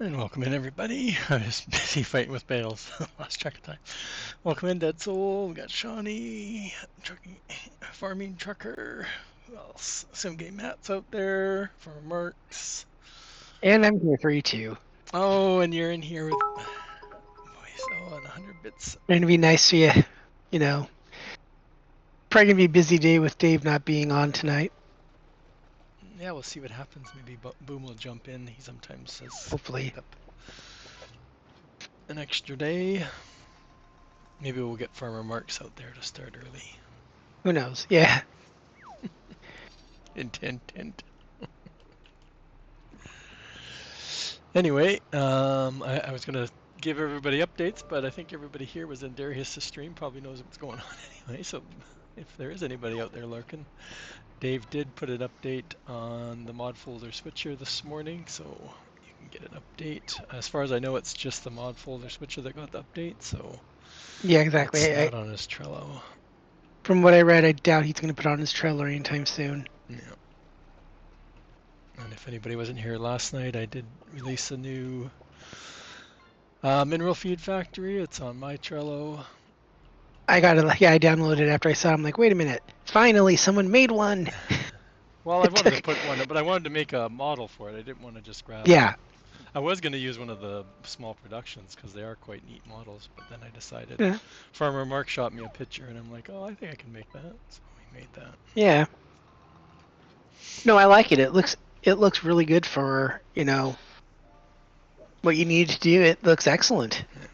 And welcome in, everybody. I was busy fighting with bales. Lost track of time. Welcome in, Dead Soul. We got Shawnee, trucking, farming trucker. Who else? Sim Game Matt's out there. Farmer Marks. And I'm here for you too. Oh, and you're in here with voice. Oh, and 100 bits. Going to be nice for you. You know, probably gonna be a busy day with Dave not being on tonight. Yeah, we'll see what happens. Maybe Boom will jump in. He sometimes says Hopefully, picked up an extra day. Maybe we'll get Farmer Marks out there to start early. who knows? Yeah. Hint, hint, hint. Anyway, I was gonna give everybody updates, but I think everybody here was in Darius' stream, probably knows what's going on anyway. So if there is anybody out there lurking, Dave did put an update on the mod folder switcher this morning, so you can get an update. As far as I know, it's just the mod folder switcher that got the update, so Yeah, exactly. it's not on his Trello. From what I read, I doubt he's gonna put on his trailer anytime soon. Yeah. And if anybody wasn't here last night, I did release a new mineral feed factory. It's on my Trello. I got it. Yeah, I downloaded it after I saw. I'm like, wait a minute! Finally, someone made one. Well, I It wanted to took. put one, but I wanted to make a model for it. I didn't want to just grab Yeah. I was going to use one of the small productions because they are quite neat models, but then I decided Yeah. Farmer Mark shot me a picture and I'm like, oh, I think I can make that. So we made that. Yeah. No, I like it. It looks really good for what you need to do. It looks excellent. Yeah.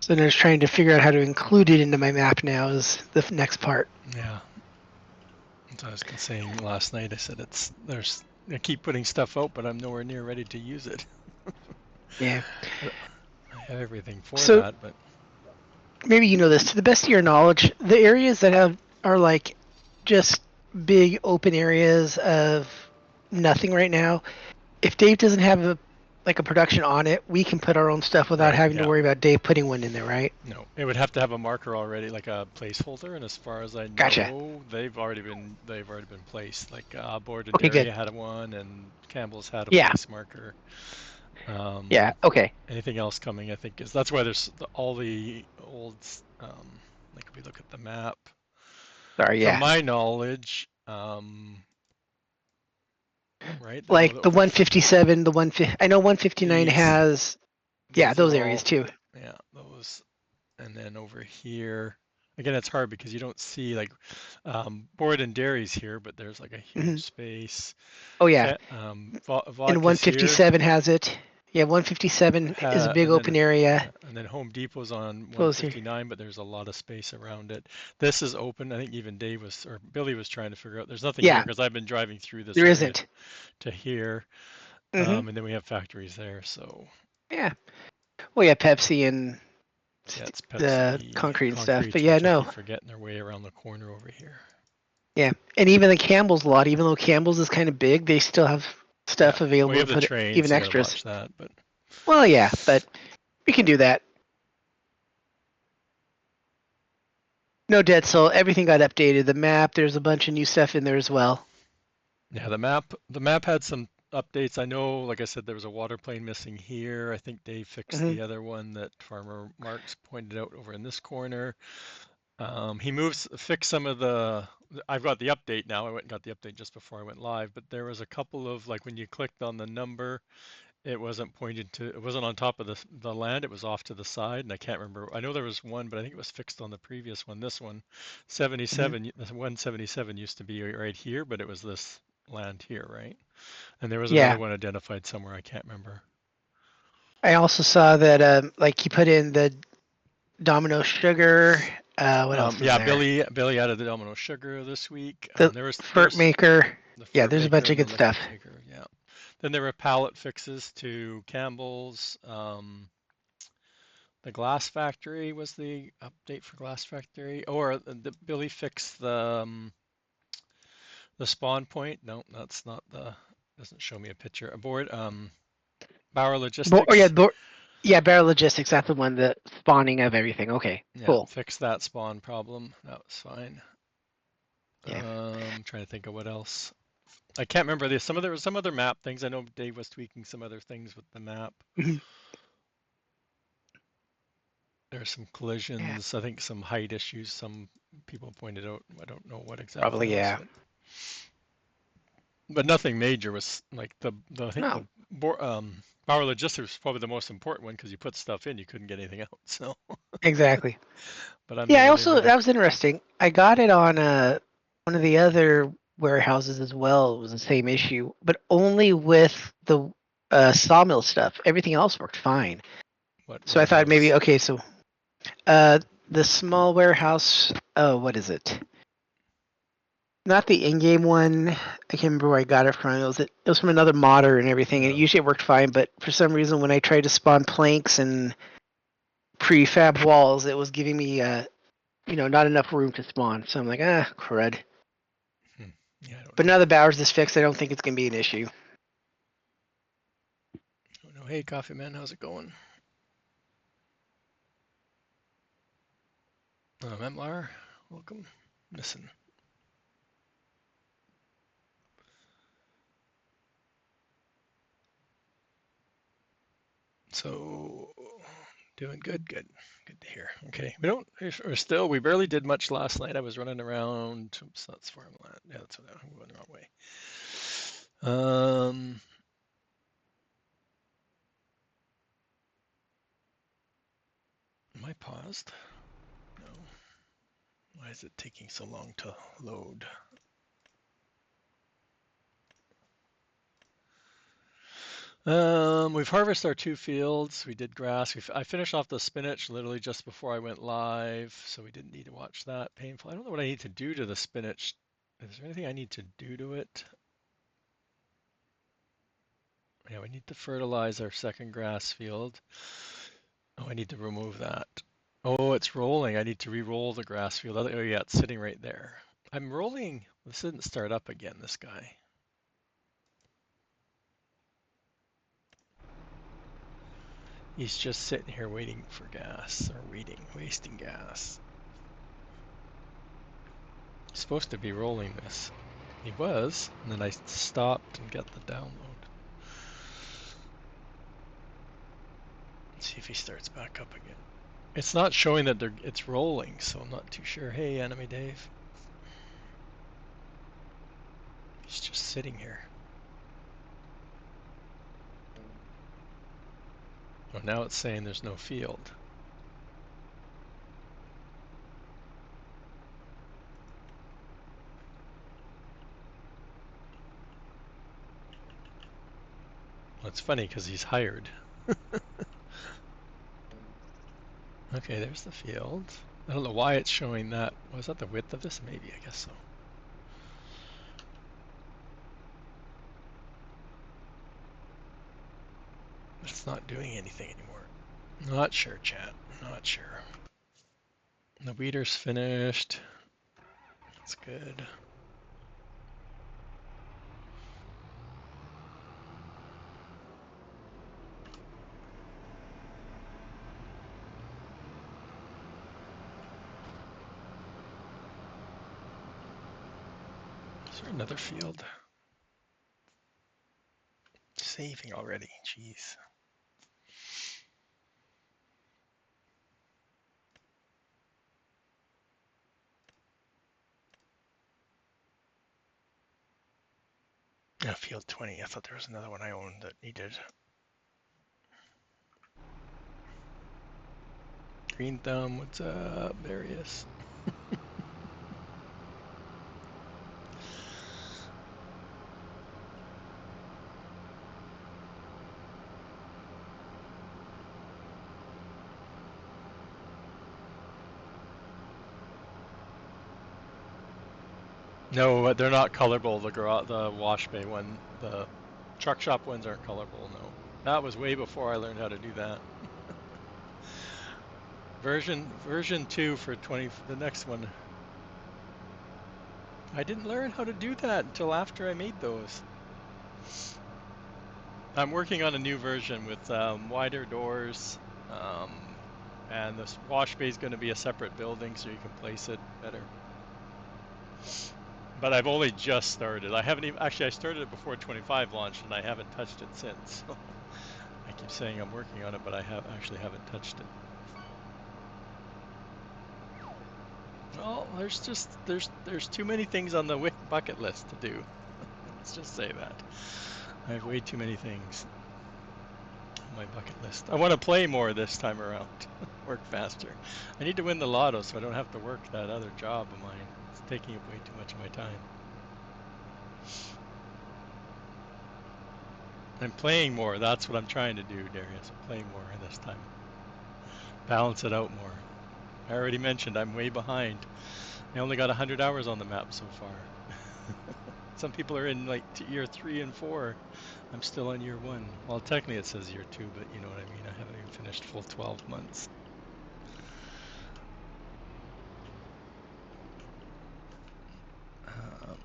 So I'm just trying to figure out how to include it into my map now is the next part. Yeah. So I was saying last night, I said I keep putting stuff out, but I'm nowhere near ready to use it. Yeah. I have everything for So that, but maybe you know this. To the best of your knowledge, the areas that are like just big open areas of nothing right now. If Dave doesn't have a production on it, we can put our own stuff without right, having to yeah. worry about Dave putting one in there, right? No, it would have to have a marker already, like a placeholder. And as far as I Gotcha. know, they've already been placed. Like Board and Okay, Dairy good. had one, and Campbell's had a Yeah. place marker. Yeah. Um, Okay. Anything else coming, I think, is that's why there's all the old. Like if we look at the map, Sorry. from Yeah. my knowledge, right? I know Like the the old. 157, the 150. I know 159 These has. Yeah, these those are areas all, too. yeah, those. And then over here, again, it's hard because you don't see like Board and Dairy's here, but there's like a Hmm. huge space. Oh yeah. And Vodka's here, 157 has it. Yeah, 157 is a big and open then area. yeah, and then Home Depot's on Close here. 159, but there's a lot of space around it. This is open. I think even Dave was or Billy was trying to figure out. There's nothing here Yeah, because I've been driving through this there area isn't. to here, Hmm. and then we have factories there. So Yeah. Well, yeah, Pepsi and yeah, it's the Pepsi concrete and stuff. But concretes, yeah, which I no. keep forgetting their way around the corner over here. Yeah. And even the Campbell's lot, even though Campbell's is kind of big, they still have Yeah, stuff we available to have the put train, even so you got to extras. watch that. But Well, yeah, but we can do that. No dead soul. Everything got updated. The map, there's a bunch of new stuff in there as well. yeah, the map had some updates. I know, like I said, there was a water plane missing here. I think they fixed Hmm. the other one that Farmer Marks pointed out over in this corner. He fixed some of the. I've got the update now. I went and got the update just before I went live, but there was a couple of like when you clicked on the number, it wasn't pointed to. It wasn't on top of the land. It was off to the side, and I can't remember. I know there was one, but I think it was fixed on the previous one. This one, Hmm. 77. The 177 used to be right here, but it was this land here, right? And there was another Yeah. one identified somewhere. I can't remember. I also saw that, like, he put in the Domino Sugar. What else is Yeah, there? Billy added the Domino Sugar this week. The There Furt was Maker. the Yeah, Furt there's a Maker bunch of and the good Liquid stuff. Maker. Yeah. Then there were pallet fixes to Campbell's. The Glass Factory was the update for Glass Factory, or Billy fixed the spawn point. No, that's not the. Doesn't show me a picture. Aboard. Bauer Oh yeah, Logistics. yeah, Barrel Logistics. That's the one, the spawning of everything. Okay, Yeah, cool. fixed that spawn problem. That was fine. Yeah. Trying to think of what else. I can't remember this. There was some other map things. I know Dave was tweaking some other things with the map. Mhm. There's some Yeah, collisions. I think some height issues. Some people pointed out. I don't know what exactly probably else, yeah. but nothing major was like I think No, the power logistics was probably the most important one because you put stuff in, you couldn't get anything out. So, exactly. but I'm Yeah, I nowhere near also ready. that was interesting. I got it on one of the other warehouses as well. It was the same issue, but only with the sawmill stuff. Everything else worked fine. What So I thought maybe warehouse? okay, so uh the small warehouse. Oh, what is it? Not the in-game one. I can't remember where I got it from. It was from another modder and everything, and No. usually it worked fine. But for some reason, when I tried to spawn planks and prefab walls, it was giving me not enough room to spawn. So I'm like, crud. Hmm. Yeah, I don't But know. now that Bowers is fixed, I don't think it's gonna be an issue. I don't know. Hey, Coffee Man, how's it going? Memlar, welcome. Listen. So, doing good, good, good to hear. Okay, we barely did much last night. I was running around. Oops, that's farmland. Yeah, that's what I'm going the wrong way. Am I paused? No. Why is it taking so long to load? We've harvested our 2 fields. We did grass. I finished off the spinach literally just before I went live, so we didn't need to watch that. Painful. I don't know what I need to do to the spinach. Is there anything I need to do to it? Yeah, we need to fertilize our second grass field. Oh, I need to remove that. Oh, it's rolling. I need to re-roll the grass field. Oh, yeah, it's sitting right there. I'm rolling. This didn't start up again, this guy. He's just sitting here waiting for gas, or wasting gas. He's supposed to be rolling this. He was, and then I stopped and got the download. Let's see if he starts back up again. It's not showing that it's rolling, so I'm not too sure. Hey, Enemy Dave. He's just sitting here. Oh, now it's saying there's no field. Well, it's funny because he's hired. Okay, there's the field. I don't know why it's showing that. Was that the width of this? Maybe, I guess so. It's not doing anything anymore. Not sure, chat. Not sure. The weeder's finished. That's good. Is there another field? Saving already. Jeez. Yeah, field 20. I thought there was another one I owned that needed. Green Thumb, what's up? There he is. No, they're not colorable. The wash bay one, the truck shop ones aren't colorable. No, that was way before I learned how to do that. Version 2 for 20. The next one. I didn't learn how to do that until after I made those. I'm working on a new version with wider doors, and this wash bay is going to be a separate building so you can place it better. but I've only just started. I haven't even actually. I started it before 25 launched, and I haven't touched it since. So I keep saying I'm working on it, but I haven't touched it. Well, there's too many things on the bucket list to do. Let's just say that I have way too many things on my bucket list. I want to play more this time around. Work faster. I need to win the lotto so I don't have to work that other job of mine. It's taking up way too much of my time. I'm playing more. That's what I'm trying to do, Darius. I'm playing more this time. Balance it out more. I already mentioned I'm way behind. I only got 100 hours on the map so far. Some people are in like year 3 and 4. I'm still on year 1. Well, technically it says year 2, but you know what I mean. I haven't even finished full 12 months. Um,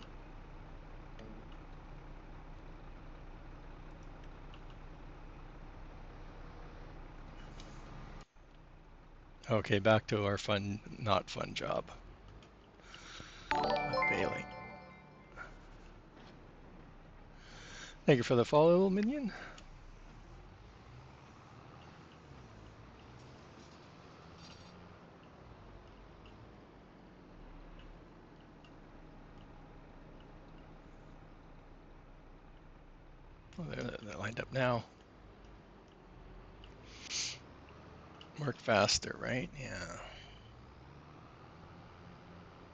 okay, back to our fun, not fun job of bailing. Thank you for the follow, little minion. Oh, they're lined up now. Work faster, right? Yeah.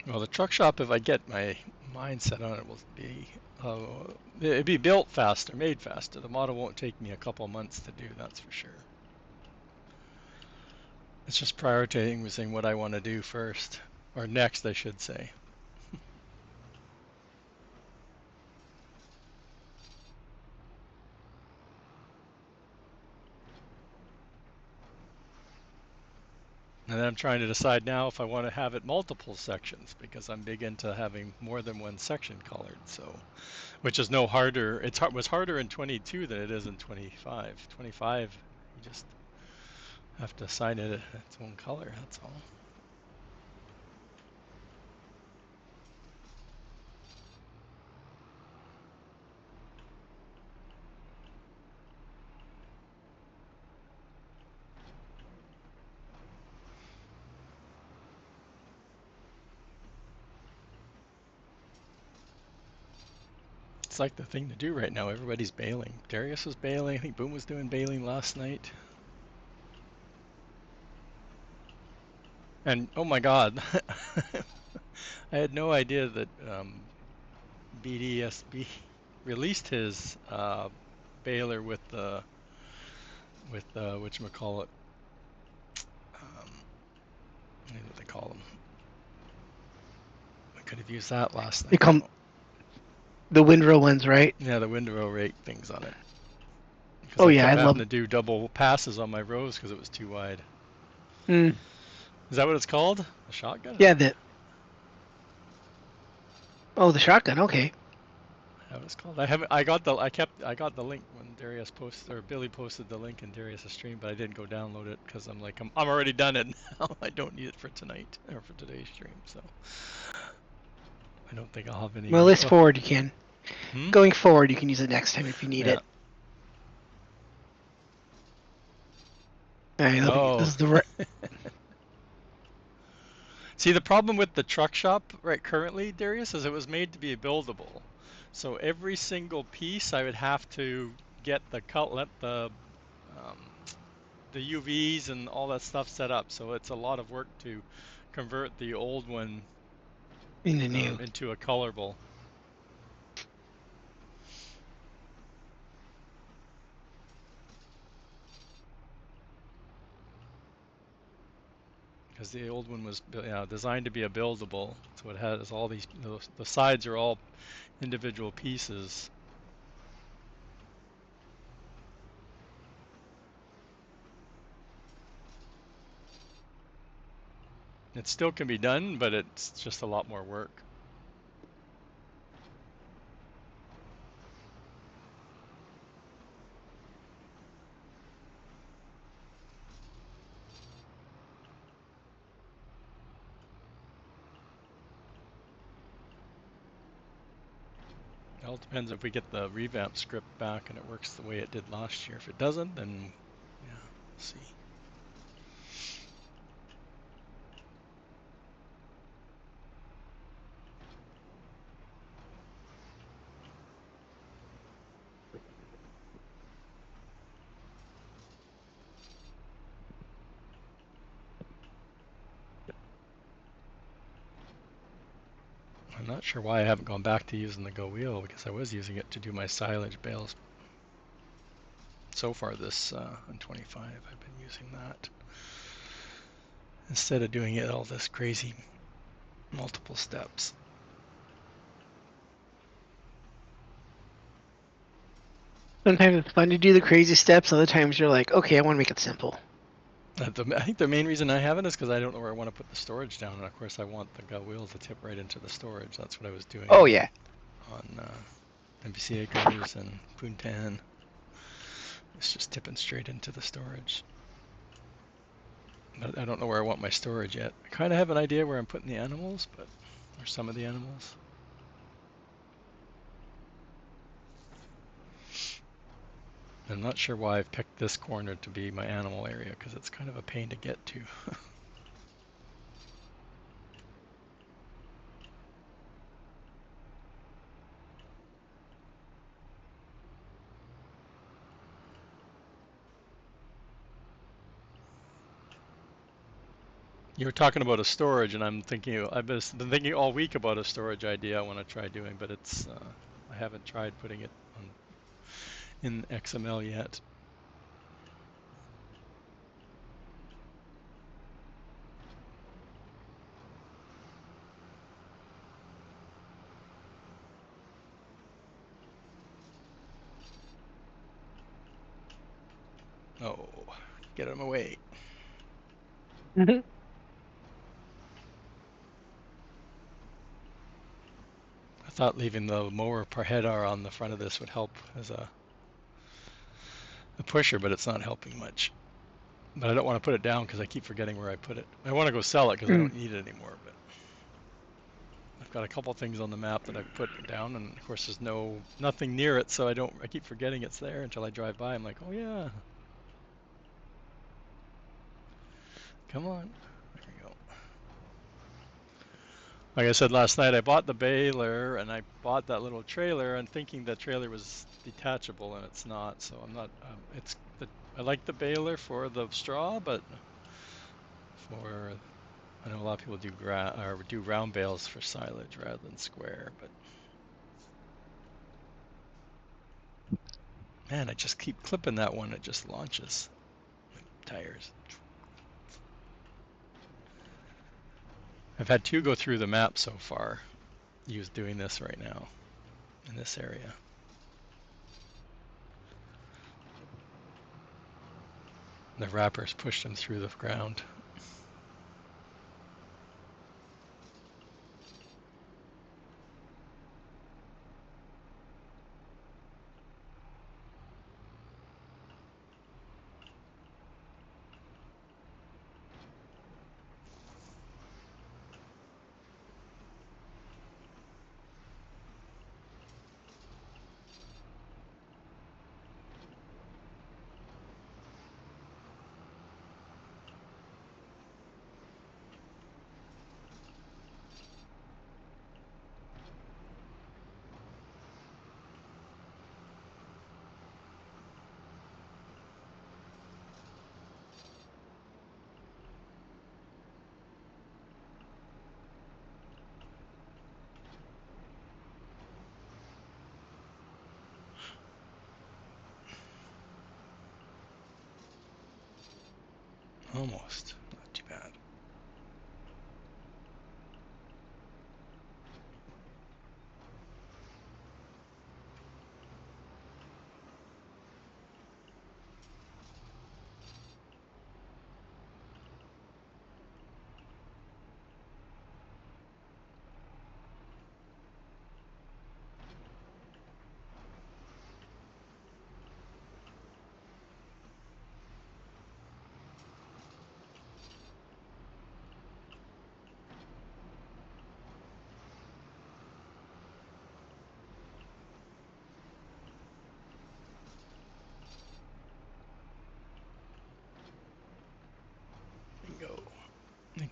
Well, the truck shop, if I get my mindset on it, will be it'd be built faster, made faster. The model won't take me a couple months to do, that's for sure. It's just prioritizing what I want to do first, or next, I should say. And then I'm trying to decide now if I want to have it multiple sections because I'm big into having more than one section colored. So, which is no harder. Was harder in 22 than it is in 25. 25, you just have to assign it its own color. That's all. It's like the thing to do right now. Everybody's bailing. Darius was bailing. I think Boom was doing bailing last night. And oh my God, I had no idea that BDSB released his bailer with the whatchamacallit. What they call them. I could have used that last They night come though. the windrow ones, right? Yeah, the window rate things on it. Because Oh I yeah, I kept having love. to do double passes on my rows because it was too wide. Mm, Is that what it's called? A shotgun yeah, or? the the shotgun. Okay. How it's called? I haven't. I got the link when Darius posted or Billy posted the link in Darius' stream, but I didn't go download it because I'm already done it now. I don't need it for tonight or for today's stream, so I don't think I'll have any Well, at use. least Oh, forward you can. hmm. Going forward, you can use it next time if you need Yeah. it. All right, this Oh. is the. See, the problem with the truck shop right currently, Darius, is it was made to be buildable. So every single piece I would have to get um, the UVs and all that stuff set up. So it's a lot of work to convert the old one In the new. into a colorable. Because the old one was designed to be a buildable. So it has all the sides are all individual pieces. It still can be done, but it's just a lot more work. Well, it depends if we get the revamp script back and it works the way it did last year. If it doesn't, then yeah, we'll see. I'm not sure why I haven't gone back to using the Go wheel because I was using it to do my silage bales. So far this on 25, I've been using that instead of doing it all this crazy multiple steps. Sometimes it's fun to do the crazy steps. Other times you're like, okay, I want to make it simple. I think the main reason I haven't is because I don't know where I want to put the storage down, and of course I want the Go wheel to tip right into the storage. That's what I was doing Oh on yeah. NBC Acres and Puntan. It's just tipping straight into the storage. But I don't know where I want my storage yet. I kind of have an idea where I'm putting the animals, but or some of the animals. I'm not sure why I've picked this corner to be my animal area because it's kind of a pain to get to. You were talking about a storage, and I've been thinking all week about a storage idea I want to try doing, but it's I haven't tried putting it on, in XML yet. Oh, get them away. Mhm. I thought leaving the mower per header on the front of this would help as a pusher, but it's not helping much. But I don't want to put it down because I keep forgetting where I put it. I want to go sell it because I don't need it anymore, but I've got a couple things on the map that I've put down, and of course there's nothing near it, so I keep forgetting it's there until I drive by. I'm like, oh yeah, come on. There we go. Like I said last night, I bought the baler and I bought that little trailer and thinking the trailer was detachable and it's not. So I'm not. I like the baler for the straw, but for I know a lot of people do round bales for silage rather than square. But man, I just keep clipping that one. It just launches tires. I've had two go through the map so far. Use doing this right now in this area. The wrappers pushed them through the ground. Almost. Not too bad.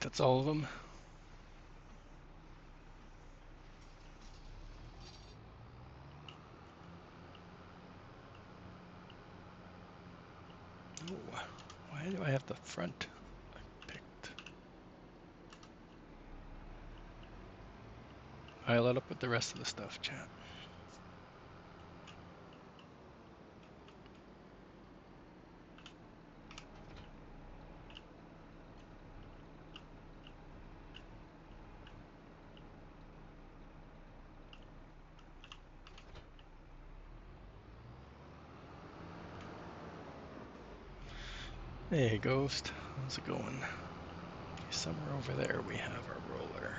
that's all of them. Oh, why do I have the front picked? Pile it up with the rest of the stuff, chat. Hey, Ghost. How's it going? Somewhere over there we have our roller.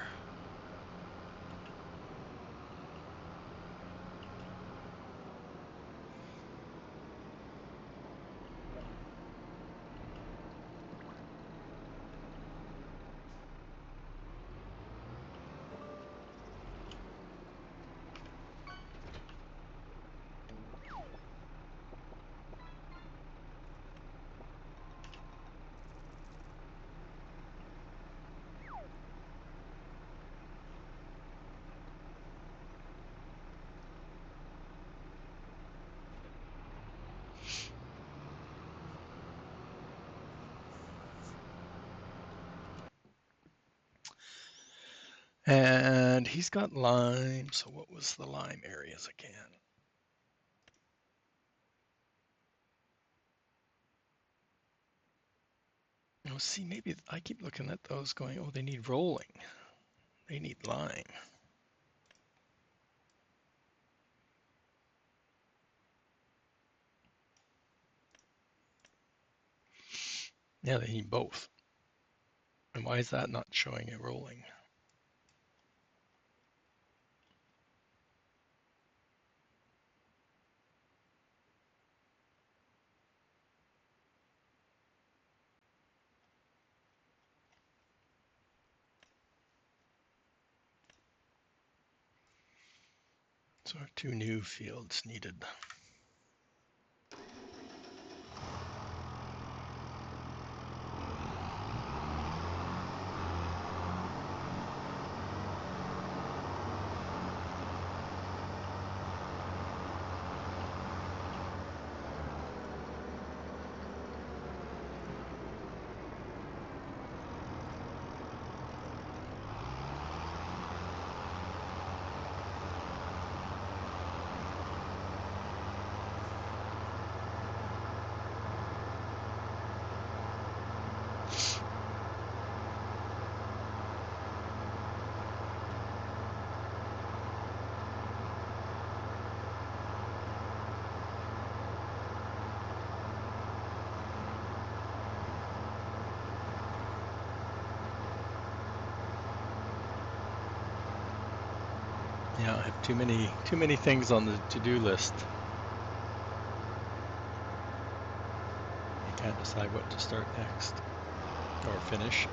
And he's got lime. So what was the lime areas again? Oh, see, maybe I keep looking at those going, oh, they need rolling. They need lime. Yeah, they need both. And why is that not showing it rolling? So our 2 new fields needed. Yeah, I have too many things on the to-do list. You can't decide what to start next or finish.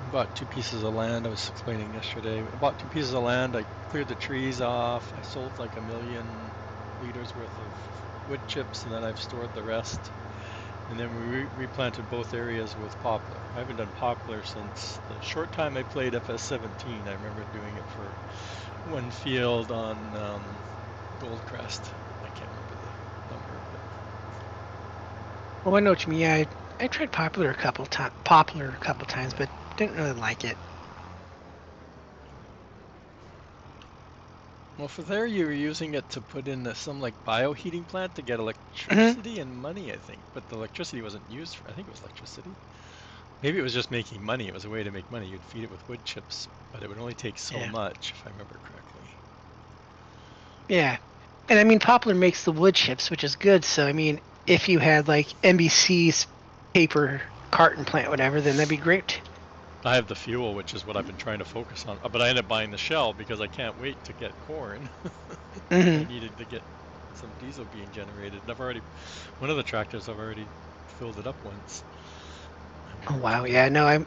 bought 2 pieces of land. I was explaining yesterday. I bought 2 pieces of land. I cleared the trees off. I sold like 1 million liters worth of wood chips, and then I've stored the rest. And then we replanted both areas with poplar. I haven't done poplar since the short time I played FS17. I remember doing it for one field on Goldcrest. I can't remember the number, but Oh, I know what you mean. Yeah, I tried poplar a couple times, but didn't really like it. well, for there you were using it to put in some like bioheating plant to get Hmm. electricity and money, I think. But the electricity wasn't used for, I think it was electricity. Maybe it was just making money. It was a way to make money. You'd feed it with wood chips, but it would only take so Yeah. much, if I remember correctly. Yeah. And I mean, poplar makes the wood chips, which is good. So I mean, if you had like NBC's paper carton plant, whatever, then that'd be great. I have the fuel, which is what I've been trying to focus on. But I ended up buying the shell because I can't wait to get corn. I Hmm. needed to get some diesel being generated. And one of the tractors, I've already filled it up once. I'm Oh gonna wow. try to. Yeah. No, I'm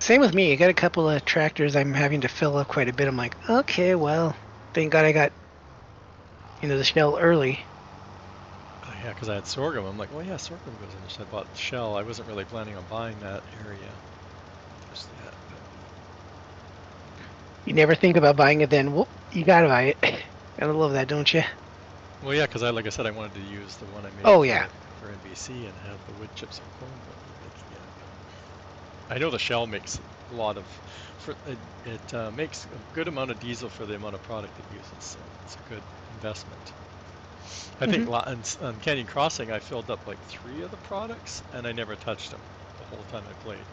same with me. I got a couple of tractors I'm having to fill up quite a bit. I'm like, okay, well, thank God I got the shell early. Yeah, because I had sorghum. I'm like, well, yeah, sorghum goes in. So I bought the shell. I wasn't really planning on buying that area just yet. But You never think about buying it, then whoop, you gotta buy it. Gotta love that, don't you? well, yeah, because like I said, I wanted to use the one I made Oh yeah. for NBC and have the wood chips and corn, but I'm making it. I know the shell makes a lot of, it makes a good amount of diesel for the amount of product it uses, so it's a good investment. I think Hmm. on Canyon Crossing, I filled up like 3 of the products, and I never touched them the whole time I played.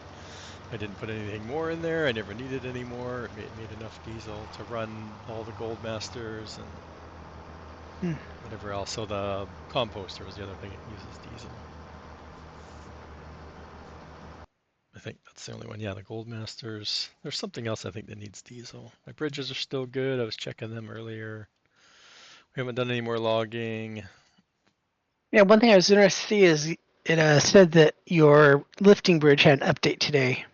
I didn't put anything more in there. I never needed any more. It made enough diesel to run all the Gold Masters and whatever else. So the composter was the other thing that uses diesel. I think that's the only one. Yeah, the Gold Masters. There's something else I think that needs diesel. My bridges are still good. I was checking them earlier. We haven't done any more logging. Yeah, one thing I was interested to see is it said that your lifting bridge had an update today.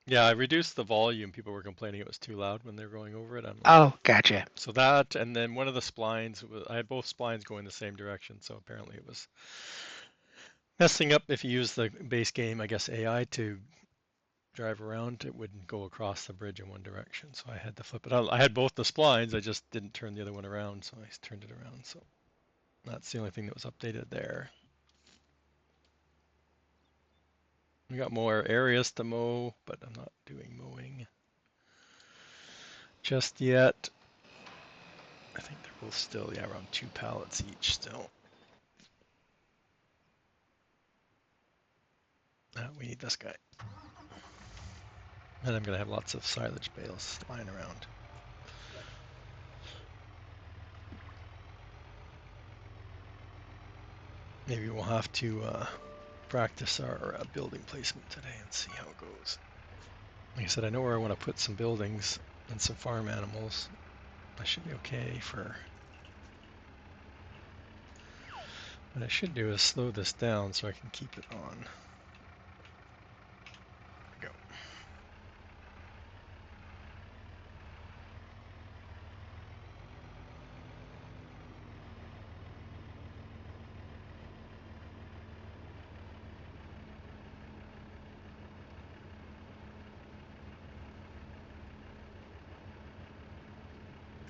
Yeah, I reduced the volume. People were complaining it was too loud when they were going over it. I'm like, Oh, gotcha. so that, and then one of the splines, I had both splines going the same direction. So apparently it was messing up if you use the base game, I guess AI to drive around, it wouldn't go across the bridge in one direction. So I had to flip it out. I had both the splines, I just didn't turn the other one around, so I turned it around. So that's the only thing that was updated there. We got more areas to mow, but I'm not doing mowing just yet. I think they're both still, yeah, around 2 pallets each still. We need this guy. And I'm going to have lots of silage bales lying around. Maybe we'll have to practice our building placement today and see how it goes. Like I said, I know where I want to put some buildings and some farm animals. I should be okay for. What I should do is slow this down so I can keep it on. There we go.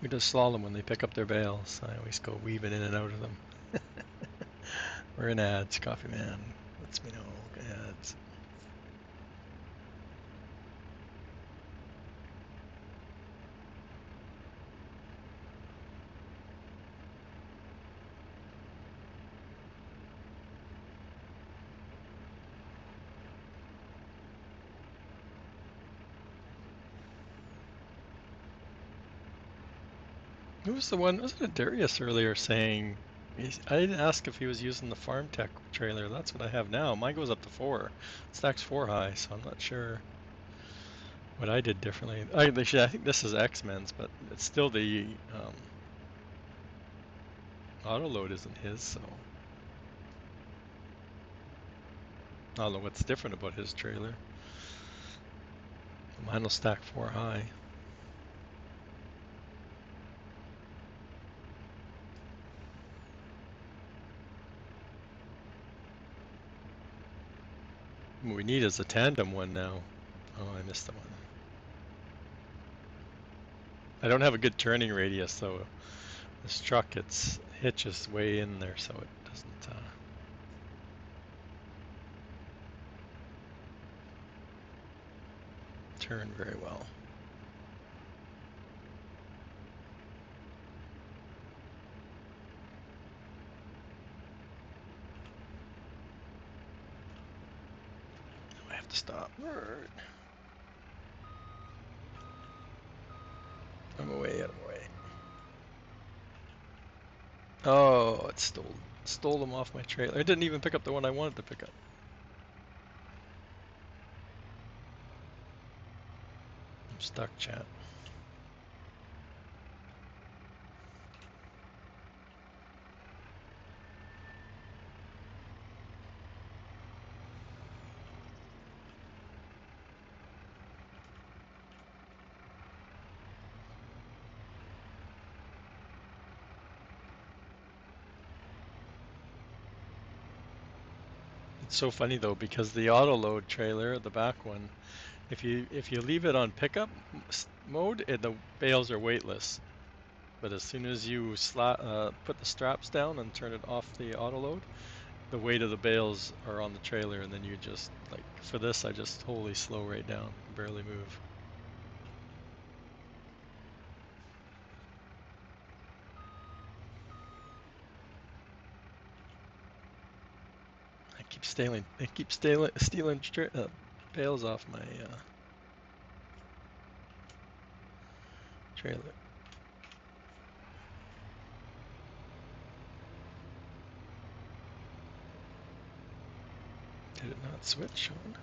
Who does slalom when they pick up their bales? I always go weaving in and out of them. We're in ads, Coffee Man. Lets me know. Ads. Who was the one? Wasn't it Darius earlier saying? I didn't ask if he was using the farm tech trailer. That's what I have now. Mine goes up to 4. It stacks 4 high, so I'm not sure what I did differently. I think this is X-Men's, but it's still the auto load isn't his, so I don't know what's different about his trailer. Mine will stack 4 high. What we need is a tandem one now. Oh, I missed the one. I don't have a good turning radius, though. This truck, its hitch is way in there, so it doesn't turn very well. I have to stop. I'm away. Oh, it stole them off my trailer. I didn't even pick up the one I wanted to pick up. I'm stuck, chat. It's so funny though, because the auto load trailer, the back one, if you leave it on pickup mode, the bales are weightless. But as soon as you put the straps down and turn it off the auto load, the weight of the bales are on the trailer, and then you just, like, for this, I just totally slow right down, barely move. I keep stealing bales off my trailer. Did it not switch on?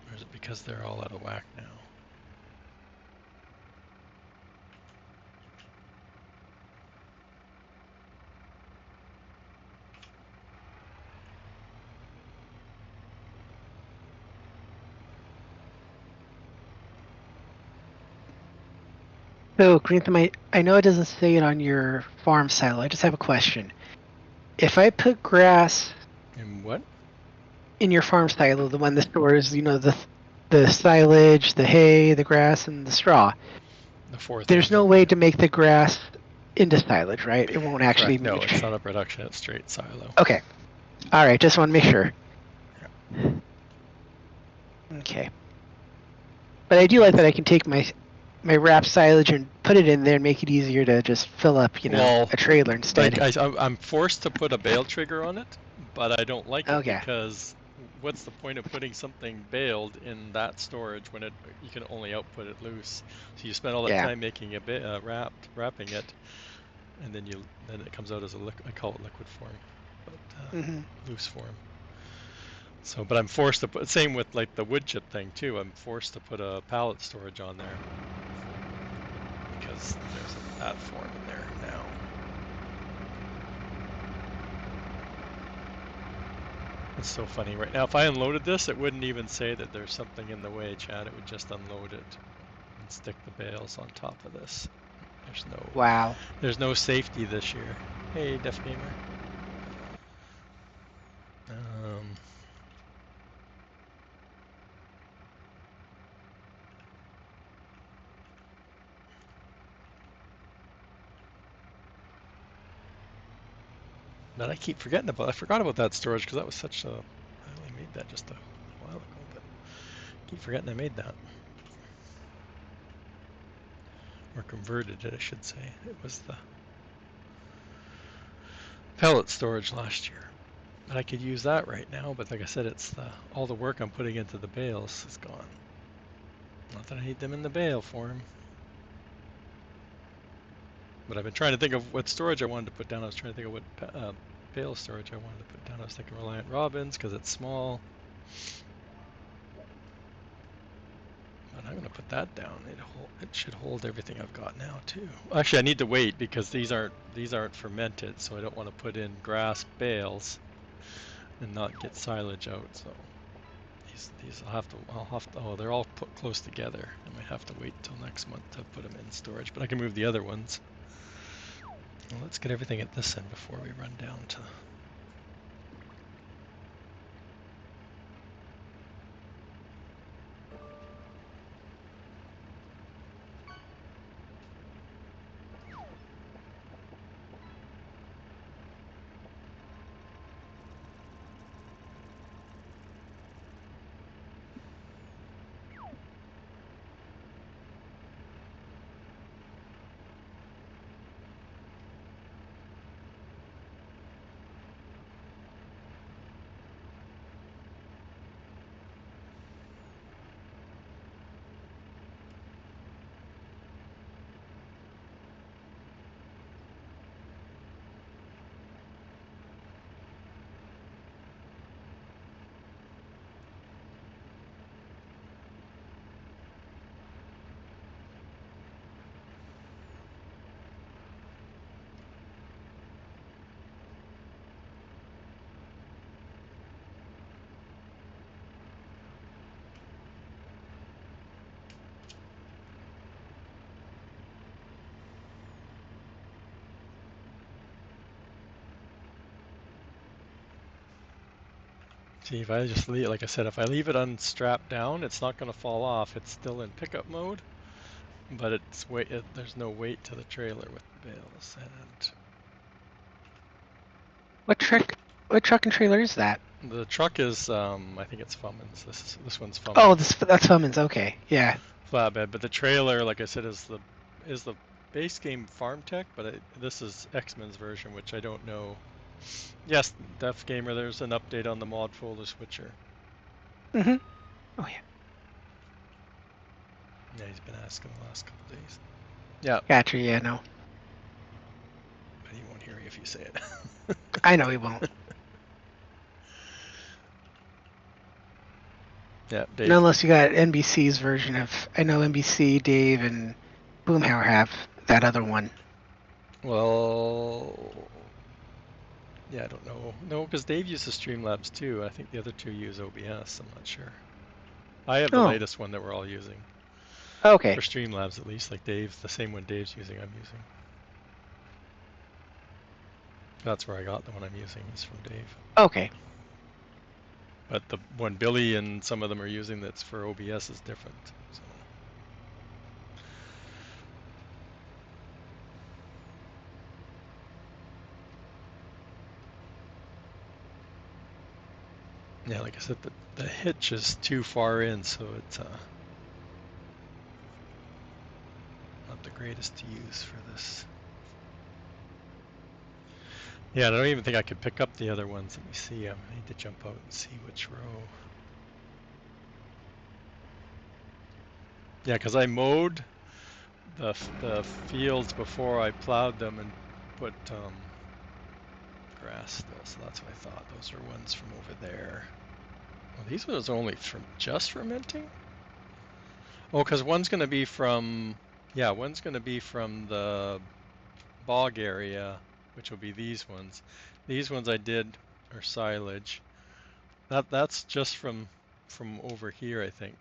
Or is it because they're all out of whack now? So, Grantham, I know it doesn't say it on your farm silo. I just have a question. If I put grass In what? in your farm silo, the one that stores, the silage, the hay, the grass, and the straw, The 4 there's things no in way there. to make the grass into silage, right? It won't actually Correct. No, move. it's not a production. It's straight silo. Okay. All right. Just want to make sure. Okay. But I do like that I can take my wrap silage and put it in there and make it easier to just fill up, Well, a trailer instead. like I'm forced to put a bale trigger on it, but I don't like it Okay. because what's the point of putting something baled in that storage when you can only output it loose? So you spend all that Yeah. time making it wrapping it, and then it comes out as I call it liquid form, but Hmm. loose form. So, but I'm forced to put, same with like the wood chip thing too. I'm forced to put a pallet storage on there because there's that form in there now. It's so funny right now. If I unloaded this, it wouldn't even say that there's something in the way, Chad. It would just unload it and stick the bales on top of this. Wow. There's no safety this year. Hey, Def Gamer. Um, but I keep forgetting about. I forgot about that storage because that was such a. I only made that just a while ago, but I keep forgetting I made that. Or converted it, I should say. It was the pellet storage last year. But I could use that right now, but like I said, it's all the work I'm putting into the bales is gone. Not that I need them in the bale form. But I've been trying to think of what storage I wanted to put down. I was trying to think of what bale storage I wanted to put down. I was thinking Reliant Robins because it's small. But I'm gonna put that down. It should hold everything I've got now too. Actually, I need to wait because these aren't fermented, so I don't want to put in grass bales and not get silage out. So these I'll have to. Oh, they're all put close together. I might have to wait until next month to put them in storage, but I can move the other ones. Well, let's get everything at this end before we run down to. See, if I just leave, like I said, if I leave it unstrapped down, it's not going to fall off. It's still in pickup mode, but there's no weight to the trailer with the bales. And What truck? What truck and trailer is that? the truck is, I think it's Fummins. This one's Oh, Fummins that's Hummins. Okay, yeah. flatbed, but the trailer, like I said, is the base game Farm Tech, but this is X-Men's version, which I don't know. Yes, Def Gamer, there's an update on the mod folder switcher. Mhm. Oh yeah. Yeah, he's been asking the last couple days. Yeah, Gotcha. Yeah. No. but he won't hear you if you say it. I know he won't. Yeah, Not Dave. unless you got NBC's version of. I know NBC, Dave, and Boomhauer have that other one. Well, yeah, I don't know. No, because Dave uses Streamlabs too. I think the other two use OBS. I'm not sure. I have the Oh. latest one that we're all using for Okay. Streamlabs, at least. Like Dave, the same one Dave's using, I'm using. That's where I got the one I'm using is from Dave. Okay. But the one Billy and some of them are using that's for OBS is different. So yeah, like I said, the hitch is too far in, so it's not the greatest to use for this. Yeah, I don't even think I could pick up the other ones. Let me see. I need to jump out and see which row. Yeah, because I mowed the fields before I plowed them and put grass still, so that's what I thought. Those are ones from over there. Well, these ones are only from just fermenting? Oh, because one's going to be from, yeah, one's going to be from the bog area, which will be these ones. These ones I did are silage. That's just from over here, I think.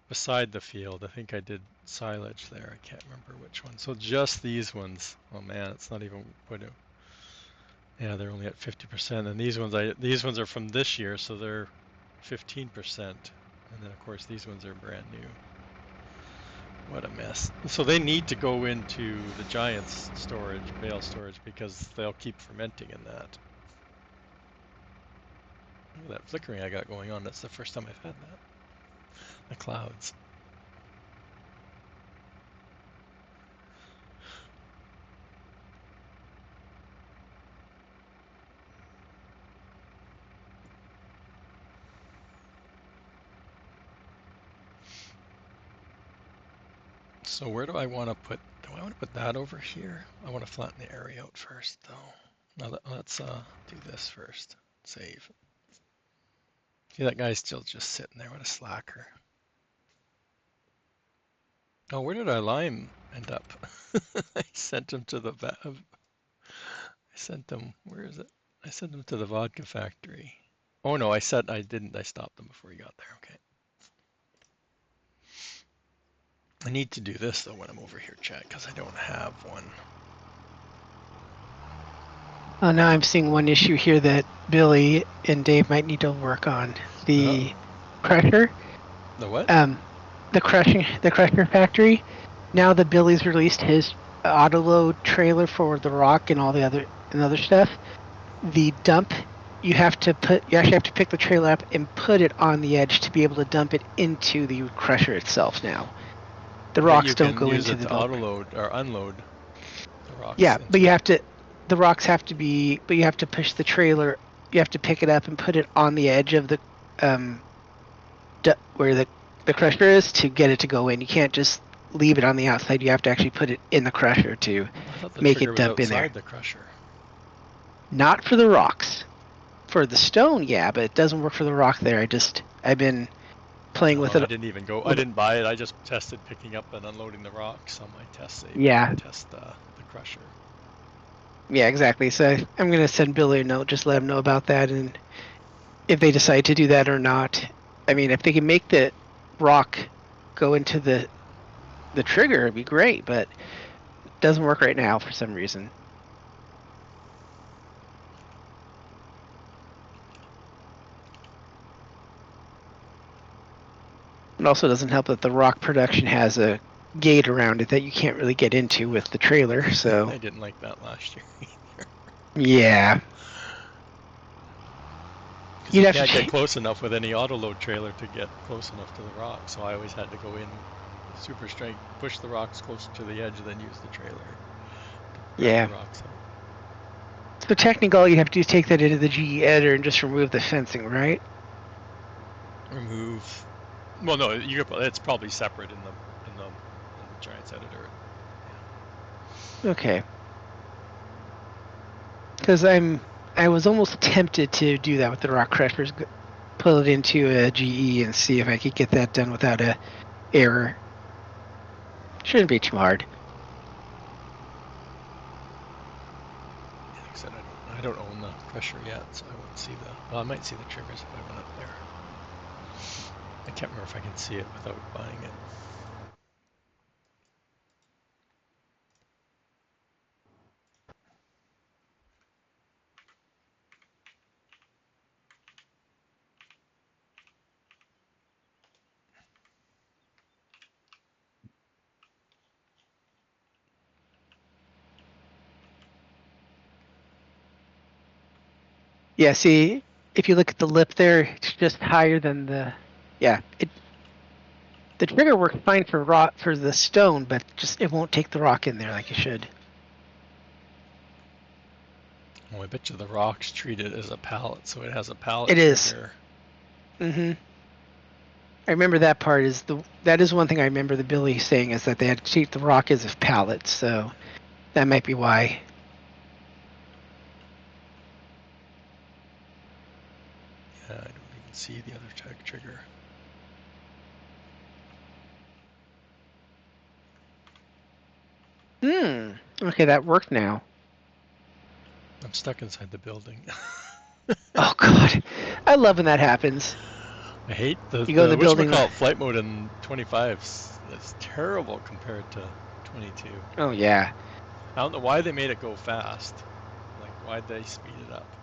Beside the field, I think I did silage there. I can't remember which one. So just these ones. Oh man, it's not even what. Yeah, they're only at 50%, and these ones are from this year, so they're 15%. And then of course these ones are brand new. What a mess. So they need to go into the Giants storage, bale storage, because they'll keep fermenting in that. Look at that flickering I got going on. That's the first time I've had that. The clouds. So where do I want to put, do I want to put that over here? I want to flatten the area out first though. Now let's do this first. Save. See, that guy's still just sitting there. What a slacker. Oh, where did our lime end up? I sent them to the I sent them. Where is it? I sent them to the vodka factory. Oh no, I didn't. I stopped them before you got there. Okay. I need to do this though when I'm over here, chat, because I don't have one. Oh, now I'm seeing one issue here that Billy and Dave might need to work on. Uh-oh. The crusher, The what? um, the crusher factory. Now that Billy's released his auto load trailer for the rock and all the other stuff, the dump you actually have to pick the trailer up and put it on the edge to be able to dump it into the crusher itself now. The But rocks you don't can go use into it the to build. auto load or unload the rocks Yeah, but into it. the rocks have to be, but you have to push the trailer, you have to pick it up and put it on the edge of the, um, where the crusher is to get it to go in. You can't just leave it on the outside. You have to actually put it in the crusher to I thought the make trigger it was dump in there. outside the crusher. Not for the rocks. For the stone, yeah, but it doesn't work for the rock there. I've been playing No, with I it. didn't even go. I With, didn't buy it. I just tested picking up and unloading the rocks on my test save. I yeah, didn't test the crusher. yeah, exactly. So I'm gonna send Billy a note, just let him know about that, and if they decide to do that or not. I mean, if they can make the rock go into the trigger, it'd be great, but it doesn't work right now for some reason. It also doesn't help that the rock production has a gate around it that you can't really get into with the trailer. So I didn't like that last year. yeah, Because you'd you have to. can't get close enough with any auto load trailer to get close enough to the rock. So I always had to go in super strength, push the rocks closer to the edge, then use the trailer to grab the Yeah. rocks out. So technically, all you have to do is take that into the GE editor and just remove the fencing, right? Remove. Well, no, it's probably separate in the Giants editor. Okay. Because I was almost tempted to do that with the rock crushers, pull it into a GE and see if I could get that done without a error. Shouldn't be too hard. Yeah, like I said, I don't own the crusher yet, so I won't see the. Well, I might see the triggers if I run up there. I can't remember if I can see it without buying it. Yeah, see, if you look at the lip there, it's just higher than the. Yeah, the trigger works fine for rock for the stone, but just it won't take the rock in there like it should. Oh, I bet you the rocks treat it as a pallet, so it has a pallet It is. trigger. Mm-hmm. I remember that part that is one thing I remember the Billy saying is that they had to treat the rock as a pallet, so that might be why. Yeah, I don't even see the other tag trigger. Okay, that worked now. I'm stuck inside the building. Oh god, I love when that happens. I hate You go in the the building. whatchamacallit flight mode in 25 is terrible compared to 22. Oh yeah, I don't know why they made it go fast. Like, why'd they speed it up?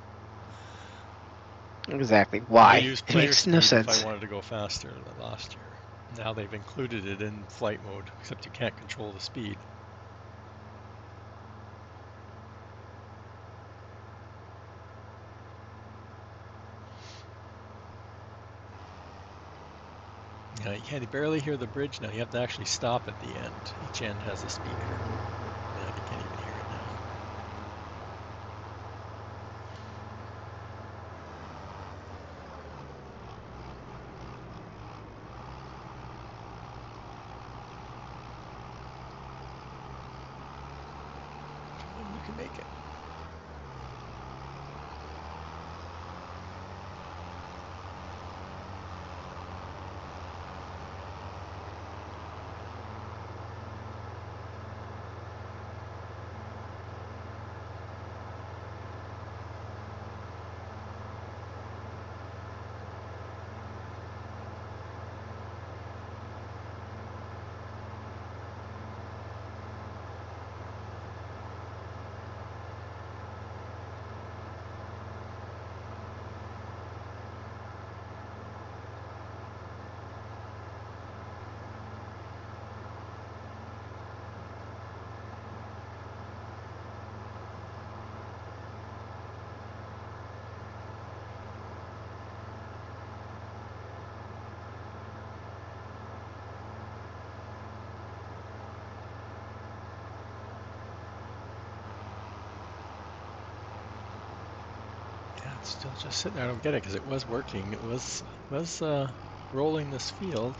exactly. I Why? used It player makes no speed if I sense. wanted to go faster last year. Now they've included it in flight mode, except you can't control the speed. You can barely hear the bridge now. You have to actually stop at the end. Each end has a speaker. Yeah, you can't even hear it now. You can make it. It's still just sitting there. I don't get it because it was working. It was rolling this field.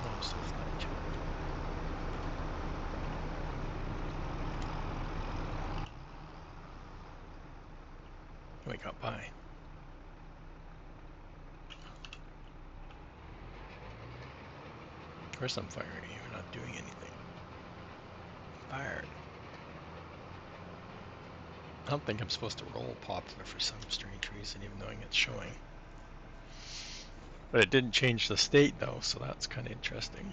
Oh, I'm so flat, chat. We got by. Of course I'm firing you. You're not doing anything. Fired. I don't think I'm supposed to roll popular for some strange reason, even though it's showing. But it didn't change the state though, so that's kind of interesting.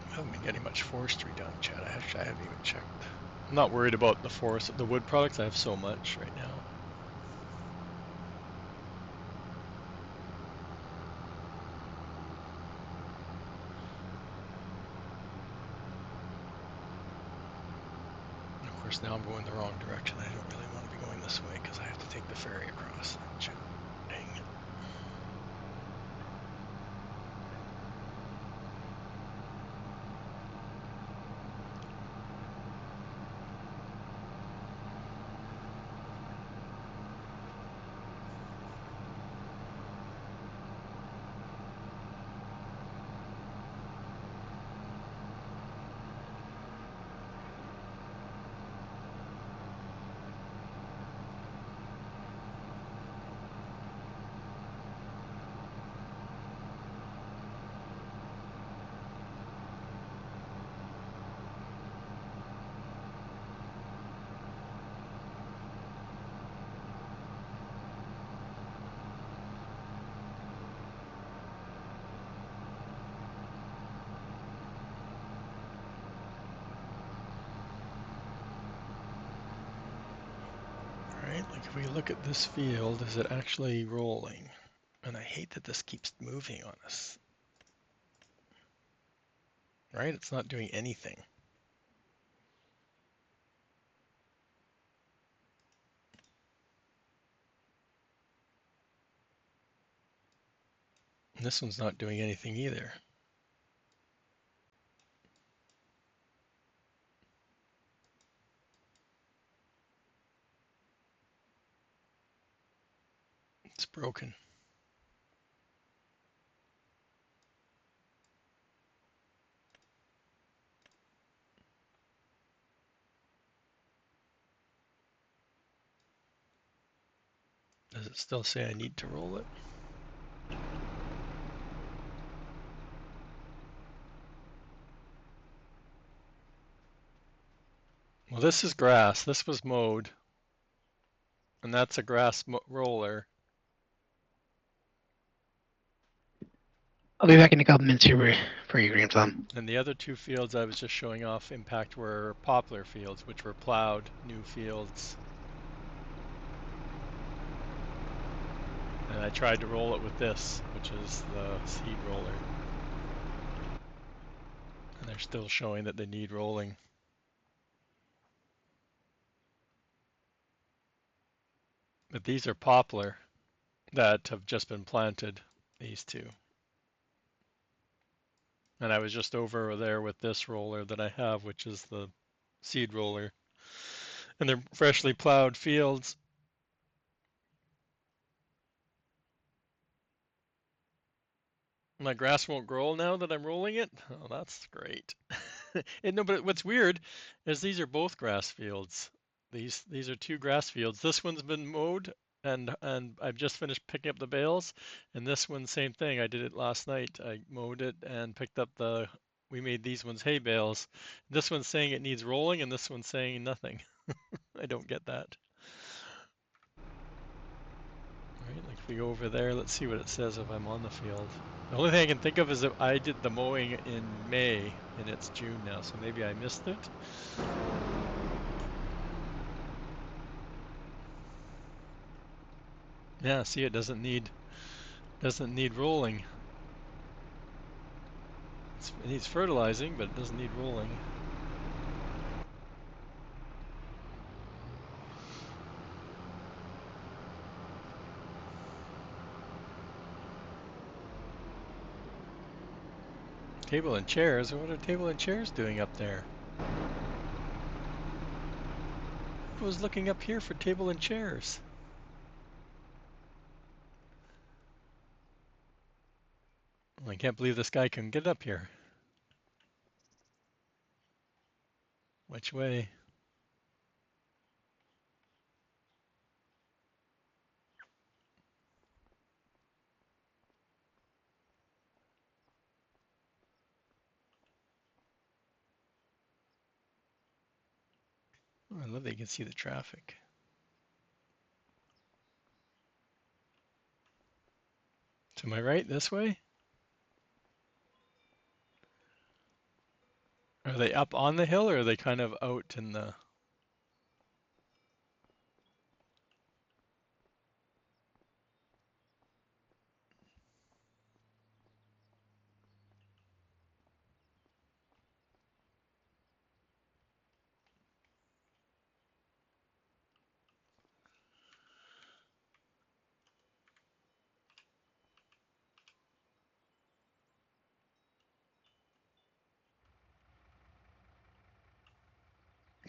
I haven't been getting much forestry done, Chad. I haven't even checked. I'm not worried about the forest, the wood products. I have so much right now. And of course, now I'm going the wrong direction. I don't really want to be going this way because I have to take the ferry across. Dang it. Right, like if we look at this field, is it actually rolling? And I hate that this keeps moving on us. Right, it's not doing anything. And this one's not doing anything either. It's broken. Does it still say I need to roll it? Well, this is grass. This was mowed, and that's a grass roller. I'll be back in a couple minutes here for your green thumb. And the other two fields I was just showing off impact were poplar fields, which were plowed new fields. And I tried to roll it with this, which is the seed roller. And they're still showing that they need rolling. But these are poplar that have just been planted, these two. And I was just over there with this roller that I have, which is the seed roller. And they're freshly plowed fields. My grass won't grow now that I'm rolling it? Oh, that's great. And no, but what's weird is these are both grass fields. These are two grass fields. This one's been mowed and I've just finished picking up the bales. And this one, same thing. I did it last night. I mowed it and picked up the we made these ones hay bales. This one's saying it needs rolling, and this one's saying nothing. I don't get that. All right, like if we go over there, let's see what it says if I'm on the field. The only thing I can think of is that I did the mowing in May, and it's June now, so maybe I missed it. Yeah, see, it doesn't need rolling. It needs fertilizing, but it doesn't need rolling. Table and chairs? What are table and chairs doing up there? Who was looking up here for table and chairs? I can't believe this guy can get up here. Which way? Oh, I love that you can see the traffic. To my right, this way? Are they up on the hill or are they kind of out in the...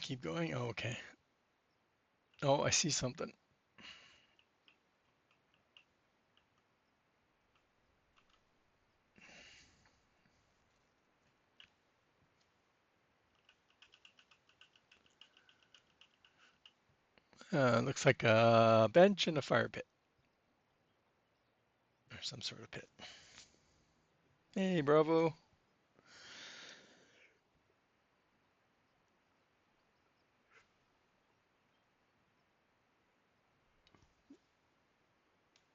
Keep going? Oh, okay. Oh, I see something. Looks like a bench and a fire pit. Or some sort of pit. Hey, Bravo.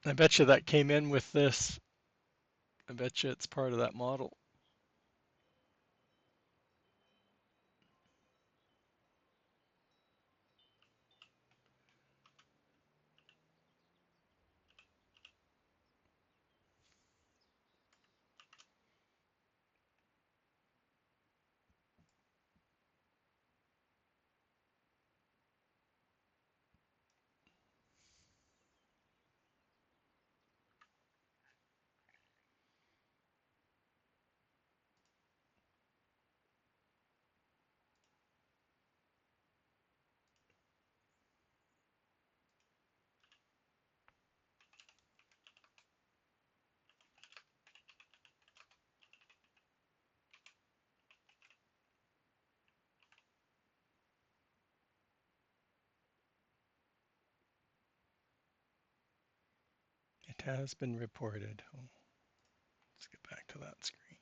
I bet you that came in with this. I bet you it's part of that model. It has been reported. Oh, let's get back to that screen.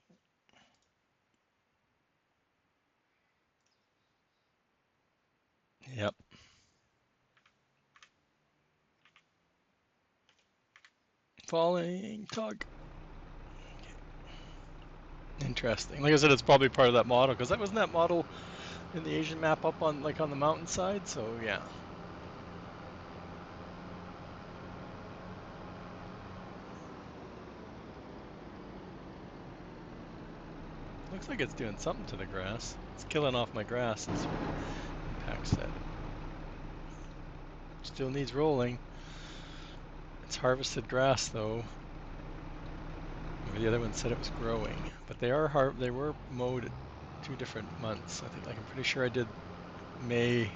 Yep. Falling tug. Interesting. Like I said, it's probably part of that model because that wasn't that model in the Asian map up on like on the mountainside. So yeah, looks like it's doing something to the grass. It's killing off my grass. It's impacts that. Still needs rolling. It's harvested grass though. The other one said it was growing, but they were mowed at 2 different months. I think like I'm pretty sure I did May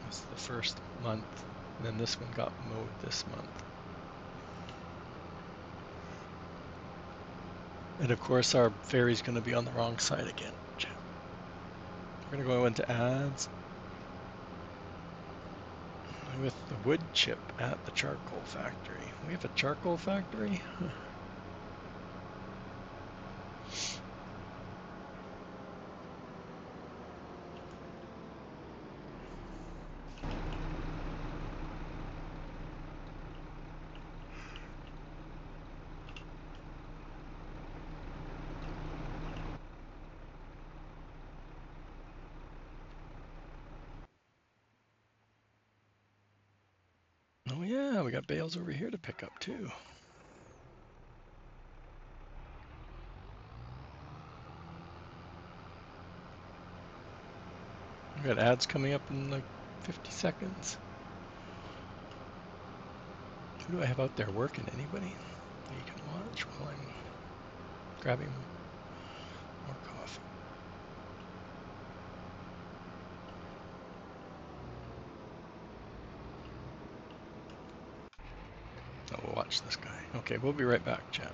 was the first month, and then this one got mowed this month. And of course our ferry's going to be on the wrong side again. We're going to go into ads with the wood chip at the charcoal factory. We have a charcoal factory? we got bales over here to pick up too. We got ads coming up in like 50 seconds. Who do I have out there working? Anybody that you can watch while I'm grabbing more coffee? Oh, we'll watch this guy. Okay, we'll be right back, chat.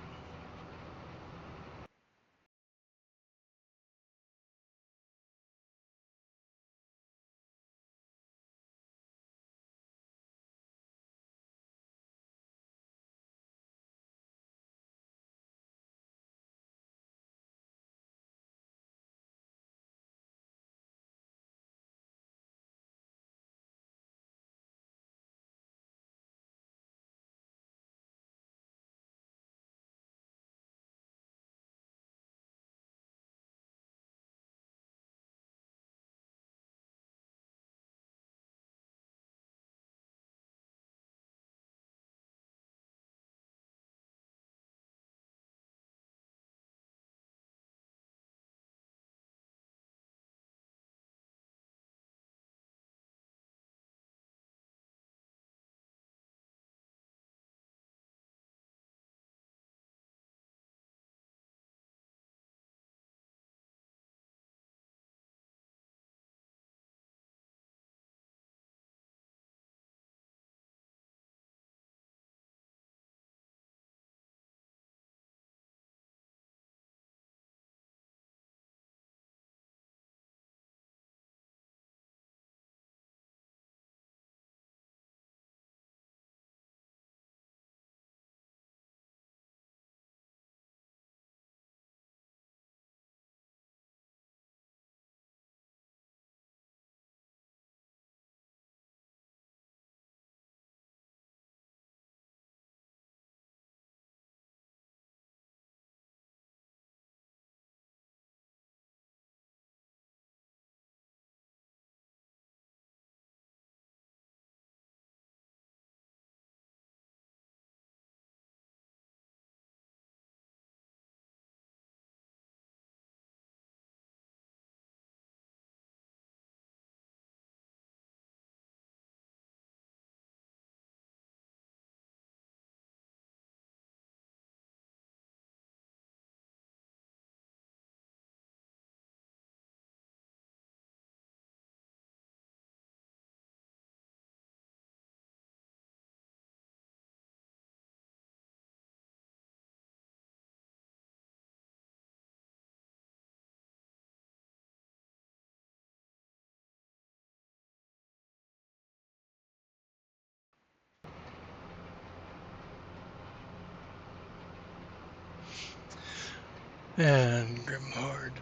And Grimhard.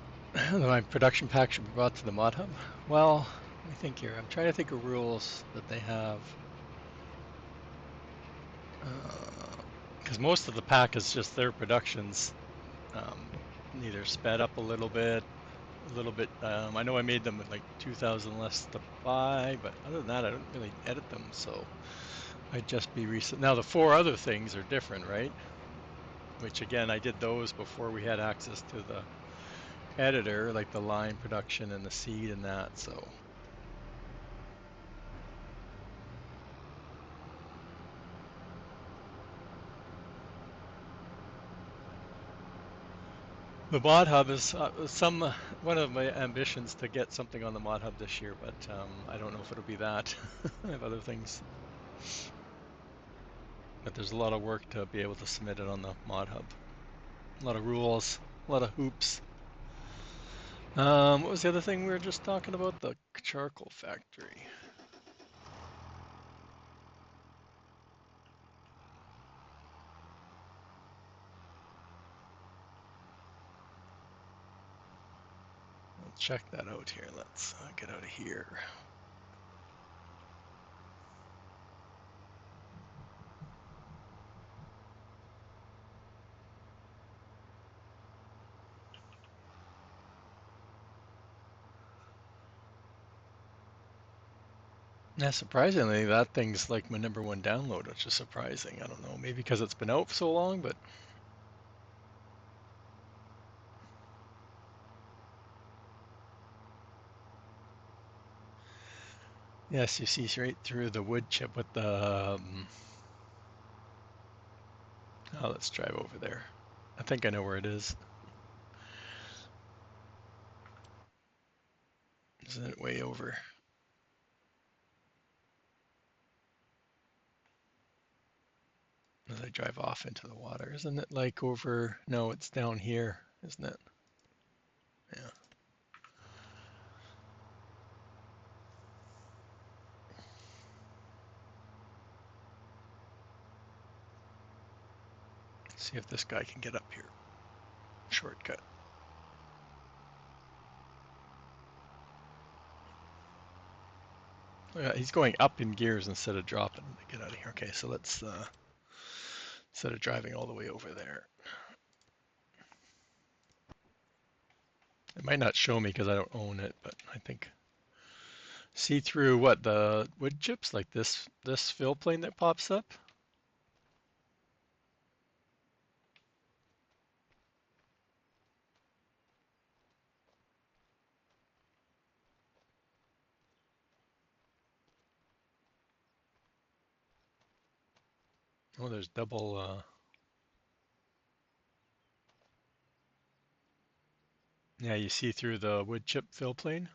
My production pack should be brought to the mod hub. Well, let me think here. I'm trying to think of rules that they have. Because most of the pack is just their productions, either sped up a little bit. I know I made them with like 2,000 less to buy, but other than that, I don't really edit them, so I'd just be recent. Now the four other things are different, right? Which again, I did those before we had access to the editor, like the line production and the seed and that. So the mod hub is one of my ambitions to get something on the mod hub this year, but I don't know if it'll be that. I have other things, but there's a lot of work to be able to submit it on the mod hub. A lot of rules, a lot of hoops. What was the other thing we were just talking about? The charcoal factory. We'll check that out here. Let's get out of here. Yeah, surprisingly, that thing's like my number one download, which is surprising. I don't know, maybe because it's been out for so long, but yes, you see right through the wood chip with the. Oh, let's drive over there. I think I know where it is. Isn't it way over? As I drive off into the water, isn't it like over? No, it's down here, isn't it? Yeah. Let's see if this guy can get up here. Shortcut. Yeah, he's going up in gears instead of dropping to get out of here. Okay, so let's instead of driving all the way over there. It might not show me because I don't own it, but I think see through what the wood chips like this fill plane that pops up. Oh, there's double. Yeah, you see through the wood chip fill plane.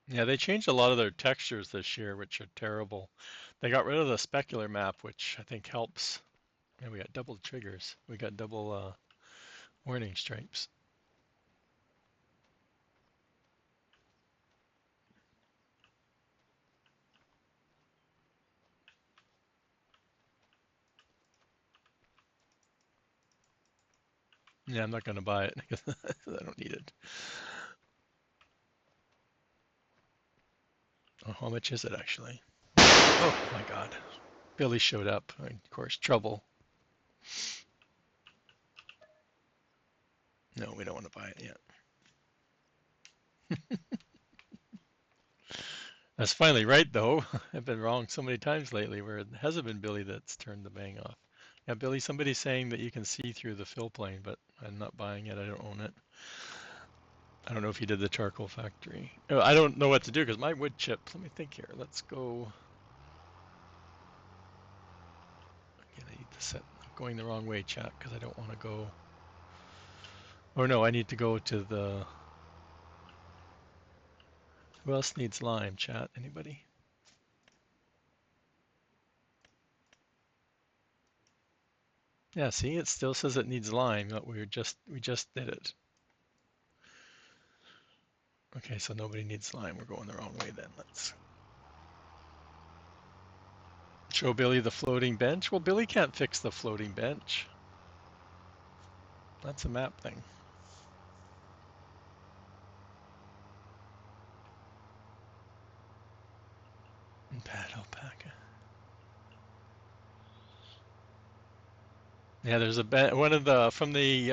Yeah, they changed a lot of their textures this year, which are terrible. They got rid of the specular map, which I think helps. Yeah, we got double triggers. We got double warning stripes. Yeah, I'm not going to buy it because I don't need it. Oh, how much is it actually? Oh my God. Billy showed up. Of course, trouble. No, we don't want to buy it yet. That's finally right though. I've been wrong so many times lately where it hasn't been Billy that's turned the bang off. Yeah, Billy, somebody's saying that you can see through the fill plane, but I'm not buying it. I don't own it. I don't know if you did the charcoal factory. Oh, I don't know what to do because my wood chip. Let me think here. Let's go. Again, I need to set. I'm going the wrong way, chat, because I don't want to go. Oh no, I need to go to the. Who else needs lime, chat? Anybody? Yeah, see, it still says it needs lime, but we just did it. Okay, so nobody needs lime. We're going the wrong way then. Let's show Billy the floating bench. Well, Billy can't fix the floating bench. That's a map thing. Bad alpaca. Yeah, there's one of the from the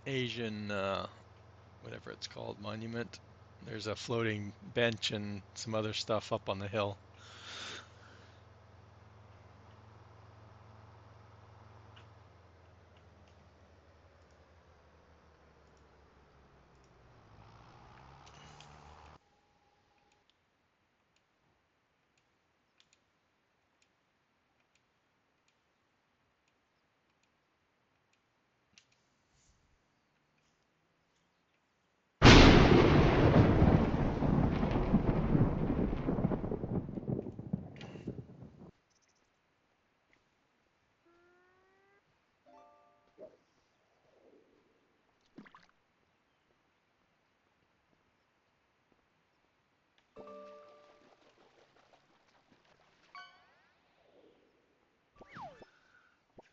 Asian whatever it's called monument. There's a floating bench and some other stuff up on the hill.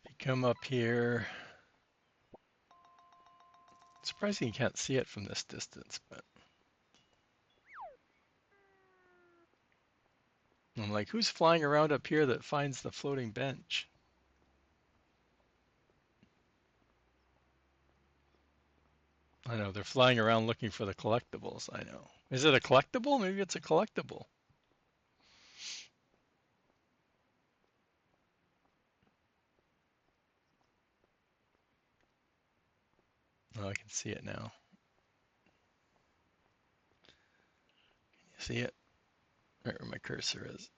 If you come up here, surprising you can't see it from this distance, but I'm like, who's flying around up here that finds the floating bench? I know they're flying around looking for the collectibles. I know. Is it a collectible? Maybe it's a collectible. Oh, I can see it now. You see it? Right where my cursor is.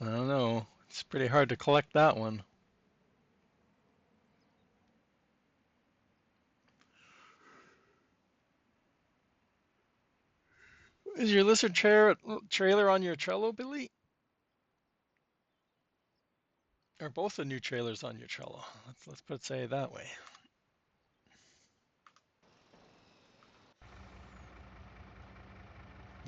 I don't know. It's pretty hard to collect that one. Is your lizard trailer on your Trello, Billy? Or both the new trailers on your Trello? Let's put say it that way.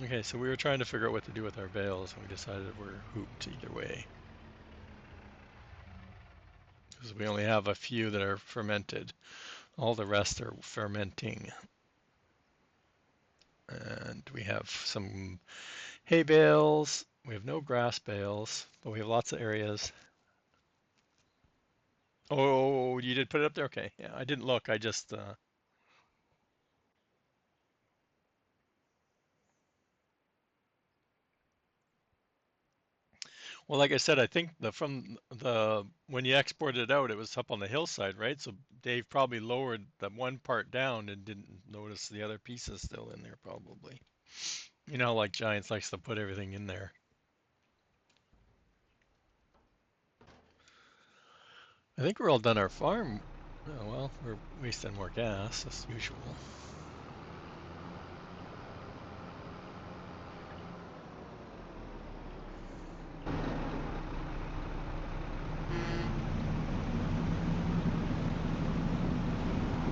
Okay, so we were trying to figure out what to do with our bales, and we decided we're hooped either way. Because we only have a few that are fermented. All the rest are fermenting. And we have some hay bales. We have no grass bales, but we have lots of areas. Oh, you did put it up there? Okay. Yeah, I didn't look. I just, well, like I said, I think from the when you exported it out, it was up on the hillside, right? So Dave probably lowered the one part down and didn't notice the other pieces still in there, probably. You know, like Giants likes to put everything in there. I think we're all done our farm. Oh, well, we're wasting more gas as usual.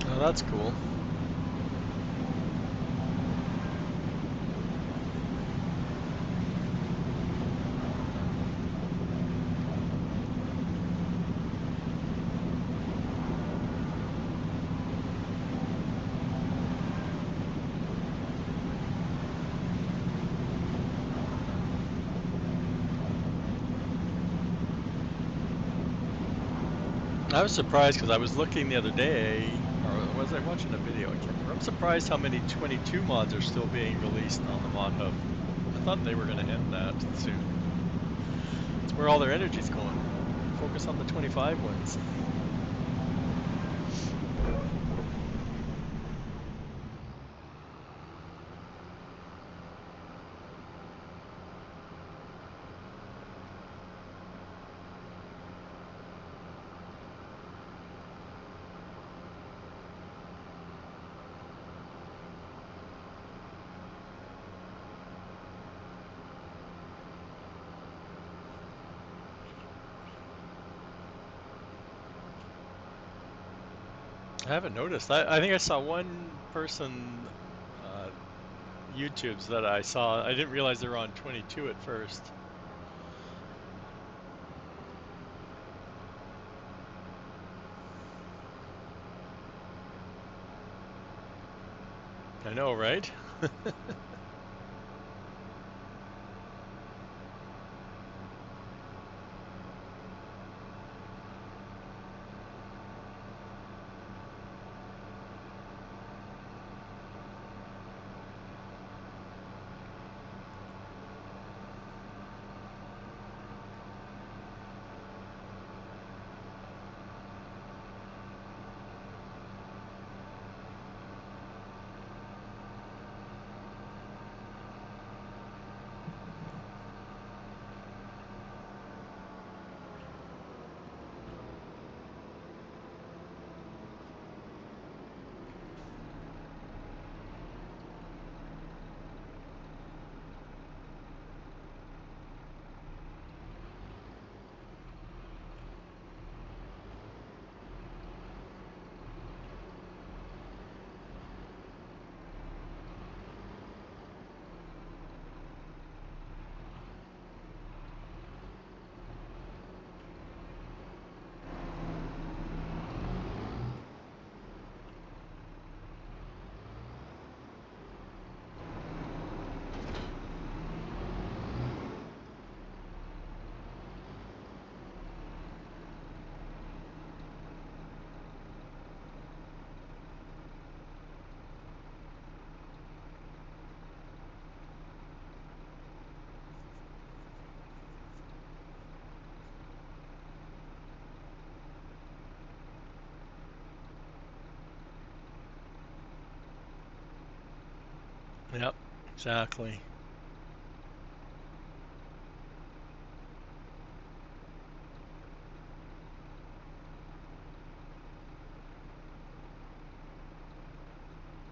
Oh, that's cool. I was surprised because I was looking the other day, or was I watching a video? I can't remember. I'm surprised how many 22 mods are still being released on the mod hub. I thought they were going to end that soon. It's where all their energy's going. Focus on the 25 ones. I haven't noticed. I think I saw one person YouTubes that I saw. I didn't realize they were on 22 at first. I know, right? Yep, exactly.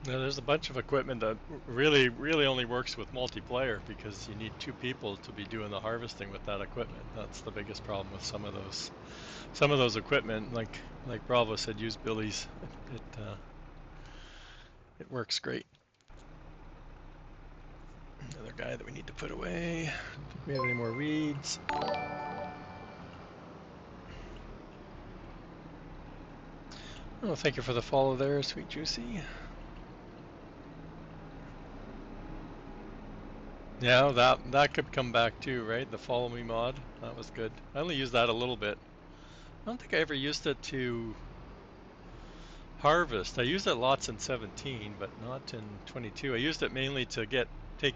Yeah, there's a bunch of equipment that really only works with multiplayer because you need two people to be doing the harvesting with that equipment. That's the biggest problem with some of those equipment. Like Bravo said, use Billy's. It works great. Another guy that we need to put away. Do we have any more weeds? Oh, thank you for the follow there, Sweet Juicy. Yeah, that could come back too, right? The follow me mod. That was good. I only used that a little bit. I don't think I ever used it to harvest. I used it lots in 17, but not in 22. I used it mainly to take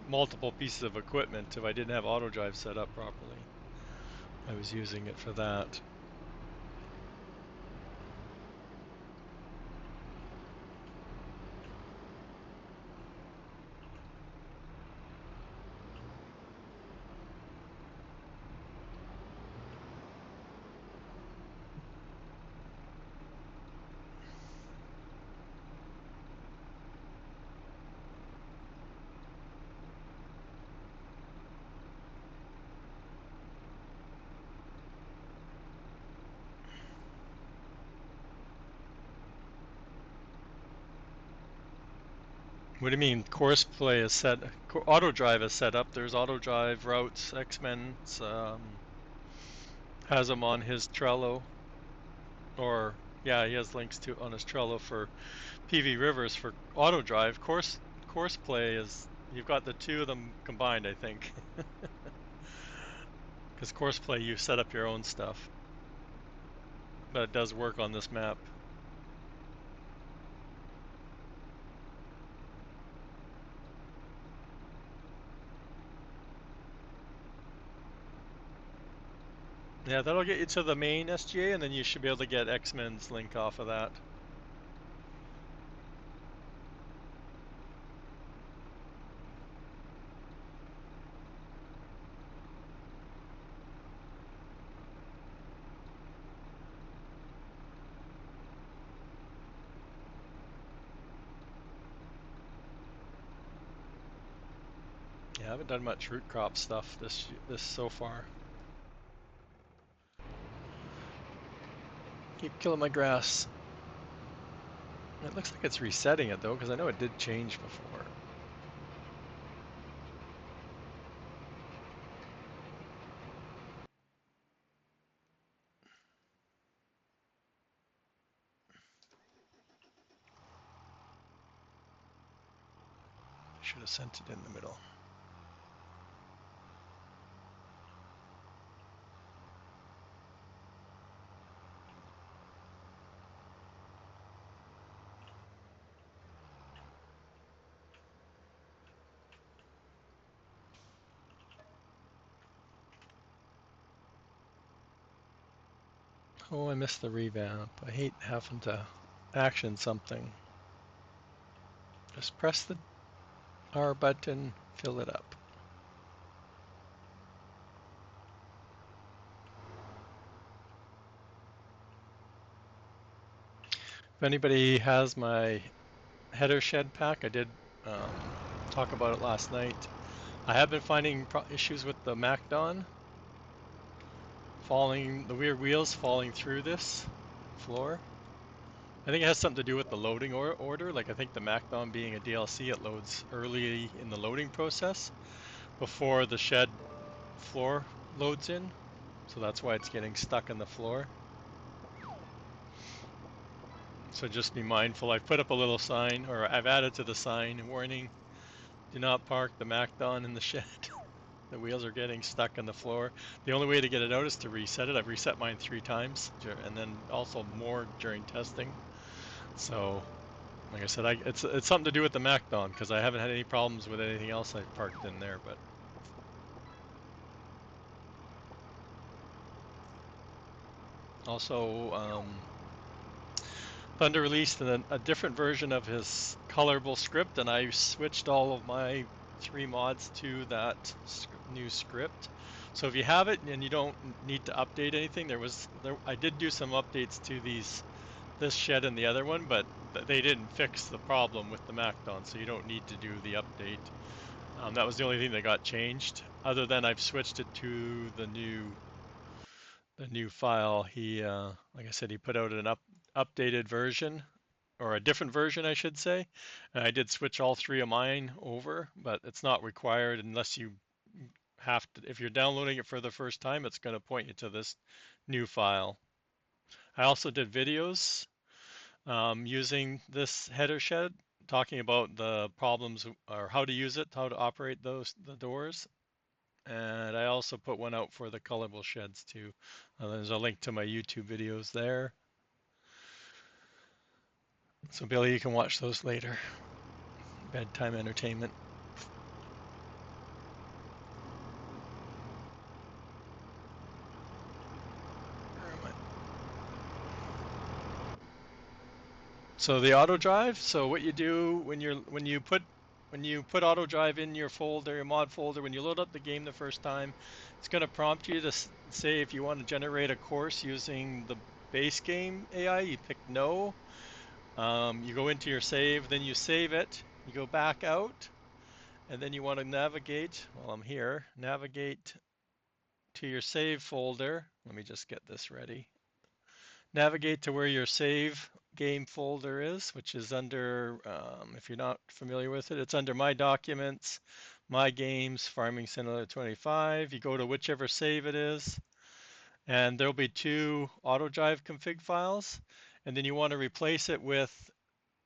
multiple pieces of equipment if I didn't have auto drive set up properly. I was using it for that. What do you mean? Course play is set. Auto drive is set up. There's auto drive routes. X-Men has them on his Trello, or yeah, he has links to on his Trello for PV Rivers for auto drive. Course play is you've got the two of them combined, I think, because course play you set up your own stuff, but it does work on this map. Yeah, that'll get you to the main SGA, and then you should be able to get X-Men's link off of that. Yeah, I haven't done much root crop stuff this so far. Keep killing my grass. It looks like it's resetting it though, because I know it did change before. Should have sent it in the middle. Oh, I missed the revamp. I hate having to action something. Just press the R button, fill it up. If anybody has my header shed pack, I did talk about it last night. I have been finding issues with the MacDon the weird wheels falling through this floor. I think it has something to do with the loading order. Like I think the MacDon being a DLC, it loads early in the loading process before the shed floor loads in. So that's why it's getting stuck in the floor. So just be mindful. I've put up a little sign, or I've added to the sign, warning, do not park the MacDon in the shed. The wheels are getting stuck in the floor. The only way to get it out is to reset it. I've reset mine 3 times, and then also more during testing. So, like I said, it's something to do with the MacDon, because I haven't had any problems with anything else I've parked in there, but also Thunder released a different version of his colorable script, and I switched all of my 3 mods to that new script. So if you have it and you don't need to update anything, I did do some updates to this shed and the other one, but they didn't fix the problem with the Macdon, so you don't need to do the update. That was the only thing that got changed. Other than I've switched it to the new file. Like I said, he put out an updated version, or a different version, I should say. And I did switch all 3 of mine over, but it's not required unless you have to. If you're downloading it for the first time, it's going to point you to this new file. I also did videos using this header shed, talking about the problems or how to use it, how to operate the doors. And I also put one out for the colorable sheds too. There's a link to my YouTube videos there. So Billy, you can watch those later. Bedtime entertainment. Where am I? So the auto drive. So what you do when you put auto drive in your folder, your mod folder, when you load up the game the first time, it's going to prompt you to say if you want to generate a course using the base game AI. You pick no. You go into your save, then you save it. You go back out, and then you want to navigate. Well, I'm here. Navigate to your save folder. Let me just get this ready. Navigate to where your save game folder is, which is under, if you're not familiar with it, it's under My Documents, My Games, Farming Simulator 25. You go to whichever save it is, and there'll be 2 auto drive config files, and then you want to replace it with,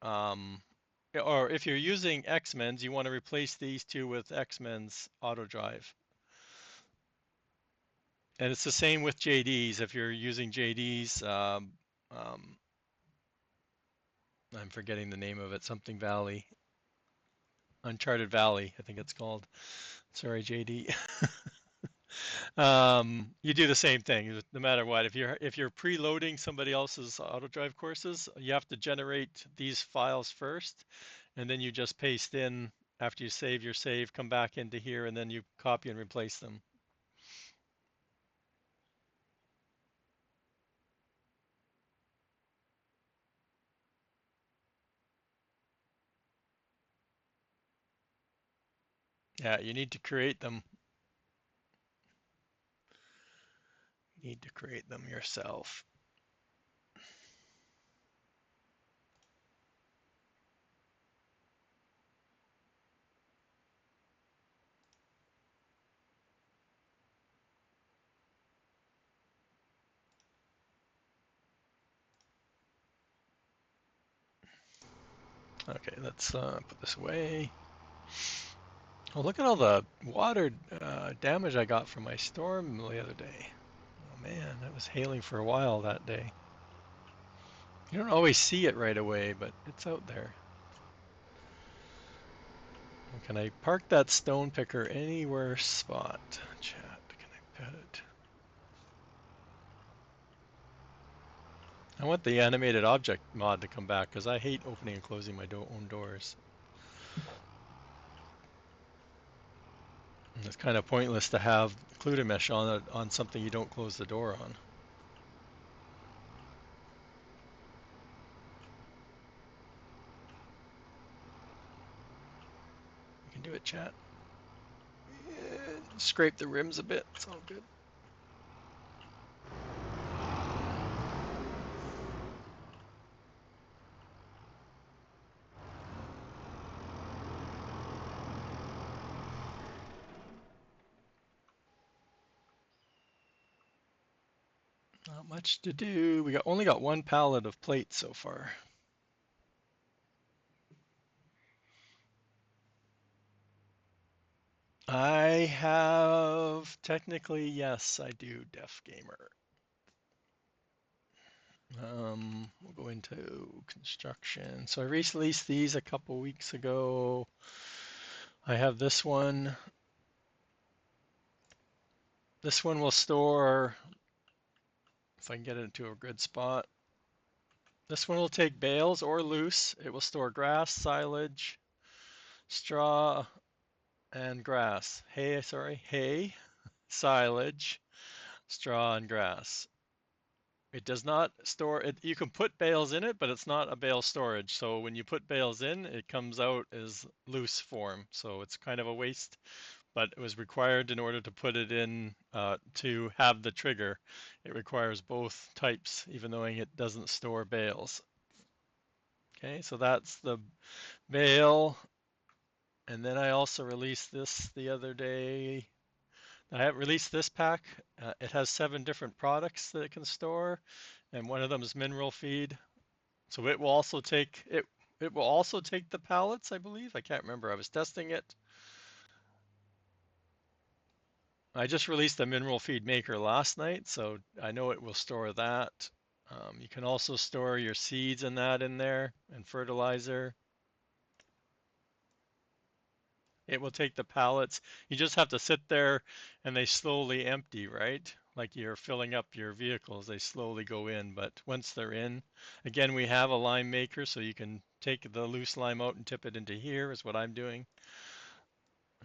or if you're using X-Men's, you want to replace these 2 with X-Men's auto drive. And it's the same with JDs. If you're using JDs, um, I'm forgetting the name of it, something Valley, Uncharted Valley, I think it's called. Sorry, JD. You do the same thing, no matter what. If you're preloading somebody else's auto drive courses, you have to generate these files first, and then you just paste in after you save your save, come back into here, and then you copy and replace them. Yeah, you need to create them. You need to create them yourself. Okay, let's put this away. Oh, look at all the water damage I got from my storm the other day. Oh man, that was hailing for a while that day. You don't always see it right away, but it's out there. Can I park that stone picker anywhere spot? Chat, can I pet it? I want the animated object mod to come back because I hate opening and closing my own doors. And it's kind of pointless to have Clutter mesh on something you don't close the door on. You can do it, chat. Yeah, scrape the rims a bit. It's all good. Not much to do. We only got 1 pallet of plates so far. I have technically, yes, I do, Def Gamer. We'll go into construction. So I released these a couple weeks ago. I have this one. This one will store, if I can get it into a good spot. This one will take bales or loose. It will store grass, silage, straw, and grass. Hay, silage, straw, and grass. It does not store it. You can put bales in it, but it's not a bale storage. So when you put bales in, it comes out as loose form. So it's kind of a waste, but it was required in order to put it in to have the trigger. It requires both types, even though it doesn't store bales. Okay, so that's the bale. And then I also released this the other day. I have released this pack. It has 7 different products that it can store, and one of them is mineral feed. So it will also take it. It will also take the pallets, I believe. I can't remember. I was testing it. I just released a mineral feed maker last night, so I know it will store that. You can also store your seeds and that in there and fertilizer. It will take the pallets. You just have to sit there and they slowly empty, right? Like you're filling up your vehicles, they slowly go in. But once they're in, again, we have a lime maker, so you can take the loose lime out and tip it into here, is what I'm doing.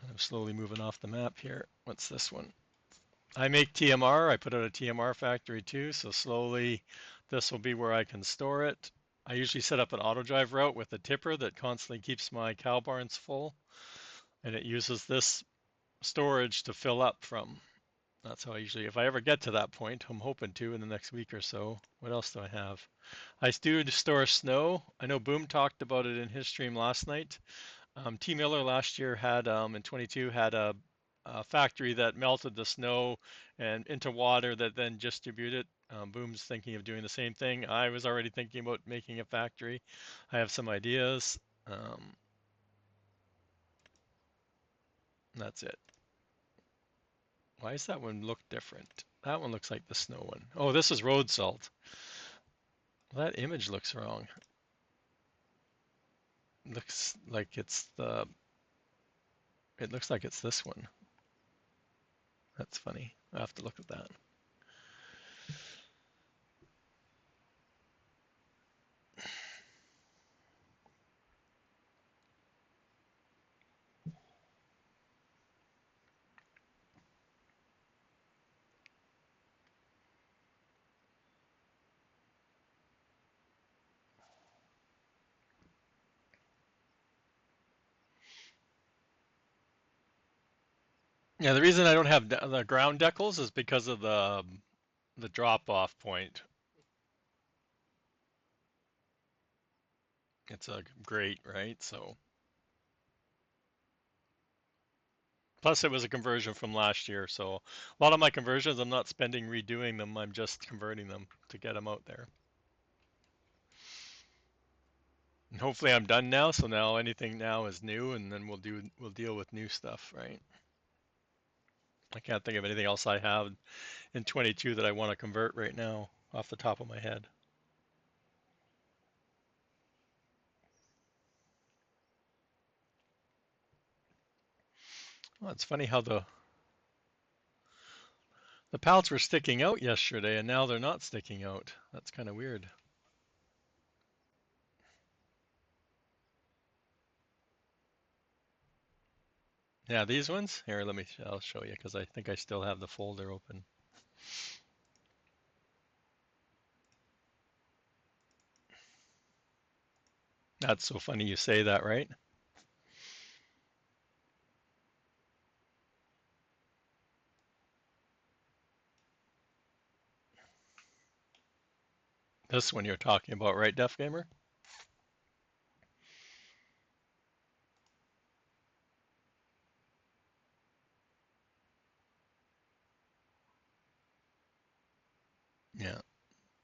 I'm slowly moving off the map here. What's this one? I make TMR. I put out a TMR factory too, so slowly this will be where I can store it. I usually set up an auto drive route with a tipper that constantly keeps my cow barns full, and it uses this storage to fill up from. That's how I usually, if I ever get to that point, I'm hoping to in the next week or so. What else do I have? I do store snow. I know Boom talked about it in his stream last night. T. Miller last year had, in 22, had a factory that melted the snow and into water that then distributed. Boom's thinking of doing the same thing. I was already thinking about making a factory. I have some ideas. That's it. Why does that one look different? That one looks like the snow one. Oh, this is road salt. Well, that image looks wrong. Looks like it's the. It looks like it's this one. That's funny. I have to look at that. Yeah, the reason I don't have the ground decals is because of the drop off point. It's a grate, right? So plus it was a conversion from last year, so a lot of my conversions I'm not spending redoing them. I'm just converting them to get them out there. And hopefully I'm done now, so now anything now is new, and then we'll deal with new stuff, right? I can't think of anything else I have in 22 that I want to convert right now off the top of my head. Well, it's funny how the pallets were sticking out yesterday and now they're not sticking out. That's kind of weird. Yeah, these ones? Here, I'll show you because I think I still have the folder open. That's so funny you say that, right? This one you're talking about, right, Def Gamer? Yeah.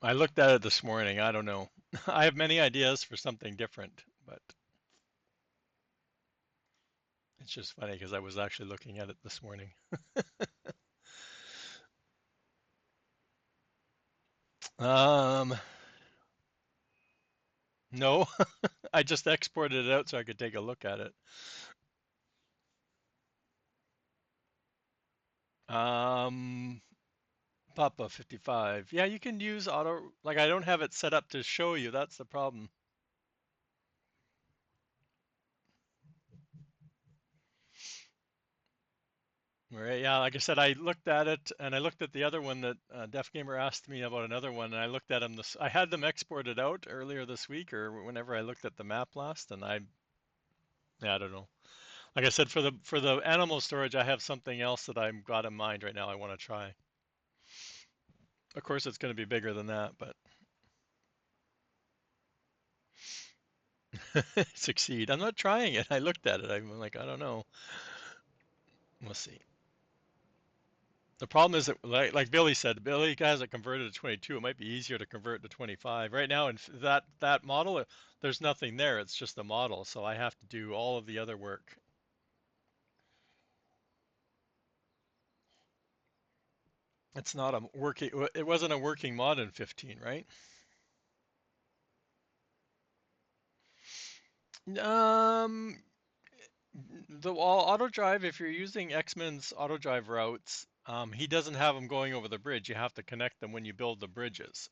I looked at it this morning. I don't know. I have many ideas for something different, but it's just funny because I was actually looking at it this morning. Um, no, I just exported it out so I could take a look at it. Um, Papa 55. Yeah, you can use auto, like I don't have it set up to show you. That's the problem. Right. Yeah. Like I said, I looked at it and I looked at the other one that Def Gamer asked me about another one, and I looked at them. I had them exported out earlier this week or whenever I looked at the map last, and yeah, I don't know. Like I said, for the animal storage, I have something else that I've got in mind right now. I want to try. Of course, it's going to be bigger than that, but succeed. I'm not trying it. I looked at it. I'm like, I don't know. We'll see. The problem is that, like Billy said, Billy has it converted to 22. It might be easier to convert to 25. Right now, in that model, there's nothing there. It's just a model, so I have to do all of the other work. It's not a working. It wasn't a working mod in 15, right? Um, the auto drive. If you're using X-Men's auto drive routes, he doesn't have them going over the bridge. You have to connect them when you build the bridges.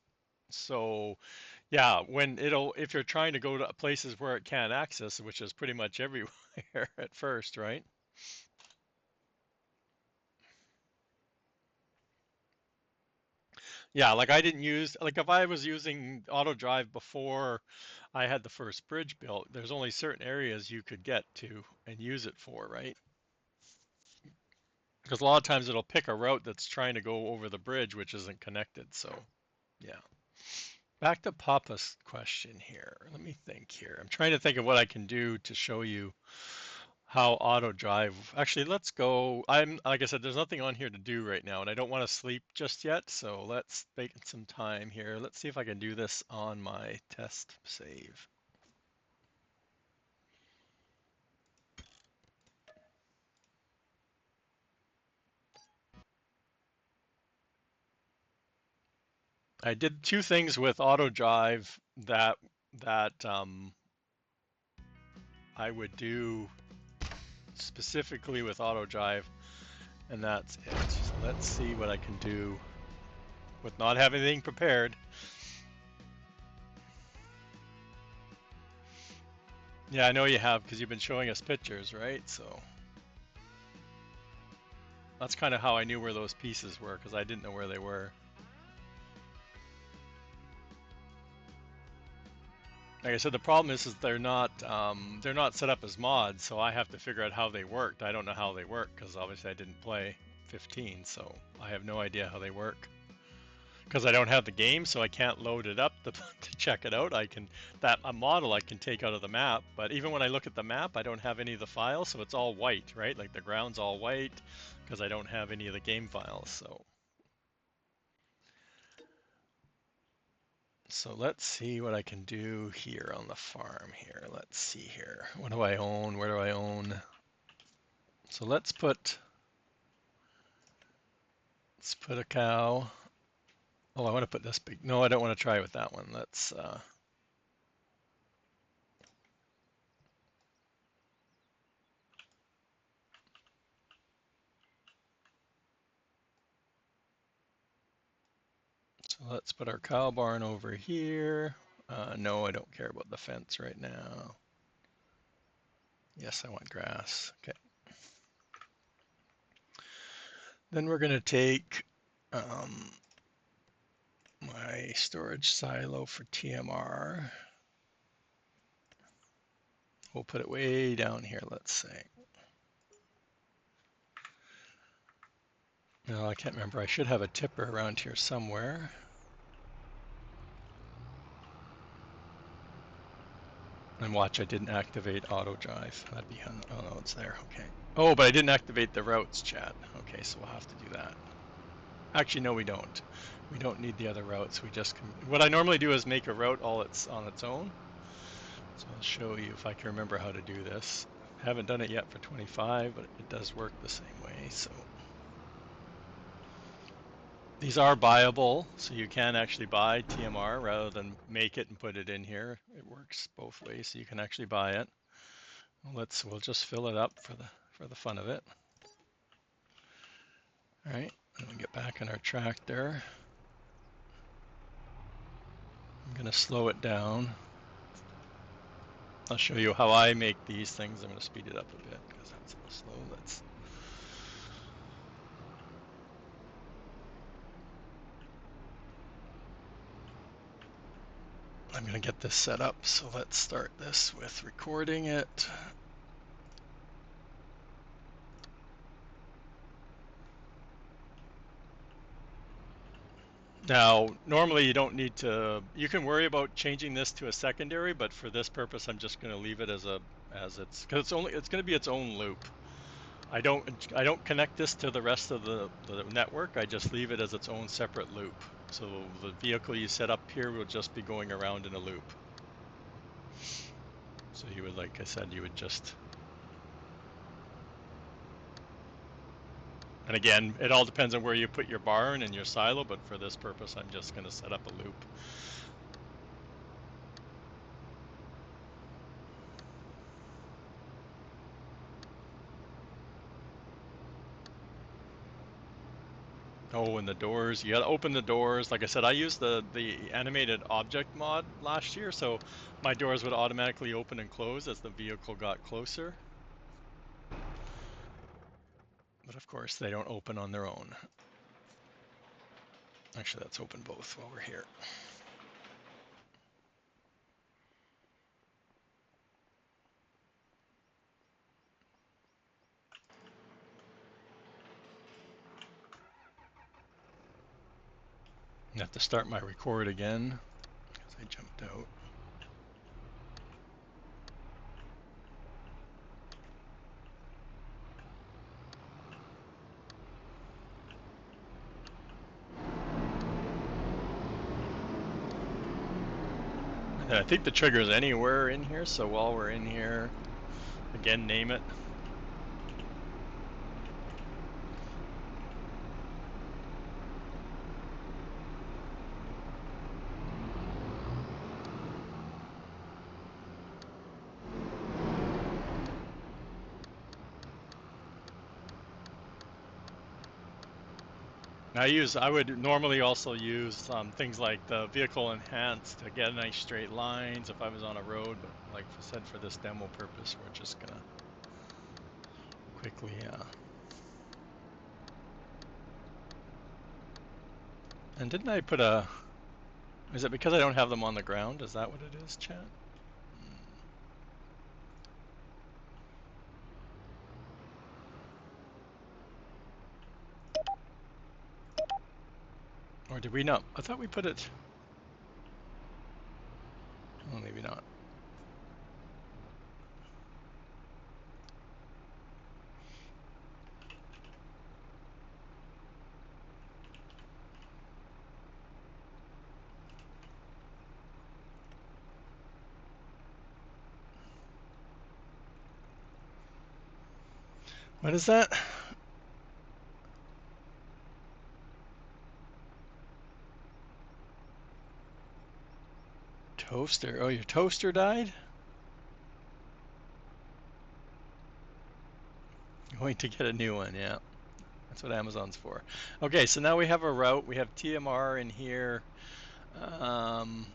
So yeah, if you're trying to go to places where it can't access, which is pretty much everywhere at first, right? Yeah, like I didn't use, like if I was using auto drive before I had the first bridge built, there's only certain areas you could get to and use it for, right? Because a lot of times it'll pick a route that's trying to go over the bridge, which isn't connected. So yeah. Back to Papa's question here. Let me think here. I'm trying to think of what I can do to show you how auto drive. Actually, let's go. I'm like I said, there's nothing on here to do right now, and I don't want to sleep just yet. So let's make some time here. Let's see if I can do this on my test save. I did two things with auto drive that I would do specifically with auto drive, and that's it. So let's see what I can do with not having anything prepared. Yeah, I know you have because you've been showing us pictures, right? So that's kind of how I knew where those pieces were because I didn't know where they were. Like I said, the problem is they're not set up as mods, so I have to figure out how they worked. I don't know how they work because obviously I didn't play 15, so I have no idea how they work. Because I don't have the game, so I can't load it up to check it out. I can that a model I can take out of the map, but even when I look at the map, I don't have any of the files, so it's all white, right? Like the ground's all white because I don't have any of the game files. So let's see what I can do here on the farm here. Let's see here. What do I own? Where do I own? So let's put a cow. Oh, I want to put this big. No, I don't want to try with that one. So let's put our cow barn over here. No, I don't care about the fence right now. Yes, I want grass. Okay. Then we're going to take my storage silo for TMR. We'll put it way down here, let's say. No, I can't remember. I should have a tipper around here somewhere. And watch, I didn't activate auto drive. That'd be, oh no, it's there. Okay. Oh, but I didn't activate the routes, chat. Okay, so we'll have to do that. Actually, no, we don't. We don't need the other routes. We just what I normally do is make a route all it's on its own. So I'll show you if I can remember how to do this. Haven't done it yet for 25, but it does work the same way. So these are buyable, so you can actually buy TMR rather than make it and put it in here. It works both ways, so you can actually buy it. We'll just fill it up for the fun of it. All right. And we get back on our track there. I'm going to slow it down. I'll show you how I make these things. I'm going to speed it up a bit because that's a little slow. I'm going to get this set up. So let's start this with recording it. Now, normally you don't need to, you can worry about changing this to a secondary, but for this purpose, I'm just going to leave it as because it's going to be its own loop. I don't connect this to the rest of the network. I just leave it as its own separate loop. So the vehicle you set up here will just be going around in a loop. So you would, like I said, you would just, and again, it all depends on where you put your barn and your silo, but for this purpose, I'm just going to set up a loop. Oh, and the doors, you gotta open the doors. Like I said, I used the animated object mod last year, so my doors would automatically open and close as the vehicle got closer. But of course, they don't open on their own. Actually, let's open both while we're here. I have to start my record again because I jumped out. And I think the trigger is anywhere in here, so while we're in here, again, name it. I would normally also use things like the vehicle enhance to get nice straight lines if I was on a road, but like I said, for this demo purpose, we're just gonna quickly, and didn't I put is it because I don't have them on the ground? Is that what it is, chat? Or did we not? I thought we put it, oh, maybe not. What is that? Toaster, oh, your toaster died? Going to get a new one, yeah. That's what Amazon's for. Okay, so now we have a route. We have TMR in here. I'm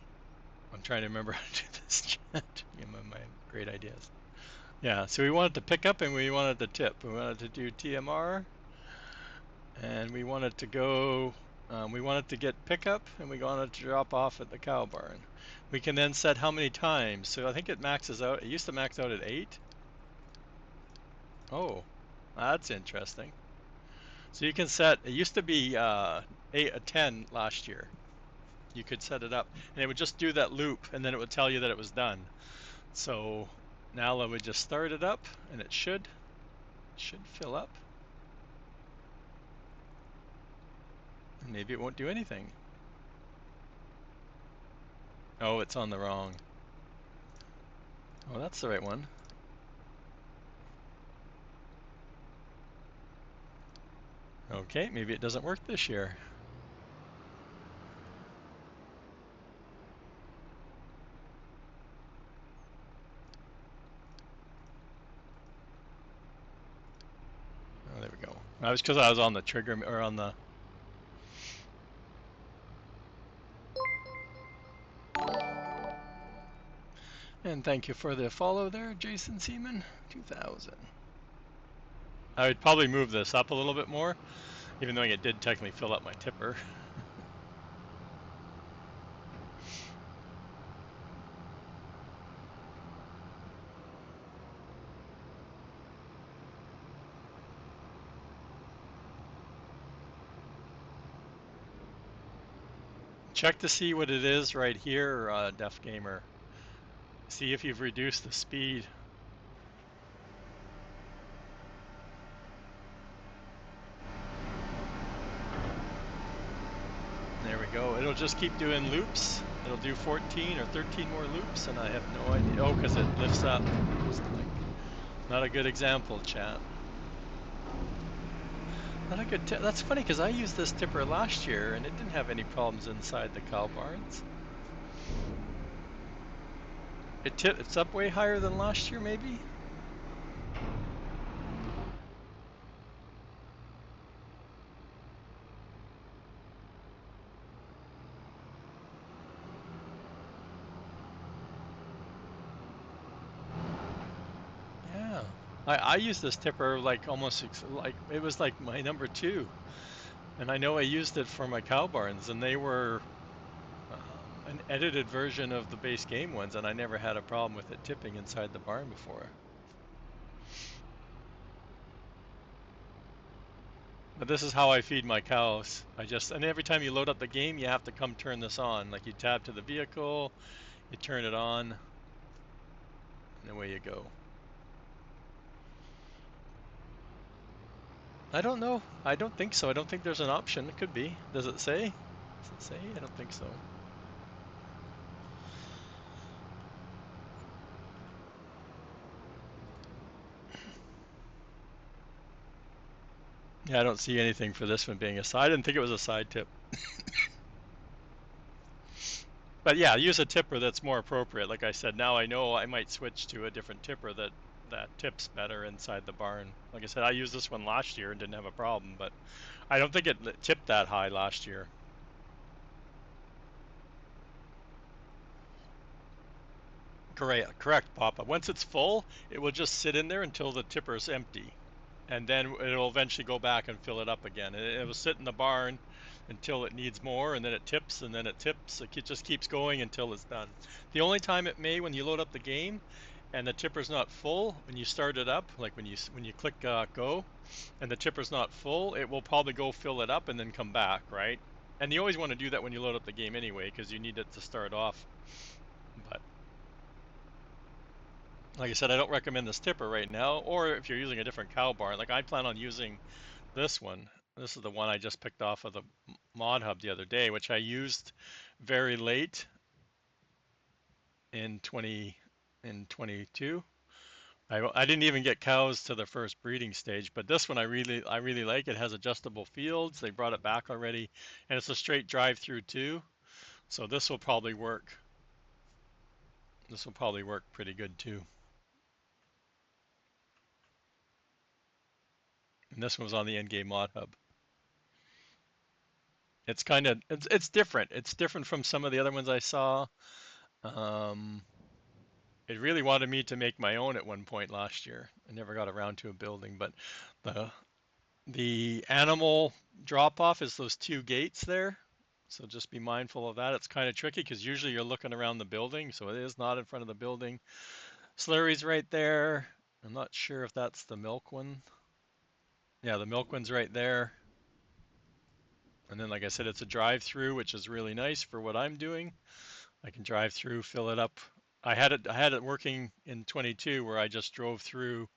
trying to remember how to do this chat. My great ideas. Yeah, so we wanted to pick up and we wanted to tip. We wanted to do TMR and we wanted to go, we wanted to get pickup and we wanted to drop off at the cow barn. We can then set how many times. So I think it maxes out. It used to max out at 8. Oh, that's interesting. So you can set, it used to be 10 last year. You could set it up and it would just do that loop and then it would tell you that it was done. So now I would just start it up and it should fill up. And maybe it won't do anything. Oh, it's on the wrong. Oh, that's the right one. Okay, maybe it doesn't work this year. Oh, there we go. That was because I was on the trigger or on the And thank you for the follow there, Jason Seaman, 2000. I would probably move this up a little bit more, even though it did technically fill up my tipper. Check to see what it is right here, Def Gamer. See if you've reduced the speed. There we go. It'll just keep doing loops. It'll do 14 or 13 more loops, and I have no idea. Oh, because it lifts up. It's like, not a good example, chat. Not a good. That's funny because I used this tipper last year, and it didn't have any problems inside the cow barns. It's up way higher than last year, maybe. Yeah. I used this tipper like almost like it was like my number two, and I know I used it for my cow barns, and they were an edited version of the base game ones, and I never had a problem with it tipping inside the barn before. But this is how I feed my cows. And every time you load up the game, you have to come turn this on. Like you tab to the vehicle, you turn it on, and away you go. I don't know. I don't think so. I don't think there's an option. It could be. Does it say? Does it say? I don't think so. Yeah, I don't see anything for this one being a side. I didn't think it was a side tip. But yeah, use a tipper that's more appropriate. Like I said, now I know I might switch to a different tipper that tips better inside the barn. Like I said, I used this one last year and didn't have a problem, but I don't think it tipped that high last year. Correct, Papa. Once it's full, it will just sit in there until the tipper is empty, and then it'll eventually go back and fill it up again. It will sit in the barn until it needs more, and then it tips, and then it tips. It just keeps going until it's done. The only time it may, when you load up the game, and the tipper's not full, when you start it up, like when you click go, and the tipper's not full, it will probably go fill it up and then come back, right? And you always want to do that when you load up the game anyway, because you need it to start off. But like I said, I don't recommend this tipper right now, or if you're using a different cow barn, like I plan on using this one. This is the one I just picked off of the mod hub the other day, which I used very late in 22. I didn't even get cows to the first breeding stage, but this one I really like. It has adjustable fields. They brought it back already, and it's a straight drive through too. So this will probably work. This will probably work pretty good too. And this one was on the Endgame mod hub. It's different. It's different from some of the other ones I saw. Um, it really wanted me to make my own at one point last year. I never got around to a building, but the the animal drop off is those two gates there. So just be mindful of that. It's kind of tricky because usually you're looking around the building, so it is not in front of the building. Slurry's right there. I'm not sure if that's the milk one. Yeah, the milk one's right there. And then, like I said, it's a drive-through, which is really nice for what I'm doing. I can drive through, fill it up. I had it working in 22 where I just drove through,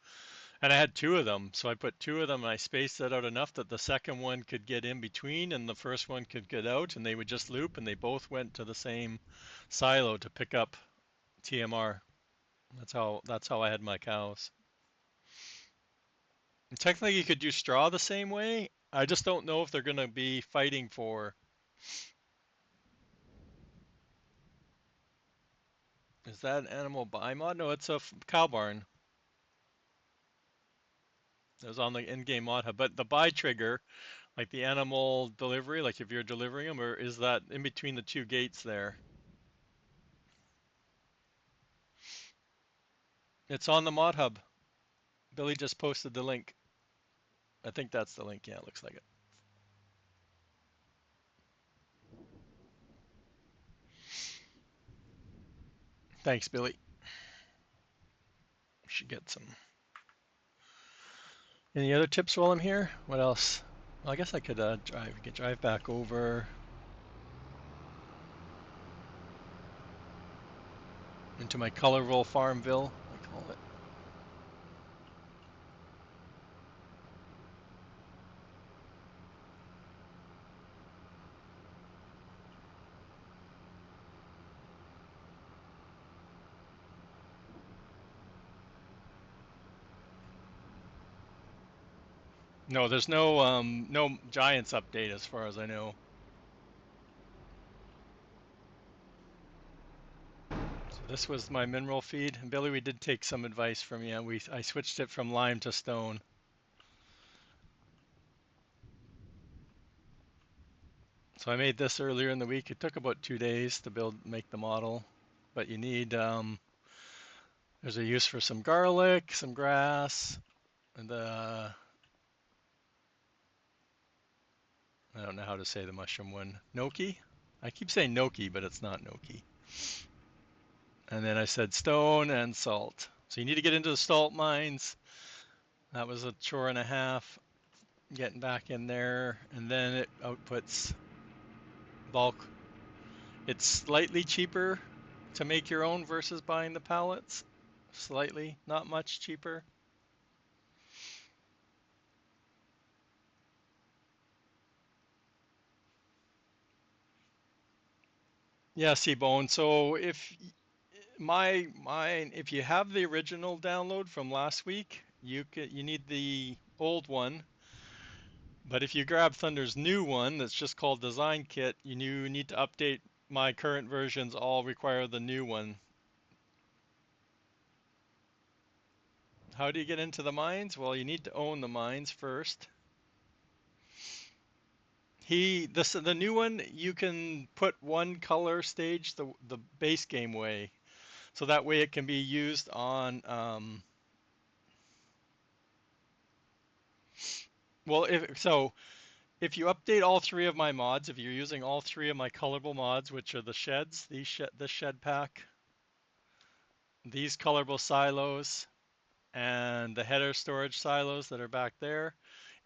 and I had two of them. So I put two of them and I spaced it out enough that the second one could get in between and the first one could get out, and they would just loop, and they both went to the same silo to pick up TMR. That's how I had my cows. And technically you could do straw the same way. I just don't know if they're going to be fighting for. Is that an animal buy mod? No, it's a cow barn. It was on the in-game mod hub. But the buy trigger, like the animal delivery, like if you're delivering them, or is that in between the two gates there? It's on the mod hub. Billy just posted the link. I think that's the link. Yeah, it looks like it. Thanks, Billy. Should get some. Any other tips while I'm here? What else? Well, I guess I could drive. We could drive back over into my colorful Farmville, I call it. No, there's no Giants update as far as I know. So this was my mineral feed. And Billy, we did take some advice from you. I switched it from lime to stone. So I made this earlier in the week. It took about 2 days to make the model, but you need there's a use for some garlic, some grass, and I don't know how to say the mushroom one. Gnocchi? I keep saying gnocchi, but it's not gnocchi. And then I said stone and salt. So you need to get into the salt mines. That was a chore and a half getting back in there. And then it outputs bulk. It's slightly cheaper to make your own versus buying the pallets. Slightly, not much cheaper. Yeah, C-Bone. So if you have the original download from last week, you need the old one. But if you grab Thunder's new one that's just called Design Kit, you need to update. My current versions all require the new one. How do you get into the mines? Well, you need to own the mines first. The new one, you can put one color stage the base game way, so that way it can be used on. Well, if you update all three of my mods, if you're using all three of my colorable mods, which are the sheds, the shed pack, these colorable silos, and the header storage silos that are back there,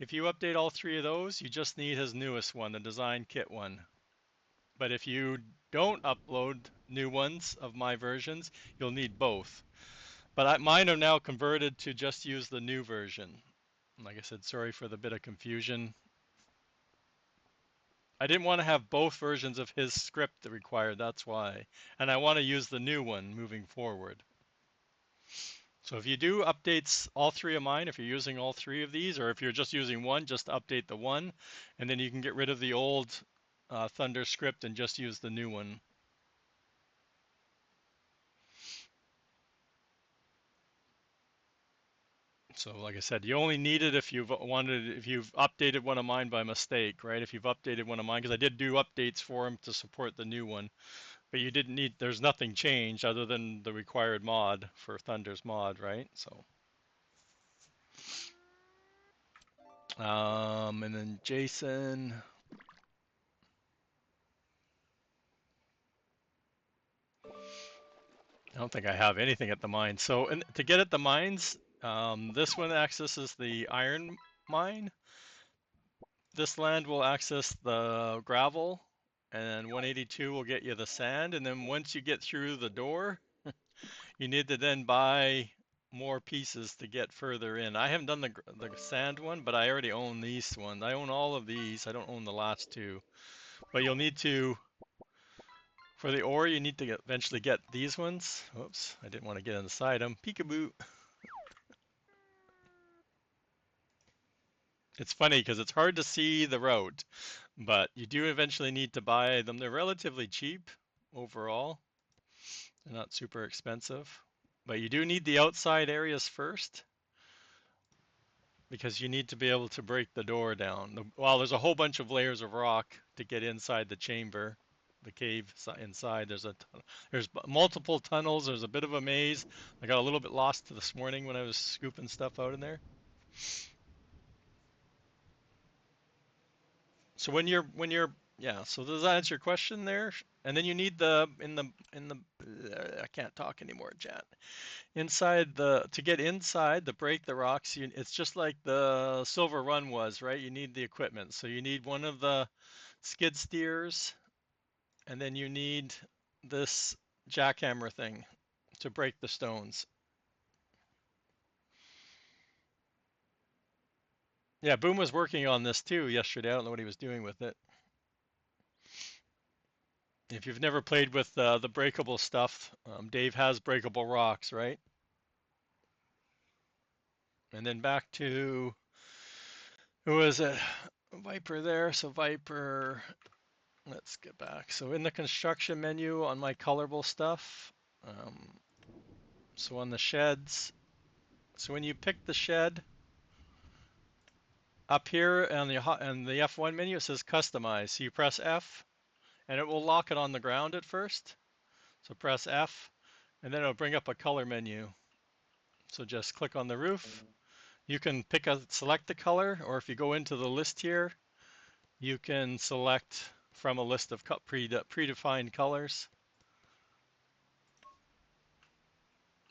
if you update all three of those, you just need his newest one, the design kit one. But if you don't upload new ones of my versions, you'll need both. But mine are now converted to just use the new version. Like I said, sorry for the bit of confusion. I didn't want to have both versions of his script required, that's why. And I want to use the new one moving forward. So if you do updates all three of mine, if you're using all three of these, or if you're just using one, just update the one, and then you can get rid of the old Thunder script and just use the new one. So like I said, you only need it if you've updated one of mine by mistake, right? If you've updated one of mine, because I did do updates for him to support the new one. But you didn't need, there's nothing changed other than the required mod for Thunder's mod, right? So, and then Jason, I don't think I have anything at the mine. So, and to get at the mines, this one accesses the iron mine. This land will access the gravel, and 182 will get you the sand. And then once you get through the door, you need to then buy more pieces to get further in. I haven't done the sand one, but I already own these ones. I own all of these. I don't own the last two. But you'll need to, for the ore, you need to eventually get these ones. Oops, I didn't want to get inside them. Peekaboo. It's funny because it's hard to see the road, but you do eventually need to buy them. They're relatively cheap overall. They're not super expensive, but you do need the outside areas first, because you need to be able to break the door down. Well, there's a whole bunch of layers of rock to get inside the chamber, the cave inside. There's multiple tunnels. There's a bit of a maze. I got a little bit lost this morning when I was scooping stuff out in there. So when you're yeah, so does that answer your question there? And then you need the in the I can't talk anymore, Jan. Inside the to get inside the break the rocks, it's just like the Silver Run was, right? You need the equipment. So you need one of the skid steers, and then you need this jackhammer thing to break the stones. Yeah, Boom was working on this too yesterday. I don't know what he was doing with it. If you've never played with the breakable stuff, Dave has breakable rocks, right? And then back to who was it? Viper there. So Viper, let's get back. So in the construction menu on my colorable stuff, um, so on the sheds, so when you pick the shed up here on the F1 menu, it says customize. So you press F, and it will lock it on the ground at first. So press F, and then it'll bring up a color menu. So just click on the roof. You can select the color, or if you go into the list here, you can select from a list of predefined colors.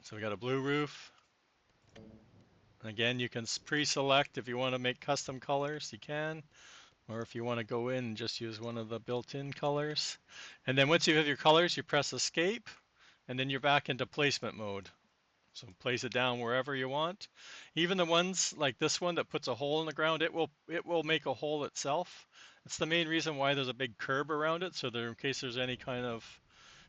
So we got a blue roof. And again, you can pre-select if you want to make custom colors, you can. Or if you want to go in and just use one of the built-in colors. And then once you have your colors, you press escape, and then you're back into placement mode. So place it down wherever you want. Even the ones like this one that puts a hole in the ground, it will make a hole itself. It's the main reason why there's a big curb around it, so there in case there's any kind of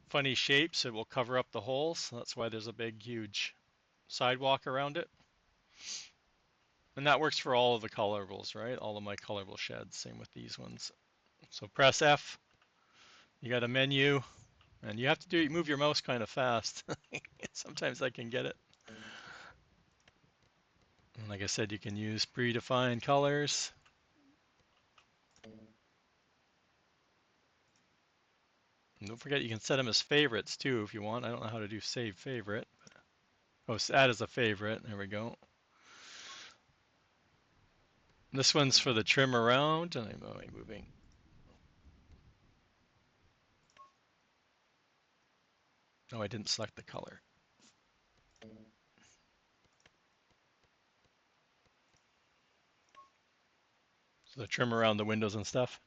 funny shapes, it will cover up the holes. That's why there's a big huge sidewalk around it. And that works for all of the colorables, right? All of my colorable sheds, same with these ones. So press F, you got a menu, and you have to move your mouse kind of fast. Sometimes I can get it. And like I said, you can use predefined colors. And don't forget you can set them as favorites too if you want. I don't know how to do save favorite. Oh, add as a favorite. There we go. This one's for the trim around, and I'm moving. Oh, I didn't select the color. So the trim around the windows and stuff.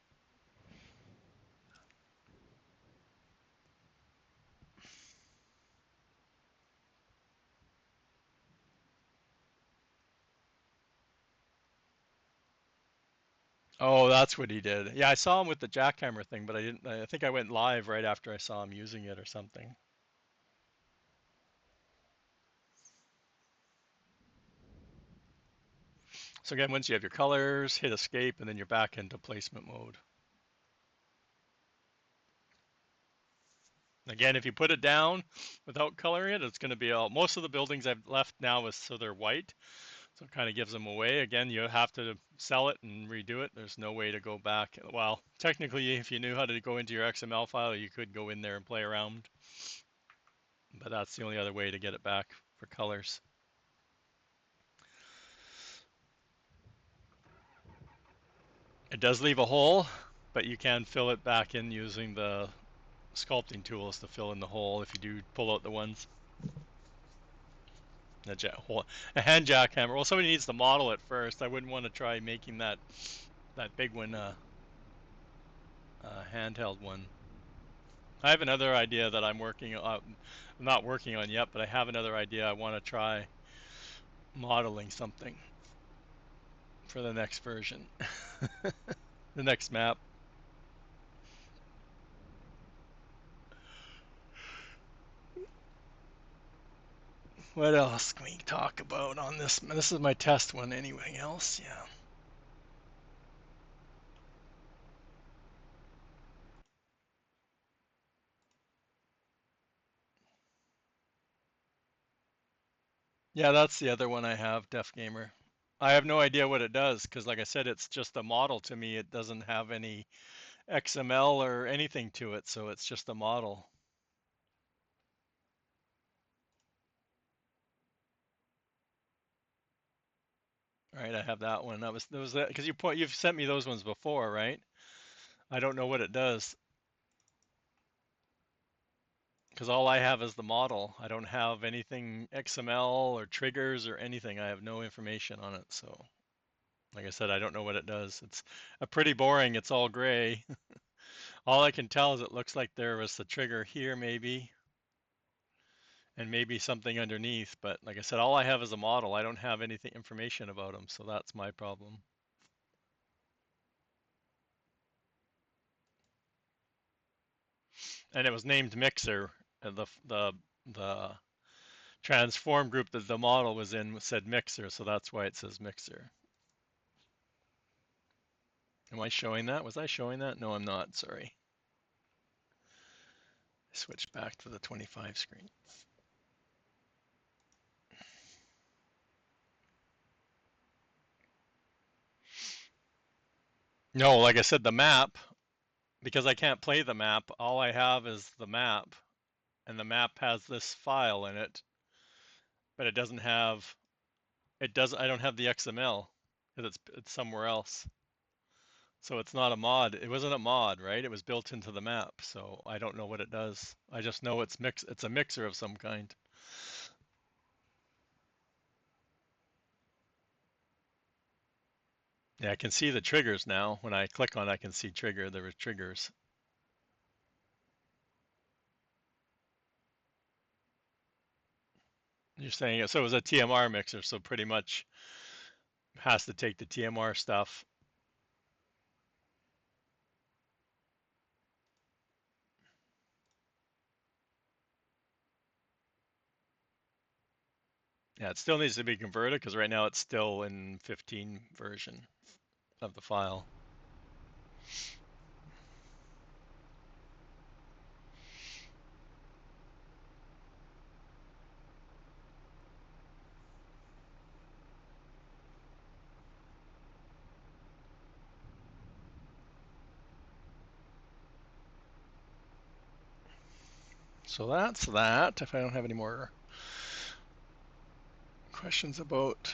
Oh, that's what he did. Yeah, I saw him with the jackhammer thing, but I didn't. I think I went live right after I saw him using it or something. So again, once you have your colors, hit escape, and then you're back into placement mode. Again, if you put it down without coloring it, it's going to be all. Most of the buildings I've left now is so they're white, so it kind of gives them away. Again, you have to sell it and redo it. There's no way to go back. Well, technically, if you knew how to go into your XML file, you could go in there and play around, but that's the only other way to get it back for colors. It does leave a hole, but you can fill it back in using the sculpting tools to fill in the hole if you do pull out the ones. A hand jackhammer. Well, somebody needs to model it first. I wouldn't want to try making that big one handheld one. I have another idea that I'm working on. I'm not working on yet, but I have another idea. I want to try modeling something for the next version, the next map. What else can we talk about on this? This is my test one. Anything else? Yeah. Yeah, that's the other one I have, Def Gamer. I have no idea what it does because, like I said, it's just a model to me. It doesn't have any XML or anything to it, so it's just a model. All right, I have that one. That was that because you've sent me those ones before, right? I don't know what it does because all I have is the model. I don't have anything XML or triggers or anything. I have no information on it. So, like I said, I don't know what it does. It's a pretty boring. It's all gray. All I can tell is it looks like there was a trigger here maybe and maybe something underneath. But like I said, all I have is a model. I don't have anything information about them, so that's my problem. And it was named Mixer. And the transform group that the model was in said Mixer, so that's why it says Mixer. Am I showing that? Was I showing that? No, I'm not. Sorry. I switched back to the 25 screen. No, like I said, the map, because I can't play the map, all I have is the map, and the map has this file in it, but it doesn't have I don't have the XML because it's somewhere else. So it's not a mod. It wasn't a mod, right? It was built into the map, so I don't know what it does. I just know it's a mixer of some kind. Yeah, I can see the triggers now. When I click on it, I can see trigger. There were triggers. You're saying so it was a TMR mixer, so pretty much has to take the TMR stuff. Yeah, it still needs to be converted because right now it's still in 15 version of the file. So that's that. If I don't have any more questions about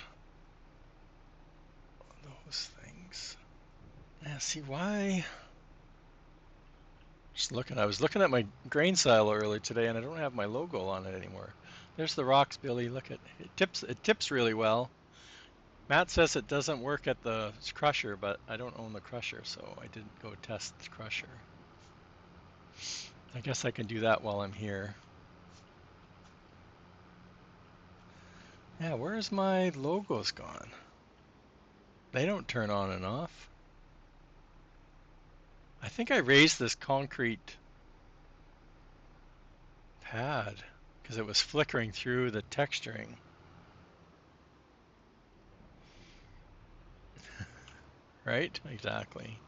those things. Yeah, see why? Just looking, I was looking at my grain silo earlier today, and I don't have my logo on it anymore. There's the rocks, Billy. Look at it tips. It tips really well. Matt says it doesn't work at the crusher, but I don't own the crusher, so I didn't go test the crusher. I guess I can do that while I'm here. Yeah, where's my logos gone? They don't turn on and off. I think I raised this concrete pad because it was flickering through the texturing. Right? Exactly.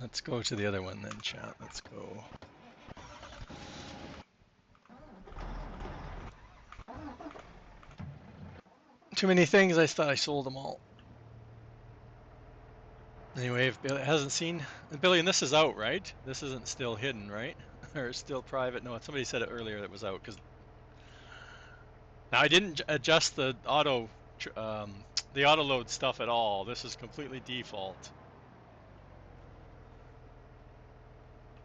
Let's go to the other one then, chat. Let's go. Too many things. I thought I sold them all. Anyway, if Billy hasn't seen Billy, and this is out, right? This isn't still hidden, right? Or still private? No, somebody said it earlier that it was out because now I didn't adjust the auto load stuff at all. This is completely default.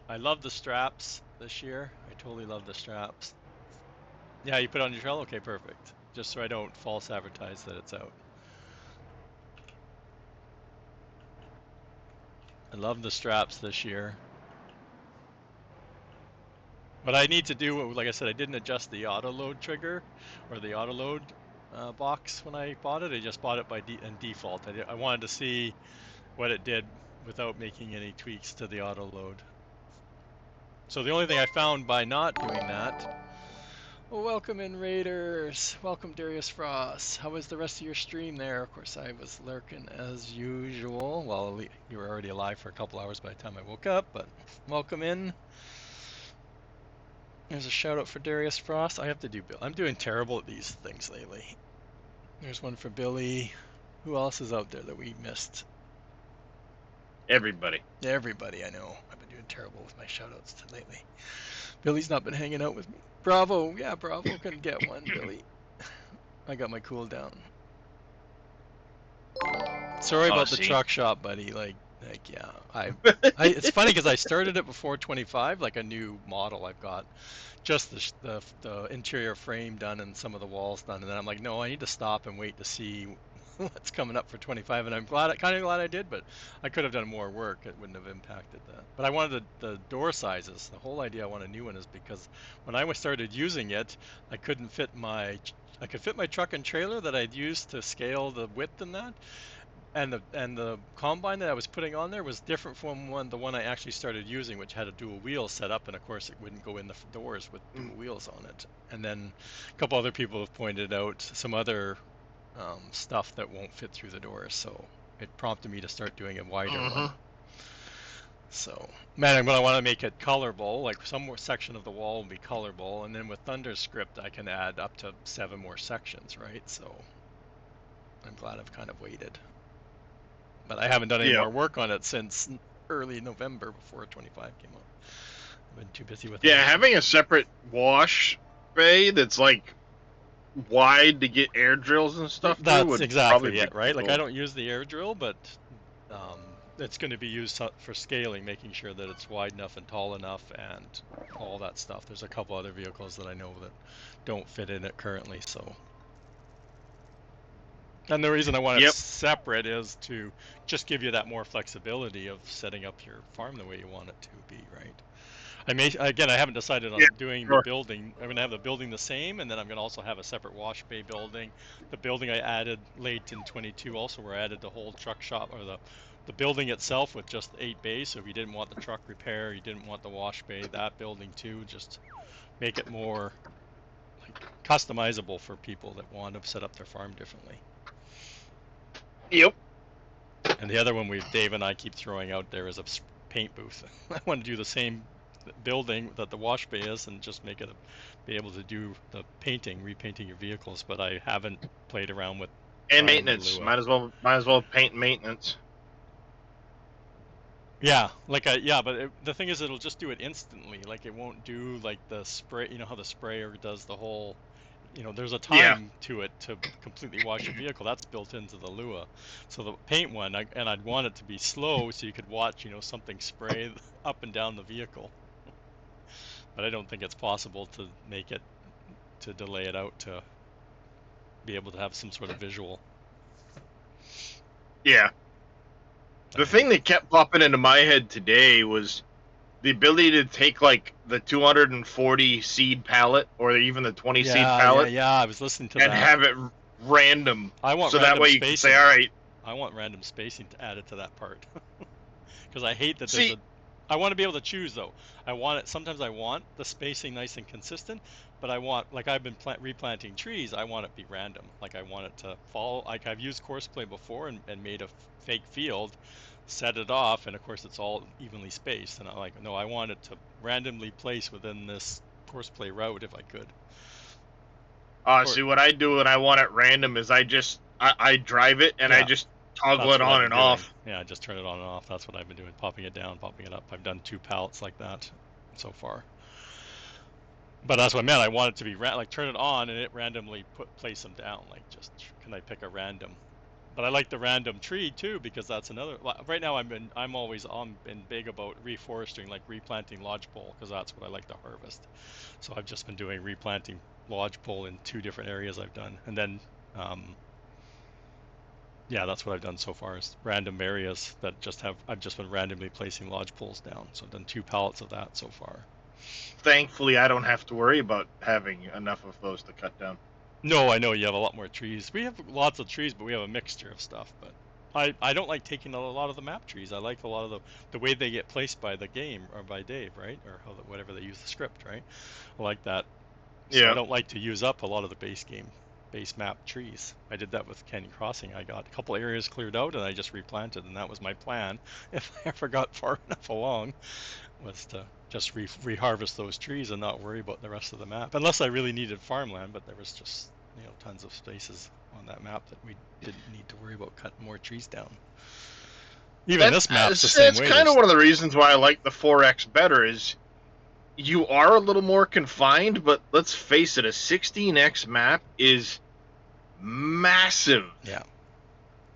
I love the straps this year. I totally love the straps. Yeah, you put it on your trail? Okay, perfect. Just so I don't false advertise that it's out. I love the straps this year. What I need to do, like I said, I didn't adjust the auto load trigger or the auto load box when I bought it. I just bought it by default. I wanted to see what it did without making any tweaks to the auto load. So the only thing I found by not doing that. Well, welcome in, Raiders. Welcome, Darius Frost. How was the rest of your stream there? Of course, I was lurking as usual. Well, you were already alive for a couple hours by the time I woke up, but welcome in. There's a shout out for Darius Frost. I have to do Bill. I'm doing terrible at these things lately. There's one for Billy. Who else is out there that we missed? Everybody. Everybody I know. I've been doing terrible with my shoutouts lately. Billy's not been hanging out with me. Bravo, yeah, Bravo can get one, Billy. I got my cooldown. Sorry Oh, about the see. truck shop, buddy. Yeah, it's funny because I started it before 25, like a new model I've got, just the interior frame done and some of the walls done, and then I'm like, no, I need to stop and wait to see what's coming up for 25, and I'm kind of glad I did, but I could have done more work. It wouldn't have impacted that. But I wanted the door sizes. The whole idea I want a new one is because when I started using it, I couldn't fit my I could fit my truck and trailer that I'd used to scale the width and that, and the combine that I was putting on there was different from the one I actually started using, which had a dual wheel set up, and of course it wouldn't go in the doors with dual wheels on it. And then a couple other people have pointed out some other stuff that won't fit through the doors, so it prompted me to start doing a wider Mm-hmm. one. So, man, I'm gonna want to make it colorable. Like some more section of the wall will be colorable, and then with Thunderscript, I can add up to 7 more sections, right? So, I'm glad I've kind of waited. But I haven't done any Yep. more work on it since early November before 25 came out. I've been too busy with Yeah, other stuff. having a separate wash bay that's like wide to get air drills and stuff through That's would probably exactly be it, pretty right? Like I cool. don't use the air drill, but it's going to be used for scaling, making sure that it's wide enough and tall enough and all that stuff. There's a couple other vehicles that I know that don't fit in it currently, so. And the reason I want it Yep. separate is to just give you that more flexibility of setting up your farm the way you want it to be, right? I haven't decided Yeah. on doing the Sure. building. I'm gonna have the building the same, and then I'm gonna also have a separate wash bay building. The building I added late in 22 also, where I added the whole truck shop, or the building itself with just 8 bays. So if you didn't want the truck repair, you didn't want the wash bay, that building too, just make it more like customizable for people that want to set up their farm differently. Yep. And the other one Dave and I keep throwing out there is a paint booth. I want to do the same building that the wash bay is and just make it be able to do the painting, repainting your vehicles, but I haven't played around with And trying the maintenance. Lua. Might as well paint maintenance. Yeah, but the thing is it'll just do it instantly. Like it won't do like the spray, you know how the sprayer does the whole, there's a Yeah. time to it to completely wash your vehicle. That's built into the Lua. So the paint one, and I'd want it to be slow so you could watch, something spray up and down the vehicle. But I don't think it's possible to make it to delay it out to be able to have some sort of visual. Yeah. I The think thing it. that kept popping into my head today was the ability to take like the 240 seed pallet or even the 20 seed Yeah, yeah, pallet yeah. I was listening to and that. have it random, I want so that random way you can say, all spacing. right, I want random spacing added to that part because I hate that there's see, a. I want to be able to choose though. I want it. Sometimes I want the spacing nice and consistent, but I want like I've been replanting trees. I want it to be random. Like I want it to fall. Like I've used courseplay before and made a fake field, set it off, and of course it's all evenly spaced. And I'm like, no, I want it to randomly place within this courseplay route if I could. Or see what I do when I want it random is I drive it and I yeah, just toggle that's it what I've on been and doing. off. Yeah, just turn it on and off. That's what I've been doing. Popping it down, popping it up. I've done 2 pallets like that so far. But that's what I meant. I want it to be like turn it on and it randomly place them down. Like just can I pick a random? But I like the random tree too because that's another. Right now I'm always on been big about reforesting, like replanting lodgepole because that's what I like to harvest. So I've just been doing replanting lodgepole in 2 different areas I've done, and then um, yeah, that's what I've done so far is random areas that just have I've just been randomly placing lodge poles down. So I've done 2 pallets of that so far. Thankfully, I don't have to worry about having enough of those to cut down. No, I know you have a lot more trees. We have lots of trees, but we have a mixture of stuff. But I don't like taking a lot of the map trees. I like a lot of the way they get placed by the game or by Dave, right? Or whatever they use the script, right? I like that. So I Yeah. don't like to use up a lot of the base map trees. I did that with Canyon Crossing. I got a couple areas cleared out and I just replanted, and that was my plan. If I ever got far enough along, was to just reharvest those trees and not worry about the rest of the map, unless I really needed farmland. But there was just tons of spaces. on that map that we didn't need to worry about cutting more trees down. Even this map's the That's same way. kind of one of the reasons why I like the 4X better is you are a little more confined, but let's face it, a 16X map is massive. Yeah.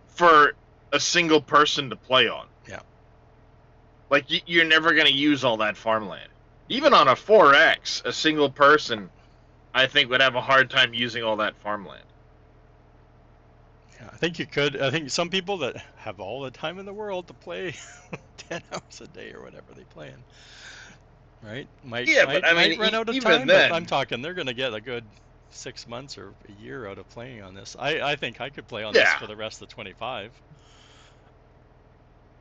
For a single person to play on. Yeah. Like, you're never going to use all that farmland. Even on a 4X, a single person, I think, would have a hard time using all that farmland. Yeah, I think you could. I think some people that have all the time in the world to play 10 hours a day or whatever they play in, right? Might Yeah, but I mean, run out of even time, but I'm then, talking they're going to get a good 6 months or a year out of playing on this. I think I could play on this yeah. for the rest of 25.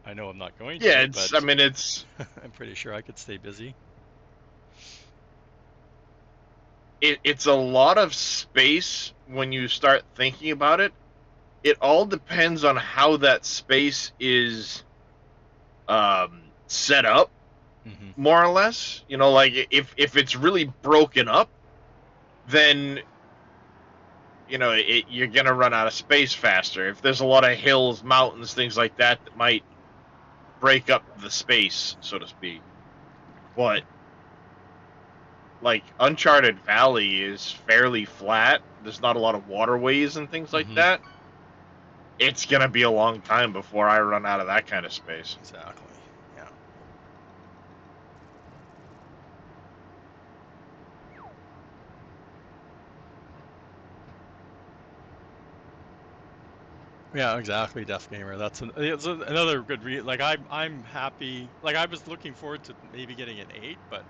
I know I'm not going Yeah, to, but it's I'm pretty sure I could stay busy. it's a lot of space when you start thinking about it. It all depends on how that space is set up, more or less. You know, like if it's really broken up, then you know you're gonna run out of space faster. If there's a lot of hills, mountains, things like that that might break up the space, so to speak. But like Uncharted Valley is fairly flat. There's not a lot of waterways and things like that. It's gonna be a long time before I run out of that kind of space. Exactly. Yeah. Yeah, exactly, Deaf Gamer. It's another good like I'm happy. Like I was looking forward to maybe getting an 8, but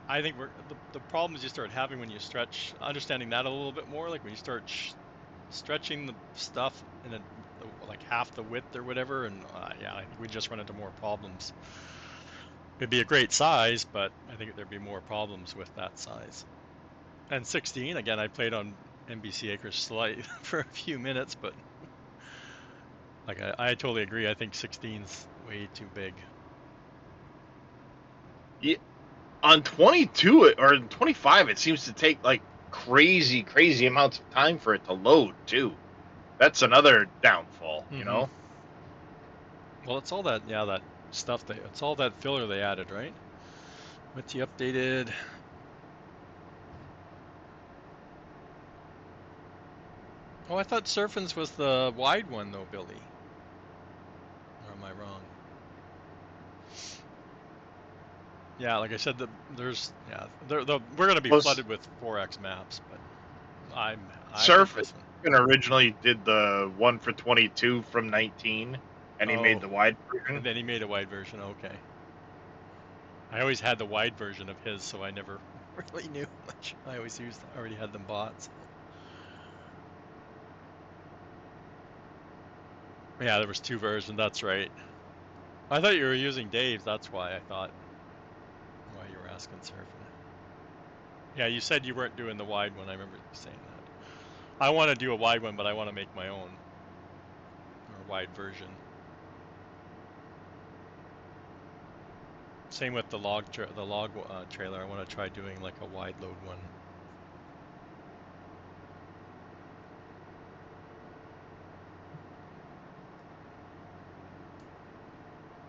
I think the problems you start having when you stretch, understanding that a little bit more, like when you start stretching the stuff in like half the width or whatever, and yeah, I think we just run into more problems. It'd be a great size, but I think there'd be more problems with that size. And 16, again, I played on NBC Acres Slight for a few minutes, but like I totally agree. I think 16's way too big. Yeah, on 22 or 25, it seems to take like crazy amounts of time for it to load too. That's another downfall, you know. Well, it's all that, yeah, that stuff it's all that filler they added, right? What's he updated? Oh, I thought Surfin's was the wide one though, Billy. Or am I wrong? Yeah, like I said, we're gonna be Well, flooded with 4X maps, but I think Surf this one. originally did the one for 22 from 19, and he made Oh, the wide and version. then he made a wide version. Okay. I always had the wide version of his, so I never really knew much. I already had them bought. So. Yeah, there was 2 versions. That's right. I thought you were using Dave's. That's why I thought why you were asking Surfing. Yeah, you said you weren't doing the wide one. I remember saying that. I want to do a wide one, but I want to make my own or wide version. Same with the log trailer. I want to try doing like a wide load one.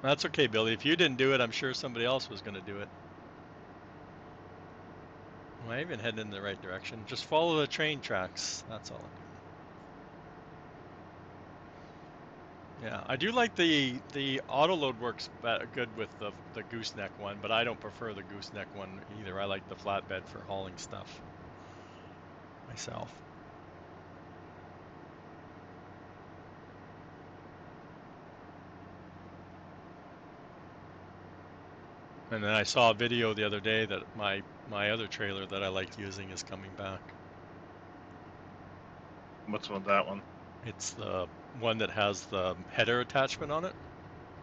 That's okay, Billy. If you didn't do it, I'm sure somebody else was going to do it. Am I even heading in the right direction? Just follow the train tracks. That's all I'm doing. Yeah, I do like the auto load works good with the gooseneck one, but I don't prefer the gooseneck one either. I like the flatbed for hauling stuff myself. And then I saw a video the other day that my other trailer that I like using is coming back. What's with that one? It's the one that has the header attachment on it.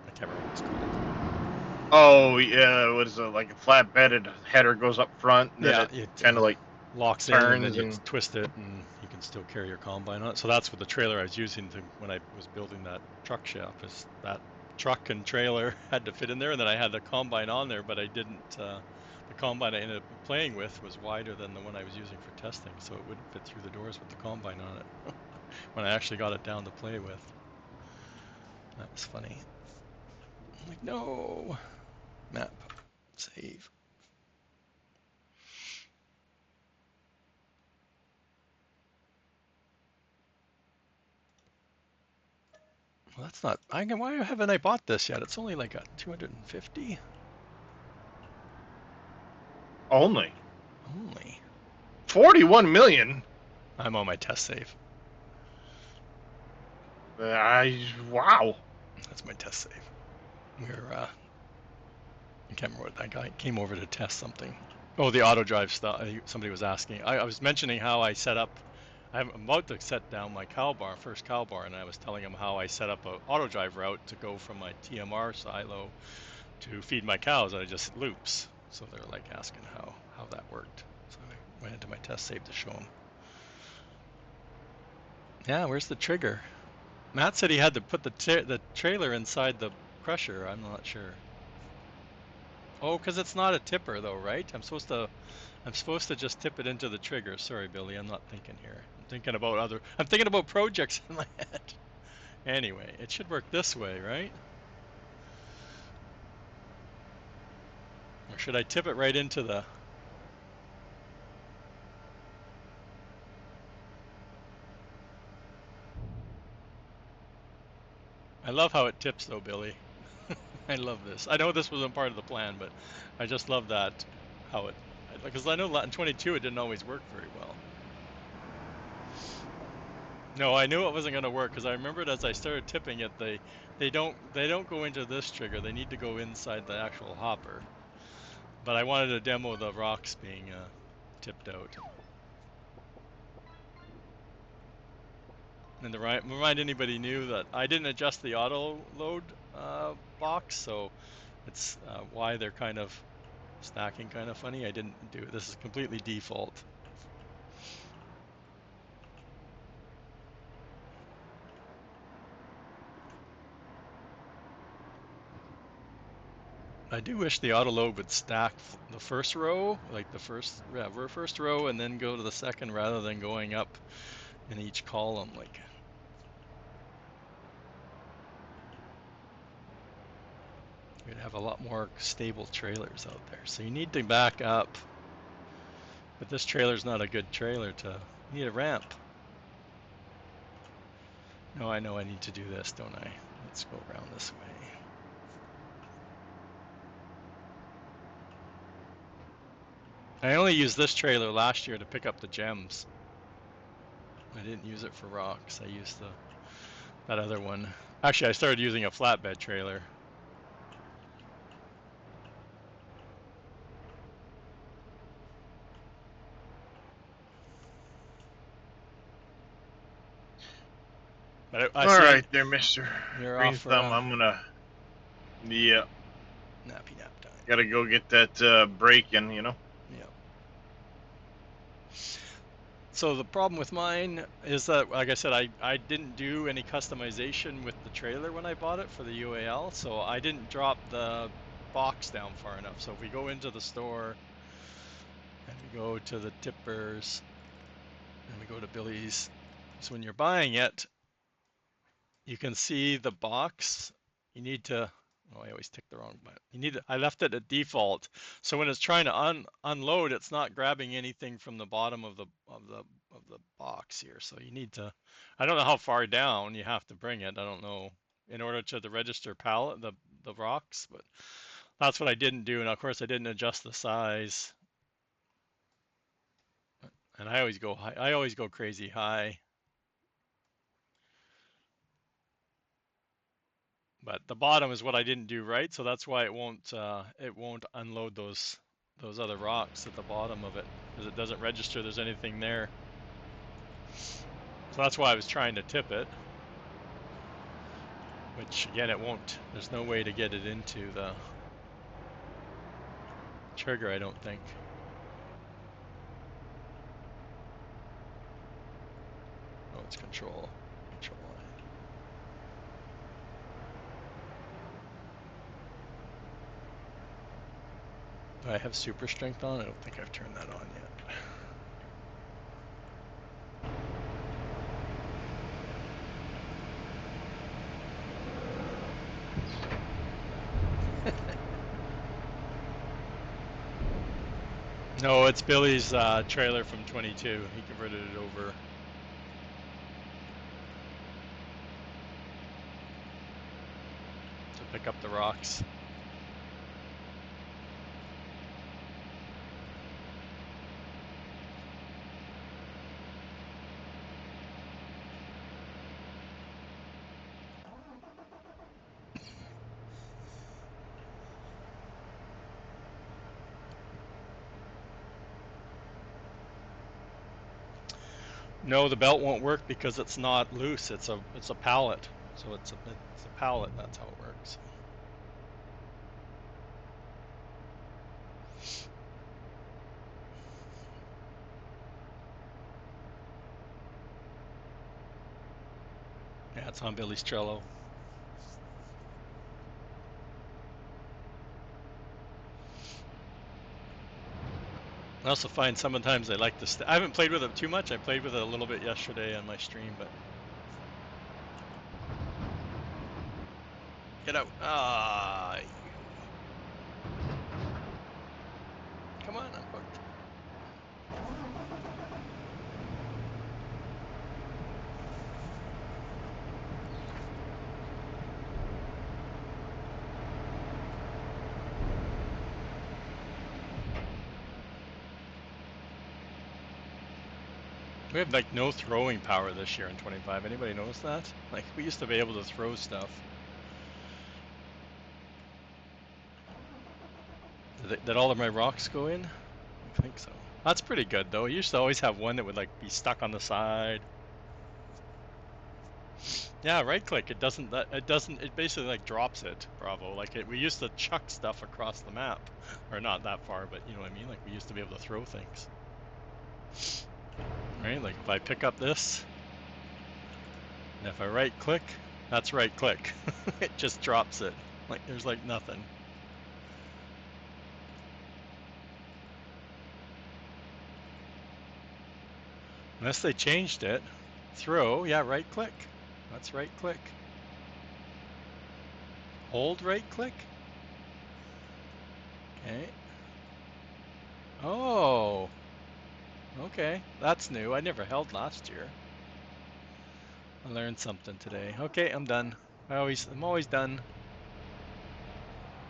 I can't remember what it's called. Oh yeah, what is it, like a flat bedded header goes up front, and then Yeah, it it kind of like locks in and then turns you and. twist it and you can still carry your combine on it. So that's what the trailer I was using when I was building that truck shop is that truck and trailer had to fit in there, and then I had the combine on there, but I didn't. The combine I ended up playing with was wider than the one I was using for testing, so it wouldn't fit through the doors with the combine on it. when I actually got it down to play with. That was funny. I'm like, no, map, save. Well, that's not. Why haven't I bought this yet? It's only like a 250 Only only. 41 million. I'm on my test save. Wow. That's my test save. We're I can't remember what that guy came over to test something. Oh, the auto drive stuff. Somebody was asking. I was mentioning how I set up. I'm about to set down my cow barn, first cow barn, and I was telling him how I set up a auto drive route to go from my TMR silo to feed my cows, and it just loops. So they're like asking how that worked. So I went into my test save to show them. Yeah, where's the trigger? Matt said he had to put the trailer inside the crusher. I'm not sure. Oh, because it's not a tipper though, right? I'm supposed to just tip it into the trigger. Sorry, Billy, I'm not thinking here. I'm thinking about projects in my head. Anyway, it should work this way, right? Or should I tip it right into the... I love how it tips though, Billy. I love this. I know this wasn't part of the plan, but I just love that, how it... Because I know in 22 it didn't always work very well. No, I knew it wasn't going to work because I remembered as I started tipping it, they don't go into this trigger. They need to go inside the actual hopper. But I wanted to demo the rocks being tipped out. And to remind anybody new that I didn't adjust the auto load box, so it's why they're kind of stacking kind of funny. I didn't do it. This is completely default. I do wish the auto load would stack the first row, like the first row, and then go to the second rather than going up in each column. Like, you'd have a lot more stable trailers out there. So you need to back up. But this trailer's not a good trailer to... You need a ramp. No, I know I need to do this, don't I? Let's go around this way. I only used this trailer last year to pick up the gems. I didn't use it for rocks. I used that other one. Actually, I started using a flatbed trailer. But I All see right, there, Mister you're Green off for Thumb. a I'm gonna. Yeah, nappy nap time. gotta go get that break in. Yeah. So the problem with mine is that, like I said, I didn't do any customization with the trailer when I bought it for the UAL, so I didn't drop the box down far enough. So if we go into the store and we go to the tippers and we go to Billy's, so when you're buying it, you can see the box. You need to, oh, I always tick the wrong button. I left it at default. So when it's trying to unload, it's not grabbing anything from the bottom of the box here. So you need to, I don't know how far down you have to bring it. I don't know, in order to the register pallet, the rocks, but that's what I didn't do. And of course I didn't adjust the size. And I always go high. I always go crazy high. But the bottom is what I didn't do right, so that's why it won't unload those other rocks at the bottom of it, because it doesn't register there's anything there. So that's why I was trying to tip it, which again it won't. There's no way to get it into the trigger, I don't think. Oh, it's control line. Do I have super strength on? I don't think I've turned that on yet. No, it's Billy's trailer from 22. He converted it over to pick up the rocks. No, the belt won't work because it's not loose. It's a pallet. So it's a pallet. That's how it works. Yeah, it's on Billy's Trello. I also find sometimes I like to. I haven't played with it too much. I played with it a little bit yesterday on my stream, but get out! Ah, you. Come on, I'm hooked. We have like no throwing power this year in 25. Anybody notice that? Like we used to be able to throw stuff. Did all of my rocks go in? I think so. That's pretty good though. You used to always have one that would like be stuck on the side. Yeah, right click. It doesn't. It doesn't. It basically like drops it. Bravo. Like we used to chuck stuff across the map, or not that far, but you know what I mean. Like we used to be able to throw things. Right. Like if I pick up this, and if I right click, that's right click. It just drops it. Like there's like nothing. Unless they changed it. Throw. Yeah, right click. That's right click. Hold right click. Okay. Oh. Okay. That's new. I never held last year. I learned something today. Okay, I'm done. I'm always done.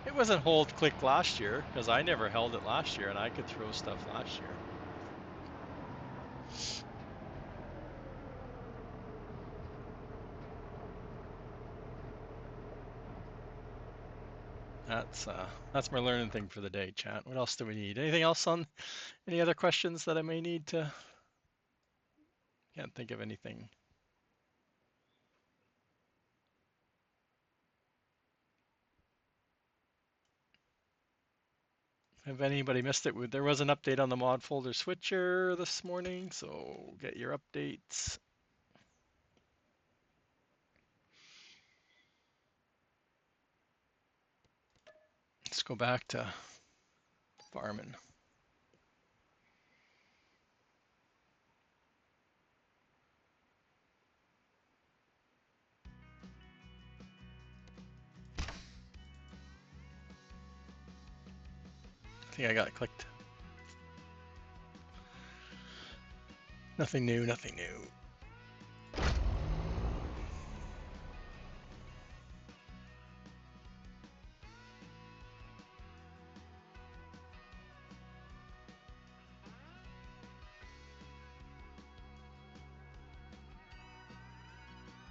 It wasn't hold click last year because I never held it last year and I could throw stuff last year. That's my learning thing for the day, chat. What else do we need? Anything else on any other questions that I may need to? Can't think of anything. Have anybody missed it? There was an update on the mod folder switcher this morning, so get your updates. Let's go back to farming. I think I got it clicked. Nothing new, nothing new.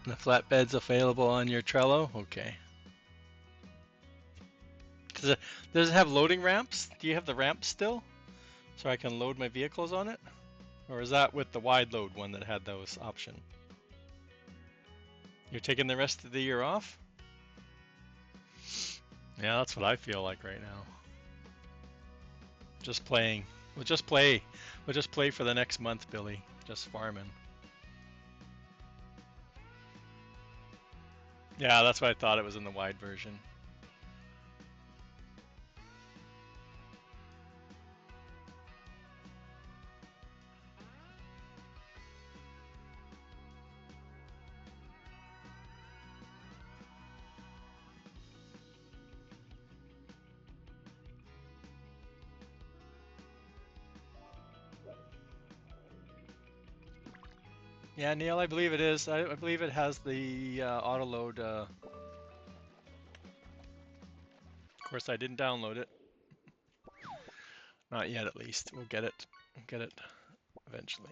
The flatbed's available on your Trello? Okay. Does it have loading ramps? Do you have the ramps still? So I can load my vehicles on it? Or is that with the wide load one that had those option? You're taking the rest of the year off? Yeah, that's what I feel like right now. Just playing. We'll just play. We'll just play for the next month, Billy. Just farming. Yeah, that's why I thought it was in the wide version. Yeah, Neil, I believe it is. I believe it has the auto load. Of course, I didn't download it. Not yet, at least. We'll get it. We'll get it eventually.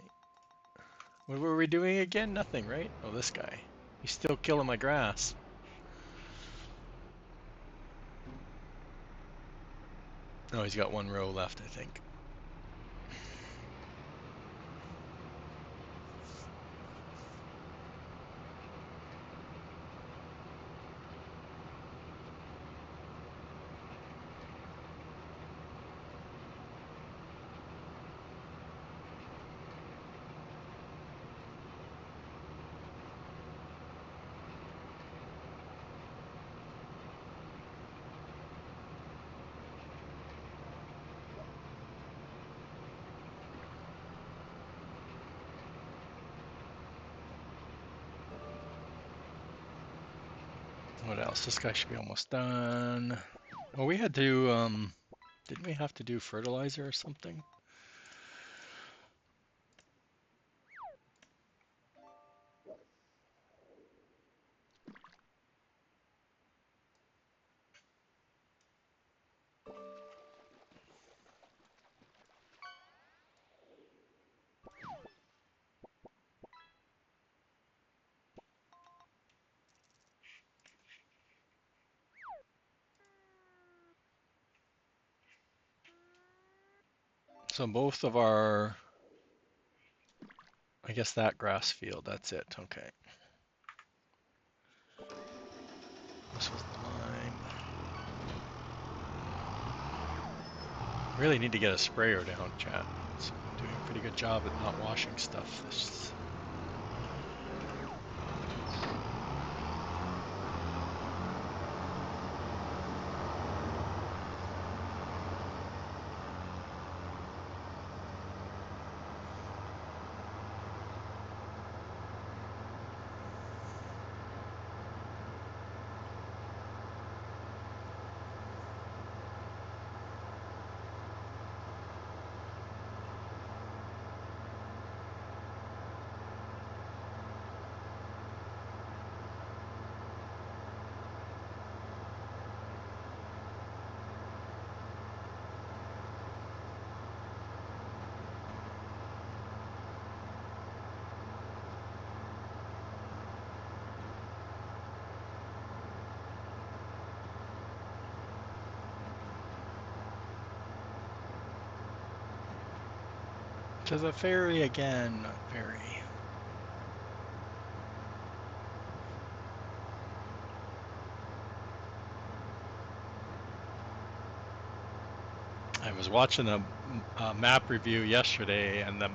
What were we doing again? Nothing, right? Oh, this guy. He's still killing my grass. Oh, he's got one row left, I think. What else? This guy should be almost done. Oh, we had to, didn't we have to do fertilizer or something? So both of our, I guess that grass field, that's it. Okay. This was lime. Really need to get a sprayer down, chat. It's doing a pretty good job at not washing stuff. This. To the ferry again, not ferry. I was watching a map review yesterday, and the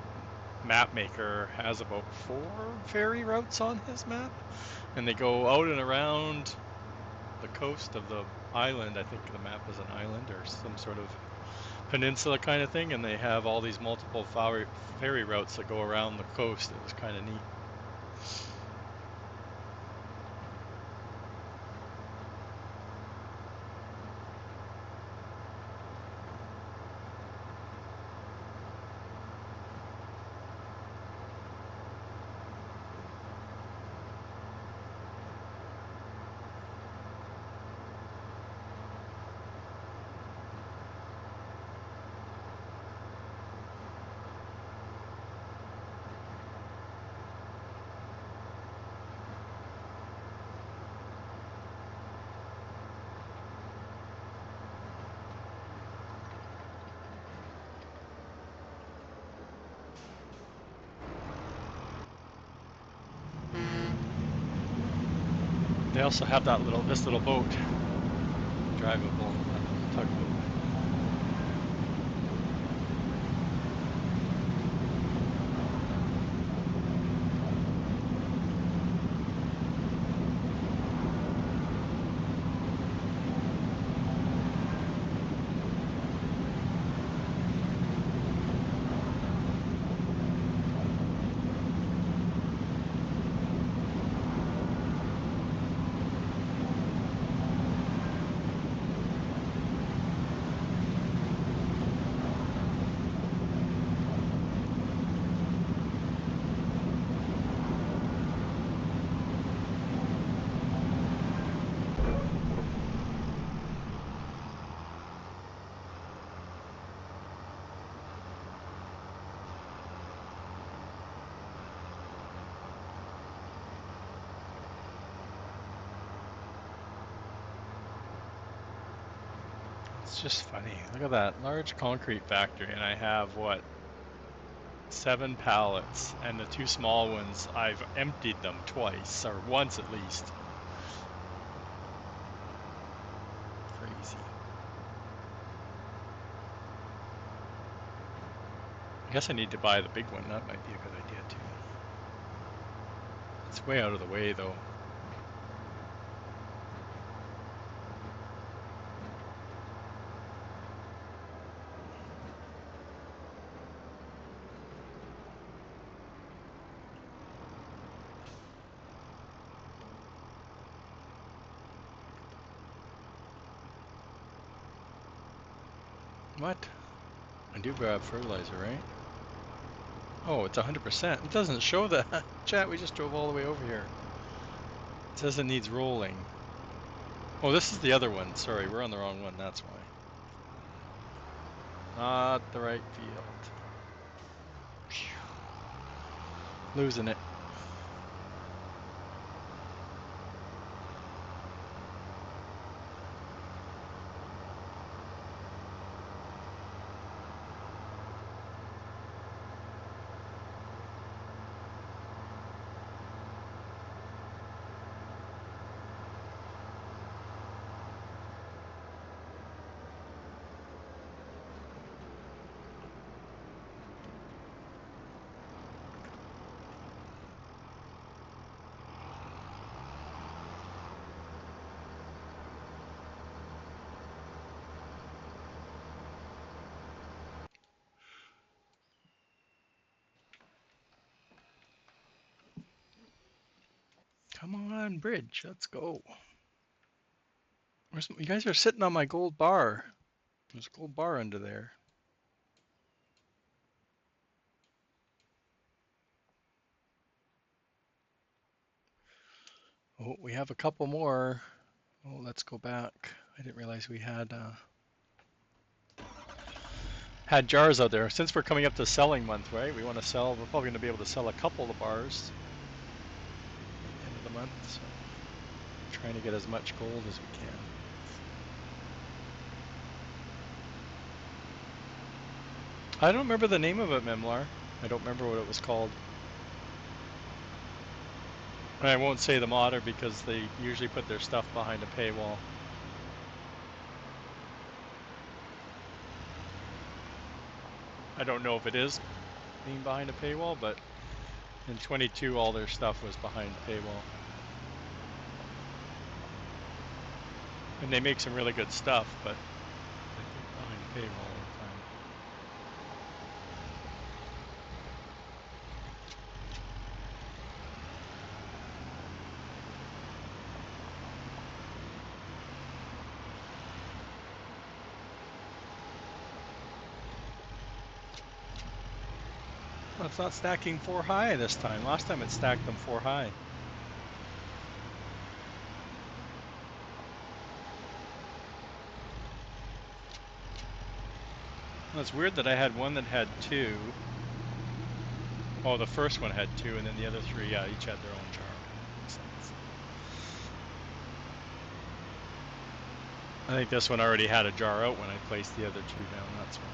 map maker has about 4 ferry routes on his map, and they go out and around the coast of the island. I think the map is an island or some sort of peninsula kind of thing, and they have all these multiple ferry routes that go around the coast. It was kind of neat. They also have this little boat, drivable, tugboat. It's just funny. Look at that large concrete factory, and I have what, 7 pallets, and the 2 small ones, I've emptied them twice, or once at least. Crazy. I guess I need to buy the big one. That might be a good idea too. It's way out of the way though. What? I do grab fertilizer, right? Oh, it's 100%. It doesn't show that. Chat, we just drove all the way over here. It says it needs rolling. Oh, this is the other one. Sorry, we're on the wrong one. That's why. Not the right field. Phew. Losing it. Come on, bridge. Let's go. You guys are sitting on my gold bar. There's a gold bar under there. Oh, we have a couple more. Oh, let's go back. I didn't realize we had jars out there. Since we're coming up to selling month, right? We want to sell. We're probably going to be able to sell a couple of the bars at the end of the month. So trying to get as much gold as we can. I don't remember the name of it, Memlar. I don't remember what it was called. I won't say the modder because they usually put their stuff behind a paywall. I don't know if it is being behind a paywall, but in 22 all their stuff was behind a paywall. And they make some really good stuff, but they put it behind a paywall all the time. Well, it's not stacking 4 high this time. Last time it stacked them 4 high. Well, it's weird that I had one that had 2. Oh, the first one had 2, and then the other 3, yeah, each had their own jar. Okay, makes sense. I think this one already had a jar out when I placed the other 2 down, that's why.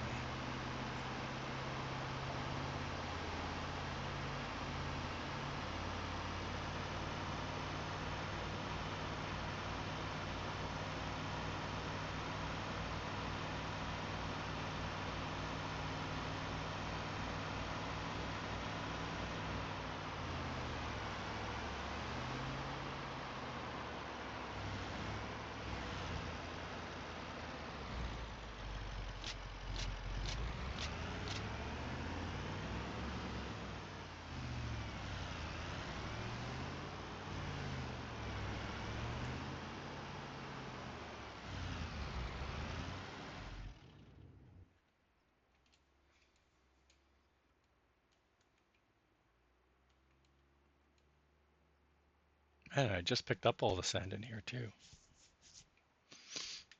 And I just picked up all the sand in here too.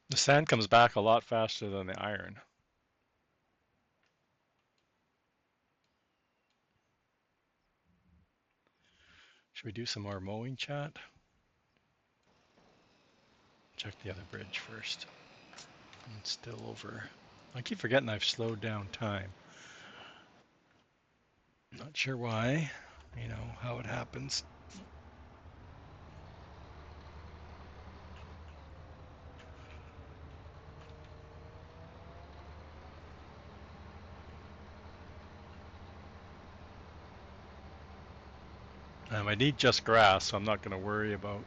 The sand comes back a lot faster than the iron. Should we do some more mowing, chat? Check the other bridge first. It's still over. I keep forgetting I've slowed down time. Not sure why. You know how it happens. I need just grass, so I'm not going to worry about.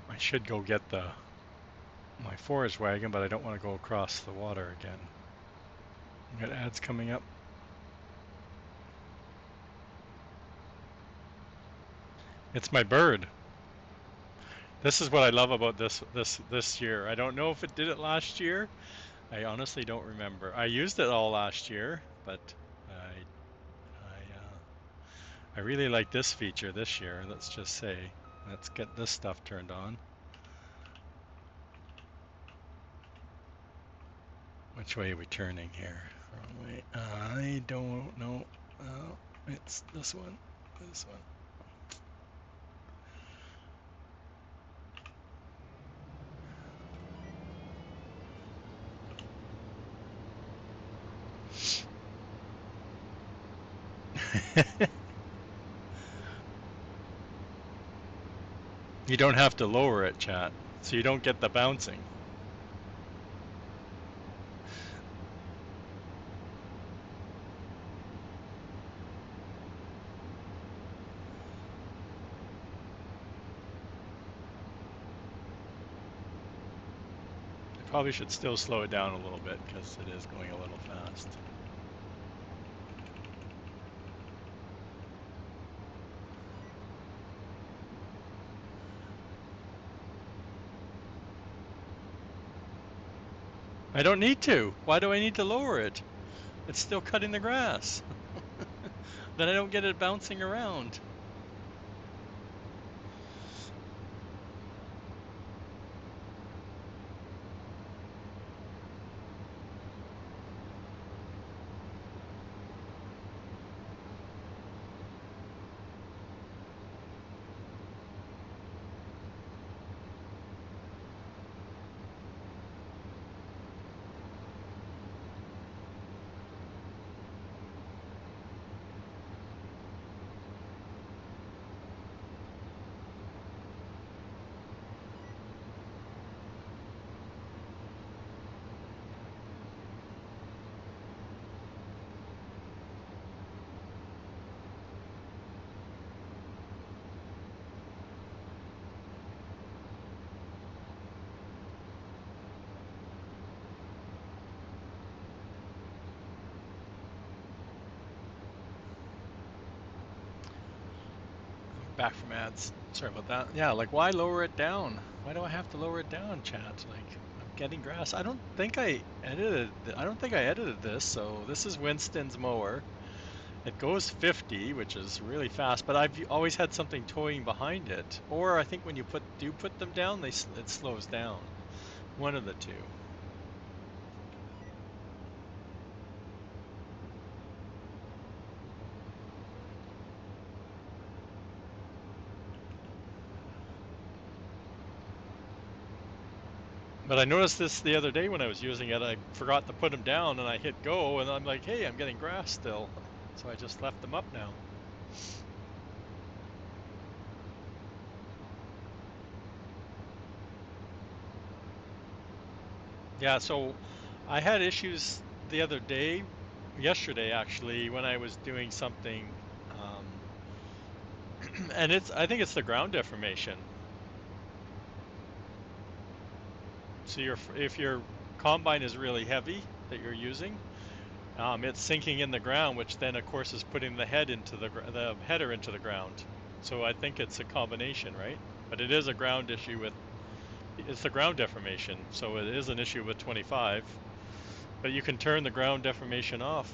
I should go get my forage wagon, but I don't want to go across the water again. We got ads coming up. It's my bird. This is what I love about this year. I don't know if it did it last year. I honestly don't remember. I used it all last year, but I really like this feature this year. Let's just say, let's get this stuff turned on. Which way are we turning here? Wrong way. I don't know. It's this one. This one. You don't have to lower it, chat, so you don't get the bouncing. I probably should still slow it down a little bit because it is going a little fast. I don't need to. Why do I need to lower it? It's still cutting the grass. Then I don't get it bouncing around. Back from ads. Sorry about that. Yeah, like why lower it down? Why do I have to lower it down, chat? Like I'm getting grass. I don't think I edited this. So this is Winston's mower. It goes 50, which is really fast, but I've always had something towing behind it. Or I think when you put them down, it slows down. One of the two. But I noticed this the other day when I was using it. I forgot to put them down and I hit go and I'm like, hey, I'm getting grass still. So I just left them up now. Yeah, so I had issues the other day, yesterday actually, when I was doing something, and I think it's the ground deformation. So if your combine is really heavy that you're using, it's sinking in the ground, which then of course is putting the header into the ground. So I think it's a combination, right? But it is a ground issue it's the ground deformation. So it is an issue with 25, but you can turn the ground deformation off.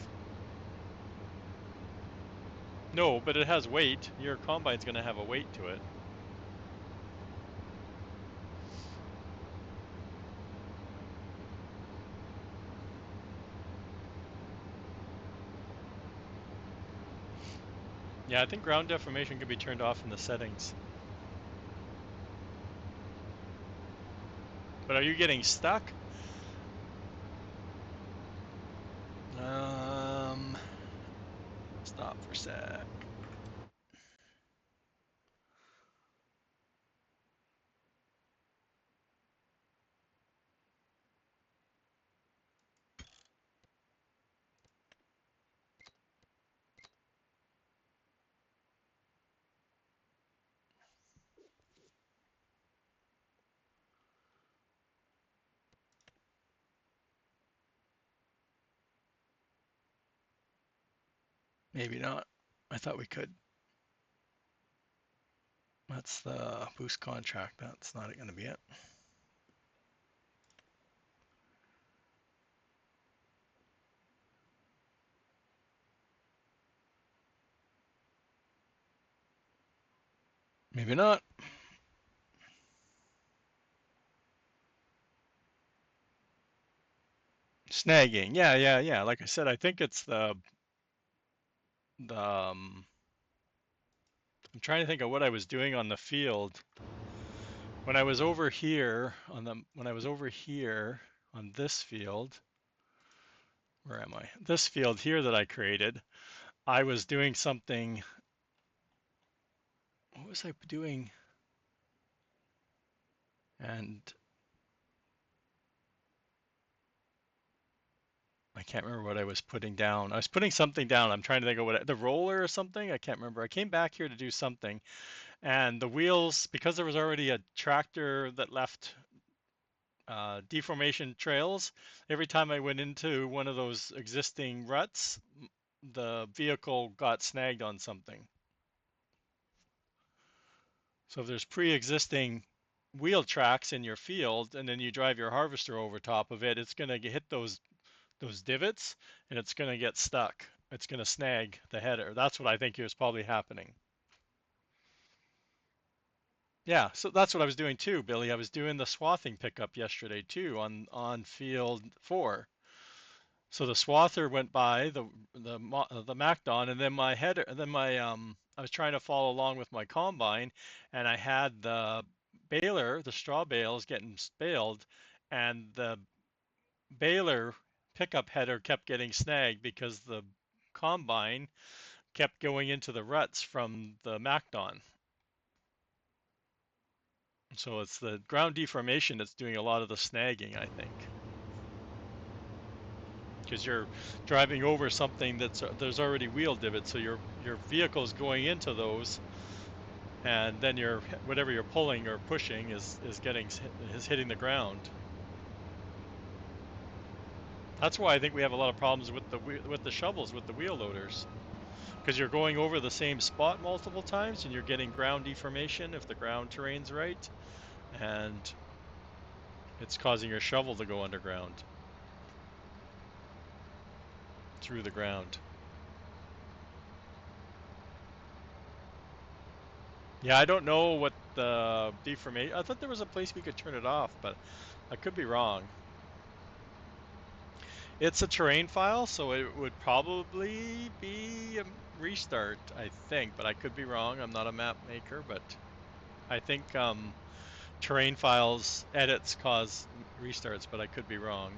No, but it has weight. Your combine's going to have a weight to it. Yeah, I think ground deformation can be turned off in the settings. But are you getting stuck? Stop for a sec. Maybe not. I thought we could. That's the boost contract. That's not going to be it. Maybe not. Snagging. Yeah. Like I said, I think it's the I'm trying to think of what I was doing on the field when I was over here on this field. Where am I? This field here that I created. I was doing something. What was I doing? And I can't remember what I was putting down. I was putting something down. I'm trying to think of the roller or something. I can't remember. I came back here to do something, and the wheels, because there was already a tractor that left deformation trails, every time I went into one of those existing ruts, the vehicle got snagged on something. So if there's pre-existing wheel tracks in your field and then you drive your harvester over top of it, it's going to hit those divots and it's going to get stuck. It's going to snag the header. That's what I think is probably happening. Yeah, so that's what I was doing too, Billy. I was doing the swathing pickup yesterday too on field 4. So the swather went by the MacDon, and then my header, and then my I was trying to follow along with my combine, and I had the baler, the straw bales getting baled, and the baler pickup header kept getting snagged because the combine kept going into the ruts from the MacDon. So it's the ground deformation that's doing a lot of the snagging, I think. Because you're driving over something there's already wheel divots, so your vehicle's going into those, and then whatever you're pulling or pushing is hitting the ground. That's why I think we have a lot of problems with the shovels with the wheel loaders, because you're going over the same spot multiple times and you're getting ground deformation if the ground terrain's right, and it's causing your shovel to go underground through the ground. Yeah, I don't know what the deformation. I thought there was a place we could turn it off, but I could be wrong. It's a terrain file, so it would probably be a restart, I think, but I could be wrong. I'm not a map maker, but I think terrain files edits cause restarts, but I could be wrong.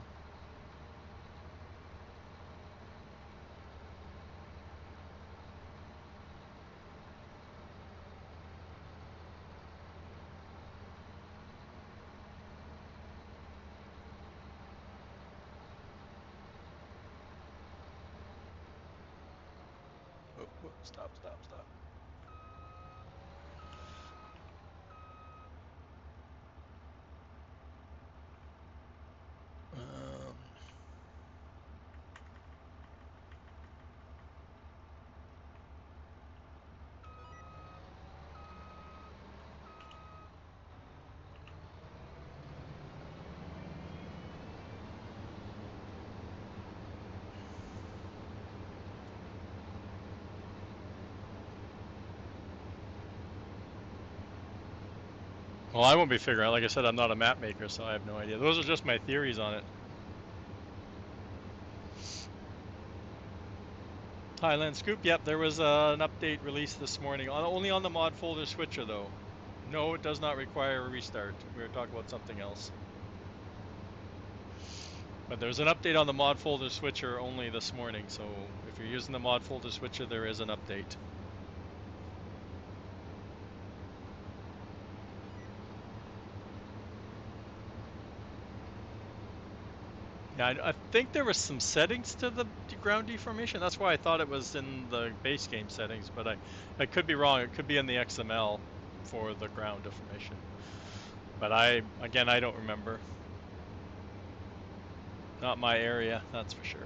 Oh, stop. Um, well, I won't be figuring out. Like I said, I'm not a map maker, so I have no idea. Those are just my theories on it. Highland Scoop, yep, there was an update released this morning, only on the mod folder switcher though. No, it does not require a restart. We were talking about something else. But there's an update on the mod folder switcher only this morning, so if you're using the mod folder switcher, there is an update. Yeah, I think there was some settings to the ground deformation. That's why I thought it was in the base game settings, but I could be wrong. It could be in the XML for the ground deformation. But again, I don't remember. Not my area, that's for sure.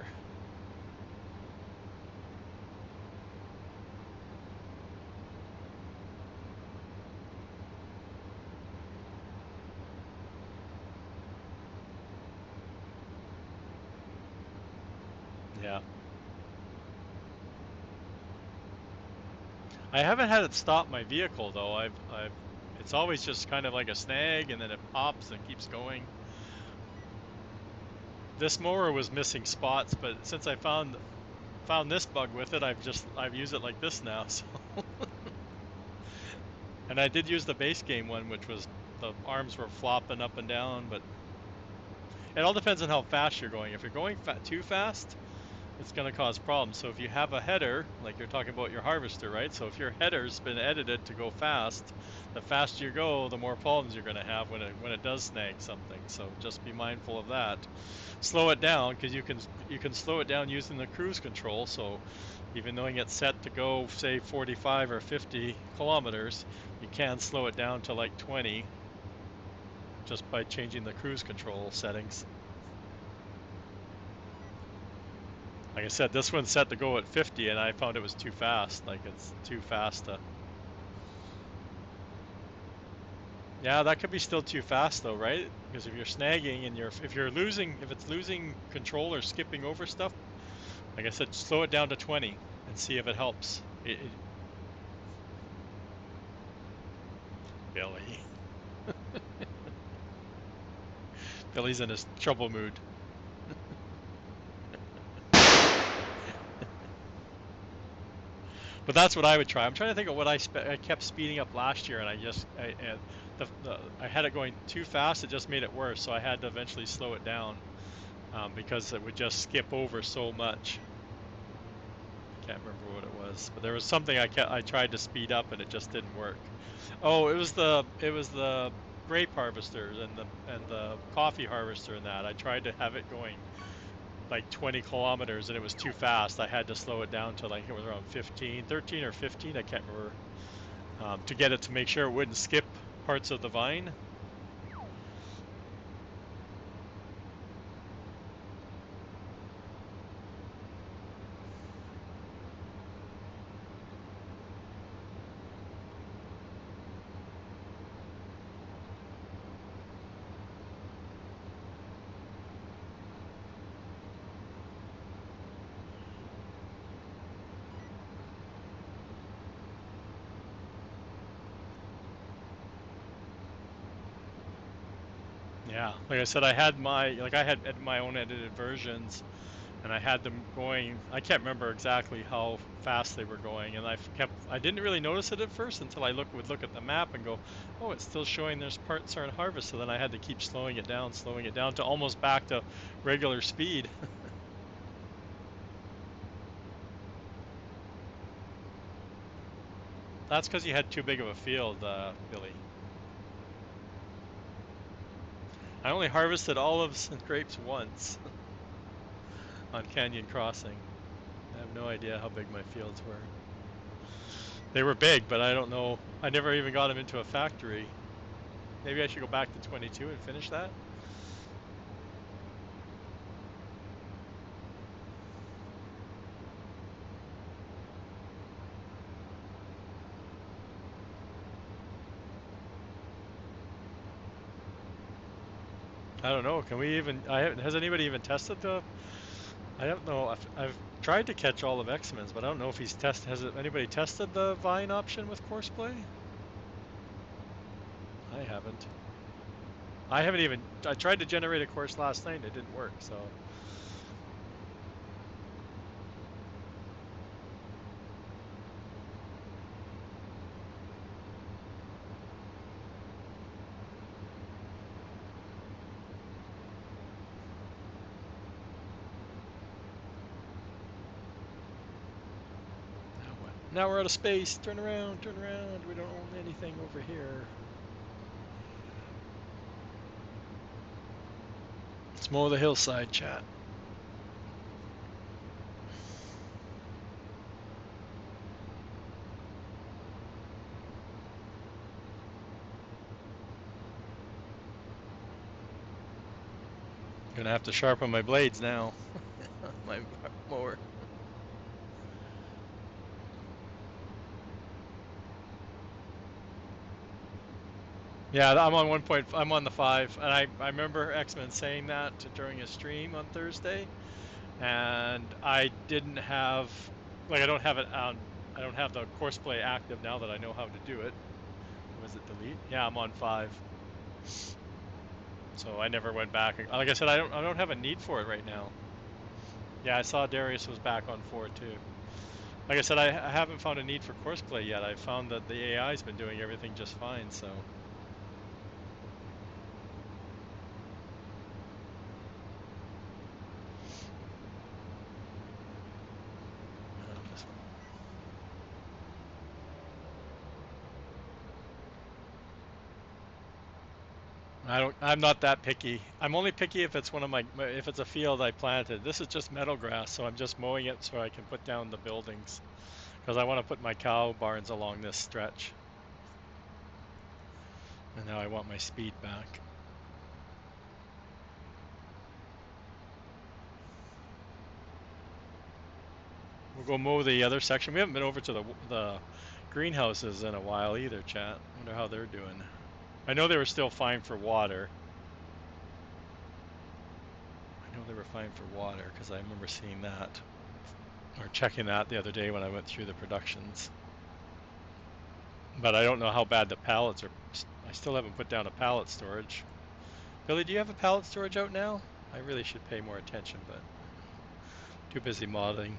Yeah. I haven't had it stop my vehicle though. It's always just kind of like a snag and then it pops and keeps going. This mower was missing spots, but since I found this bug with it, I've used it like this now. So and I did use the base game one, which was the arms were flopping up and down, but it all depends on how fast you're going. If you're going too fast, it's going to cause problems. So if you have a header, like you're talking about your harvester, right? So if your header's been edited to go fast, the faster you go, the more problems you're going to have when it does snag something. So just be mindful of that. Slow it down, because you can slow it down using the cruise control. So even knowing it's set to go say 45 or 50 kilometers, you can slow it down to like 20 just by changing the cruise control settings. Like I said, this one's set to go at 50 and I found it was too fast. Like it's too fast to... Yeah, that could be still too fast though, right? Because if you're snagging and if it's losing control or skipping over stuff, like I said, slow it down to 20 and see if it helps. Billy. Billy's in his trouble mood. But that's what I would try. I'm trying to think of what I kept speeding up last year, and I had it going too fast. It just made it worse, so I had to eventually slow it down because it would just skip over so much. Can't remember what it was, but there was something I tried to speed up, and it just didn't work. Oh, it was the grape harvesters and the coffee harvester and that. I tried to have it going like 20 kilometers and it was too fast. I had to slow it down to like it was around 15, 13 or 15, I can't remember, to get it to make sure it wouldn't skip parts of the vine. Yeah, like I said, I had my own edited versions and I had them going. I can't remember exactly how fast they were going, and I didn't really notice it at first until I would look at the map and go, oh, it's still showing there's parts are in harvest. So then I had to keep slowing it down to almost back to regular speed. That's because you had too big of a field, Billy. I only harvested olives and grapes once on Canyon Crossing. I have no idea how big my fields were. They were big, but I don't know. I never even got them into a factory. Maybe I should go back to 22 and finish that. I don't know. Can we even? Has anybody even tested the? I don't know. I've tried to catch all of X-Men's, but I don't know if Has anybody tested the Vine option with Courseplay? I haven't. I haven't even. I tried to generate a course last night and it didn't work. So. now we're out of space. Turn around, turn around. We don't own anything over here. Let's mow the hillside, chat. Gonna have to sharpen my blades now. My mower. Yeah, I'm on 1. I'm on the 5, and I remember X-Men saying that during a stream on Thursday, and I didn't have, like, I don't have it on. I don't have the course play active now that I know how to do it. Was it delete? Yeah, I'm on 5. So I never went back. Like I said, I don't have a need for it right now. Yeah, I saw Darius was back on 4 too. Like I said, I haven't found a need for course play yet. I found that the AI's been doing everything just fine, so. I'm not that picky. I'm only picky if it's if it's a field I planted. This is just meadow grass, so I'm just mowing it so I can put down the buildings. Because I want to put my cow barns along this stretch. And now I want my speed back. We'll go mow the other section. We haven't been over to the greenhouses in a while either, chat. Wonder how they're doing. I know they were still fine for water. I know they were fine for water because I remember seeing that. Or checking that the other day when I went through the productions. But I don't know how bad the pallets are. I still haven't put down a pallet storage. Billy, do you have a pallet storage out now? I really should pay more attention, but too busy modeling.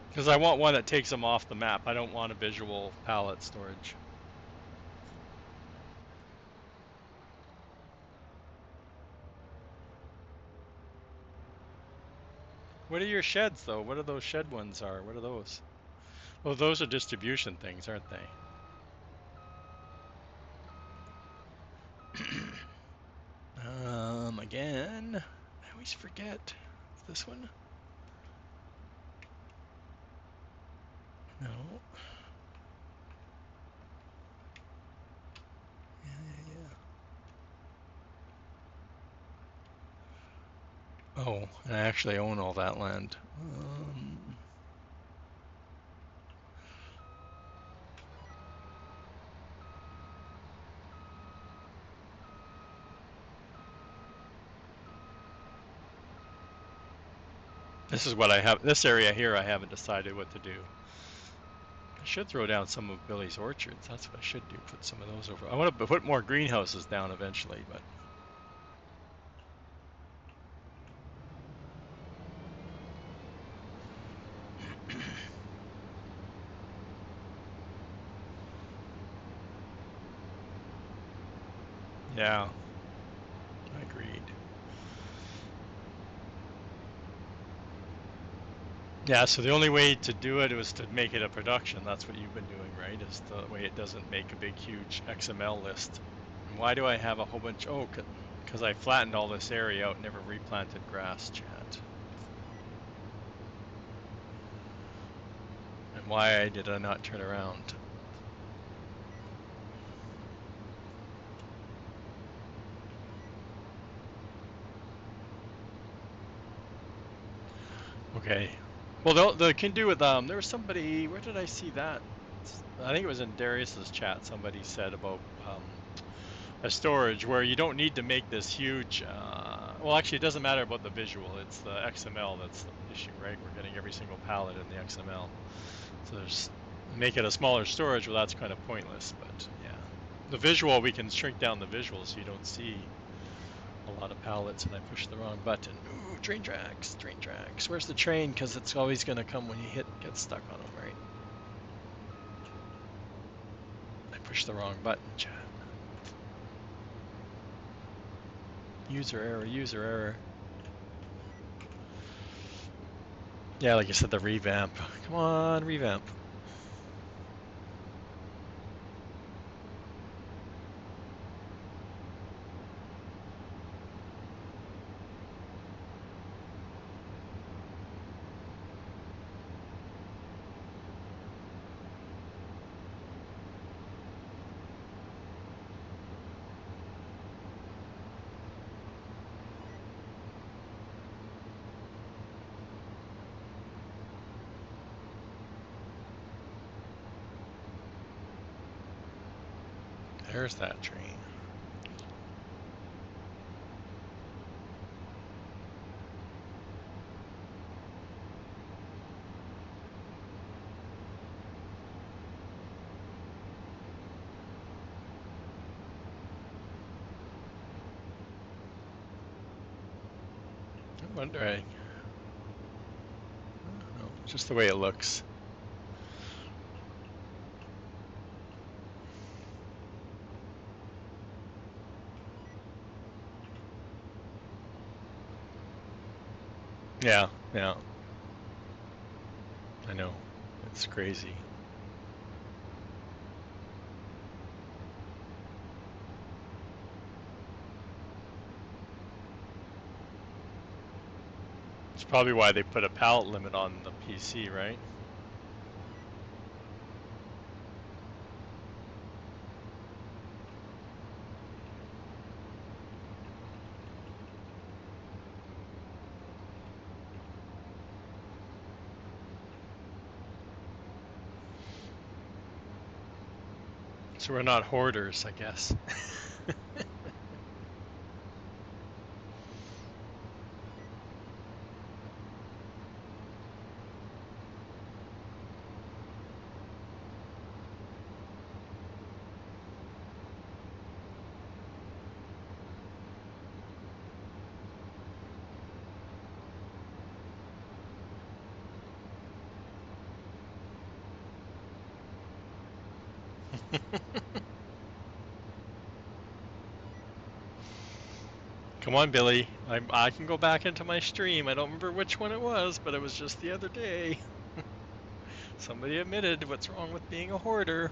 Because I want one that takes them off the map. I don't want a visual pallet storage. What are your sheds, though? What are those shed ones are? What are those? Well, those are distribution things, aren't they? Again, I always forget. Is this one? No. Yeah. Oh, I actually own all that land. This is what I have. This area here, I haven't decided what to do. I should throw down some of Billy's orchards. That's what I should do. Put some of those over. I want to put more greenhouses down eventually, but. Yeah, agreed. Yeah, so the only way to do it was to make it a production. That's what you've been doing, right? Is the way it doesn't make a big, huge XML list. And why do I have a whole bunch? Oh, because I flattened all this area out, never replanted grass, chat. And why did I not turn around? Okay. Well, they can do with there was somebody. Where did I see that? I think it was in Darius's chat. Somebody said about a storage where you don't need to make this huge. Well, actually, it doesn't matter about the visual. It's the XML that's the issue, right? We're getting every single pallet in the XML. So there's make it a smaller storage. Well, that's kind of pointless. But yeah, the visual, we can shrink down the visual so you don't see a lot of pallets, and I pushed the wrong button. Ooh, train tracks, train tracks. Where's the train? Because it's always going to come when you get stuck on them, right? I pushed the wrong button, chat. User error, user error. Yeah, like you said, the revamp. Come on, revamp. There's that train. I'm wondering. No, just the way it looks. Yeah, yeah. I know. It's crazy. It's probably why they put a pallet limit on the PC, right? So we're not hoarders, I guess. Come on, Billy. I can go back into my stream. I don't remember which one it was, but it was just the other day. Somebody admitted what's wrong with being a hoarder.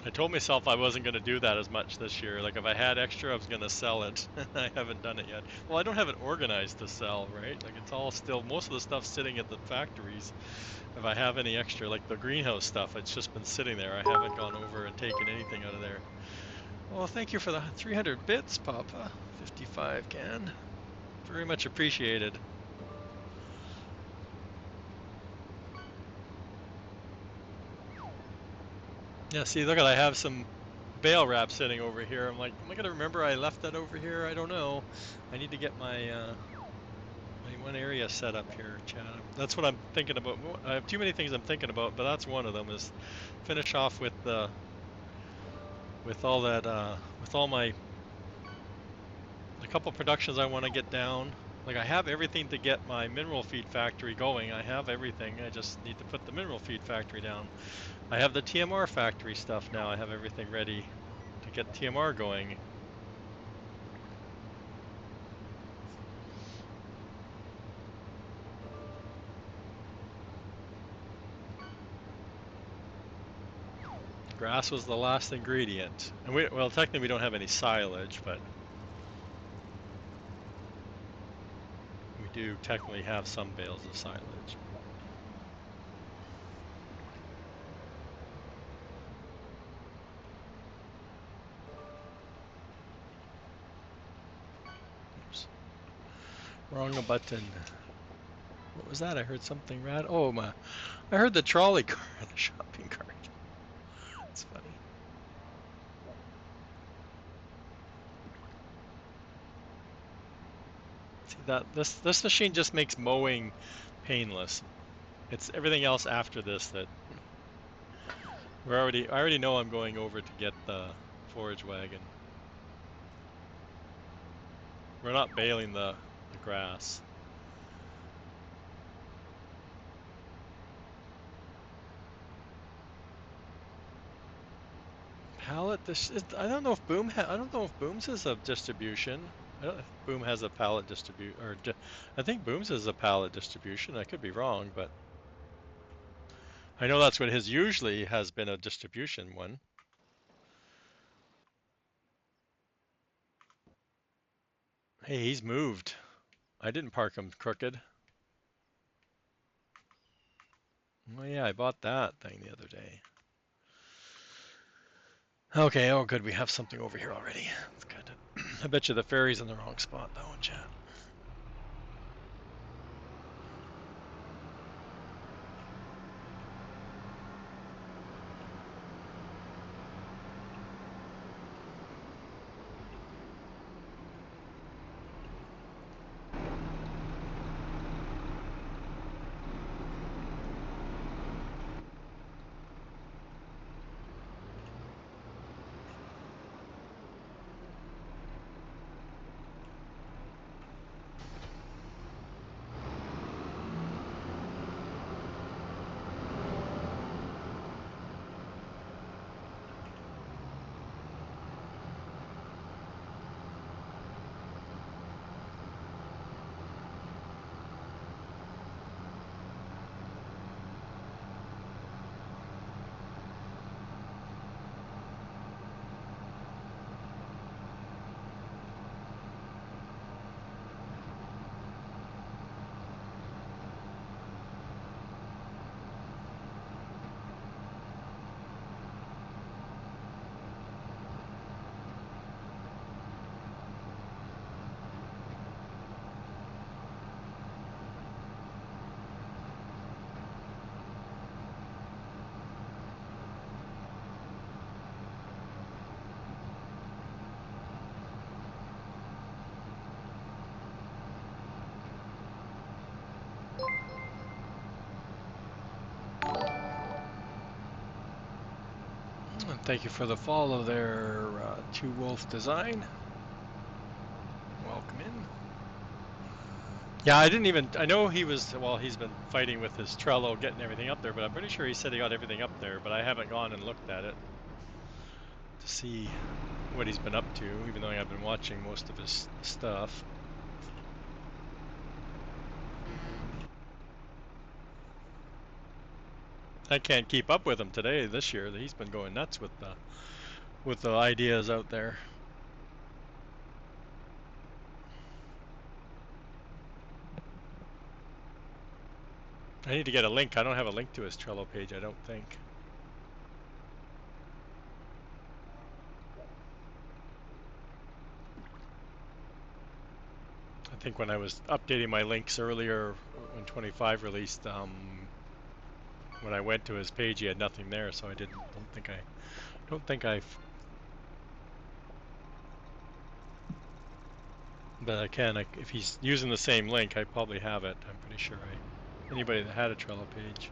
I told myself I wasn't going to do that as much this year. Like if I had extra, I was going to sell it. I haven't done it yet. Well, I don't have it organized to sell, right? Like it's all still, most of the stuff's sitting at the factories. If I have any extra, like the greenhouse stuff, it's just been sitting there. I haven't gone over and taken anything out of there. Well, thank you for the 300 bits, Papa. 55 can. Very much appreciated. Yeah, see, look at, I have some bale wrap sitting over here. I'm like, am I gonna remember I left that over here? I don't know. I need to get my my one area set up here, Chad. That's what I'm thinking about. I have too many things I'm thinking about, but that's one of them is finish off with the with all that with all my the couple productions I want to get down. Like I have everything to get my mineral feed factory going. I have everything. I just need to put the mineral feed factory down. I have the TMR factory stuff now. I have everything ready to get TMR going. Grass was the last ingredient. And well, technically we don't have any silage, but we do technically have some bales of silage. Oops. Wrong button. What was that? I heard something rad. Oh, I heard the trolley car, the shopping cart. That's funny. See that this machine just makes mowing painless. It's everything else after this that I already know I'm going over to get the forage wagon. We're not baling the grass. pallet. I don't know if I don't know if Booms is a distribution. I don't know if Boom has a pallet distribute or I think Booms is a pallet distribution. I could be wrong, but I know that's what his usually has been, a distribution one. Hey, he's moved. I didn't park him crooked. Oh yeah, I bought that thing the other day. Okay, oh good, we have something over here already. That's good. I bet you the ferry's in the wrong spot though in chat. And thank you for the follow there, Two Wolf Design. Welcome in. Yeah, I know he was, well, he's been fighting with his Trello getting everything up there, but I'm pretty sure he said he got everything up there, but I haven't gone and looked at it to see what he's been up to, even though I've been watching most of his stuff. I can't keep up with him this year. He's been going nuts with the ideas out there. I need to get a link. I don't have a link to his Trello page, I don't think. I think when I was updating my links earlier when 25 released, when I went to his page, he had nothing there, so I don't think I've, but I can. If he's using the same link, I probably have it. I'm pretty sure anybody that had a Trello page.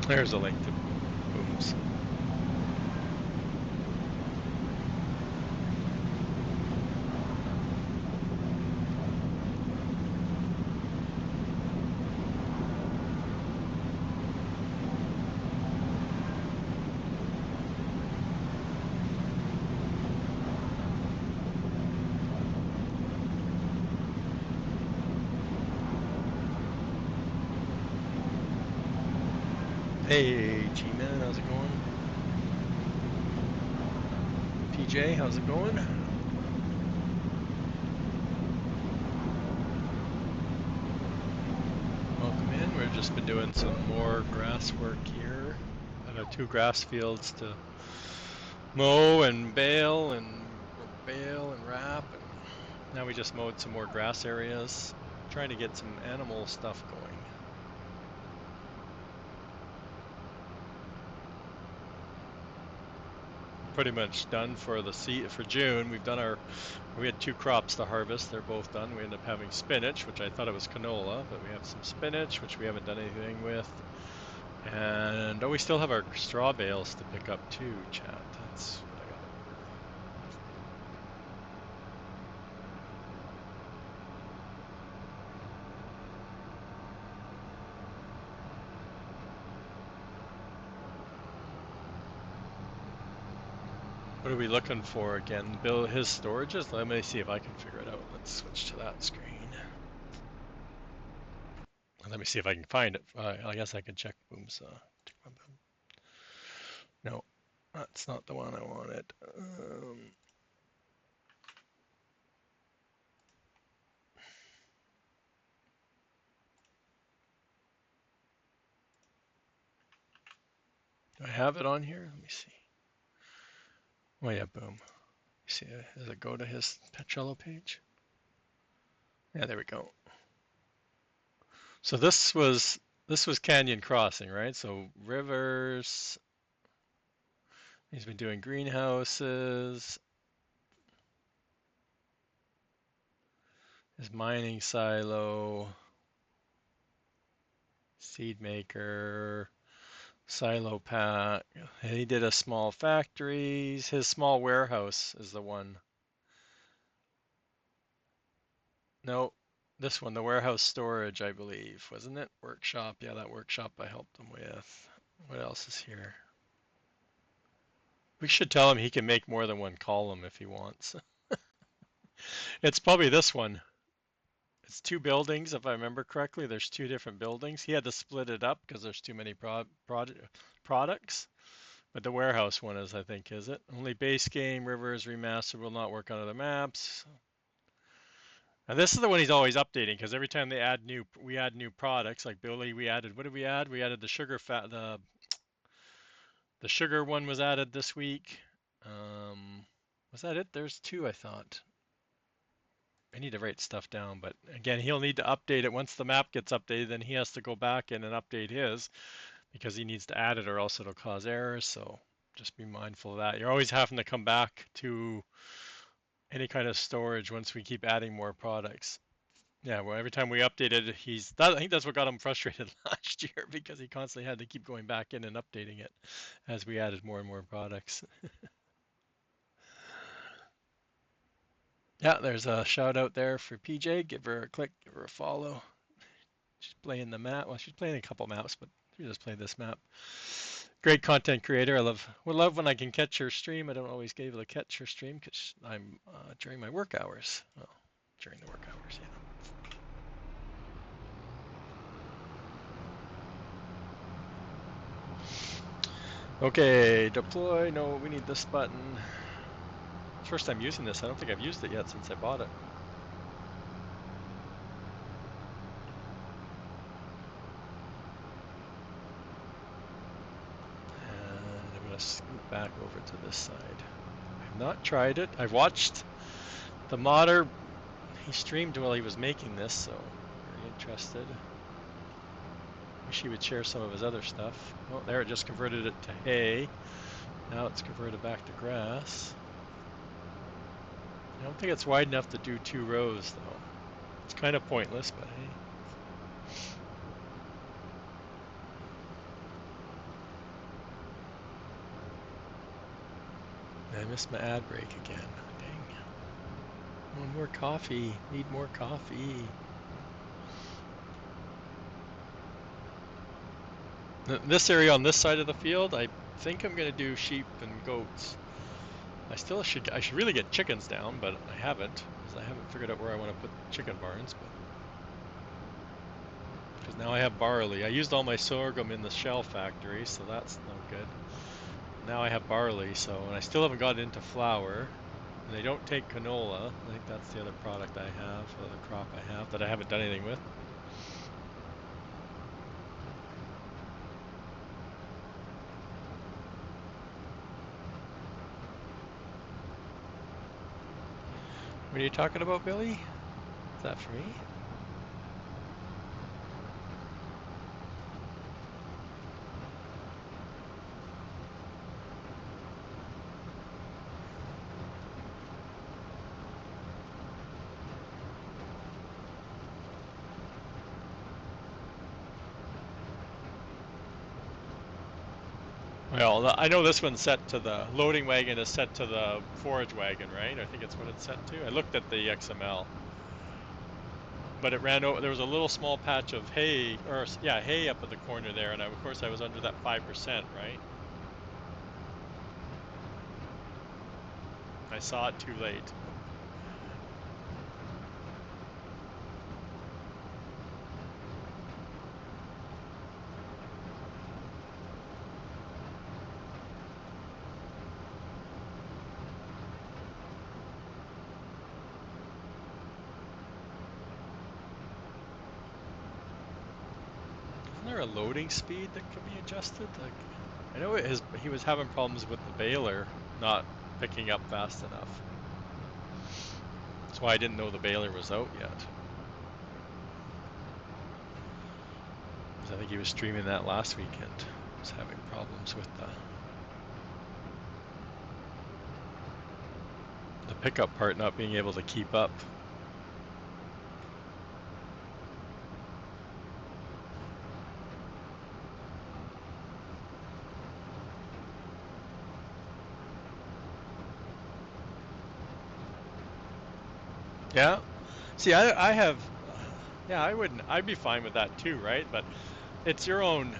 There's a link to Booms. Hey, G-Man, how's it going? PJ, how's it going? Welcome in. We've just been doing some more grass work here. I got 2 grass fields to mow and bale and wrap, and now we just mowed some more grass areas, trying to get some animal stuff going. Pretty much done for for June. We had 2 crops to harvest. They're both done. We ended up having spinach, which I thought it was canola, but we have some spinach, which we haven't done anything with. And we still have our straw bales to pick up too, chat. That's what I gotta order. What are we looking for again? Bill, his storages? Let me see if I can figure it out. Let's switch to that screen. Let me see if I can find it. I guess I can check Boom's. No, that's not the one I wanted. Do I have it on here? Let me see. Oh yeah, Boom. See, does it go to his Petrello page? Yeah, there we go. So this was Canyon Crossing, right? So rivers. He's been doing greenhouses. His mining silo, seed maker, silo pack. He did a small factories. His small warehouse is the one. No, this one, the warehouse storage, I believe, wasn't it? Workshop. Yeah, that workshop I helped him with. What else is here? We should tell him he can make more than one column if he wants. It's probably this one. It's two buildings, if I remember correctly. There's two different buildings. He had to split it up because there's too many products. But the warehouse one is, I think, is it? Only base game, Rivers Remastered will not work on other maps. And this is the one he's always updating because every time we add new products. Like Billy, we added, what did we add? We added the sugar fat, the sugar one was added this week. Was that it? There's two, I thought. I need to write stuff down, but again, he'll need to update it once the map gets updated. Then he has to go back in and update his because he needs to add it, or else it'll cause errors. So just be mindful of that. You're always having to come back to any kind of storage once we keep adding more products. Yeah, well, every time we updated, I think that's what got him frustrated last year because he constantly had to keep going back in and updating it as we added more and more products. Yeah, there's a shout out there for PJ. Give her a click, give her a follow. She's playing the map. Well, she's playing a couple maps, but she just played this map. Great content creator. Would love when I can catch her stream. I don't always get able to catch her stream because I'm during my work hours. Well, during the work hours, yeah. Okay, deploy. No, we need this button. First time using this. I don't think I've used it yet since I bought it. And I'm going to scoot back over to this side. I've not tried it. I've watched the modder. He streamed while he was making this, so very interested. Wish he would share some of his other stuff. Oh, there, it just converted it to hay. Now it's converted back to grass. I don't think it's wide enough to do 2 rows, though. It's kind of pointless, but hey. I missed my ad break again. Dang. One more coffee. Need more coffee. This area on this side of the field, I think I'm going to do sheep and goats. I should really get chickens down, but I haven't, because I haven't figured out where I want to put chicken barns. But because now I have barley. I used all my sorghum in the shell factory, so that's no good. Now I have barley, and I still haven't got into flour. And they don't take canola. I think that's the other product I have, the other crop I have that I haven't done anything with. What are you talking about, Billy? Is that for me? Well, I know this one's set to the loading wagon is set to the forage wagon, right? I think it's what it's set to. I looked at the XML, but it ran over. There was a little small patch of hay, or yeah, hay up at the corner there, and of course I was under that 5%, right? I saw it too late. Isn't there a loading speed that could be adjusted? Like, I know he was having problems with the baler not picking up fast enough. That's why I didn't know the baler was out yet. Because I think he was streaming that last weekend. He was having problems with the pickup part not being able to keep up. Yeah. See, I have, yeah, I'd be fine with that too, right? But it's your own.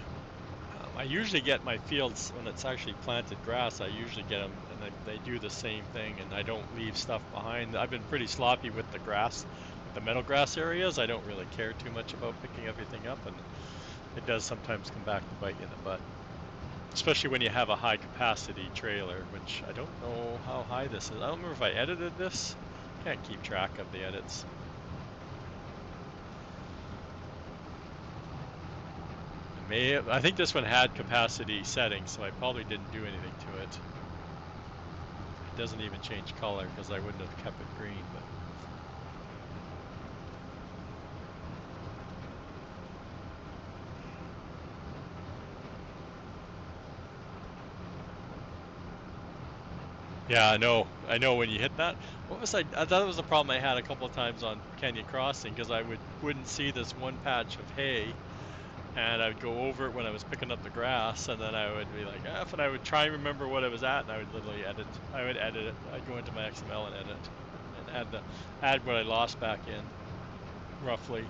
I usually get my fields when it's actually planted grass. I usually get them, and they do the same thing, and I don't leave stuff behind. I've been pretty sloppy with the grass, with the meadow grass areas. I don't really care too much about picking everything up, and it does sometimes come back to bite you in the butt. Especially when you have a high capacity trailer, which I don't know how high this is. I don't remember if I edited this. Can't keep track of the edits. I think this one had capacity settings, so I probably didn't do anything to it. It doesn't even change color because I wouldn't have kept it green, but yeah, I know when you hit that. What was I thought it was a problem I had a couple of times on Canyon Crossing because I wouldn't see this one patch of hay, and I would go over it when I was picking up the grass, and then I would be like, and I would try and remember what it was at, and I would literally edit. I would edit it. I'd go into my XML and edit, and add what I lost back in, roughly.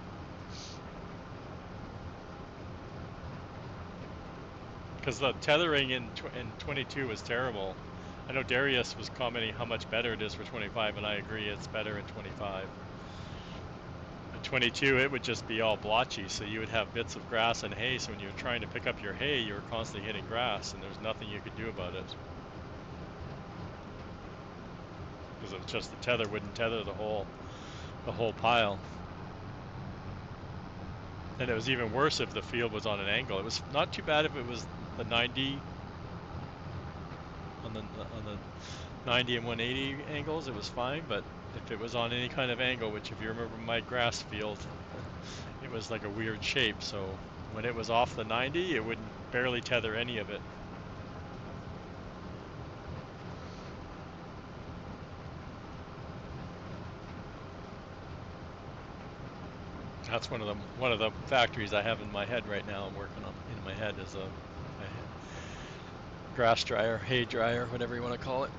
Because the tethering in 22 was terrible. I know Darius was commenting how much better it is for 25, and I agree it's better in 25. In 22, it would just be all blotchy, so you would have bits of grass and hay, so when you're trying to pick up your hay, you were constantly hitting grass, and there's nothing you could do about it. Because it was just the tether wouldn't tether the whole pile. And it was even worse if the field was on an angle. It was not too bad if it was the 90 on the 90 and 180 angles, it was fine, but if it was on any kind of angle, which if you remember my grass field, it was like a weird shape, so when it was off the 90, it wouldn't barely tether any of it. That's one of the factories I have in my head right now. I'm working on in my head is a grass dryer, hay dryer, whatever you want to call it.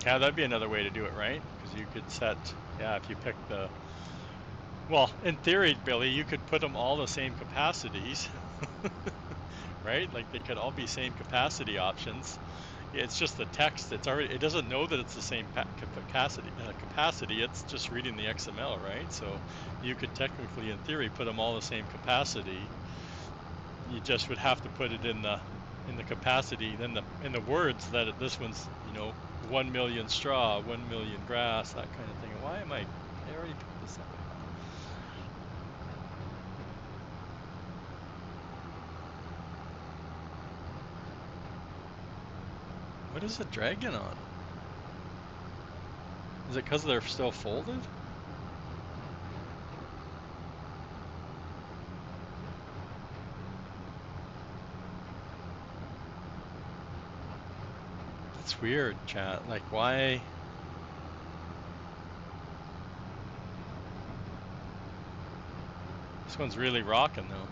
Yeah, that'd be another way to do it, right? Because you could set, yeah, if you pick the, well, in theory, Billy, you could put them all the same capacities, right? Like they could all be same capacity options. It's just the text. It's already. It doesn't know that it's the same capacity. It's just reading the XML, right? So you could technically, in theory, put them all the same capacity. You just would have to put it in the capacity, then in the words that this one's 1 million straw, 1 million grass, that kind of thing. Why am I already picked this up? What is it dragging on? Is it because they're still folded? That's weird, chat. Like, why? This one's really rocking, though.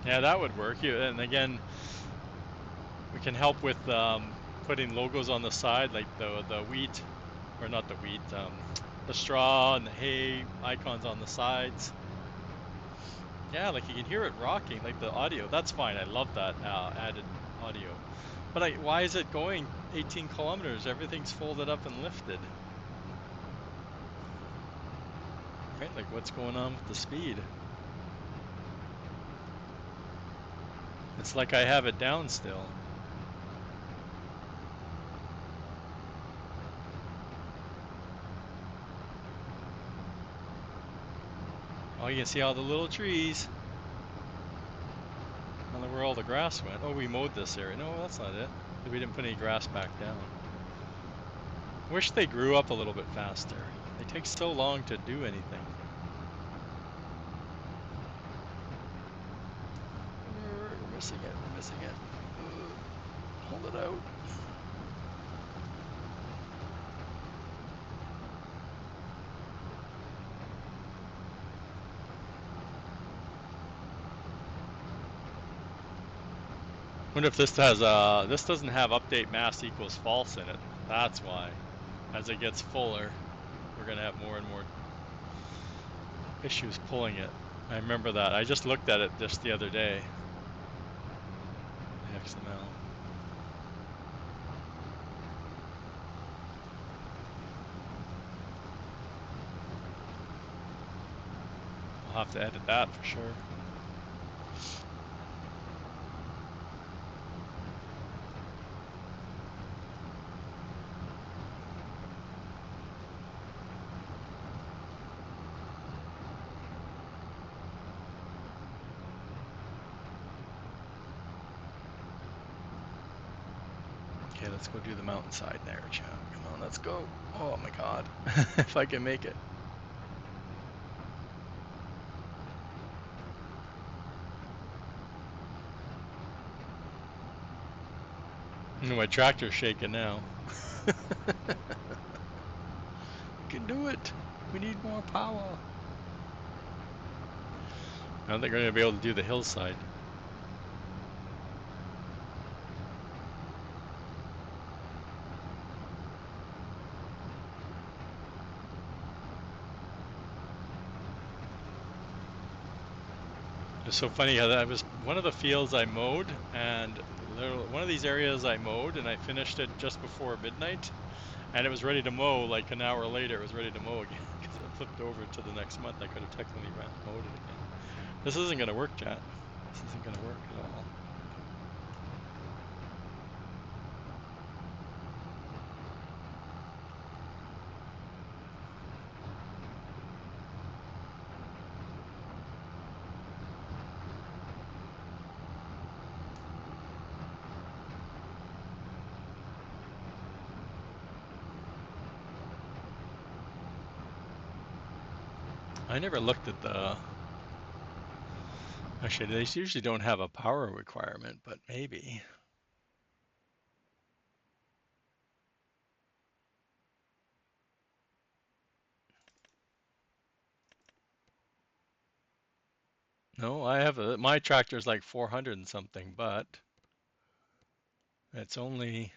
Yeah, that would work. And again, we can help with putting logos on the side, like the wheat, or not the wheat, the straw and the hay icons on the sides. Yeah, like you can hear it rocking, like the audio. That's fine. I love that added audio. But why is it going 18 kilometers? Everything's folded up and lifted. Right? Like what's going on with the speed? It's like I have it down still. Oh, you can see all the little trees. I wonder where all the grass went. Oh, we mowed this area. No, that's not it. We didn't put any grass back down. Wish they grew up a little bit faster. They take so long to do anything. We're missing it. We're missing it. Hold it out. Wonder if this has this doesn't have update mass equals false in it. That's why. As it gets fuller, we're gonna have more and more issues pulling it. I remember that. I just looked at it just the other day. The XML. I'll have to edit that for sure. Okay, let's go do the mountainside there, chat. Come on, let's go. Oh my god. If I can make it. My tractor's shaking now. Can do it. We need more power. I don't think we're gonna be able to do the hillside. It's so funny how that was one of the fields I mowed, and one of these areas I mowed, and I finished it just before midnight, and it was ready to mow. Like an hour later, it was ready to mow again because it flipped over to the next month. I could have technically mowed it again. This isn't gonna work, chat. This isn't gonna work at all. I never looked at the. Actually, they usually don't have a power requirement, but maybe. No, I have my tractor's like 400 and something, but it's only.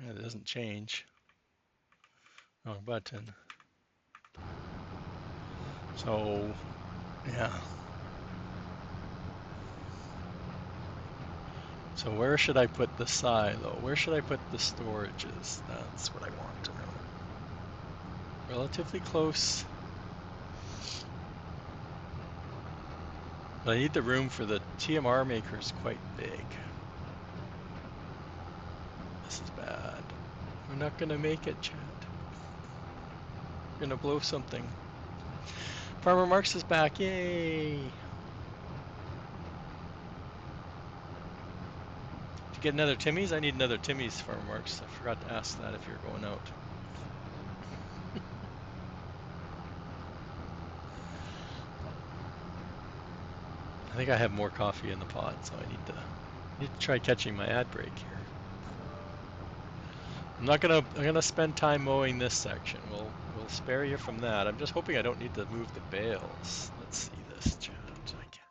Yeah, it doesn't change. Wrong button. So, yeah. So where should I put the silo? Where should I put the storages? That's what I want to know. Relatively close. But I need the room for the TMR makers quite big. This is bad. We're not gonna make it, chat. We're gonna blow something. Farmer Marx is back, yay! you get another Timmy's? I need another Timmy's, Farmer Marks. I forgot to ask that if you're going out. I think I have more coffee in the pot, so I need to try catching my ad break here. I'm gonna spend time mowing this section. We'll spare you from that. I'm just hoping I don't need to move the bales. Let's see this, chat. I can.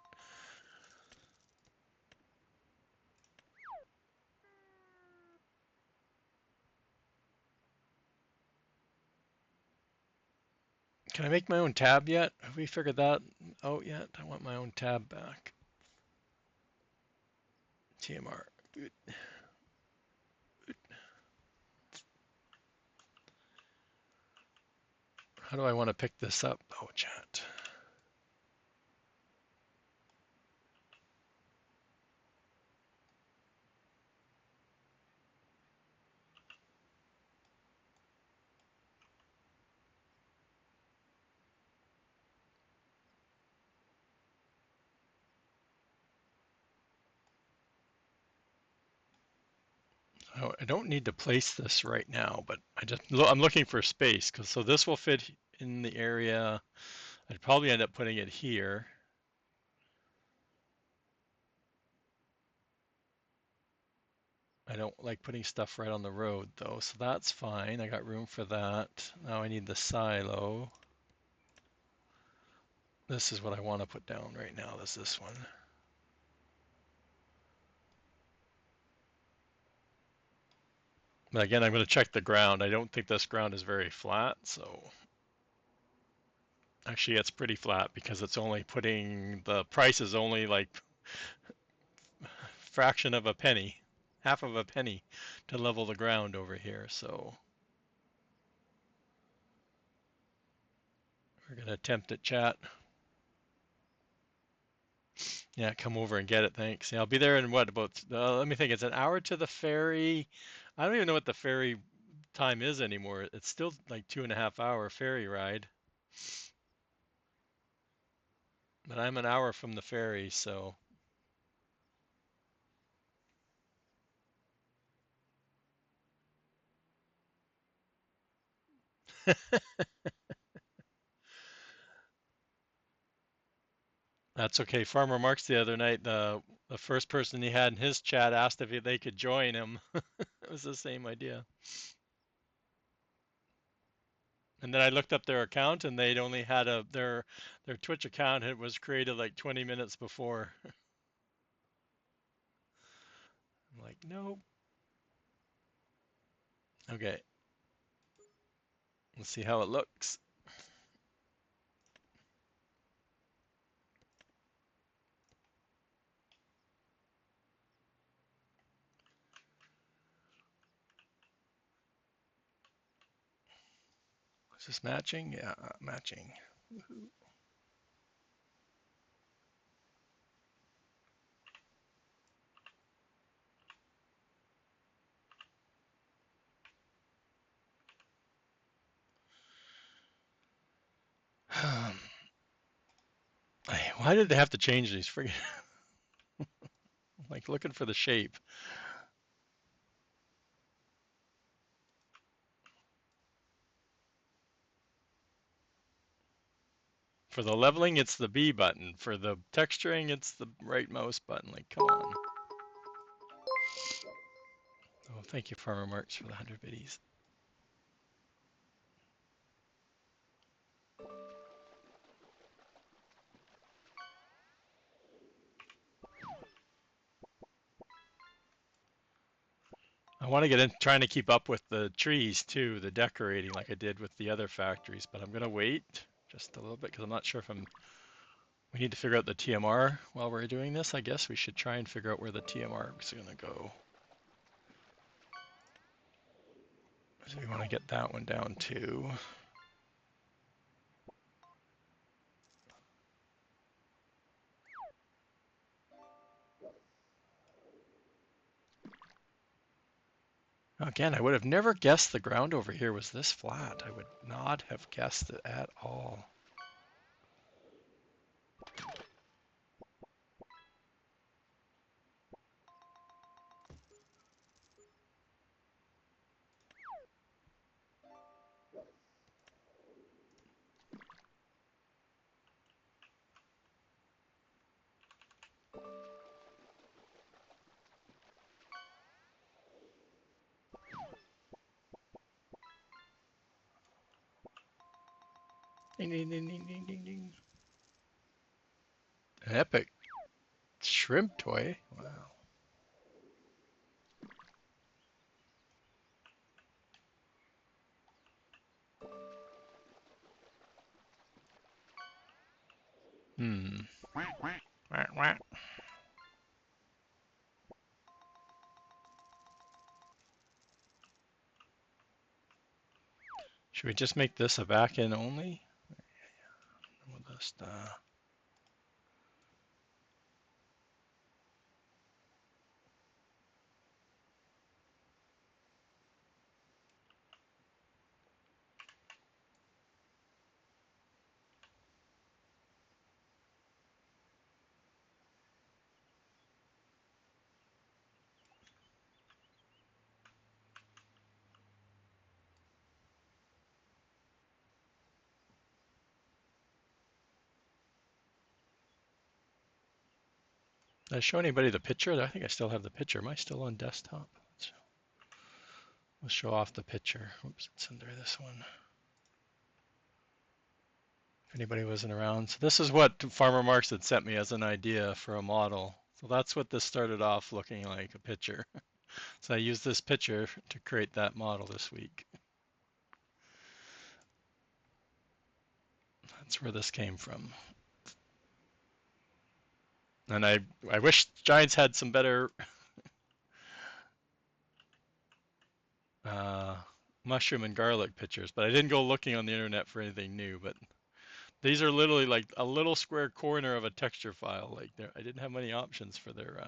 Can I make my own tab yet? Have we figured that out yet? I want my own tab back. TMR. How do I want to pick this up? Oh, chat. Oh, I don't need to place this right now, but I'm looking for space because so this will fit in the area. I'd probably end up putting it here. I don't like putting stuff right on the road though, so that's fine. I got room for that. Now I need the silo. This is what I want to put down right now. This one. But again, I'm going to check the ground. I don't think this ground is very flat, so actually it's pretty flat because it's only putting the price is only like fraction of a penny, half of a penny to level the ground over here. So we're going to attempt it, chat. Yeah, come over and get it. Thanks. Yeah, I'll be there in what about? Let me think. It's an hour to the ferry. I don't even know what the ferry time is anymore. It's still like 2.5 hour ferry ride, but I'm an hour from the ferry, so that's okay. Farmer Marks the other night, the first person he had in his chat asked if they could join him. It was the same idea. And then I looked up their account, and they'd only had their Twitch account. It was created like 20 minutes before. I'm like, nope. Okay, let's see how it looks. Is this matching? Yeah, matching. Why did they have to change these? Friggin' like looking for the shape. For the leveling, it's the B button. For the texturing, it's the right mouse button. Like, come on. Oh, thank you, Farmer Marks, for the 100 biddies. I want to get in trying to keep up with the trees too, the decorating like I did with the other factories, but I'm gonna wait just a little bit because I'm not sure if we need to figure out the TMR while we're doing this. I guess we should try and figure out where the TMR is gonna go. So we want to get that one down too. Again, I would have never guessed the ground over here was this flat. I would not have guessed it at all. Ding, ding, ding, ding, ding, ding, ding. An epic shrimp toy. Wow. Hmm. Wah, wah. Should we just make this a back-end only? We'll just, did I show anybody the picture? I think I still have the picture. Am I still on desktop? We'll show off the picture. Oops, it's under this one. If anybody wasn't around. So this is what Farmer Marks had sent me as an idea for a model. So that's what this started off looking like, a picture. So I used this picture to create that model this week. That's where this came from. And I wish Giants had some better mushroom and garlic pictures, but I didn't go looking on the internet for anything new. But these are literally like a little square corner of a texture file. Like I didn't have many options for their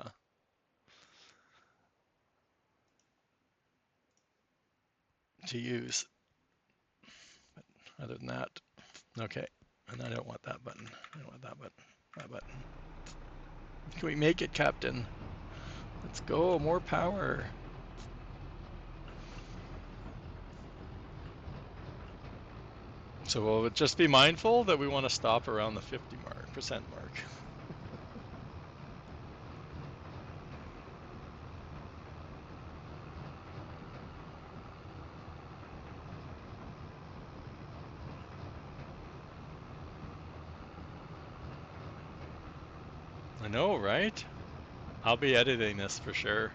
to use. But other than that, okay. And I don't want that button. I don't want that button. That button. Can we make it, Captain? Let's go. More power. So we'll just be mindful that we want to stop around the 50% mark. I know, right? I'll be editing this for sure.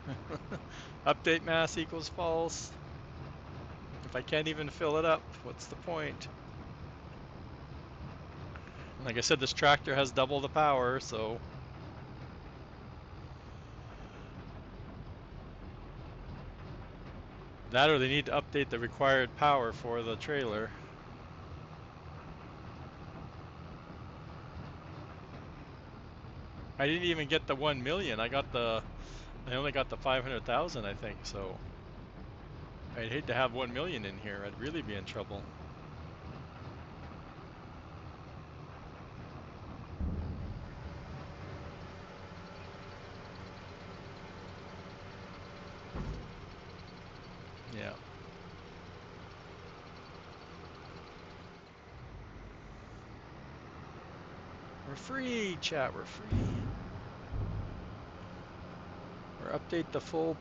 Update mass equals false. If I can't even fill it up, what's the point? Like I said, this tractor has double the power, so that or they need to update the required power for the trailer. I didn't even get the 1 million. I only got the 500,000, I think, so I'd hate to have 1 million in here. I'd really be in trouble. Yeah. We're free, chat, we're free. We're up to full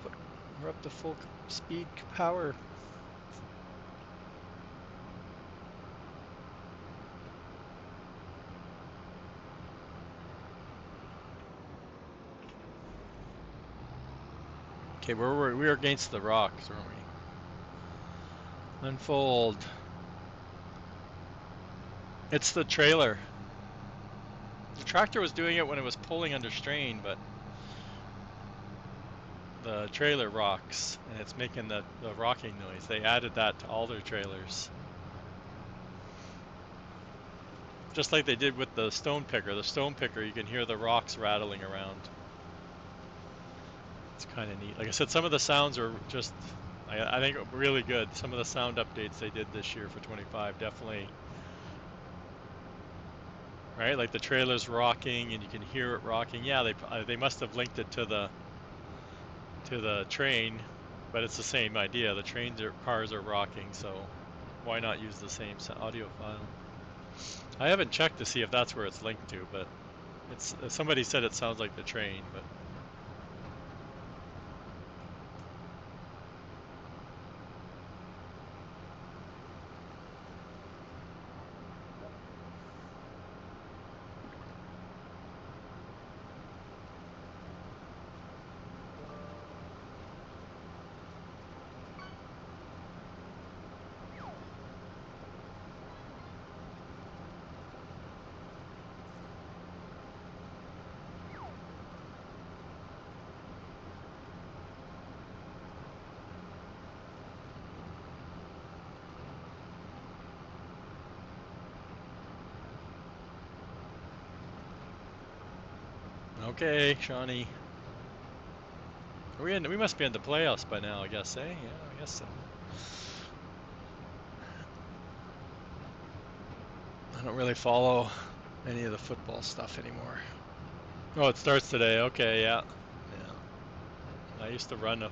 speed power. Okay, we were against the rocks, weren't we? Unfold. It's the trailer. The tractor was doing it when it was pulling under strain, but the trailer rocks and it's making the rocking noise. They added that to all their trailers. Just like they did with the stone picker. The stone picker, you can hear the rocks rattling around. It's kind of neat. Like I said, some of the sounds are just, I think, really good. Some of the sound updates they did this year for 25 definitely, right? Like the trailer's rocking and you can hear it rocking. Yeah, they must have linked it to the train, but it's the same idea. The cars are rocking, so why not use the same audio file? I haven't checked to see if that's where it's linked to, but somebody said it sounds like the train, but Okay, Shawnee. We must be in the playoffs by now, I guess, eh? Yeah, I guess so. I don't really follow any of the football stuff anymore. Oh, it starts today. Okay, yeah. Yeah. I used to run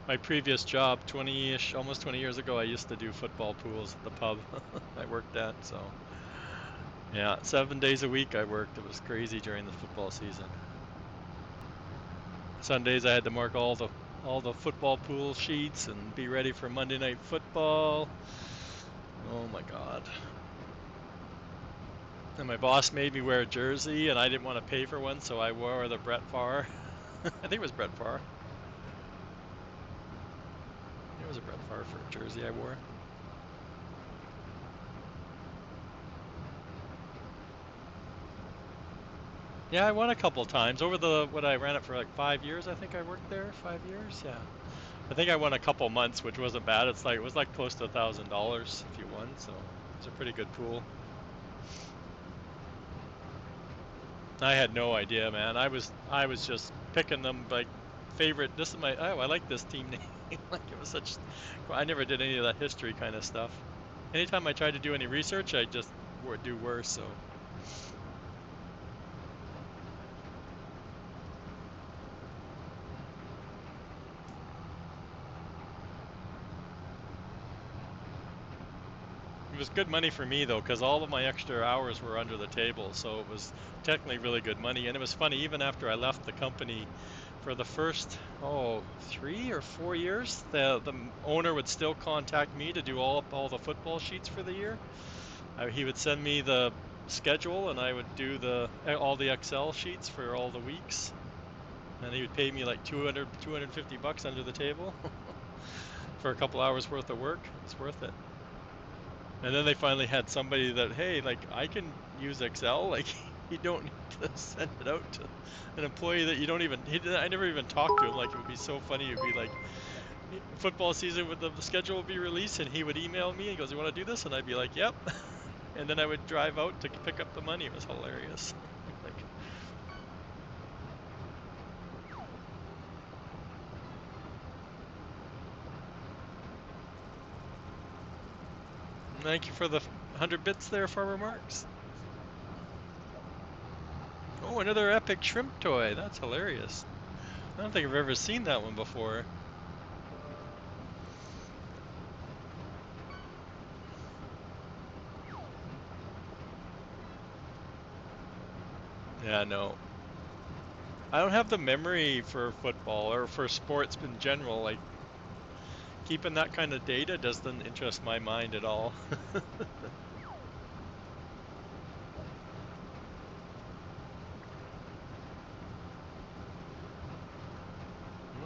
my previous job 20-ish, almost 20 years ago. I used to do football pools at the pub I worked at, so yeah, 7 days a week I worked. It was crazy during the football season. Sundays I had to mark all the football pool sheets and be ready for Monday Night Football. Oh my God. And my boss made me wear a jersey, and I didn't want to pay for one, so I wore the Brett Favre. I think it was Brett Favre. It was a Brett Favre for a jersey I wore. Yeah, I won a couple times over what I ran it for like 5 years. I think I worked there 5 years. Yeah, I think I won a couple months, which wasn't bad. It was like close to $1,000 if you won, so it's a pretty good pool. I had no idea, man. I was just picking them like favorite. This is my I like this team name. Like it was such. I never did any of that history kind of stuff. Anytime I tried to do any research, I just would do worse. So it was good money for me though, because all of my extra hours were under the table. So it was technically really good money, and it was funny. Even after I left the company, for the first 3 or 4 years, the owner would still contact me to do all the football sheets for the year. He would send me the schedule, and I would do all the Excel sheets for all the weeks, and he would pay me like 250 bucks under the table for a couple hours worth of work. It's worth it. And then they finally had somebody that, hey, like I can use Excel, like you don't need to send it out to an employee that you don't even. I never even talked to him. Like it would be so funny. It'd be like football season with the schedule would be released, and he would email me and he goes, "You want to do this?" And I'd be like, "Yep." And then I would drive out to pick up the money. It was hilarious. Like, thank you for the 100 bits there, Farmer Marks. Oh, another epic shrimp toy. That's hilarious. I don't think I've ever seen that one before. Yeah, no. I don't have the memory for football or for sports in general. Like, keeping that kind of data doesn't interest my mind at all.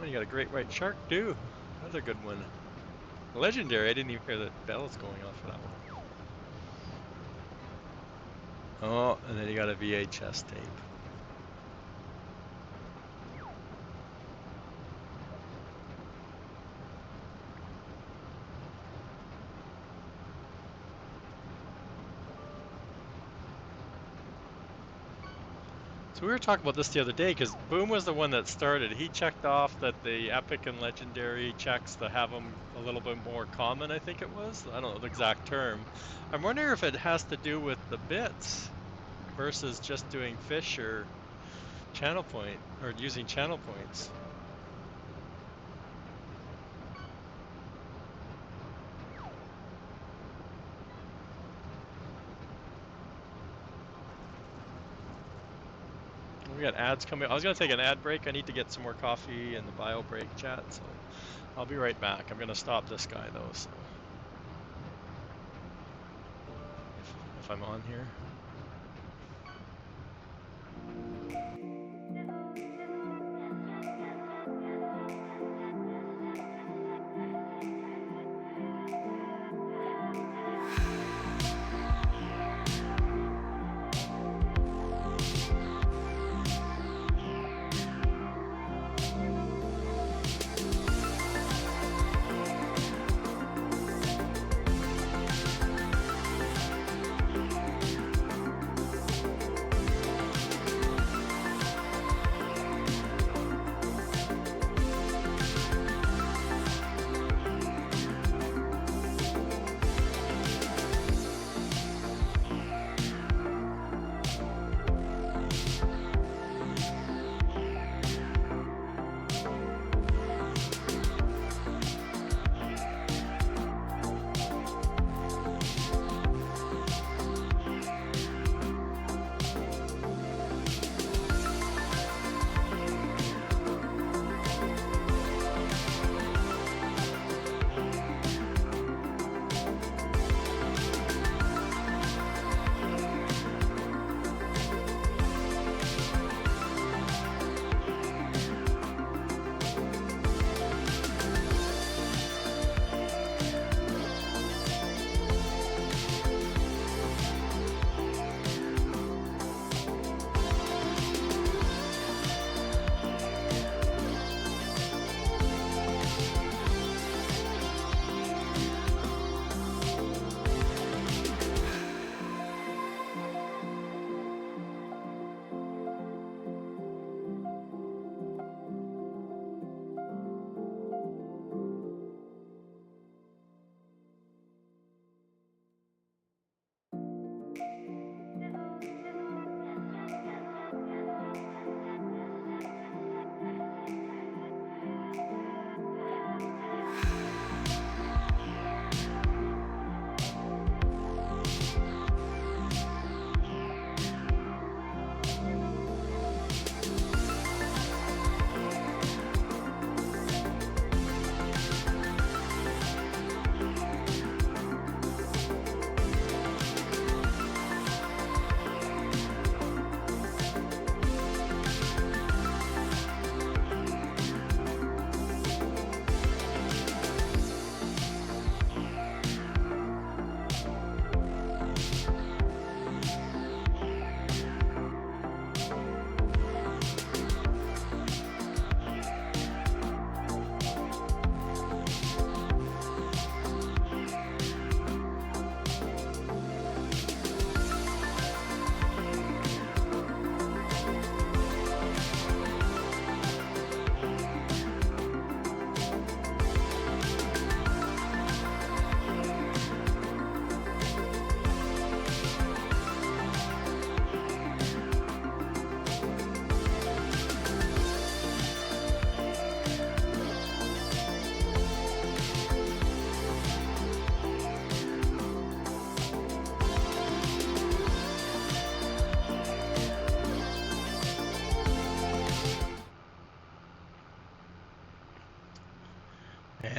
Oh, you got a great white shark too. Another good one. Legendary. I didn't even hear the bells going off for that one. Oh, and then you got a VHS tape. So we were talking about this the other day because Boom was the one that started. He checked off that the epic and legendary checks to have them a little bit more common, I think it was. I don't know the exact term. I'm wondering if it has to do with the bits versus just doing fish or channel point or using channel points. We got ads coming. I was going to take an ad break. I need to get some more coffee in the bio break chat, so I'll be right back. I'm going to stop this guy though, so if I'm on here.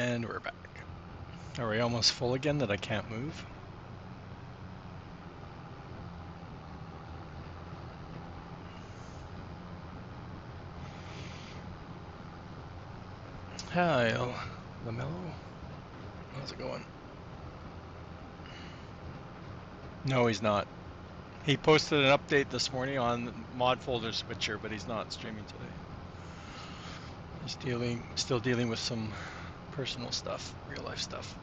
And we're back. Are we almost full again that I can't move? Hi, LaMelo. How's it going? No, he's not. He posted an update this morning on mod folder switcher, but he's not streaming today. He's still dealing with some personal stuff, real life stuff.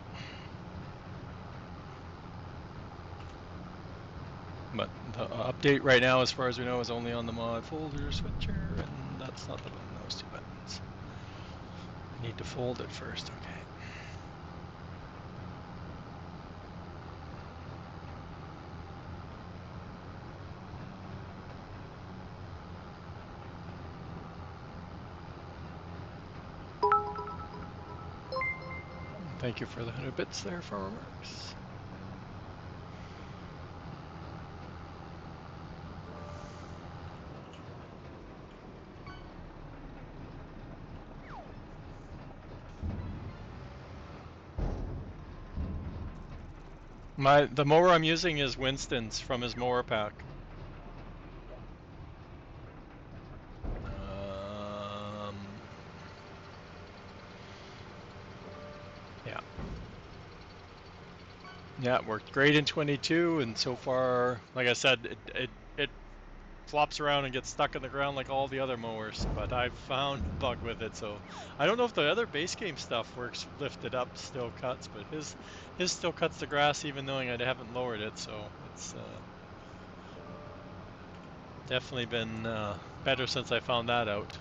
But the update right now, as far as we know, is only on the mod folder switcher, and that's not the button, those two buttons. I need to fold it first, okay. Thank you for the 100 bits there, Farmerworks. The mower I'm using is Winston's from his mower pack. Yeah. Yeah, it worked great in 22, and so far, like I said, it flops around and gets stuck in the ground like all the other mowers, but I've found a bug with it, so I don't know if the other base game stuff works lifted up still cuts, but his still cuts the grass even knowing I haven't lowered it, so it's definitely been better since I found that out.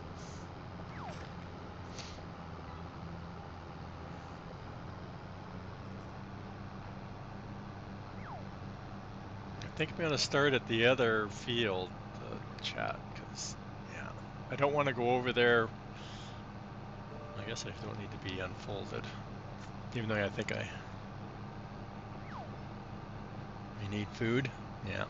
I think I'm gonna start at the other field, the chat, because yeah, I don't want to go over there. I guess I don't need to be unfolded, even though I think I need food. Yeah.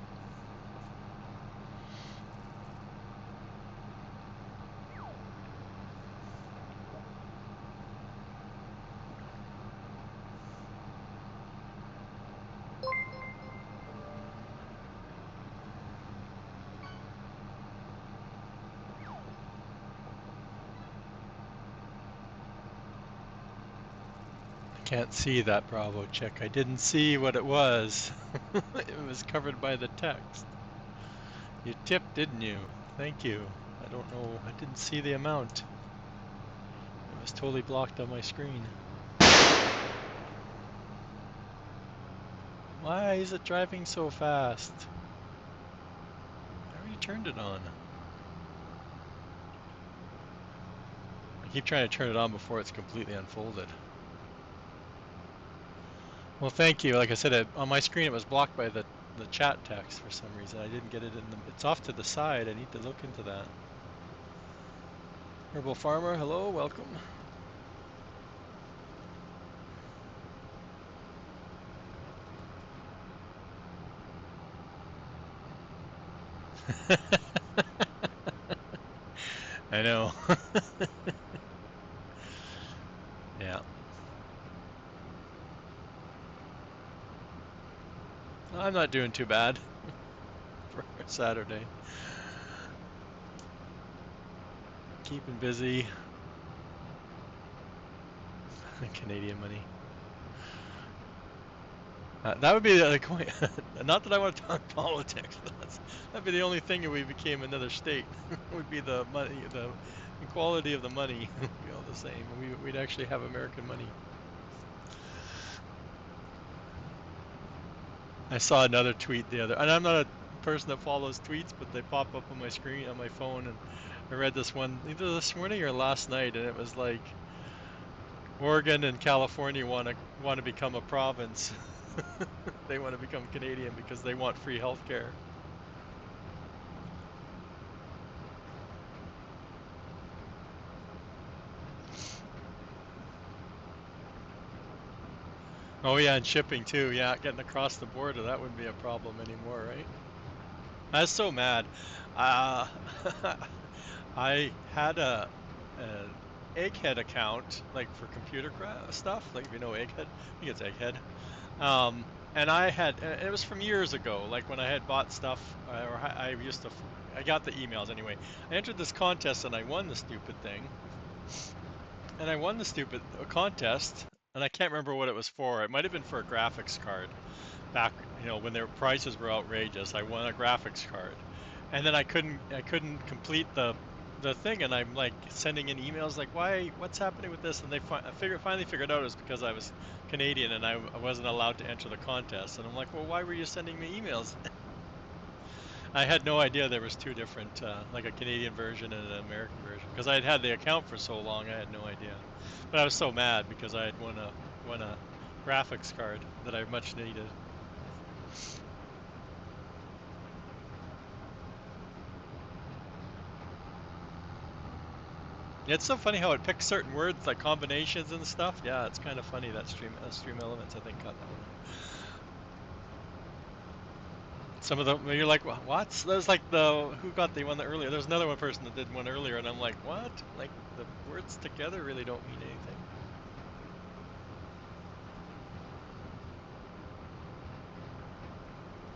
Can't see that Bravo check. I didn't see what it was. It was covered by the text. You tipped, didn't you? Thank you. I don't know. I didn't see the amount. It was totally blocked on my screen. Why is it driving so fast? I already turned it on. I keep trying to turn it on before it's completely unfolded. Well, thank you. Like I said, on my screen it was blocked by the chat text for some reason. I didn't get it in the... It's off to the side. I need to look into that. Herbal Farmer, hello, welcome. I know. Yeah. I'm not doing too bad for Saturday. Keeping busy. Canadian money. That would be like, not that I want to talk politics, but that'd be the only thing if we became another state. Would be the money, the quality of the money would be all the same. We'd actually have American money. I saw another tweet the other, and I'm not a person that follows tweets, but they pop up on my screen on my phone, and I read this one either this morning or last night, and it was like Oregon and California want to become a province. They want to become Canadian because they want free healthcare. Oh yeah, and shipping too. Yeah, getting across the border, that wouldn't be a problem anymore, right? I was so mad. Uh, I had a Egghead account, like for computer stuff, like if you know Egghead, I think it's Egghead. And it was from years ago, like when I had bought stuff, or I used to, I got the emails anyway. I entered this contest and I won the stupid thing. And I won the stupid contest, and I can't remember what it was for. It might have been for a graphics card back, when their prices were outrageous. I won a graphics card, and then I couldn't complete the thing, and I'm like sending in emails like, why, what's happening with this? And finally figured out it was because I was Canadian and I wasn't allowed to enter the contest. And I'm like, well, why were you sending me emails? I had no idea there was two different, like a Canadian version and an American version, because I had had the account for so long. I had no idea, but I was so mad because I had won a graphics card that I much needed. It's so funny how it picks certain words like combinations and stuff. Yeah, it's kind of funny that Stream Elements I think got that one. Some of them you're like, what? There's like the who got the one that earlier. There's another one person that did one earlier, and I'm like, what? Like the words together really don't mean anything.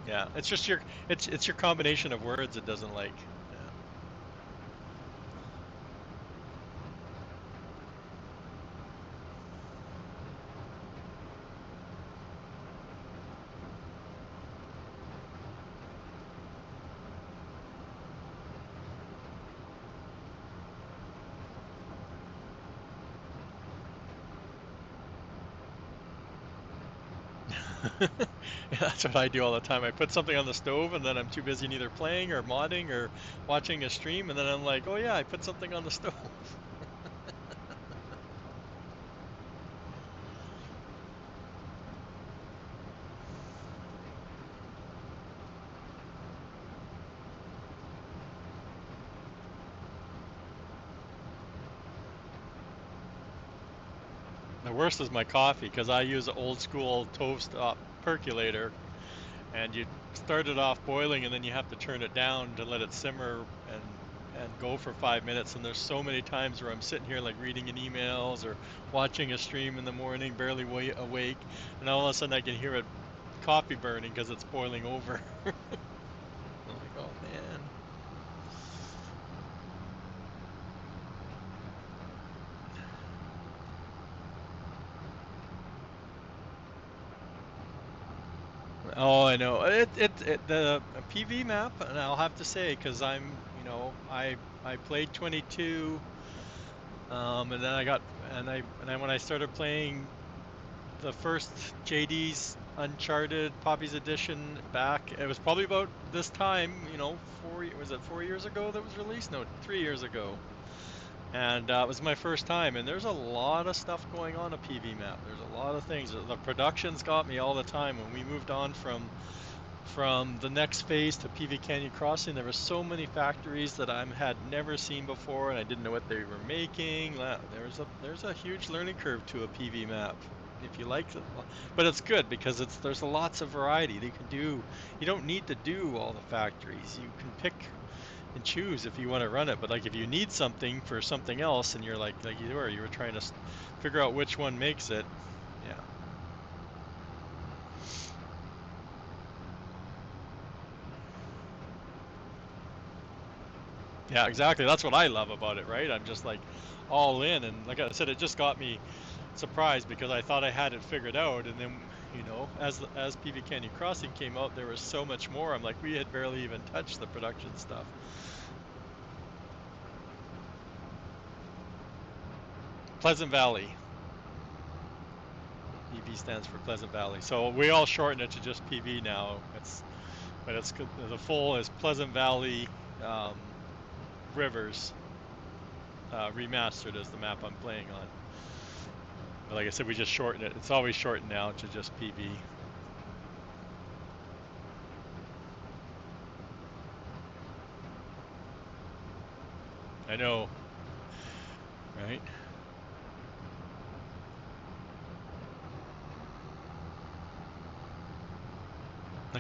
Yeah, it's just it's your combination of words it doesn't like. Yeah. Yeah, that's what I do all the time. I put something on the stove and then I'm too busy either playing or modding or watching a stream, and then I'm like, oh yeah, I put something on the stove. The worst is my coffee because I use an old school toast percolator, and you start it off boiling and then you have to turn it down to let it simmer and go for 5 minutes. And there's so many times where I'm sitting here like reading in emails or watching a stream in the morning, barely awake, and all of a sudden I can hear it coffee burning because it's boiling over. I'm like, oh man. Oh, I know. It the PV map, and I'll have to say, because I played 22, and then when I started playing the first JD's Uncharted Poppy's Edition back, it was probably about this time, was it 4 years ago that was released? No, 3 years ago. And it was my first time, and there's a lot of stuff going on a PV map. There's a lot of things. The production's got me all the time. When we moved on from the next phase to PV Canyon Crossing, there were so many factories that I had never seen before, and I didn't know what they were making. There's a huge learning curve to a PV map. If you like it, but it's good because there's lots of variety. You don't need to do all the factories. You can pick and choose if you want to run it. But like if you need something for something else, and you're like you were trying to figure out which one makes it. Yeah. Yeah, exactly. That's what I love about it, right? I'm just like all in, and like I said, it just got me surprised because I thought I had it figured out, and then as PV Canyon Crossing came out, there was so much more. I'm like, we had barely even touched the production stuff. Pleasant Valley. PV stands for Pleasant Valley. So we all shorten it to just PV now. But the full is Pleasant Valley Rivers Remastered is the map I'm playing on. But like I said, we just shorten it. It's always shortened now to just PV. I know, right?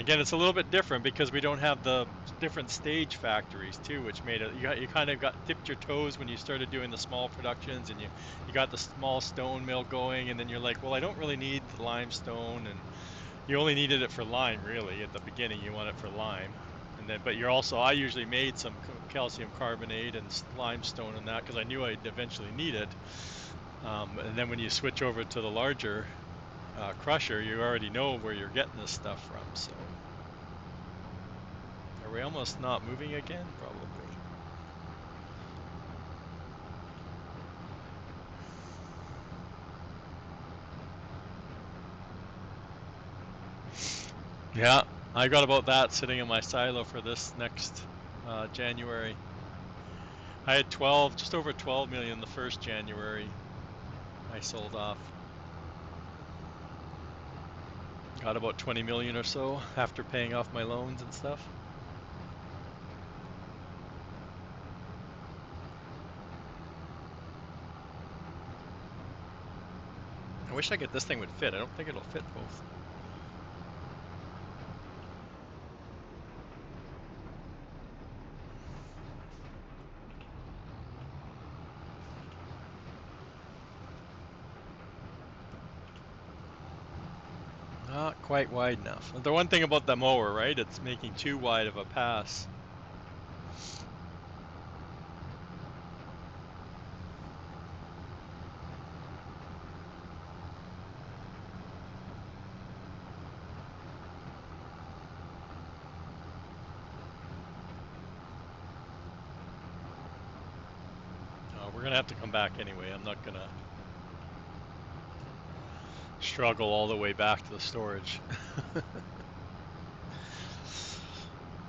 Again, it's a little bit different because we don't have the different stage factories too, which made it you kind of got dipped your toes when you started doing the small productions, and you got the small stone mill going, and then you're like, well, I don't really need the limestone, and you only needed it for lime really at the beginning. You want it for lime, and then but you're also I usually made some calcium carbonate and limestone and that because I knew I'd eventually need it. And then when you switch over to the larger crusher, you already know where you're getting this stuff from. So are we almost not moving again? Probably. Yeah, I got about that sitting in my silo for this next January. I had 12, just over 12 million the first January I sold off. Got about 20 million or so after paying off my loans and stuff. I wish this thing would fit. I don't think it'll fit both. Not quite wide enough. The one thing about the mower, right? It's making too wide of a pass. We're gonna have to come back anyway. I'm not gonna struggle all the way back to the storage.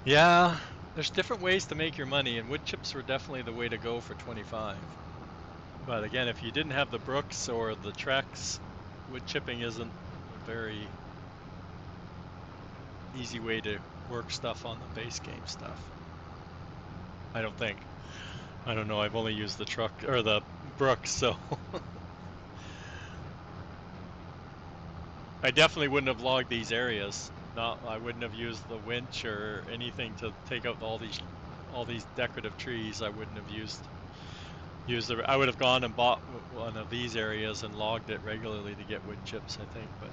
Yeah, there's different ways to make your money, and wood chips were definitely the way to go for 25. But again, if you didn't have the Brooks or the Trex, wood chipping isn't a very easy way to work stuff on the base game stuff. I don't think. I don't know. I've only used the truck or the Brooks, so I definitely wouldn't have logged these areas. I wouldn't have used the winch or anything to take out all these decorative trees. I wouldn't have used I would have gone and bought one of these areas and logged it regularly to get wood chips, I think, but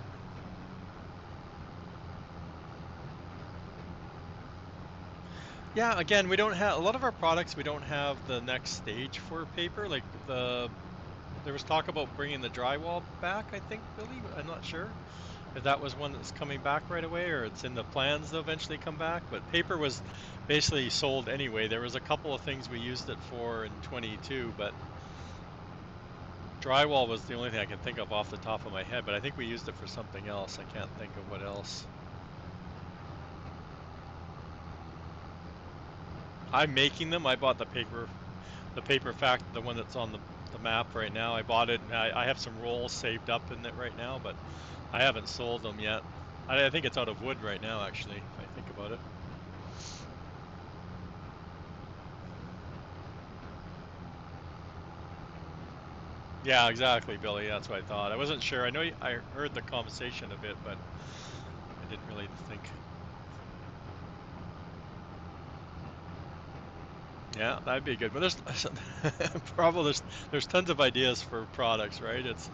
yeah, again, we don't have a lot of our products. We don't have the next stage for paper. Like there was talk about bringing the drywall back. I think, Billy. I'm not sure if that was one that's coming back right away or it's in the plans to eventually come back. But paper was basically sold anyway. There was a couple of things we used it for in 22, but drywall was the only thing I can think of off the top of my head. But I think we used it for something else. I can't think of what else. I'm making them. I bought the paper fact, the one that's on the map right now. I bought it, and I have some rolls saved up in it right now, but I haven't sold them yet. I think it's out of wood right now, actually, if I think about it. Yeah, exactly, Billy. That's what I thought. I wasn't sure. I know I heard the conversation a bit, but I didn't really think. Yeah, that'd be good. But there's probably there's tons of ideas for products, right? It's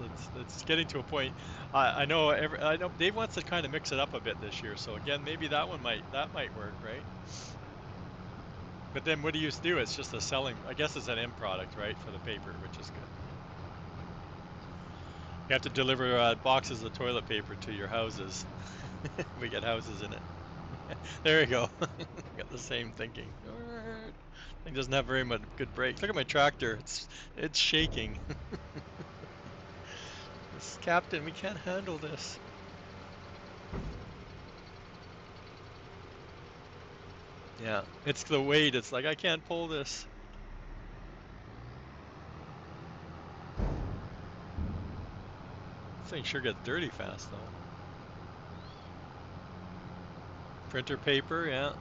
getting to a point. I know I know Dave wants to kind of mix it up a bit this year. So again, maybe that might work, right? But then what do you do? It's just a selling. I guess it's an end product, right, for the paper, which is good. You have to deliver boxes of toilet paper to your houses. We get houses in it. There you go. Got the same thinking. Thing doesn't have very much good brakes. Look at my tractor. It's shaking. This Captain, we can't handle this. Yeah, it's the weight. It's like I can't pull this. This thing sure gets dirty fast though. Printer paper, yeah.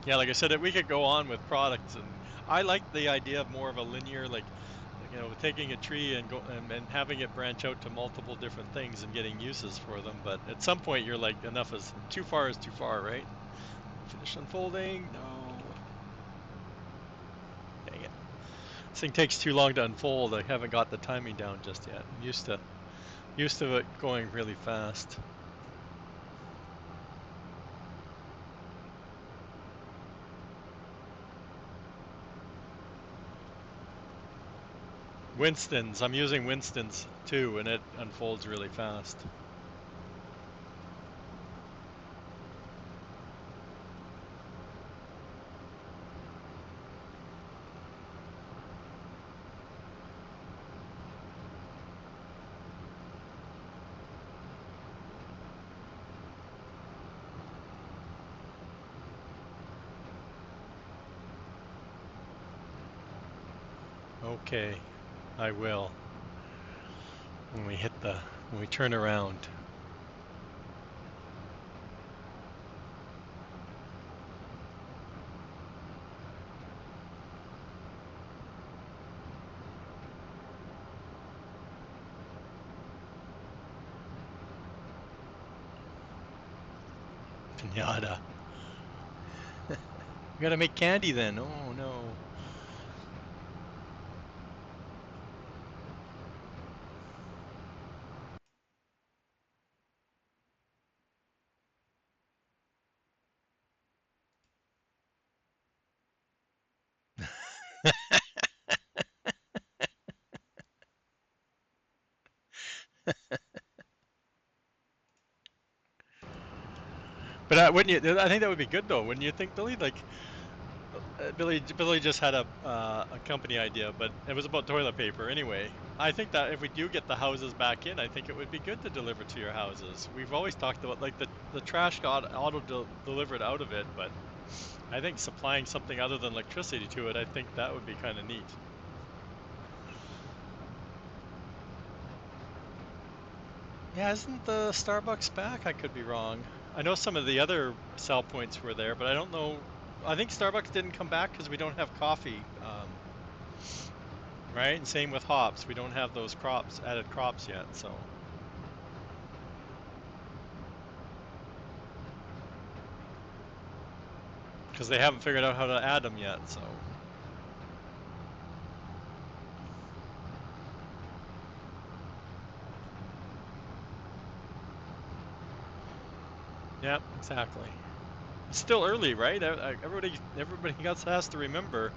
Yeah, like I said, we could go on with products, and I like the idea of more of a linear, like taking a tree and and having it branch out to multiple different things and getting uses for them. But at some point, you're like, enough is too far, right? Finish unfolding. No. Dang it. This thing takes too long to unfold. I haven't got the timing down just yet. I'm used to it going really fast. Winston's. I'm using Winston's too, and it unfolds really fast. Okay, I will. When we turn around. Pinata. We gotta make candy then. Oh no. But wouldn't you? I think that would be good though. Wouldn't you think, Billy? Like Billy just had a company idea, but it was about toilet paper anyway. I think that if we do get the houses back in, I think it would be good to deliver to your houses. We've always talked about like the trash got delivered out of it, but I think supplying something other than electricity to it, I think that would be kind of neat. Yeah, isn't the Starbucks back? I could be wrong. I know some of the other sell points were there, but I don't know. I think Starbucks didn't come back because we don't have coffee, right? And same with hops. We don't have those added crops yet, so. Because they haven't figured out how to add them yet, so. Yep, exactly. It's still early, right? Everybody has to remember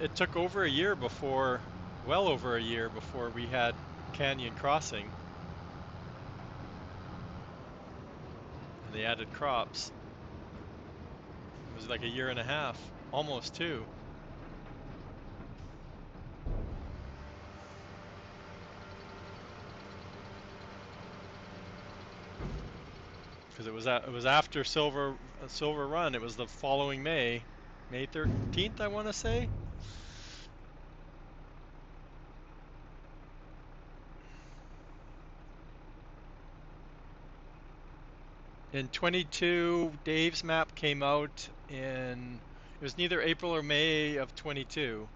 it took over a year before, well over a year before we had Canyon Crossing and the added crops. It was like a year and a half, almost two, because it was after Silver Run. It was the following May 13th, I want to say. In 22, Dave's map came out in, it was neither April or May of 22.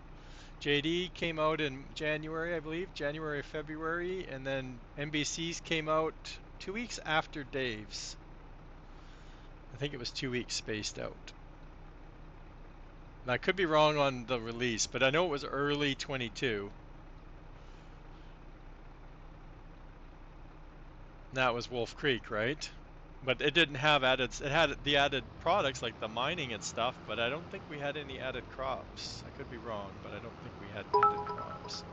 JD came out in January, I believe, January, February, and then NBC's came out 2 weeks after Dave's. I think it was 2 weeks spaced out. And I could be wrong on the release, but I know it was early 22. And that was Wolf Creek, right? But it didn't have it had the added products like the mining and stuff, but I don't think we had any added crops. I could be wrong, but I don't think we had added crops.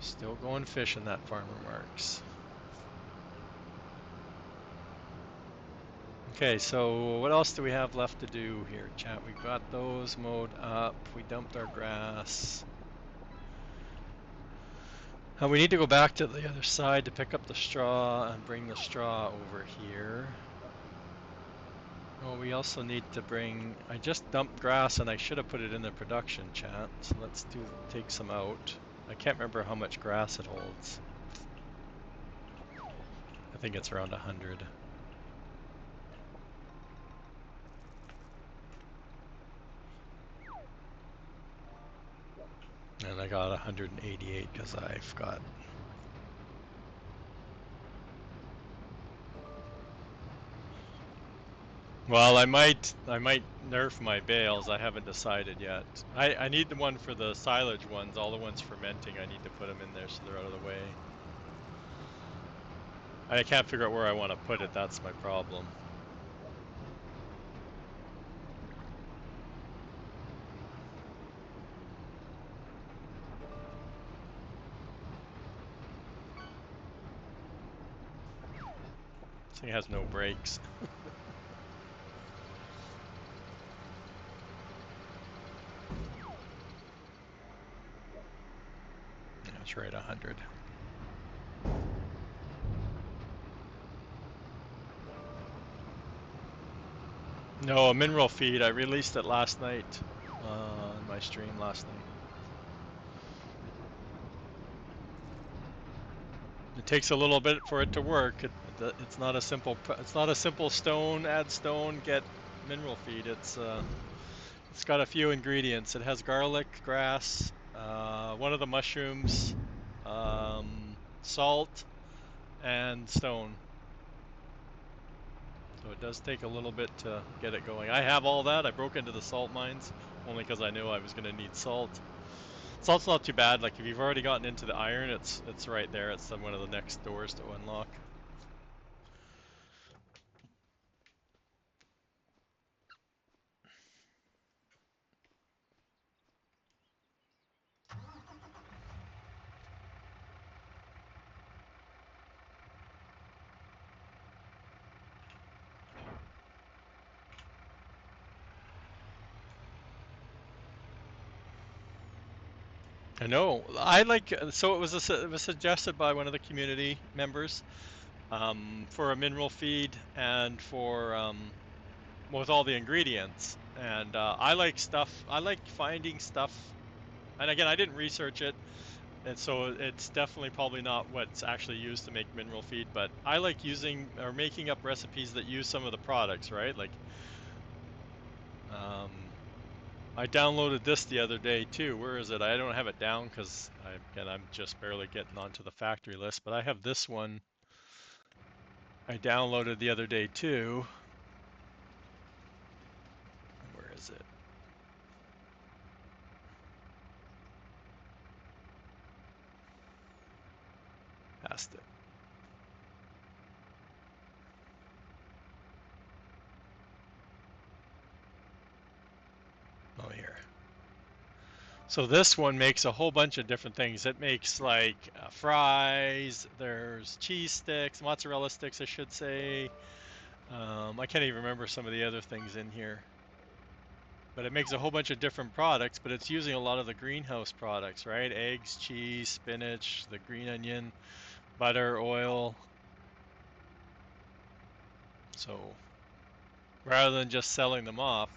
Still going fishing, that Farmer Marks. Okay, so what else do we have left to do here, chat? We got those mowed up. We dumped our grass. We need to go back to the other side to pick up the straw and bring the straw over here. Oh, we also need to bring, I just dumped grass and I should have put it in the production chat. So let's take some out. I can't remember how much grass it holds. I think it's around 100. got 188 because I've got. Well, I might nerf my bales. I haven't decided yet. I need the one for the silage ones. All the ones fermenting, I need to put them in there so they're out of the way. I can't figure out where I want to put it. That's my problem. This thing has no brakes. That's right, 100. No, a mineral feed. I released it last night on my stream last night. It takes a little bit for it to work. It's not a simple. It's not a simple stone. Add stone, get mineral feed. It's got a few ingredients. It has garlic, grass, one of the mushrooms, salt, and stone. So it does take a little bit to get it going. I have all that. I broke into the salt mines only because I knew I was going to need salt. Salt's not too bad. Like if you've already gotten into the iron, it's right there. It's one of the next doors to unlock. I know. I like. So it was suggested by one of the community members for a mineral feed and for with all the ingredients. And I like stuff. I like finding stuff. And again, I didn't research it, and so it's definitely probably not what's actually used to make mineral feed. But I like using or making up recipes that use some of the products, right? Like, I downloaded this the other day too. Where is it? I don't have it down because I'm just barely getting onto the factory list. But I have this one I downloaded the other day too. Where is it? Past it. Oh, here. So this one makes a whole bunch of different things. It makes like fries, there's cheese sticks, mozzarella sticks, I should say. I can't even remember some of the other things in here. But it makes a whole bunch of different products, but it's using a lot of the greenhouse products, right? Eggs, cheese, spinach, the green onion, butter, oil. So rather than just selling them off,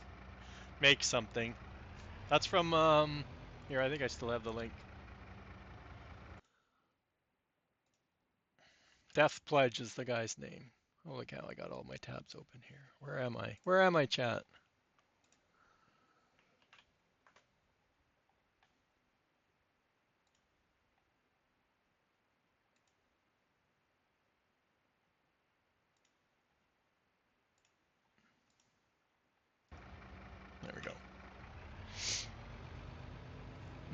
make something. That's from, here, I think I still have the link. Death Pledge is the guy's name. Holy cow, I got all my tabs open here. Where am I? Where am I, chat? There we go.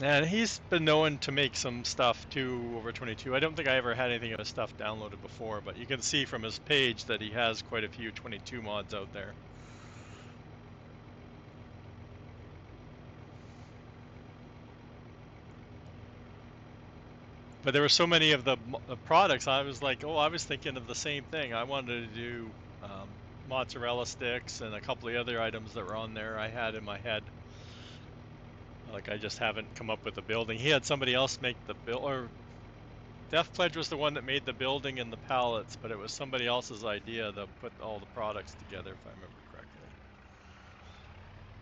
And he's been known to make some stuff too over 22. I don't think I ever had anything of his stuff downloaded before, but you can see from his page that he has quite a few 22 mods out there. But there were so many of the products, I was like, oh, I was thinking of the same thing. I wanted to do mozzarella sticks and a couple of other items that were on there I had in my head. Like, I just haven't come up with a building. He had somebody else make the build, or Death Pledge was the one that made the building and the pallets, but it was somebody else's idea to put all the products together, if I remember correctly.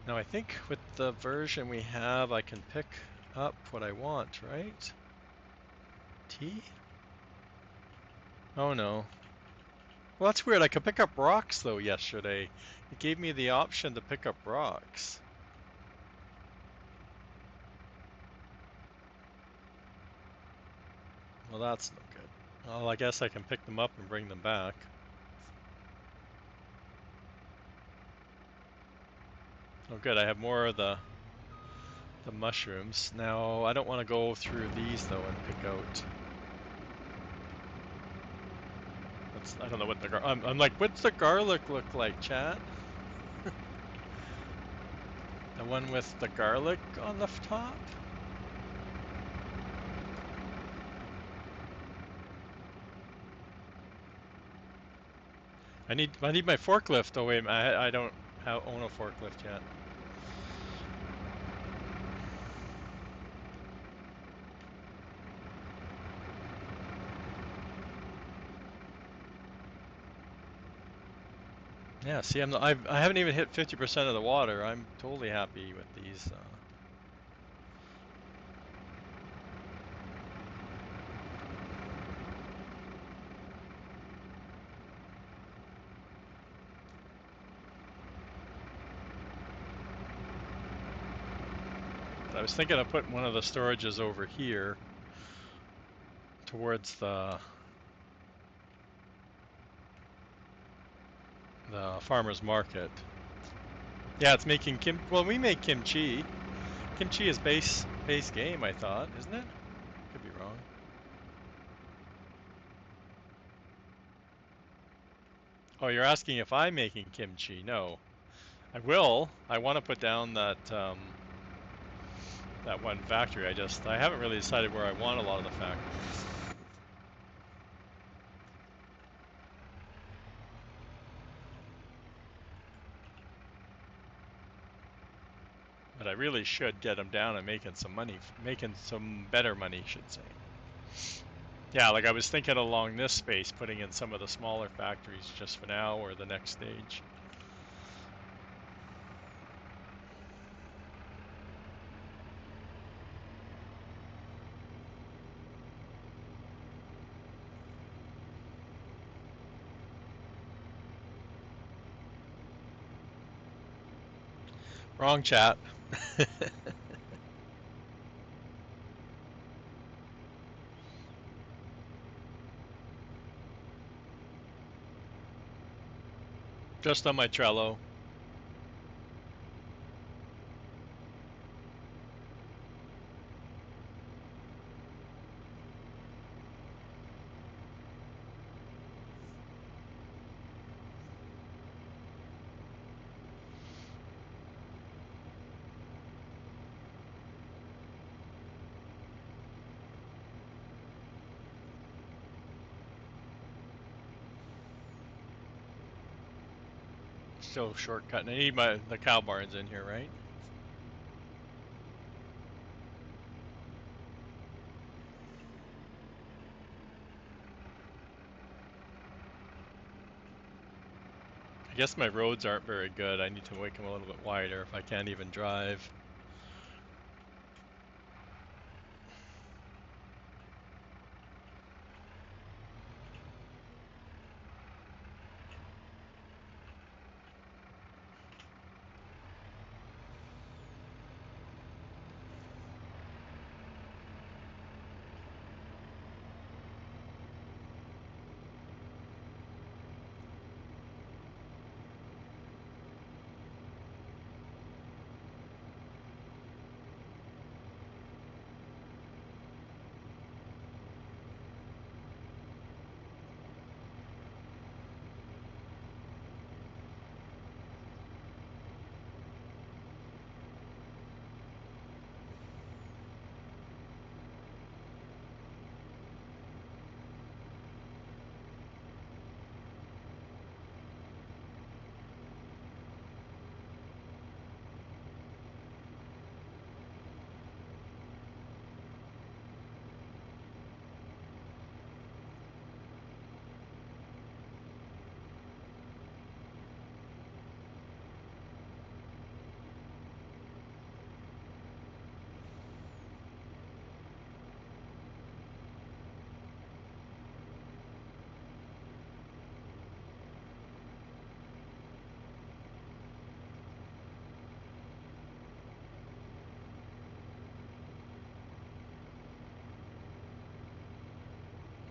Now, I think with the version we have, I can pick up what I want, right? T? Oh no. Well, that's weird. I could pick up rocks though yesterday. It gave me the option to pick up rocks. Well, that's no good. Well, I guess I can pick them up and bring them back. Oh, good. I have more of the mushrooms. Now, I don't want to go through these, though, and pick out... I don't know what the... I'm like, what's the garlic look like, chat? The one with the garlic on the top? I need my forklift. Oh wait, I don't own a forklift yet. Yeah, see, I haven't even hit 50% of the water. I'm totally happy with these. I was thinking of putting one of the storages over here towards the farmer's market. Yeah, it's making well, we make kimchi. Kimchi is base game, I thought, isn't it? Could be wrong. Oh, you're asking if I'm making kimchi? No. I will. I want to put down that that one factory. I haven't really decided where I want a lot of the factories. But I really should get them down and making some money, making some better money, should say. Yeah, like I was thinking along this space, putting in some of the smaller factories just for now or the next stage. Wrong chat. Just on my Trello. Still shortcutting. I need the cow barns in here, right? I guess my roads aren't very good. I need to make them a little bit wider if I can't even drive.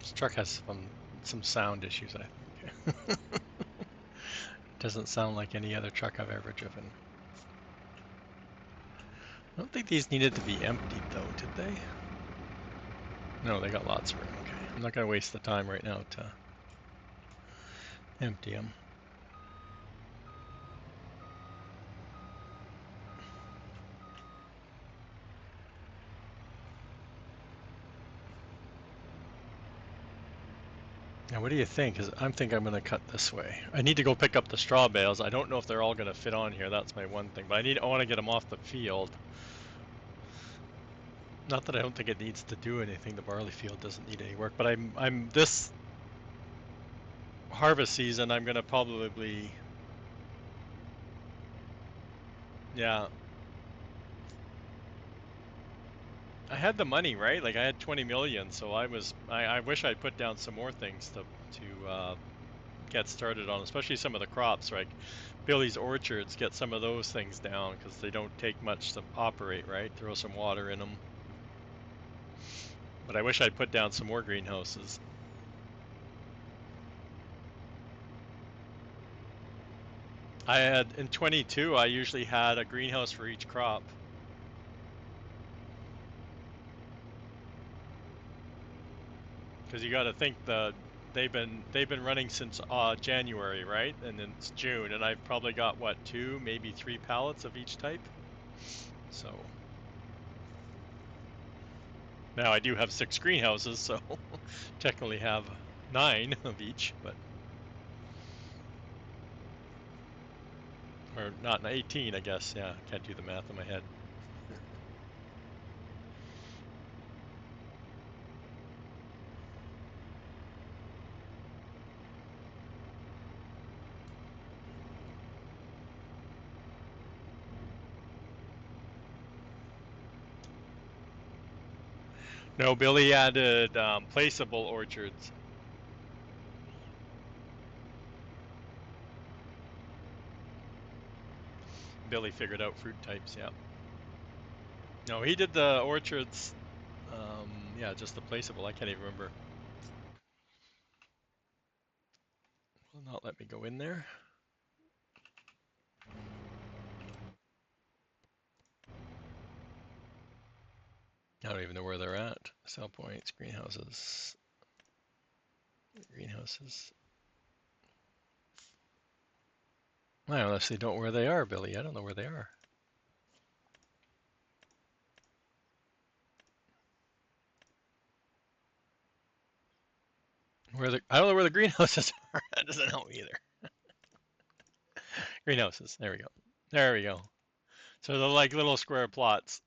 This truck has some sound issues, I think. Doesn't sound like any other truck I've ever driven. I don't think these needed to be emptied though, did they? No, they got lots of room. Okay, I'm not going to waste the time right now to empty them. Now, what do you think? I think I'm going to cut this way. I need to go pick up the straw bales. I don't know if they're all going to fit on here. That's my one thing. But I want to get them off the field. Not that I don't think it needs to do anything. The barley field doesn't need any work. But I'm this harvest season. I'm going to probably, yeah. I had the money, right? Like I had 20 million, so I wish I'd put down some more things to get started on, especially some of the crops, like Billy's orchards. Get some of those things down because they don't take much to operate, right? Throw some water in them. But I wish I'd put down some more greenhouses. I had in 22. I usually had a greenhouse for each crop. Because you got to think they've been running since January, right? And then it's June, and I've probably got what, 2, maybe 3 pallets of each type. So now I do have 6 greenhouses, so technically have 9 of each, but or not 18, I guess. Yeah, can't do the math in my head. No, Billy added placeable orchards. Billy figured out fruit types, yeah. No, he did the orchards, yeah, just the placeable. I can't even remember. Will not let me go in there. I don't even know where they're at. Sell points, greenhouses. Greenhouses. I honestly don't know where they are, Billy. I don't know where they are. I don't know where the greenhouses are. That doesn't help me either. Greenhouses. There we go. There we go. So they're like little square plots.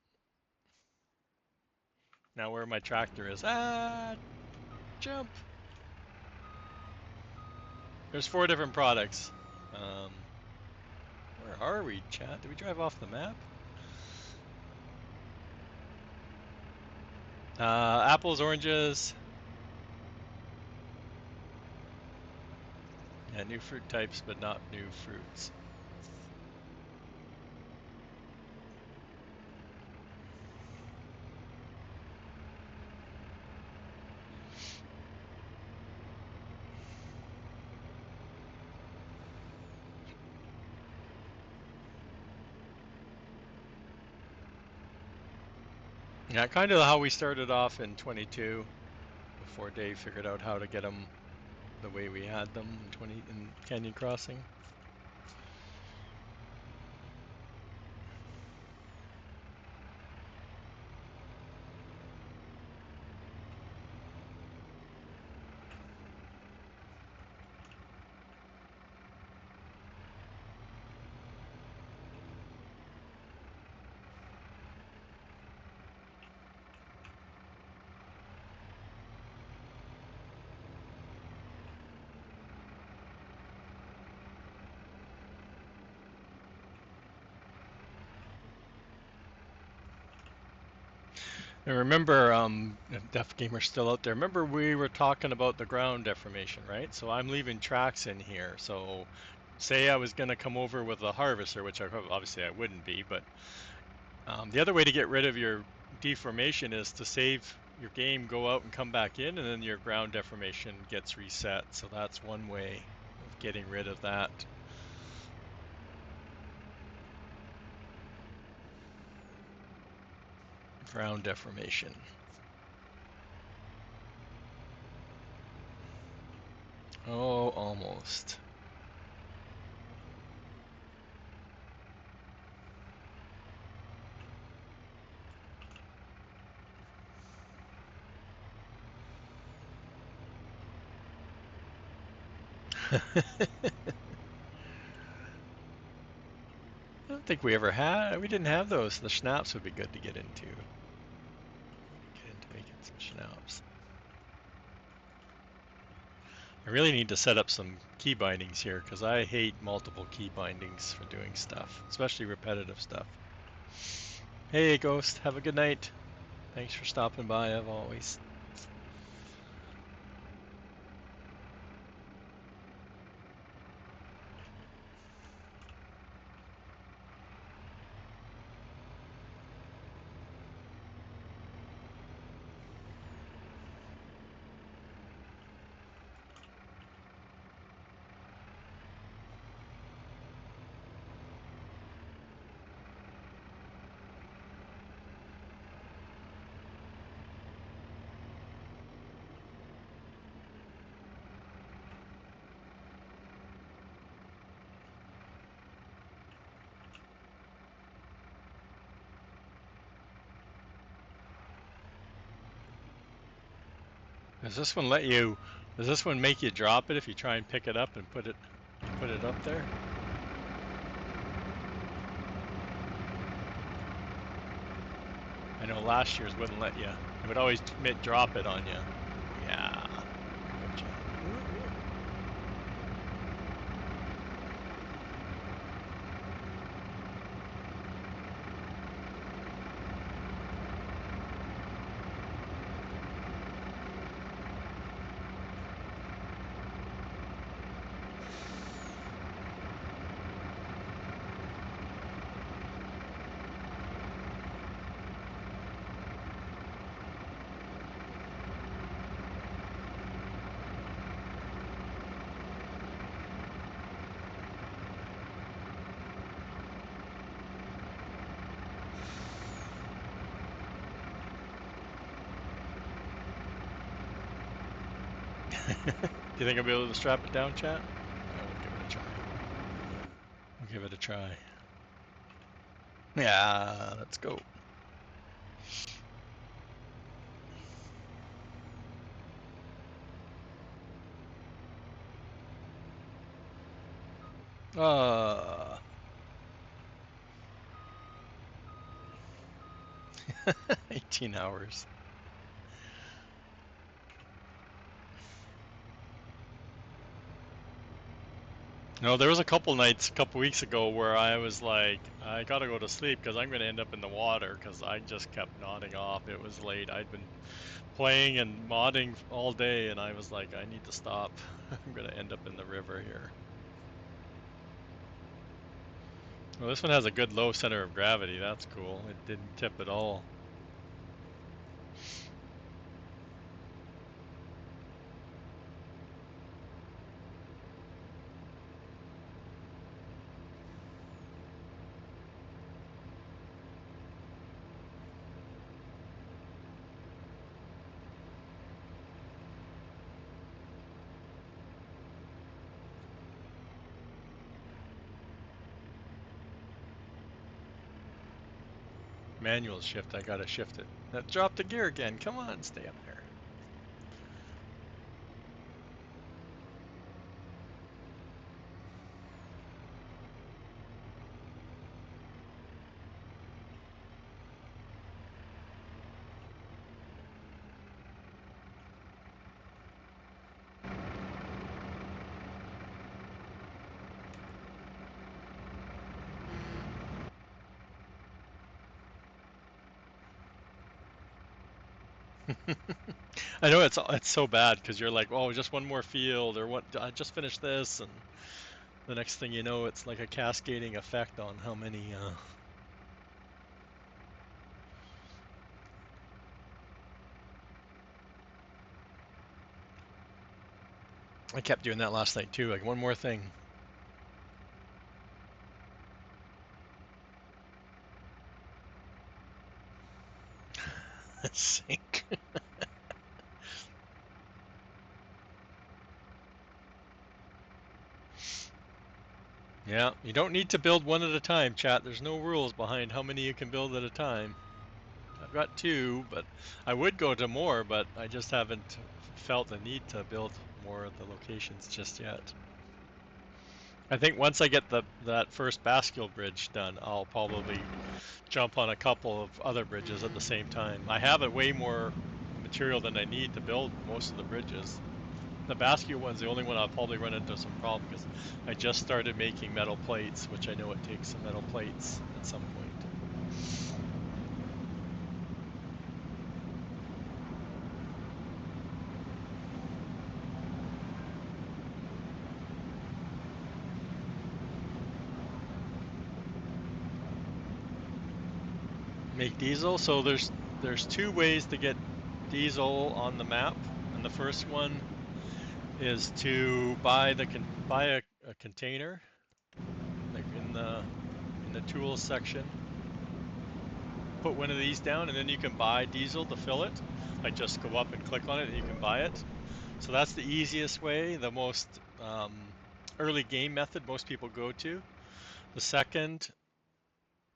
Now where my tractor is. Ah, jump. There's 4 different products. Where are we, chat? Did we drive off the map? Apples, oranges. Yeah, new fruit types, but not new fruits. Yeah, kind of how we started off in 22, before Dave figured out how to get them the way we had them in Canyon Crossing. And remember, if Def Gamer's still out there, remember we were talking about the ground deformation, right? So I'm leaving tracks in here. So say I was going to come over with a harvester, which obviously I wouldn't be, but the other way to get rid of your deformation is to save your game go out and come back in, and then your ground deformation gets reset. So that's one way of getting rid of that. Ground deformation. Oh, almost. I don't think we ever had. We didn't have those. The schnapps would be good to get into. Get into making some schnapps. I really need to set up some key bindings here because I hate multiple key bindings for doing stuff, especially repetitive stuff. Hey, Ghost. Have a good night. Thanks for stopping by, as always. Does this one let you? Does this one make you drop it if you try and pick it up and put it up there? I know last year's wouldn't let you. It would always drop it on you. Yeah. Gotcha. Do you think I'll be able to strap it down, chat? Yeah, we'll give it a try. We'll give it a try. Yeah, let's go. Uh, 18 hours. No, there was a couple nights, a couple weeks ago, where I was like, I gotta go to sleep because I'm gonna end up in the water because I just kept nodding off. It was late. I'd been playing and modding all day, and I was like, I need to stop. I'm gonna end up in the river here. Well, this one has a good low center of gravity. That's cool. It didn't tip at all. Manual shift. I gotta shift it. Now drop the gear again. Come on, stay up there. I know it's so bad because you're like, oh, just one more field, or what? I just finished this, and the next thing you know, it's like a cascading effect on how many. I kept doing that last night too. Like, one more thing. Sink. Yeah, you don't need to build one at a time, chat. There's no rules behind how many you can build at a time. I've got 2, but I would go to more, but I just haven't felt the need to build more of the locations just yet. I think once I get that first Bascule bridge done, I'll probably jump on a couple of other bridges at the same time. I have way more material than I need to build most of the bridges. The Bascule one's the only one I'll probably run into some problem because I just started making metal plates, which I know it takes some metal plates at some point. Make diesel. So there's 2 ways to get diesel on the map, and the first one is to buy a container, like in the tools section. Put one of these down, and then you can buy diesel to fill it. Like, just go up and click on it, and you can buy it. So that's the easiest way, the most early game method most people go to. The second,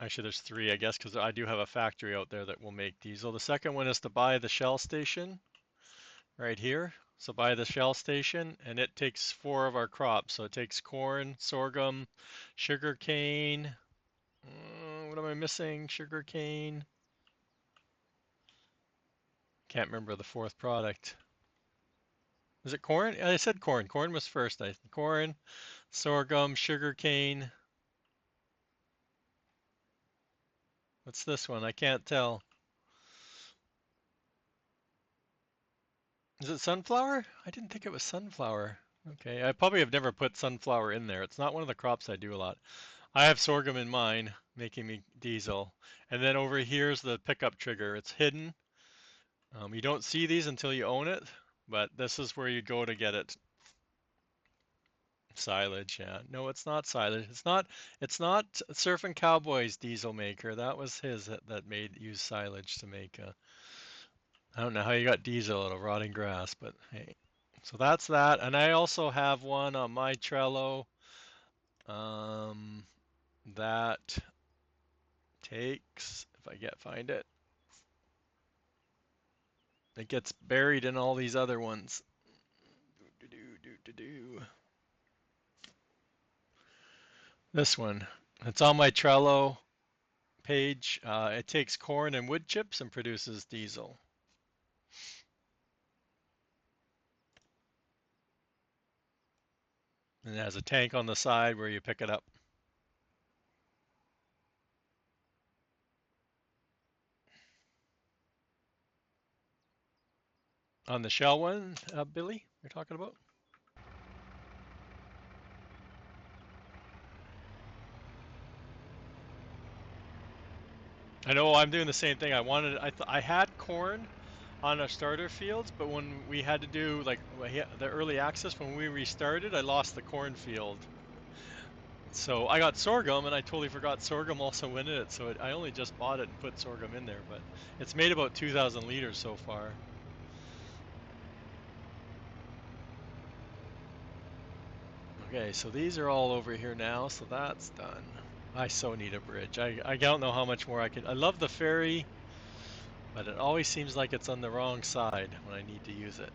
actually there's 3, I guess, because I do have a factory out there that will make diesel. The second one is to buy the Shell station right here. So buy the Shell station, and it takes 4 of our crops. So it takes corn, sorghum, sugarcane. What am I missing? Sugarcane. Can't remember the 4th product. Is it corn? I said corn. Corn was first. Corn, sorghum, sugarcane. What's this one? I can't tell. Is it sunflower? I didn't think it was sunflower. Okay, I probably have never put sunflower in there. It's not one of the crops I do a lot. I have sorghum in mine, making me diesel. And then over here's the pickup trigger. It's hidden. You don't see these until you own it, but this is where you go to get it. Silage, yeah. No, it's not silage. It's not Surfing Cowboy's diesel maker. That was his that used silage to make I don't know how you got diesel out of rotting grass, but hey. So that's that. And I also have one on my Trello that takes, if I find it, it gets buried in all these other ones. This one. It's on my Trello page. It takes corn and wood chips and produces diesel. And it has a tank on the side where you pick it up. On the Shell one, Billy, you're talking about? I know I'm doing the same thing. I had corn on our starter fields, but when we had to do like the early access, when we restarted, I lost the cornfield. So I got sorghum, and I totally forgot sorghum also went in it. So I only just bought it and put sorghum in there, but it's made about 2,000 liters so far. Okay, so these are all over here now, so that's done. I so need a bridge. I don't know how much more I could. I love the ferry, but it always seems like it's on the wrong side when I need to use it.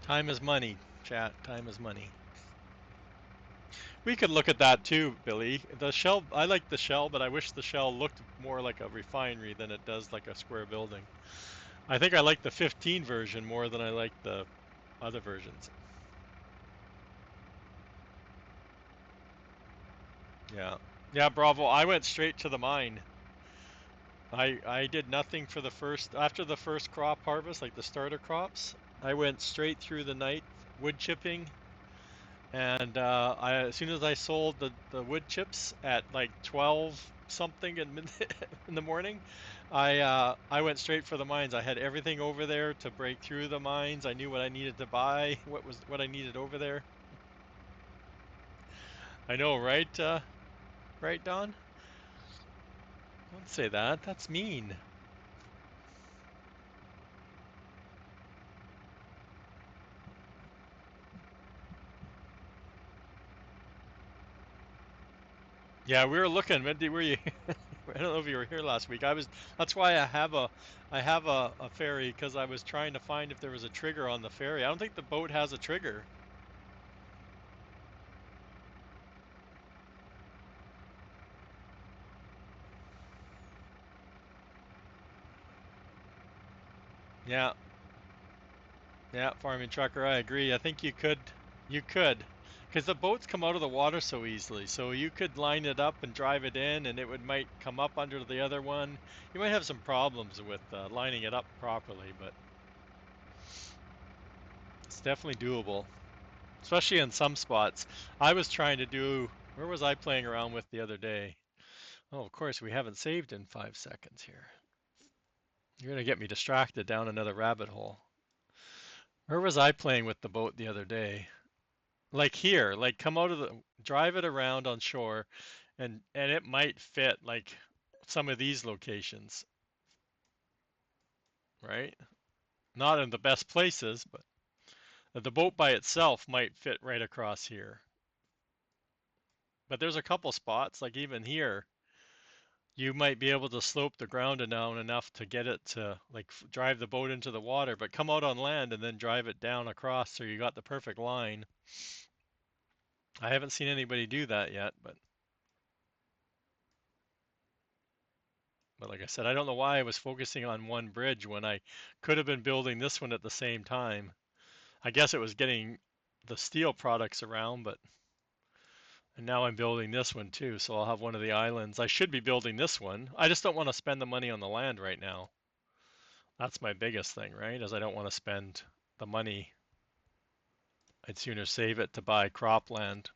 Time is money, chat. Time is money. We could look at that too, Billy. The shell, I like the shell, but I wish the shell looked more like a refinery than it does like a square building. I think I like the 15 version more than I like the other versions. Yeah. Yeah, Bravo. I went straight to the mine. I did nothing for after the first crop harvest, like the starter crops. I went straight through the night wood chipping, and as soon as I sold the wood chips at like 12 something in the morning, I went straight for the mines. I had everything over there to break through the mines. I knew what I needed to buy, what I needed over there. I know, right? Right, Don? Don't say that. That's mean. Yeah, we were looking. Wendy, were you? I don't know if you were here last week. I was. That's why I have a ferry because I was trying to find if there was a trigger on the ferry. I don't think the boat has a trigger. Yeah, yeah, farming trucker. I agree. I think you could, because the boats come out of the water so easily. So you could line it up and drive it in, and it would might come up under the other one. You might have some problems with lining it up properly, but it's definitely doable. Especially in some spots. I was trying to do, where was I playing around with the other day? Oh, of course, we haven't saved in 5 seconds here. You're going to get me distracted down another rabbit hole. Where was I playing with the boat the other day? Like here, like come out of drive it around on shore and it might fit like some of these locations, right? Not in the best places, but the boat by itself might fit right across here. But there's a couple spots, like even here, you might be able to slope the ground down enough to get it to like drive the boat into the water, but come out on land and then drive it down across so you got the perfect line. I haven't seen anybody do that yet, but like I said, I don't know why I was focusing on one bridge when I could have been building this one at the same time. I guess it was getting the steel products around, but and now I'm building this one too, so I'll have one of the islands. I should be building this one. I just don't want to spend the money on the land right now. That's my biggest thing, right? Is I don't want to spend the money. I'd sooner save it to buy cropland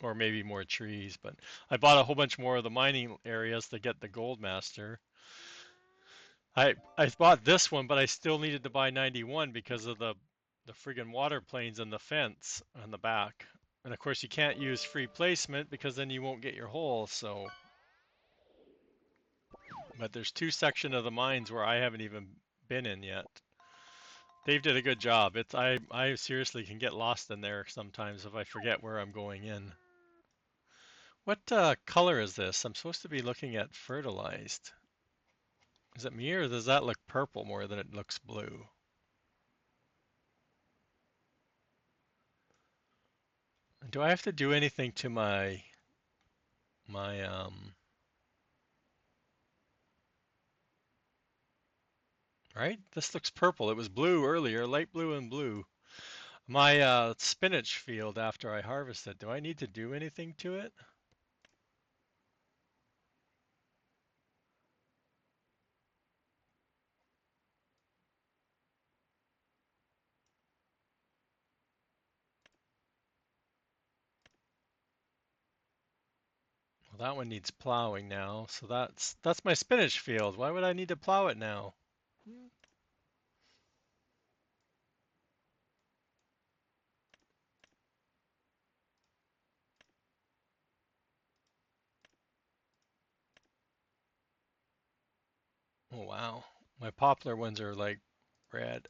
or maybe more trees. But I bought a whole bunch more of the mining areas to get the gold master. I bought this one, but I still needed to buy 91 because of the friggin' water planes and the fence on the back. And of course, you can't use free placement because then you won't get your hole. So, but there's two sections of the mines where I haven't even been in yet. Dave did a good job. It's I seriously can get lost in there sometimes if I forget where I'm going in. What color is this? I'm supposed to be looking at fertilized. Is it me or does that look purple more than it looks blue? Do I have to do anything to my right? This looks purple. It was blue earlier, light blue and blue. My spinach field after I harvest it, do I need to do anything to it? Well, that one needs plowing now, so that's my spinach field. Why would I need to plow it now? Oh wow. My poplar ones are like red.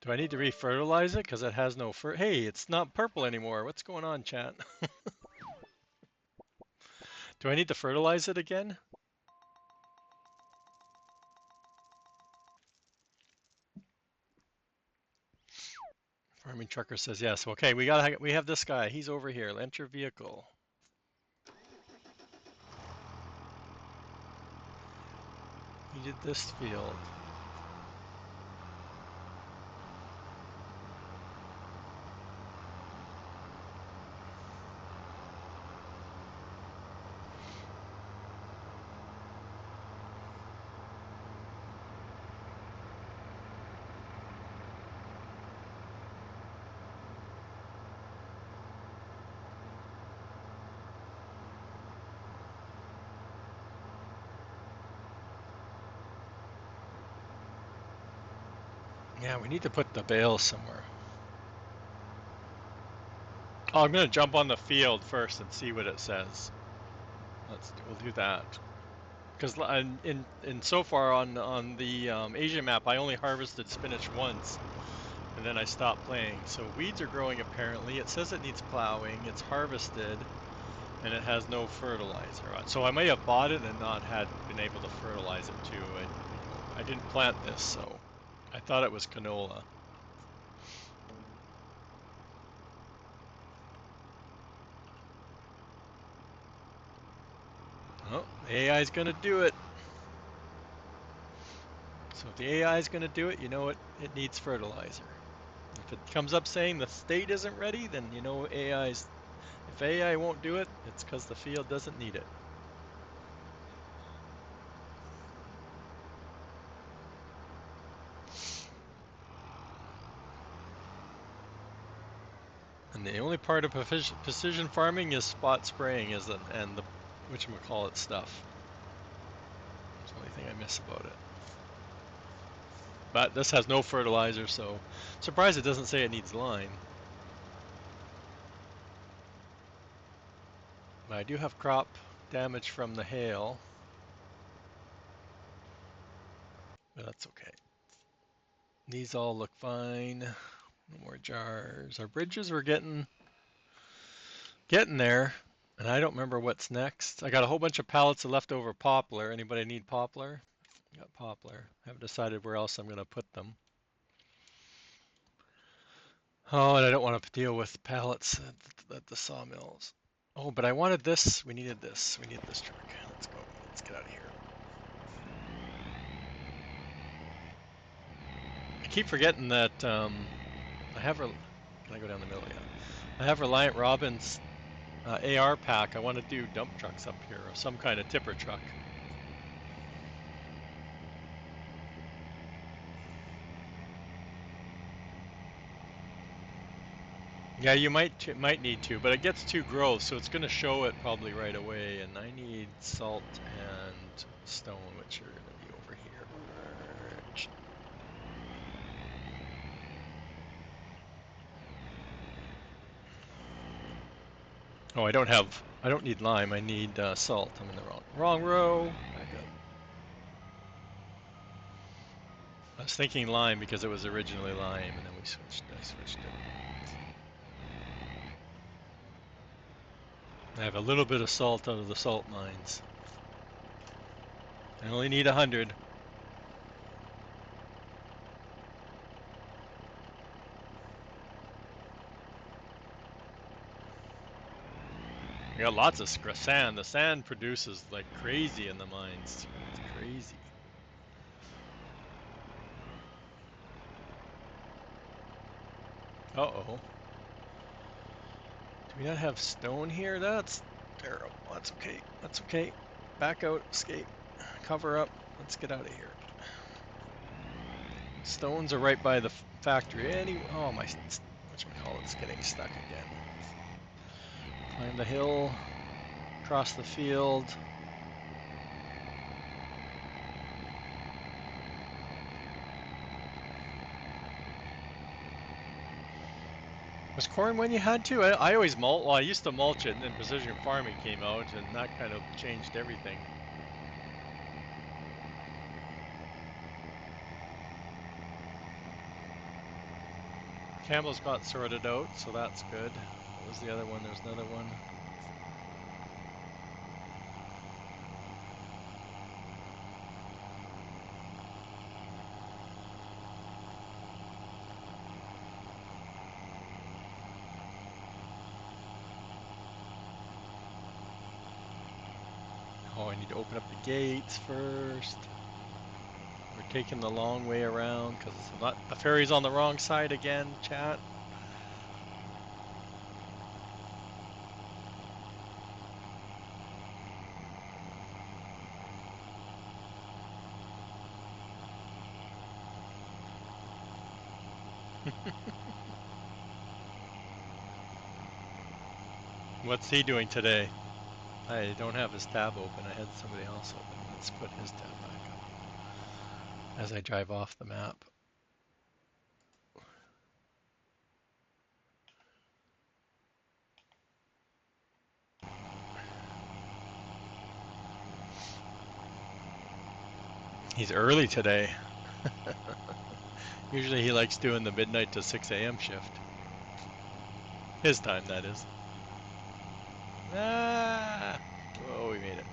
Do I need to refertilize it because it has no Hey, it's not purple anymore. What's going on, chat? Do I need to fertilize it again? Farming trucker says yes. Okay, we have this guy. He's over here. Enter vehicle. He did this field. Yeah, we need to put the bales somewhere. Oh, I'm gonna jump on the field first and see what it says. We'll do that. Because in so far on the Asia map, I only harvested spinach once, and then I stopped playing. So weeds are growing apparently. It says it needs plowing. It's harvested, and it has no fertilizer. So I may have bought it and not had been able to fertilize it too. I didn't plant this, so I thought it was canola. Oh, the AI is gonna do it. So if the AI is gonna do it, you know it needs fertilizer. If it comes up saying the state isn't ready, then you know AI's. If AI won't do it, it's because the field doesn't need it. And the only part of precision farming is spot spraying, and the whatchamacallit stuff. That's the only thing I miss about it. But this has no fertilizer, so surprised it doesn't say it needs lime. But I do have crop damage from the hail, but that's okay. These all look fine. No more jars. Our bridges were getting there, and I don't remember what's next. I got a whole bunch of pallets of leftover poplar. Anybody need poplar? Got poplar. Haven't decided where else I'm going to put them. Oh, and I don't want to deal with pallets at the sawmills. Oh, but I wanted this. We needed this. We need this truck. Let's go. Let's get out of here. I keep forgetting that I have. Can I go down the middle? Yeah. I have Reliant Robin's AR pack. I want to do dump trucks up here, or some kind of tipper truck. Yeah, you might need to, but it gets too gross, so it's going to show it probably right away. And I need salt and stone, which are going to be over here. Oh, I don't need lime. I need salt. I'm in the wrong row. Back up. I was thinking lime because it was originally lime, and then I switched it. I have a little bit of salt out of the salt mines. I only need 100. I got lots of sand. The sand produces like crazy in the mines. It's crazy. Uh-oh. Do we not have stone here? That's terrible. That's okay. That's okay. Back out. Escape. Cover up. Let's get out of here. Stones are right by the factory. Oh, my whatchamacallit's getting stuck again. Climb the hill. Across the field. Was corn when you had to? I always mulch. Well, I used to mulch it, and then precision farming came out, and that kind of changed everything. Campbell's got sorted out, so that's good. What was the other one? There's another one. Oh, I need to open up the gates first. We're taking the long way around because it's not. The ferry's on the wrong side again, chat. What's he doing today? I don't have his tab open. I had somebody else open. Let's put his tab back up as I drive off the map. He's early today. Usually he likes doing the midnight to 6 a.m. shift. His time, that is. Ah! Oh, we made it.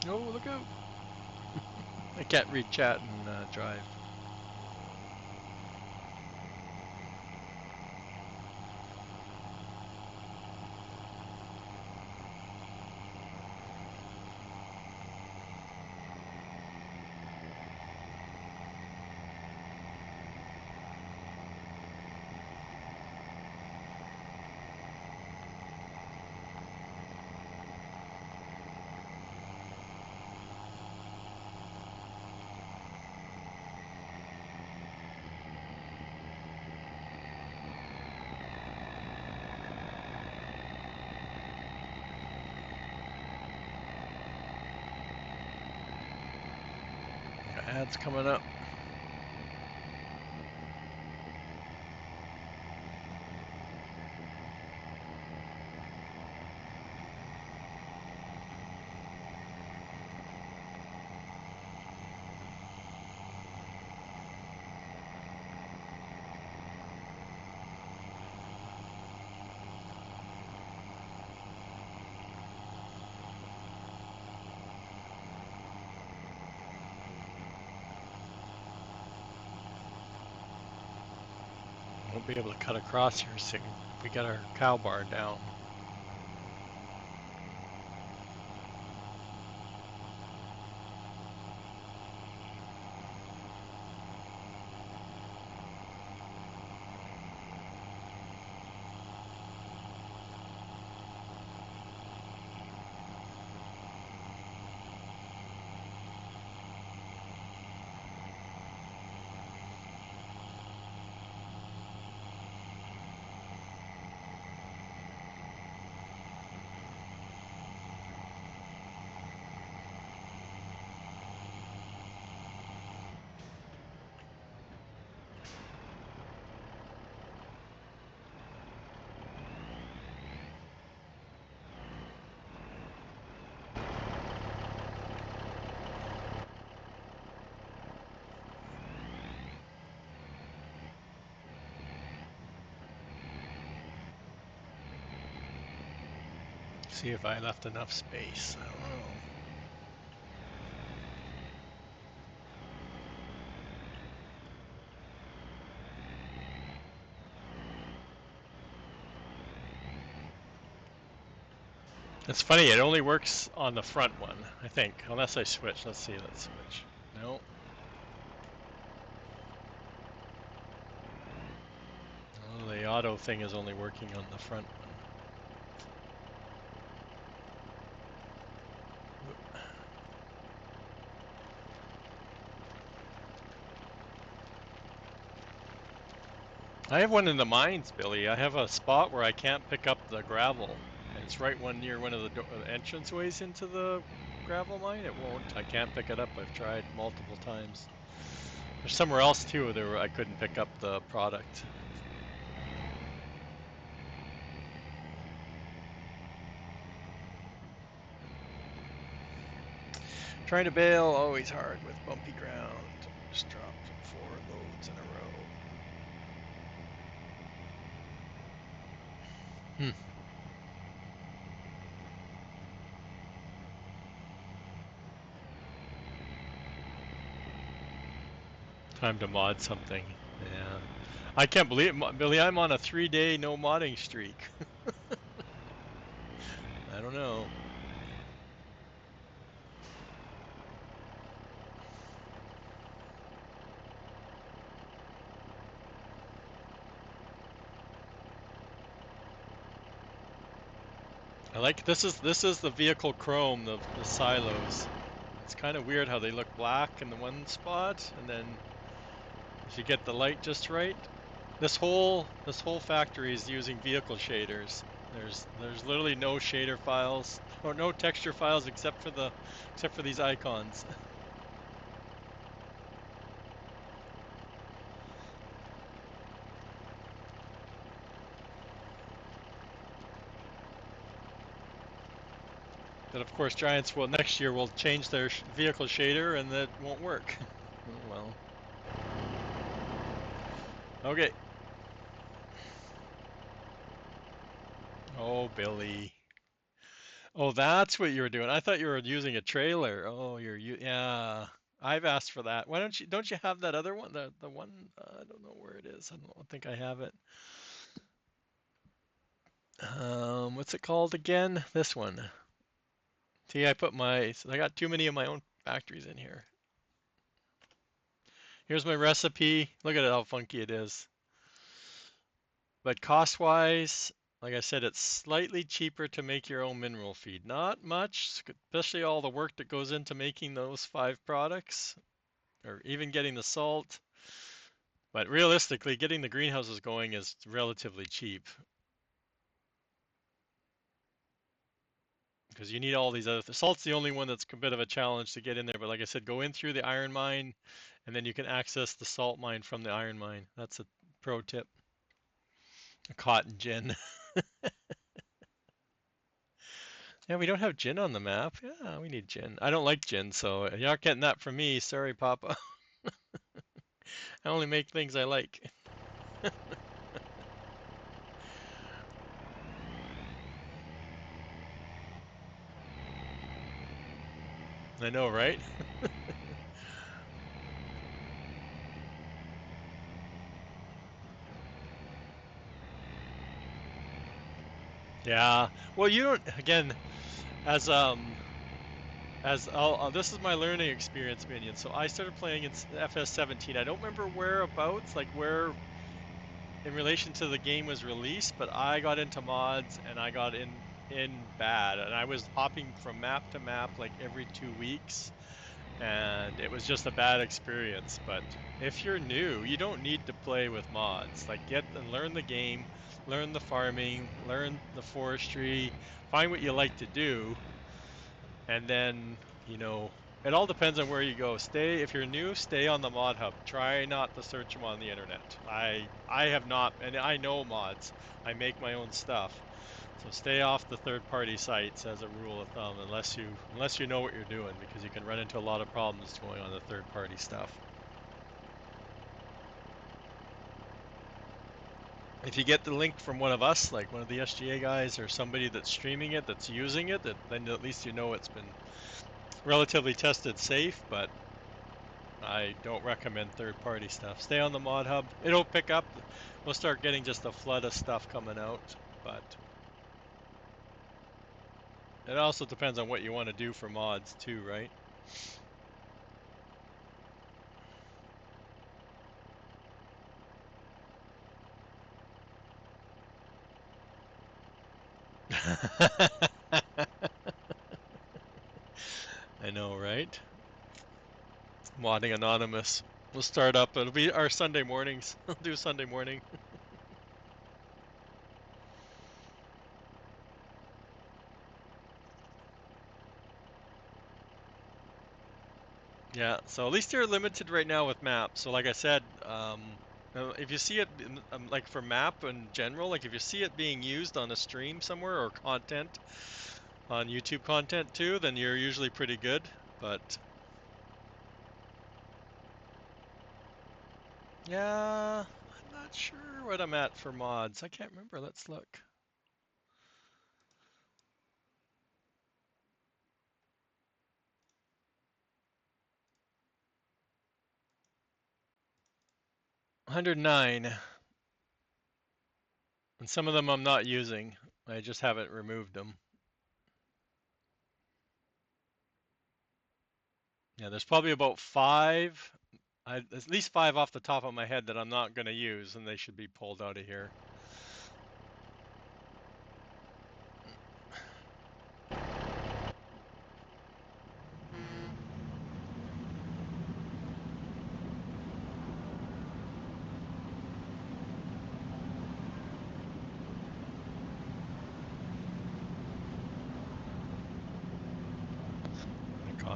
Oh, look out! I can't read chat and drive. Ads coming up. Won't be able to cut across here soon. We got our cow barn down. See if I left enough space. I don't know. It's funny, it only works on the front one, I think. Unless I switch. Let's see, let's switch. No. Oh, the auto thing is only working on the front one. I have one in the mines, Billy. I have a spot where I can't pick up the gravel. And it's right one near one of the entrance ways into the gravel mine. It won't. I can't pick it up. I've tried multiple times. There's somewhere else too there I couldn't pick up the product. Trying to bail, always hard with bumpy ground. Just dropped 4 loads in a row. Time to mod something. Yeah. I can't believe it, Billy. I'm on a 3-day no modding streak. I don't know. I like this is the vehicle chrome, the silos. It's kind of weird how they look black in the one spot, and then if you get the light just right, this whole factory is using vehicle shaders. There's literally no shader files or no texture files except for these icons. But of course, Giants will next year will change their vehicle shader and that won't work. Oh well. Okay. Oh, Billy. Oh, that's what you were doing. I thought you were using a trailer. Oh, yeah. I've asked for that. Why don't you have that other one? The one I don't know where it is. I don't think I have it. What's it called again? This one. See, I got too many of my own factories in here. Here's my recipe. Look at how funky it is. But cost-wise, like I said, it's slightly cheaper to make your own mineral feed. Not much, especially all the work that goes into making those 5 products, or even getting the salt. But realistically, getting the greenhouses going is relatively cheap because you need all these other. Salt's the only one that's a bit of a challenge to get in there. But like I said, go in through the iron mine, and then you can access the salt mine from the iron mine. That's a pro tip. A cotton gin. Yeah, we don't have gin on the map. Yeah, we need gin. I don't like gin, so you're not getting that from me. Sorry, Papa. I only make things I like. I know, right? Yeah. Well, you don't. Again, as this is my learning experience, Minion. So I started playing in FS17. I don't remember whereabouts, like where in relation to the game was released, but I got into mods and I got in bad, and I was hopping from map to map like every 2 weeks, and it was just a bad experience. But if you're new, you don't need to play with mods. Like get and learn the game, learn the farming, learn the forestry, find what you like to do, and then, it all depends on where you go. If you're new, stay on the mod hub. Try not to search them on the internet. I have not, and I know mods. I make my own stuff. So stay off the third-party sites as a rule of thumb, unless you know what you're doing, because you can run into a lot of problems going on the third-party stuff. If you get the link from one of us, like one of the SGA guys or somebody that's streaming it, that's using it, then at least you know it's been relatively tested safe, but I don't recommend third-party stuff. Stay on the mod hub. It'll pick up. We'll start getting just a flood of stuff coming out, but it also depends on what you want to do for mods too, right? I know, right? Modding Anonymous. We'll start up. It'll be our Sunday mornings. We'll do Sunday morning. Yeah, so at least you're limited right now with maps. So like I said, if you see it like for map in general, like if you see it being used on a stream somewhere or content on YouTube content too, then you're usually pretty good. But yeah, I'm not sure what I'm at for mods. I can't remember. Let's look. One 109, and some of them I'm not using. I just haven't removed them. Yeah, there's probably about 5, at least 5 off the top of my head that I'm not going to use, and they should be pulled out of here.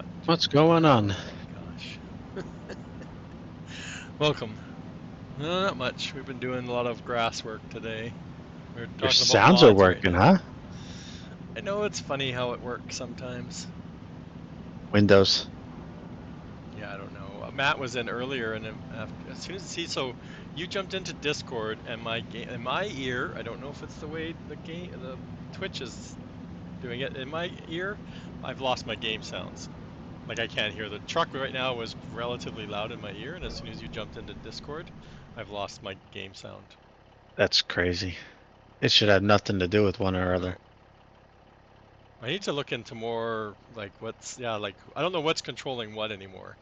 not. What's going on? Oh my gosh. Welcome. No, not much. We've been doing a lot of grass work today. We're Your talking about sounds are mods right working, now. huh? I know it's funny how it works sometimes. Windows. Yeah, I don't know. Matt was in earlier, and as soon as so you jumped into Discord, and in my ear, I don't know if it's the way the Twitch is doing it. In my ear, I've lost my game sounds. Like I can't hear the truck right now was relatively loud in my ear, and as soon as you jumped into Discord, I've lost my game sound. That's crazy. It should have nothing to do with one or other. No. I need to look into more like like I don't know what's controlling what anymore.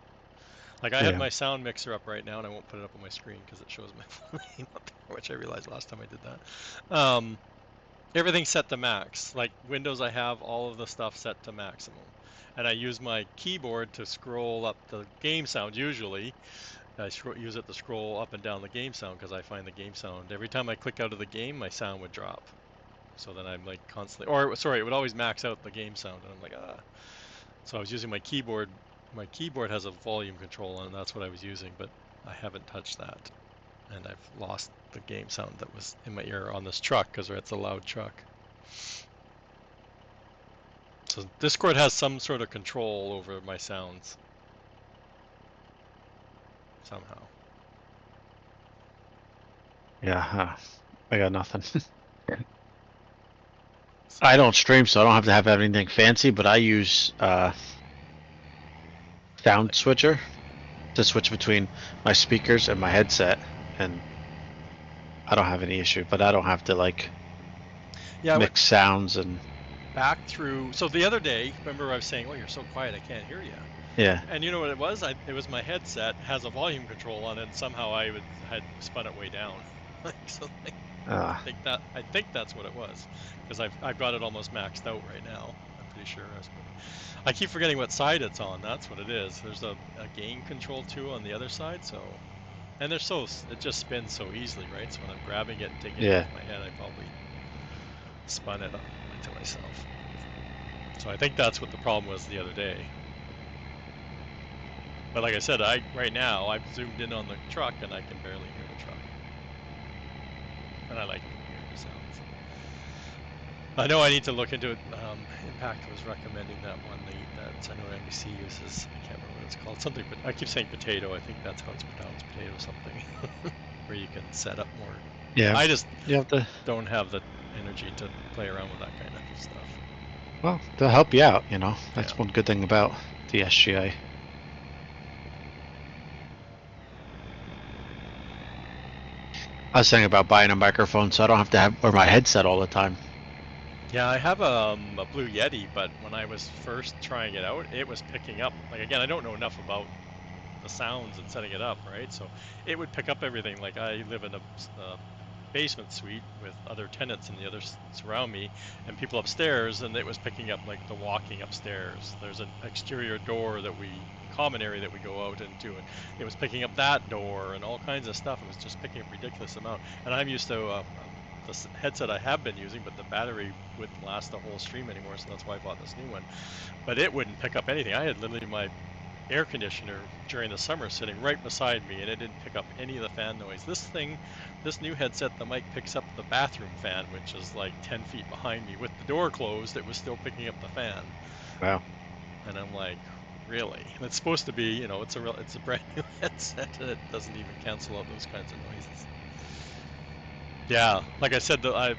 Like I have Yeah. my sound mixer up right now, and I won't put it up on my screen because it shows my full name up there, which I realized last time I did that. Everything's set to max. Like Windows, I have all of the stuff set to maximum, and I use my keyboard to scroll up the game sound. Usually, I use it to scroll up and down the game sound because I find the game sound every time I click out of the game, my sound would drop. So then I'm like constantly, or sorry, it would always max out the game sound, and I'm like, ah. So I was using my keyboard. My keyboard has a volume control on, and that's what I was using, but I haven't touched that, and I've lost the game sound that was in my ear on this truck because it's a loud truck. So Discord has some sort of control over my sounds somehow. Yeah. I got nothing. So, I don't stream, so I don't have to have anything fancy, but I use sound switcher to switch between my speakers and my headset, and I don't have any issue, but I don't have to like yeah, I went mix sounds and back through. So the other day, remember I was saying, "Oh, you're so quiet, I can't hear you." yeah. And you know what it was? It was my headset has a volume control on it, and somehow had spun it way down. So Uh, I think that's what it was, because I've got it almost maxed out right now. I'm pretty sure. I keep forgetting what side it's on. That's what it is. There's a gain control too on the other side. So, and it just spins so easily, right? So when I'm grabbing it and taking it yeah. off my head, I probably spun it to myself. So I think that's what the problem was the other day. But like I said, right now I've zoomed in on the truck and I can barely hear the truck, and I like hearing the sounds. I know I need to look into it. Impact was recommending that one that I know NBC uses. I can't remember what it's called. Something, but I keep saying potato. I think that's how it's pronounced, potato something, where you can set up more. Yeah. I just You have to. don't have the energy to play around with that kind of stuff. Well, they'll help you out. You know, that's Yeah. one good thing about the SGA. I was thinking about buying a microphone so I don't have to wear my headset all the time. Yeah, I have a Blue Yeti, but when I was first trying it out, it was picking up. Like again, I don't know enough about the sounds and setting it up, right? So it would pick up everything. Like I live in a basement suite with other tenants and the others surround me and people upstairs, and it was picking up like the walking upstairs. There's an exterior door common area that we go out into, and it was picking up that door and all kinds of stuff. It was just picking up ridiculous amount. And I'm used to the headset I have been using, but the battery wouldn't last the whole stream anymore, so that's why I bought this new one. But it wouldn't pick up anything. I had literally my air conditioner during the summer sitting right beside me, and it didn't pick up any of the fan noise. This new headset, the mic picks up the bathroom fan, which is like 10 feet behind me. With the door closed, it was still picking up the fan. Wow. And I'm like, really? And it's supposed to be, it's a brand new headset, and it doesn't even cancel out those kinds of noises. Yeah, like I said, I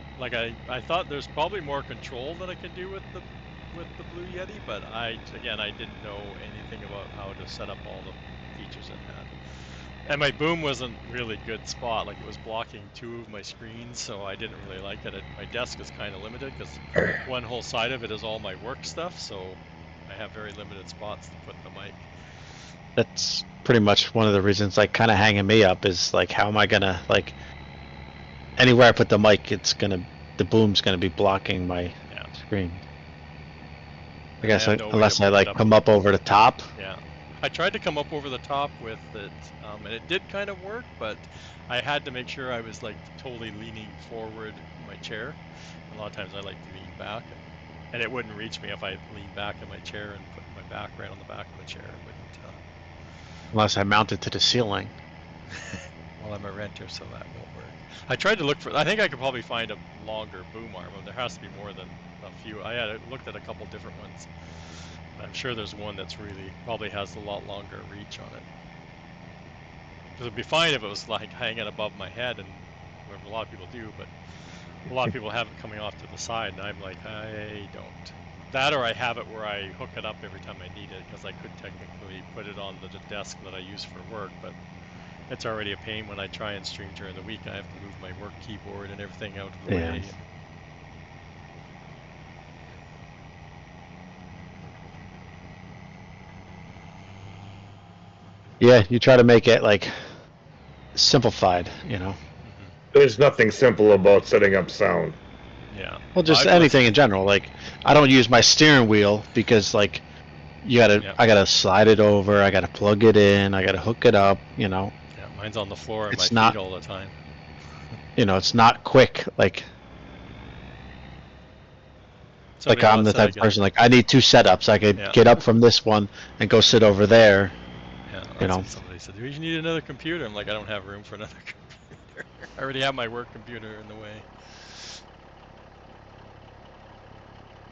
thought there's probably more control that I can do with the Blue Yeti, but I didn't know anything about how to set up all the features it had. And my boom wasn't really good spot, like it was blocking two of my screens, so I didn't really like it. My desk is kind of limited because one whole side of it is all my work stuff, so I have very limited spots to put the mic. That's pretty much one of the reasons, like, kind of hanging me up is like, how am I gonna like anywhere I put the mic, the boom's gonna be blocking my screen. I And I guess have no way to unless I move it like up. come up over the top. Yeah. I tried to come up over the top with it, and it did kind of work, but I had to make sure I was like totally leaning forward in my chair. A lot of times I like to lean back, and it wouldn't reach me if I leaned back in my chair and put my my back right on the back of the chair. It wouldn't. Unless I mount it to the ceiling. Well, I'm a renter, so that won't work. I tried to look for. I think I could probably find a longer boom arm. There has to be more than a few. I looked at a couple different ones. I'm sure there's one that's really probably has a lot longer reach on it. Because it'd be fine if it was like hanging above my head, and a lot of people do, but a lot of people have it coming off to the side, and I'm like, I don't. That, or I have it where I hook it up every time I need it, because I could technically put it on the desk that I use for work, but it's already a pain when I try and stream during the week. I have to move my work keyboard and everything out of the Yeah. way. Yeah, you try to make it like simplified, you know. There's nothing simple about setting up sound. Yeah. Well, just anything in general. Like, I don't use my steering wheel because, like, I gotta slide it over, I gotta plug it in, I gotta hook it up, you know. Yeah, mine's on the floor and It's my not, feet all the time. You know, it's not quick. Like I'm the type of person, like, I need 2 setups. I could get up from this one and go sit over there. Yeah, you know. What somebody said. You need another computer. I'm like, I don't have room for another computer. I already have my work computer in the way.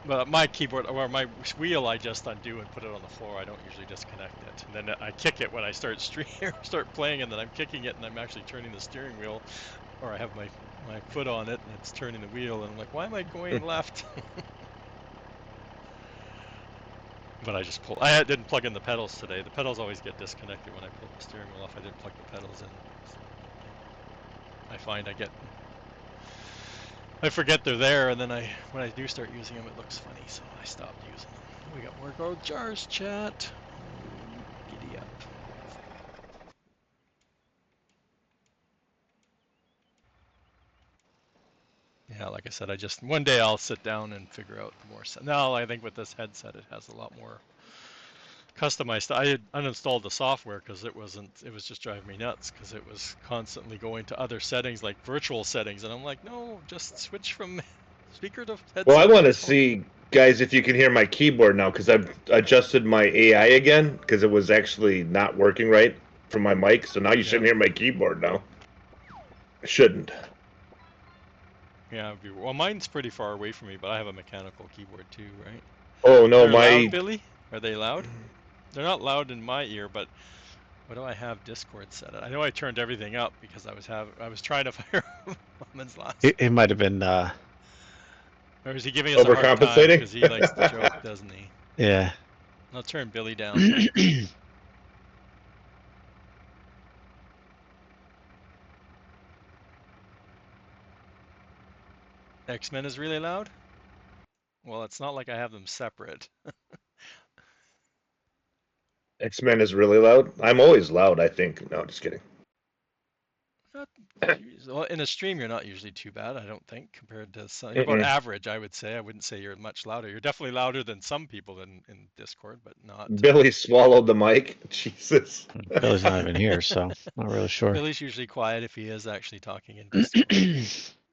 But my keyboard, or my wheel, I just undo and put it on the floor. I don't usually disconnect it. And then I kick it when I start playing, and then I'm kicking it, and I'm actually turning the steering wheel, or I have my foot on it, and it's turning the wheel, and I'm like, why am I going left? But I just pull. I didn't plug in the pedals today. The pedals always get disconnected when I pull the steering wheel off. I didn't plug the pedals in. So I find I forget they're there, and then when I do start using them, it looks funny, so I stopped using them. We got more gold jars, chat. Giddy up. Yeah, like I said, one day I'll sit down and figure out the more. Now I think with this headset, it has a lot more customized. I had uninstalled the software because it was just driving me nuts because it was constantly going to other settings, like virtual settings, and I'm like, no, just switch from speaker to headset. Well, I want to see, guys, if you can hear my keyboard now, because I've adjusted my AI again because it was actually not working right from my mic. So now you shouldn't hear my keyboard now. I shouldn't. Yeah, well, mine's pretty far away from me, but I have a mechanical keyboard too, right? Oh no, They're loud, Billy? Are they loud? They're not loud in my ear, but what do I have Discord set at? I know I turned everything up because I was trying to fire comments last. It might have been. Or is he giving us a hard time because he likes to joke, doesn't he? Yeah. I'll turn Billy down. X-Men is really loud? Well, it's not like I have them separate. X-Men is really loud. I'm always loud, I think. No, just kidding. Well, in a stream, you're not usually too bad, I don't think, compared to some. You're about average, I would say. I wouldn't say you're much louder. You're definitely louder than some people in Discord, but not. Billy swallowed the mic. Jesus. Billy's not even here, so not really sure. Billy's usually quiet if he is actually talking in Discord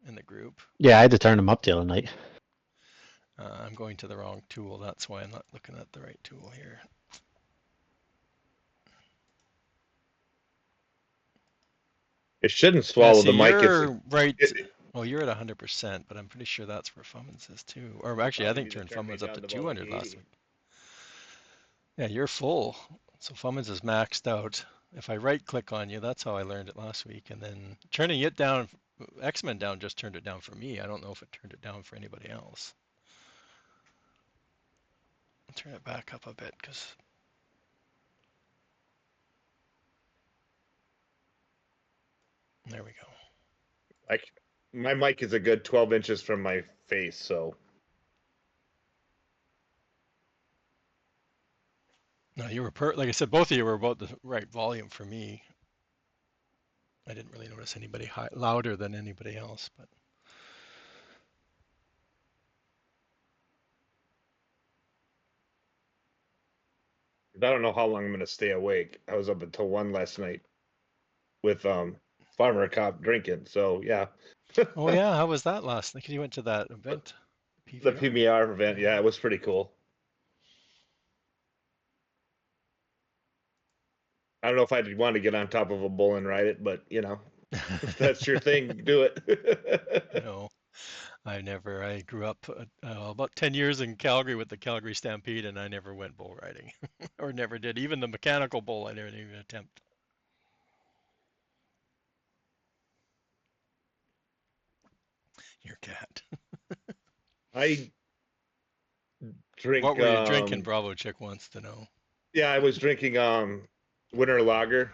in the group. Yeah, I had to turn him up the other night. I'm going to the wrong tool. That's why I'm not looking at the right tool here. It shouldn't swallow the mic. You're right. Well, you're at 100%, but I'm pretty sure that's where Fummins is too. Or actually, I think turned Fummins up to 200 last week. Yeah, you're full. So Fummins is maxed out. If I right click on you, that's how I learned it last week. And then turning it down, X-Men down just turned it down for me. I don't know if it turned it down for anybody else. I'll turn it back up a bit because. There we go. My mic is a good 12 inches from my face, so. No, you were like I said, both of you were about the right volume for me. I didn't really notice anybody louder than anybody else, but. I don't know how long I'm going to stay awake. I was up until 1 last night with Farmer Cop drinking. So yeah. Oh yeah, how was that last night? You went to that event, The PVR event. Yeah, it was pretty cool. don't know if I'd want to get on top of a bull and ride it, but if that's your thing, do it. No, I grew up about 10 years in Calgary with the Calgary Stampede, and I never went bull riding, or never did. Even the mechanical bull, I never even attempt. Your cat. I drink. What were you drinking? Bravo Chick wants to know. Yeah, I was drinking winter lager,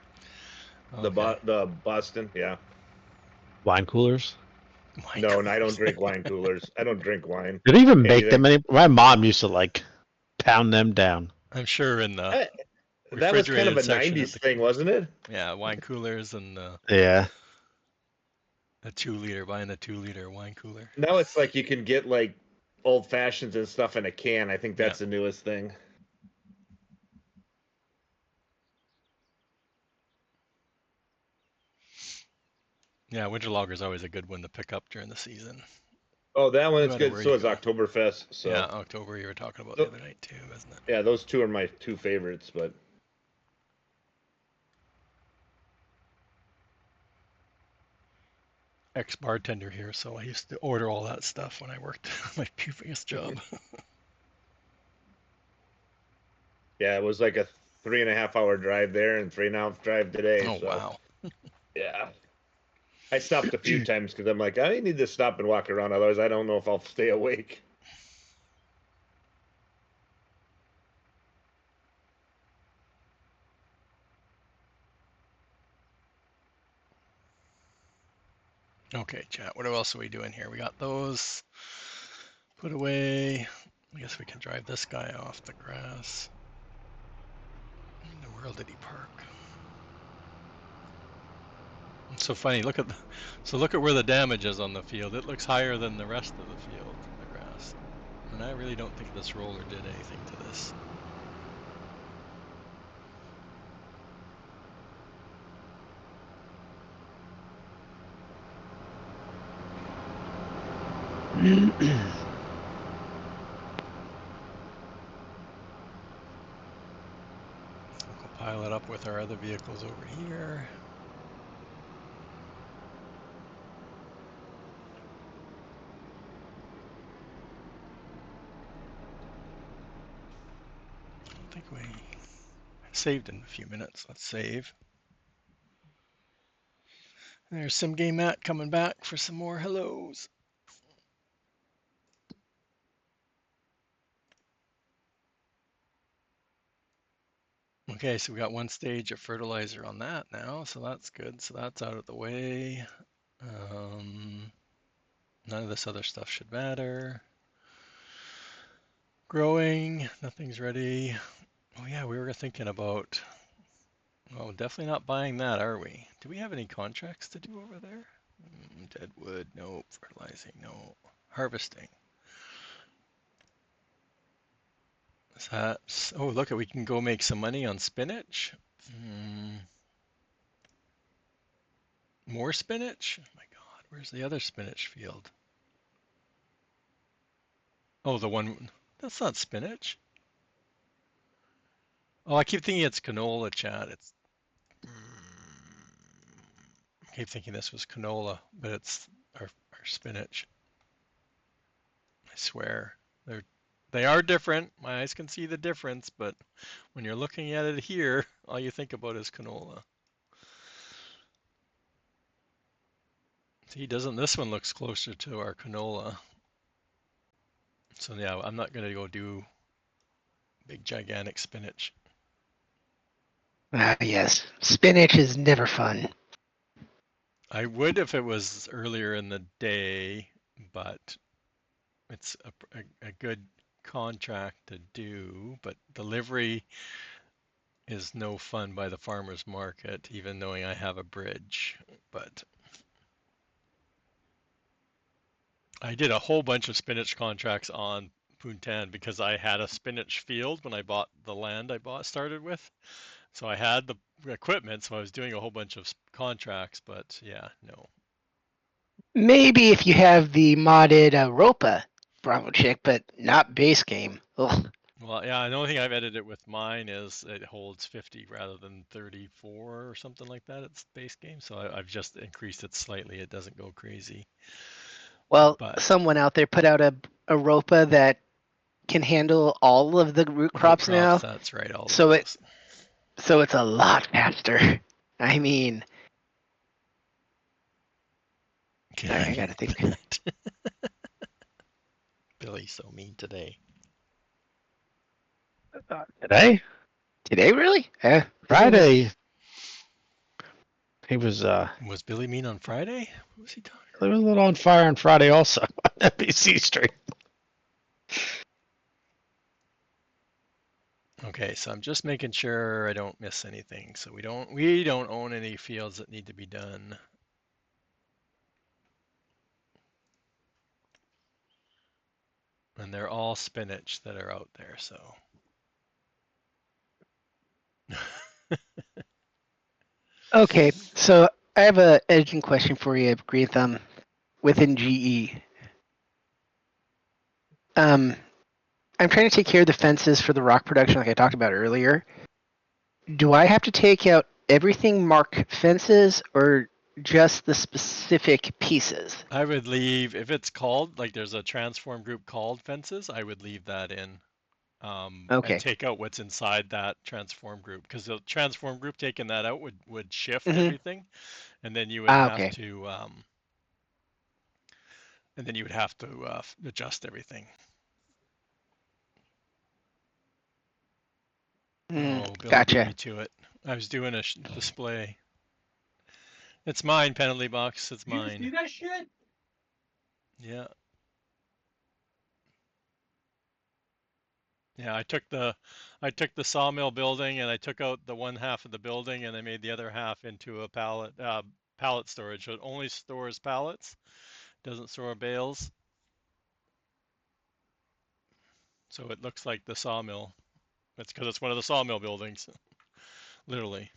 Okay. the Boston. Yeah. Wine coolers. Wine No, and I don't coolers. drink wine coolers. I don't drink wine. Did they even make them Anything. any? My mom used to like pound them down. I'm sure in the Eh, That was kind of refrigerated a section at '90s the thing, wasn't it? wine coolers and Yeah. a 2 liter, buying a 2 liter wine cooler. Now it's like you can get like old fashions and stuff in a can. I think that's the newest thing. Yeah, winter lager is always a good one to pick up during the season. Oh, that one No is matter good. where So you is go. Oktoberfest. So Yeah, October you were talking about the So- other night too, wasn't it? yeah, those two are my two favorites. But Ex-bartender here, so I used to order all that stuff when I worked my previous job. yeah, it was like a 3.5 hour drive there and 3.5 drive today. Oh So wow. yeah, I stopped a few times because I'm like, I need to stop and walk around. Otherwise, I don't know if I'll stay awake. Okay, chat. What else are we doing here? We got those put away. I guess we can drive this guy off the grass. In the world did he park? It's so funny. Look at where the damage is on the field. It looks higher than the rest of the field, the grass. And I really don't think this roller did anything to this. We'll pile it up with our other vehicles over here. I don't think we saved in a few minutes. Let's save. There's some game Matt coming back for some more hellos. Okay, so we got one stage of fertilizer on that now, so that's good. So that's out of the way. None of this other stuff should matter. Growing, nothing's ready. Oh yeah, we were thinking about, well, definitely not buying that, are we? Do we have any contracts to do over there? Deadwood, no. Fertilizing, no. Harvesting. Is that, oh look, we can go make some money on spinach. More spinach? Oh my God, where's the other spinach field? Oh, the one, that's not spinach. Oh, I keep thinking it's canola, chat. I keep thinking this was canola, but it's our spinach. I swear. They are different. My eyes can see the difference, but when you're looking at it here, all you think about is canola. See, doesn't this one looks closer to our canola? So yeah, I'm not gonna go do big gigantic spinach. Ah, yes. Spinach is never fun. I would if it was earlier in the day, but it's a good contract to do, but delivery is no fun by the farmer's market, even knowing I have a bridge. But I did a whole bunch of spinach contracts on Puntan because I had a spinach field when I bought the land started with. So I had the equipment, so I was doing a whole bunch of contracts, but yeah, no. Maybe if you have the modded Ropa Bravo Chick, but not base game. Ugh. Well, yeah, the only thing I've edited with mine is it holds 50 rather than 34 or something like that. It's base game, so I've just increased it slightly. It doesn't go crazy. Well, But someone out there put out a ropa that can handle all of the root root crops crops, now, that's right, all of so those. it's a lot faster. I mean, sorry, I gotta think. Billy's so mean today. Today, Today, really? Friday, he was Was Billy mean on Friday? What was he talking? he was a little on fire on Friday also on NBC stream. Okay, so I'm just making sure I don't miss anything. So we don't own any fields that need to be done. And they're all spinach that are out there, so. Okay, so I have a editing question for you, Green Thumb, within GE. I'm trying to take care of the fences for the rock production, like I talked about earlier. Do I have to take out everything marked fences, or just the specific pieces? I would leave, if it's called, like there's a transform group called fences, I would leave that in. And Okay. take out what's inside that transform group, because the transform group taking that out would shift Mm-hmm. everything, and then you would have Okay. to adjust everything. Oh, Billy beat Gotcha. me to it. I was doing a display. It's mine, penalty box. It's mine. You see that shit? Yeah. Yeah, I took the sawmill building and I took out the one half of the building and I made the other half into a pallet storage. So it only stores pallets, doesn't store bales. So it looks like the sawmill. That's because it's one of the sawmill buildings, literally.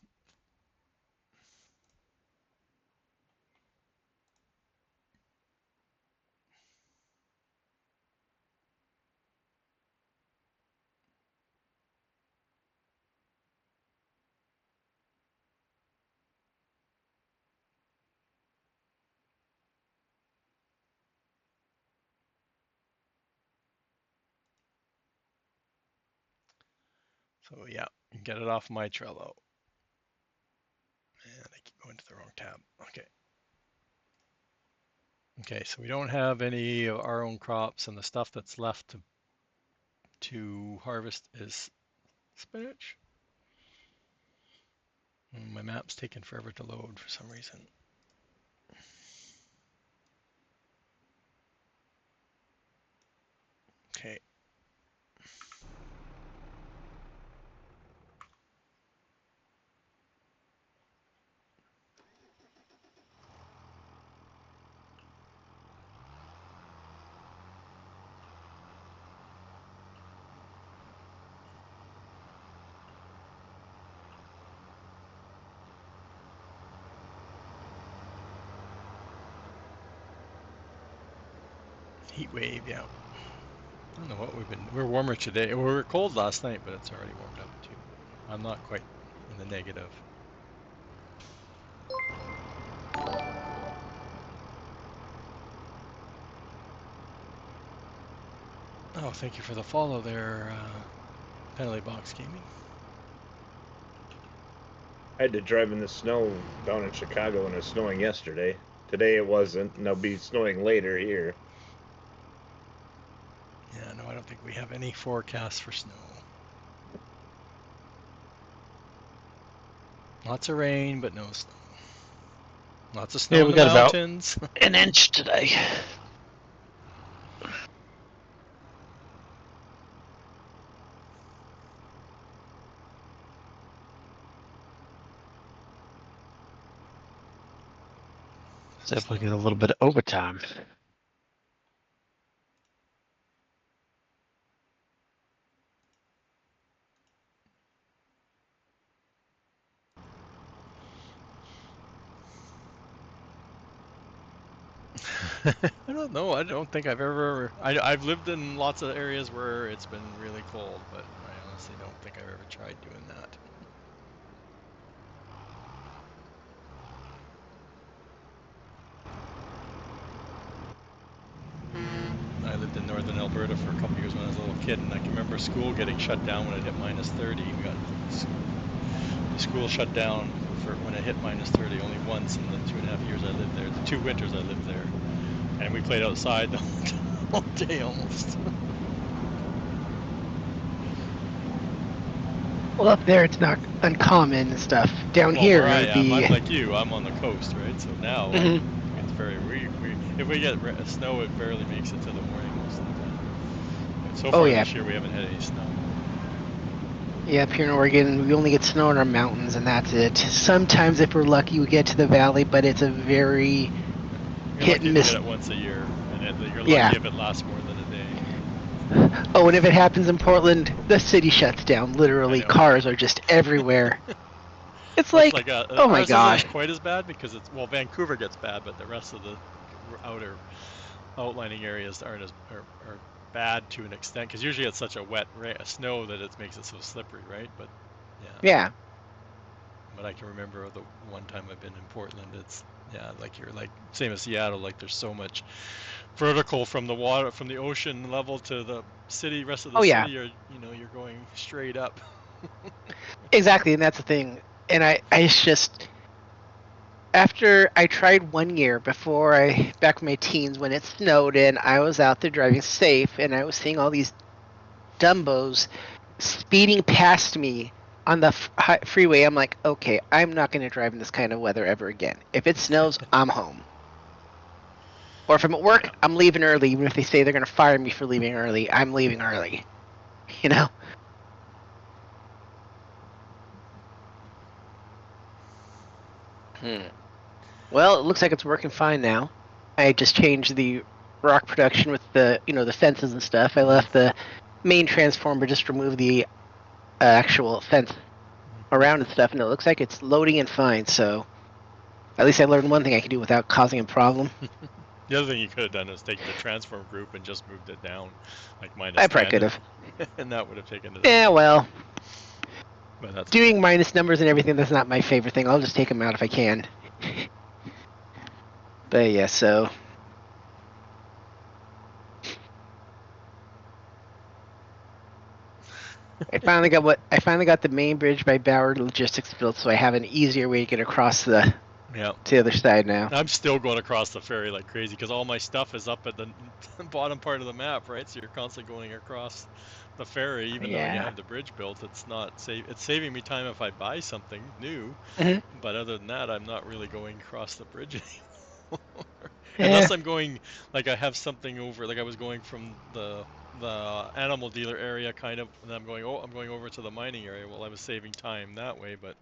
So yeah, get it off my Trello. And I keep going to the wrong tab. Okay. Okay, so we don't have any of our own crops, and the stuff that's left to harvest is spinach. My map's taking forever to load for some reason. Okay. Heat wave, yeah. I don't know what we're warmer today. We were cold last night, but it's already warmed up too. I'm not quite in the negative. Oh, thank you for the follow there, Penalty Box Gaming. I had to drive in the snow down in Chicago when it was snowing yesterday. Today it wasn't, and it'll be snowing later here. Yeah, no, I don't think we have any forecasts for snow. Lots of rain, but no snow. Lots of snow Yeah, in we the got about mountains. an inch today. So if we get a little bit of overtime. I don't know. I don't think I've ever. I've lived in lots of areas where it's been really cold, but I honestly don't think I've ever tried doing that. I lived in northern Alberta for a couple of years when I was a little kid, and I can remember school getting shut down when it hit -30. We got the school shut down for when it hit -30 only once in the 2.5 years I lived there. The 2 winters I lived there, and we played outside the whole day almost. Well, up there it's not uncommon and stuff. Down Well, here where it I would am, be. I'm like you. I'm on the coast, right? So now Mhm. it's very we if we get snow, it barely makes it to the morning most of the time. But so Oh far yeah, this year, we haven't had any snow. yeah. Up here in Oregon, we only get snow in our mountains, and that's it. Sometimes, if we're lucky, we get to the valley, but it's a very You're hit lucky and if you get miss. it once a year, and you're Yeah. lucky if it lasts more than a day. Oh, and if it happens in Portland, the city shuts down. I Literally, know, right? cars are just everywhere. It's Well, it's like, like oh my ours isn't gosh. quite as bad because Vancouver gets bad, but the rest of the outer outlining areas aren't are bad to an extent because usually it's such a wet snow that it makes it so slippery, right? But yeah, Yeah. but I can remember the one time I've been in Portland. It's like you're like same as Seattle. Like there's so much vertical from the water, from the ocean level to the city, rest of the Oh yeah. city. You're going straight up. Exactly, and that's the thing. And it's just after I tried 1 year before back in my teens when it snowed and I was out there driving safe and I was seeing all these dumbos speeding past me on the freeway. I'm like, okay, I'm not going to drive in this kind of weather ever again. If it snows, I'm home. Or if I'm at work, Yeah. I'm leaving early. Even if they say they're going to fire me for leaving early, I'm leaving early. You know? Hmm. Well, it looks like it's working fine now. I just changed the rock production with the fences and stuff. I Mm-hmm. left the main transformer, just removed the actual fence around and stuff, and it looks like it's loading and fine. So at least I learned one thing I can do without causing a problem. The other thing you could have done is take the transform group and just moved it down, like I probably could -10, have. and that would have taken it out. Yeah, well, But that's okay. doing minus numbers and everything, that's not my favorite thing. I'll just take them out if I can. But yeah, so I finally got the main bridge by Bauer Logistics built, so I have an easier way to get across to Yeah. the other side now. I'm still going across the ferry like crazy because all my stuff is up at the bottom part of the map, right? So you're constantly going across the ferry, even though you Yeah. have the bridge built. It's not It's saving me time if I buy something new, Mhm. but other than that, I'm not really going across the bridge anymore. Yeah. Unless I'm going, like I have something over, like I was going from the animal dealer area kind of, and I'm going over to the mining area. Well, I was saving time that way, but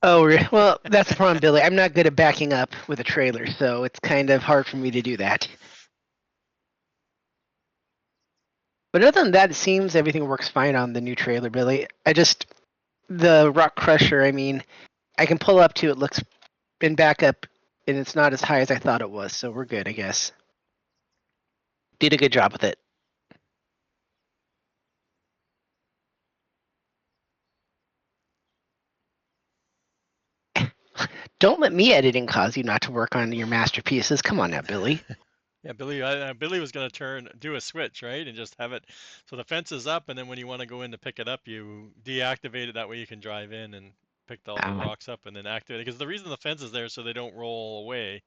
Oh, well, that's the problem, Billy. I'm not good at backing up with a trailer, so it's kind of hard for me to do that. But other than that, it seems everything works fine on the new trailer, Billy. The rock crusher, I mean, I can pull up to it, looks and back up, and it's not as high as I thought it was, so we're good, I guess. Did a good job with it. Don't let me editing cause you not to work on your masterpieces. Come on now, Billy. yeah, Billy was gonna do a switch, right, and just have it so the fence is up, and then when you want to go in to pick it up, you deactivate it. That way you can drive in and pick all the Oh. rocks up, and then activate it. Because the reason the fence is there is so they don't roll away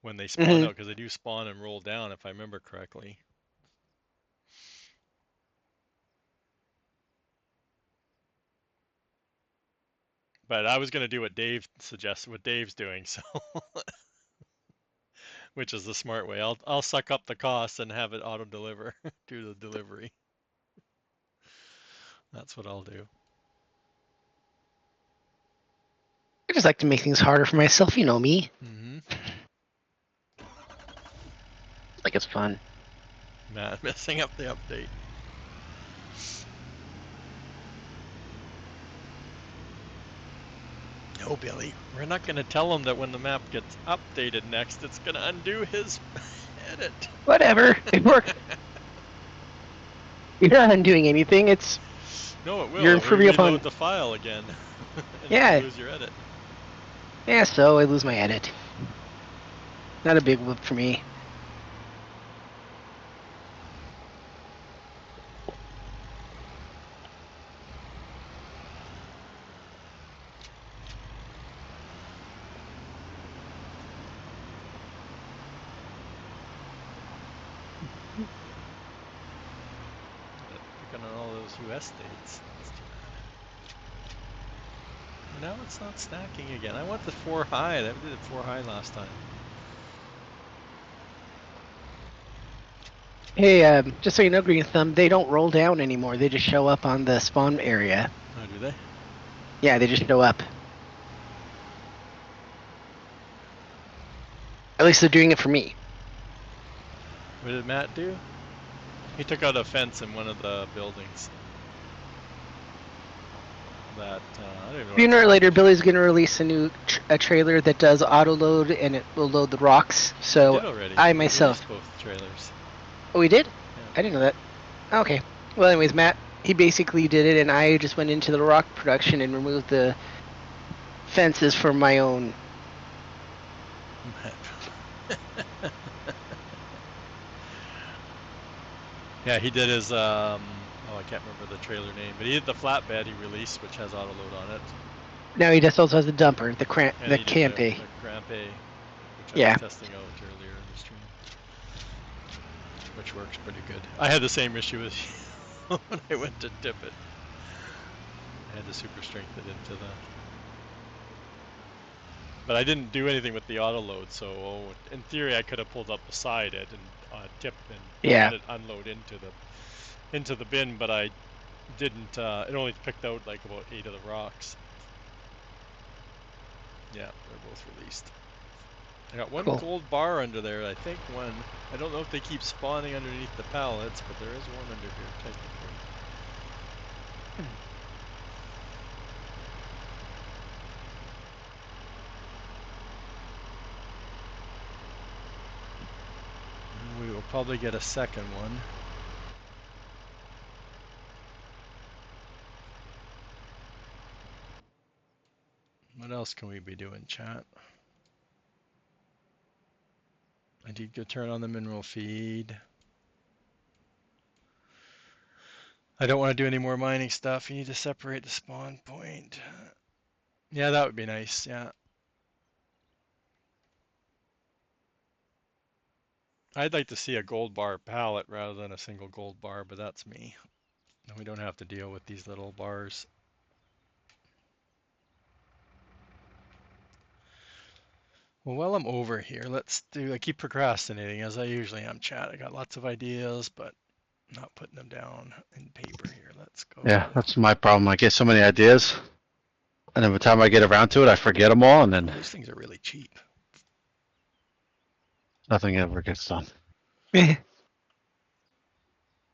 when they spawn Hmm. out, because they do spawn and roll down, if I remember correctly. But I was gonna do what Dave suggested, what Dave's doing, so which is the smart way. I'll suck up the costs and have it auto deliver, do the delivery. That's what I'll do. I just like to make things harder for myself. You know me. Mm-hmm. Like it's fun. Matt messing up the update. No, Billy, we're not going to tell him that when the map gets updated next, it's going to undo his edit. Whatever. It works. You're not undoing anything. It's No, it will. you're It'll improving reload upon. the file again, and Yeah. you'll lose your edit. Yeah. So I lose my edit. Not a big whoop for me. Picking on all those US states. That's too bad. Now it's not stacking again. I want the 4 high. That did it 4 high last time. Hey, just so you know, Green Thumb, they don't roll down anymore. They just show up on the spawn area. Oh, do they? Yeah, they just show up. At least they're doing it for me. What did Matt do? He took out a fence in one of the buildings. That I don't even know. Sooner or later, Billy's going to release a new trailer that does auto load, and it will load the rocks. So he did already. I He myself. released both trailers. Oh, he did? Yeah. I didn't know that. Okay. Well, anyways, Matt, he basically did it, and I just went into the rock production and removed the fences for my own. Yeah, he did his oh, I can't remember the trailer name, but he did the flatbed he released, which has auto load on it. Now he just also has the dumper, the And he did Campe. the Crampe, which I Yeah. was testing out earlier in the stream, which works pretty good. I had the same issue as you when I went to dip it. I had to super strength it into the. But I didn't do anything with the auto load, so in theory I could have pulled up beside it and tip and Yeah. let it unload into the bin, but I didn't. It only picked out like about 8 of the rocks. Yeah, they're both released. I got one Cool. gold bar under there, I think one. I don't know if they keep spawning underneath the pallets, but there is one under here technically. We will probably get a second one. What else can we be doing, chat? I did go turn on the mineral feed. I don't want to do any more mining stuff. You need to separate the spawn point. Yeah, that would be nice, yeah. I'd like to see a gold bar pallet rather than a single gold bar, but that's me. And we don't have to deal with these little bars. Well, while I'm over here, I keep procrastinating as I usually am, chat. I got lots of ideas, but not putting them down in paper here. Let's go. Yeah, that's my problem. I get so many ideas, and then by the time I get around to it, I forget them all, and then These things are really cheap. nothing ever gets done. I'm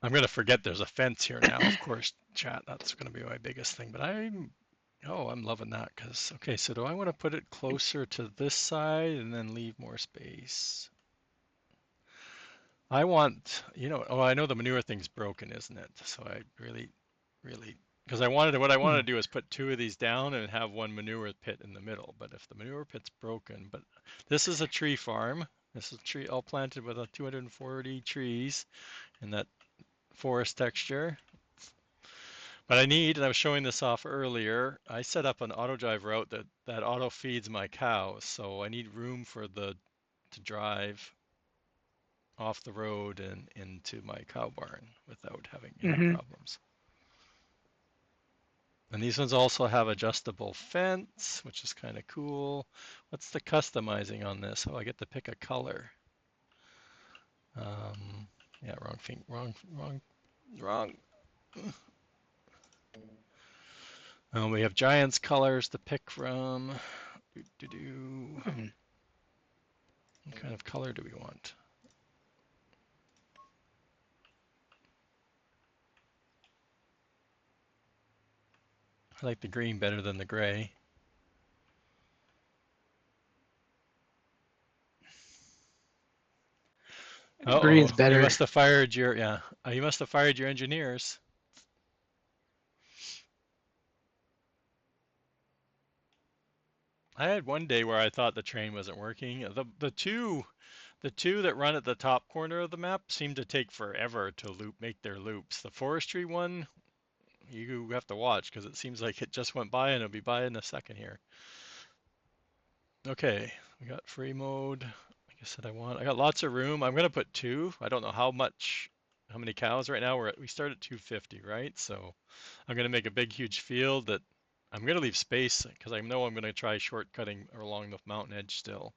going to forget there's a fence here now, of course, chat. That's going to be my biggest thing. But I'm loving that because, okay, so do I want to put it closer to this side and then leave more space? I want, I know the manure thing's broken, isn't it? So I really, because what I wanted to do is put 2 of these down and have one manure pit in the middle. But if the manure pit's broken, but this is a tree farm. This is a tree all planted with 240 trees in that forest texture. But and I was showing this off earlier, I set up an auto drive route that auto feeds my cows. So I need room to drive off the road and into my cow barn without having any problems. And these ones also have adjustable fence, which is kind of cool. What's the customizing on this? Oh, I get to pick a color. Yeah, wrong thing, wrong. We have Giants colors to pick from. What kind of color do we want? I like the green better than the gray. Green's Uh-oh. You better. must have fired your, you must have fired your engineers. I had one day where I thought the train wasn't working. The two that run at the top corner of the map seem to take forever to make their loops. The forestry one, you have to watch because it seems like it just went by and it'll be by in a second here. Okay, we got free mode. Like I said, I got lots of room. I'm gonna put two. I don't know how many cows right now. We start at 250, right? So I'm gonna make a big, huge field that I'm gonna leave space because I know I'm gonna try shortcutting along the mountain edge still.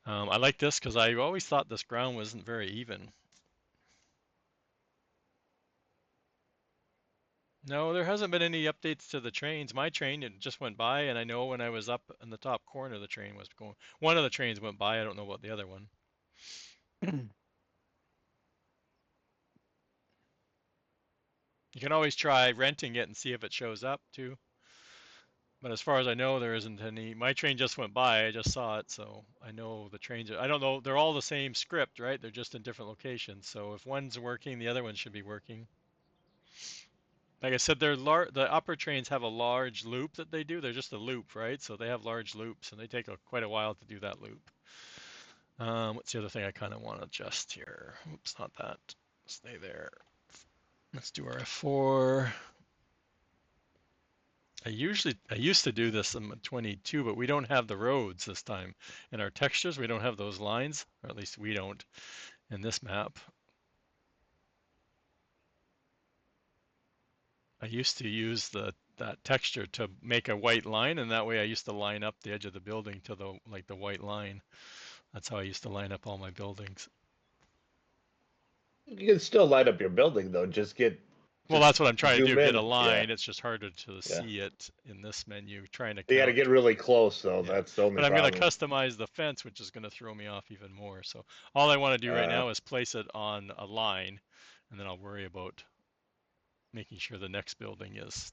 I like this because I always thought this ground wasn't very even. No, there hasn't been any updates to the trains. My train, it just went by, and I know when I was up in the top corner, the train was going. One of the trains went by. I don't know about the other one. You can always try renting it and see if it shows up too. But as far as I know, there isn't any. My train just went by. I just saw it, so I know the trains. I don't know. They're all the same script, right? They're just in different locations. So if one's working, the other one should be working. Like I said, the upper trains have a large loop that they do. They're just a loop, right? So they have large loops, and they take quite a while to do that loop. What's the other thing I kind of want to adjust here? Oops, not that. Stay there. Let's do our F4. I used to do this in 22, but we don't have the roads this time. In our textures, we don't have those lines, or at least we don't in this map. I used to use that texture to make a white line, and that way I used to line up the edge of the building to the white line. That's how I used to line up all my buildings. You can still light up your building though. Well, Just that's what I'm trying to zoom do, get a in. Yeah, line. It's just harder to yeah. see it in this menu, trying to You got to count. get really close though. Yeah, That's the only but I'm going to problem. customize the fence, which is going to throw me off even more. So all I want to do right Uh, now is place it on a line, and then I'll worry about making sure the next building is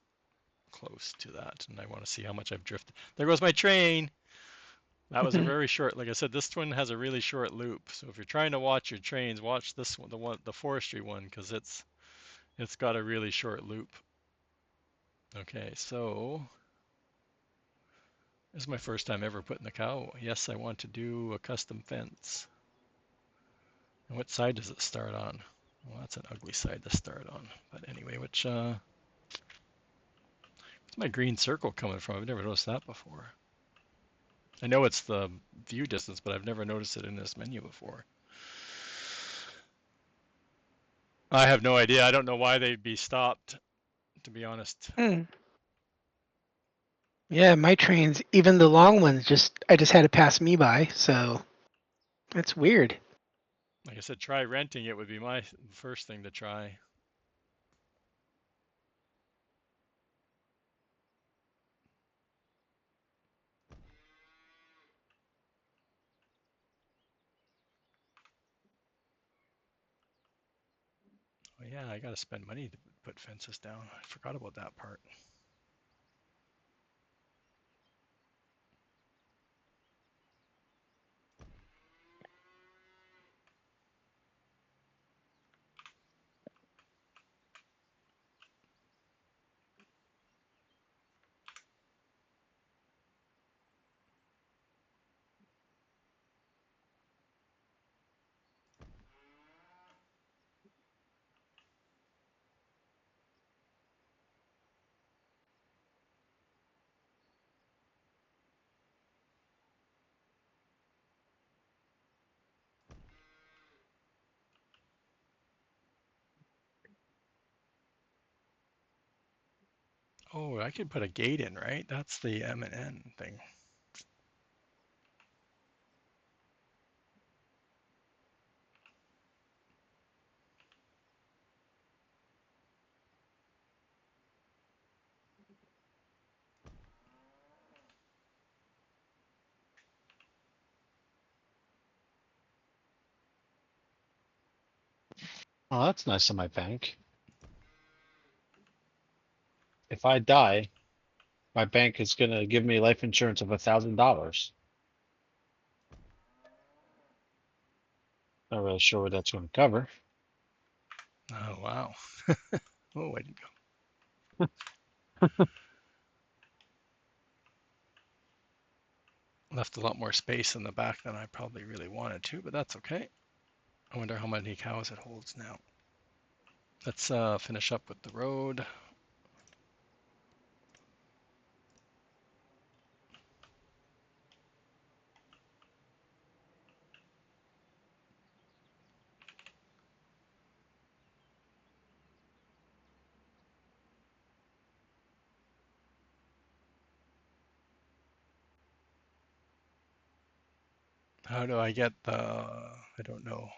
close to that. And I want to see how much I've drifted. There goes my train. That was a very short, like I said, this one has a really short loop. So if you're trying to watch your trains, watch this one, the forestry one, because it's got a really short loop. Okay, so this is my first time ever putting the cow. Yes, I want to do a custom fence. And what side does it start on? Well, that's an ugly side to start on. But anyway, where's my green circle coming from? I've never noticed that before. I know it's the view distance, but I've never noticed it in this menu before. I have no idea. I don't know why they'd be stopped, to be honest. Yeah, my trains, even the long ones, I just had to pass me by, so that's weird. Like I said, try renting it would be my first thing to try. Oh yeah, I gotta spend money to put fences down. I forgot about that part. Oh, I could put a gate in, right? That's the M and N thing. Oh, that's nice of my bank. If I die, my bank is gonna give me life insurance of $1,000. Not really sure what that's going to cover. Oh, wow. Oh, I didn't left a lot more space in the back than I probably really wanted to, but that's okay. I wonder how many cows it holds now. Let's finish up with the road. How do I get the, I don't know.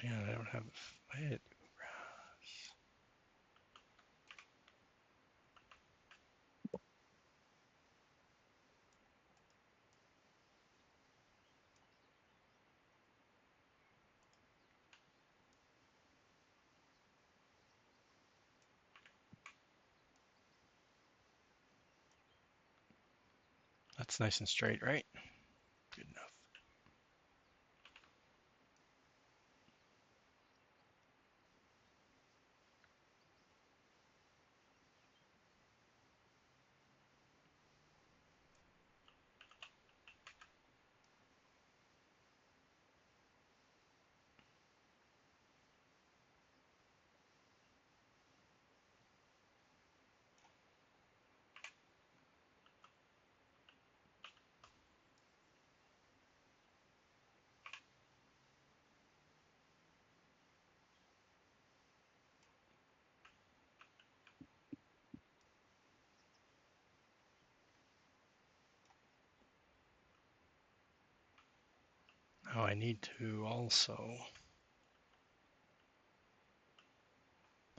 Yeah, I don't have it. That's nice and straight, right? Good enough. Now I need to also,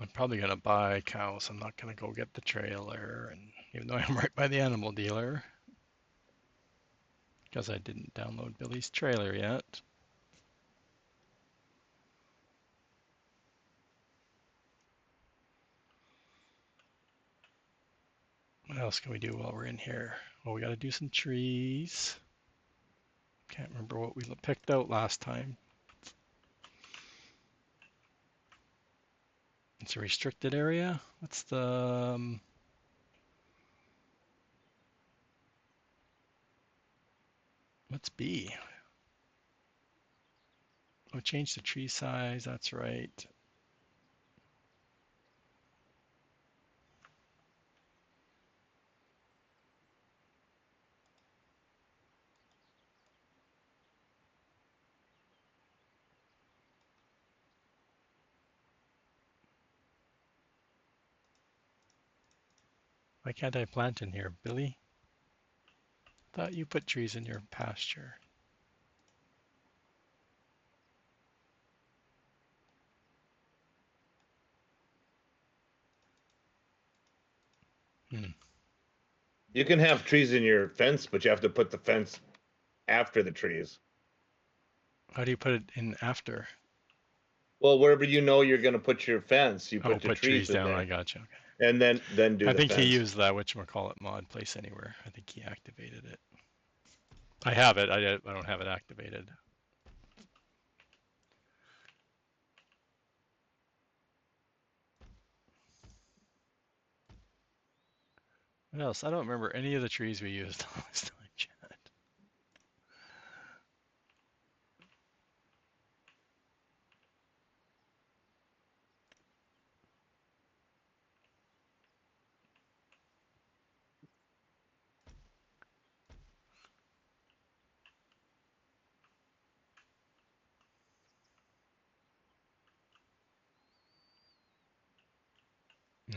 I'm probably going to buy cows. I'm not going to go get the trailer, and even though I'm right by the animal dealer, because I didn't download Billy's trailer yet. What else can we do while we're in here? Well, we got to do some trees. Can't remember what we picked out last time. It's a restricted area. What's the what's B? Oh, change the tree size. That's right. Why can't I plant in here, Billy? Thought you put trees in your pasture. Hmm. You can have trees in your fence, but you have to put the fence after the trees. How do you put it in after? Well, wherever you know you're going to put your fence, you Oh, put the put trees trees in down. I there, gotcha. Okay. and then do I the think he fence. used that whatchamacallit mod place anywhere. I think he activated it. I have it. I don't have it activated. What else? I don't remember any of the trees we used last time, Chad.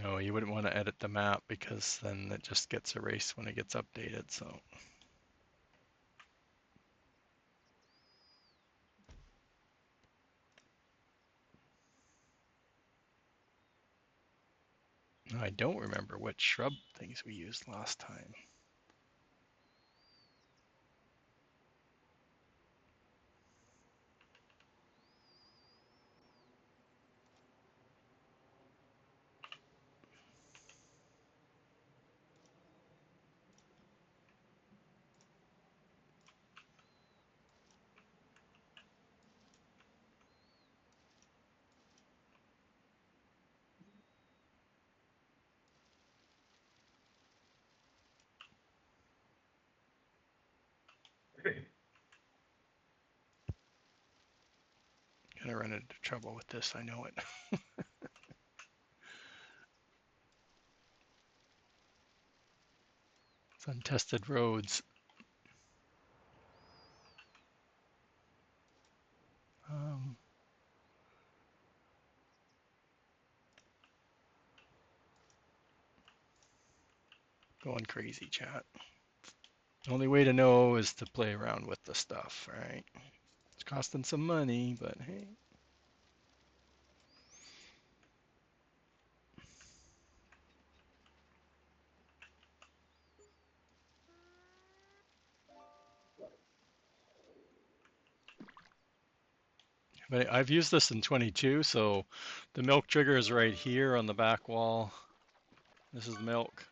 No, you wouldn't want to edit the map because then it just gets erased when it gets updated. So I don't remember what shrub things we used last time. Gonna run into trouble with this, I know it. It's untested roads. Going crazy, chat. The only way to know is to play around with the stuff, right? It's costing some money, but hey. But I've used this in 22, so the milk trigger is right here on the back wall. This is milk.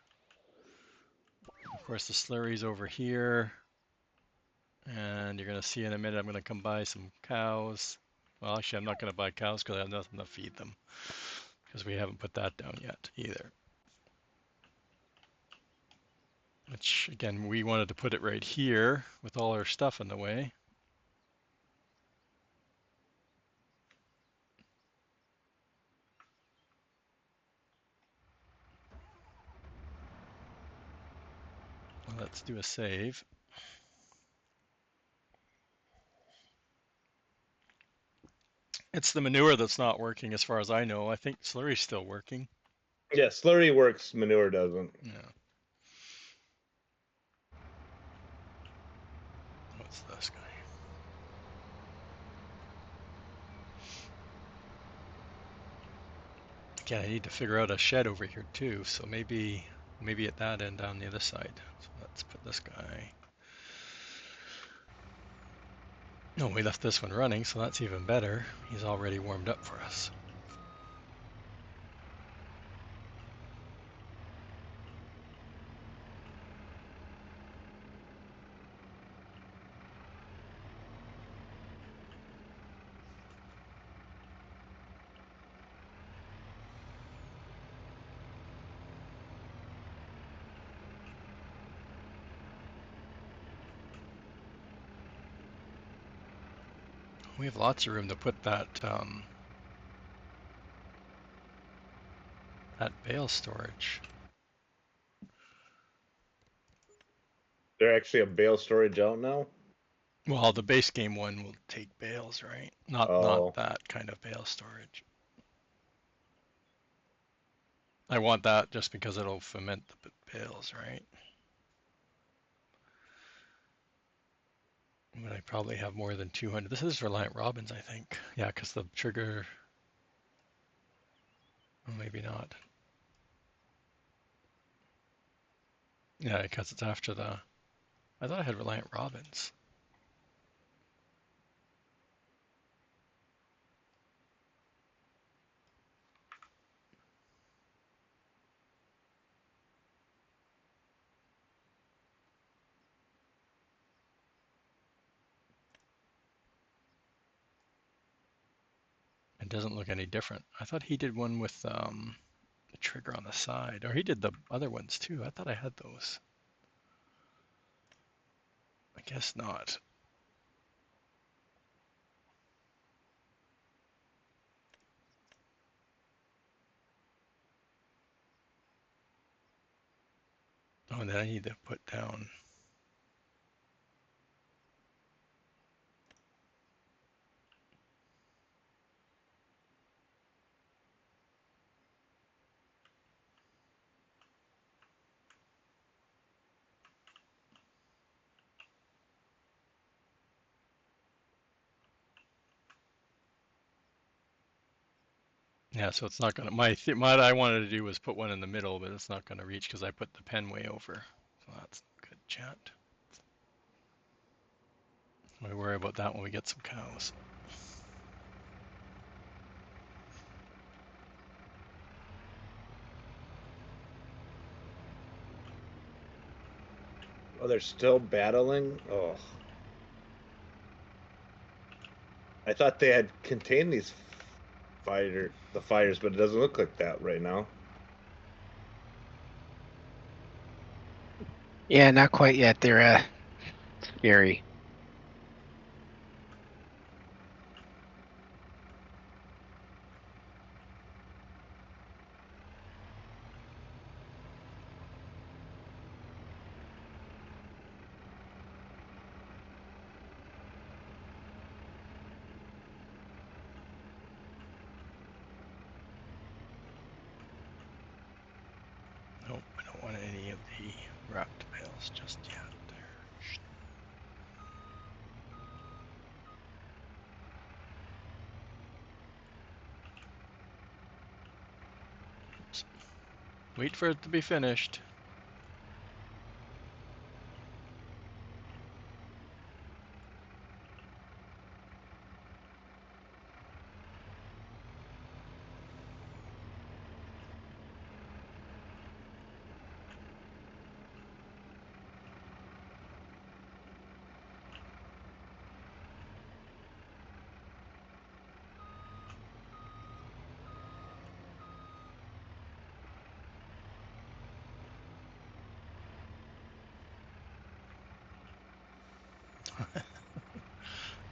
Of course, the slurry's over here. And you're going to see in a minute, I'm going to come buy some cows. Well, actually, I'm not going to buy cows because I have nothing to feed them. Because we haven't put that down yet either. Which, again, we wanted to put it right here with all our stuff in the way. Let's do a save. It's the manure that's not working as far as I know. I think slurry's still working. Yeah, slurry works, manure doesn't. Yeah. What's this guy? Again, I need to figure out a shed over here too, so maybe at that end down the other side. So let's put this guy. No, we left this one running, so that's even better. He's already warmed up for us. We have lots of room to put that that bale storage. They're actually a bale storage out now. Well, the base game one will take bales, right? Not Oh, that kind of bale storage. I want that just because it'll ferment the bales, right? But I probably have more than 200. This is Reliant Robins, I think. Yeah, because the trigger. Well, maybe not. Yeah, because it's after the. I thought I had Reliant Robins. It doesn't look any different. I thought he did one with the trigger on the side, or he did the other ones too. I thought I had those. I guess not. Oh, and then I need to put down. Yeah, so it's not gonna. What I wanted to do was put one in the middle, but it's not gonna reach because I put the pen way over. So that's good, chat. We worry about that when we get some cows. Oh, they're still battling? Oh. I thought they had contained these the fires, but it doesn't look like that right now. Yeah, not quite yet. They're scary. Nope, I don't want any of the wrapped bales just yet. Oops. Wait for it to be finished.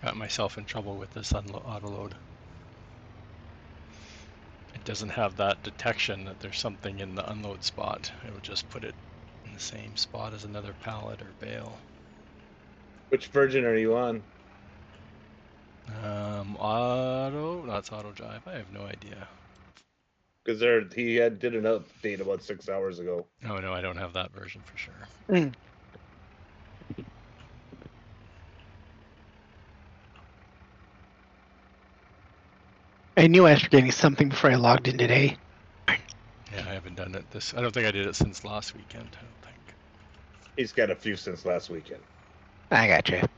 Got myself in trouble with this autoload. It doesn't have that detection that there's something in the unload spot. It will just put it in the same spot as another pallet or bale. Which version are you on? That's auto drive. I have no idea. Because he did an update about 6 hours ago. Oh no, I don't have that version for sure. Mm. I knew I was forgetting something before I logged in today. Yeah, I haven't done it I don't think I did it since last weekend, I don't think. He's got a few since last weekend. I gotcha.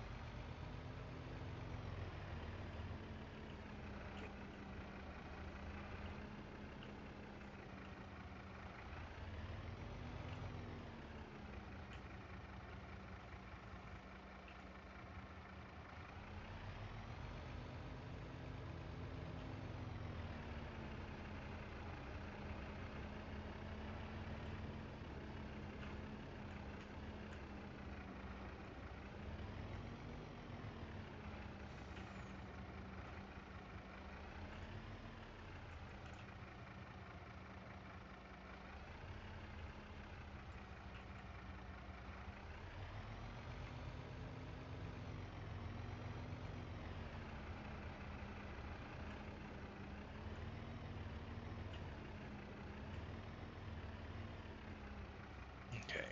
Okay.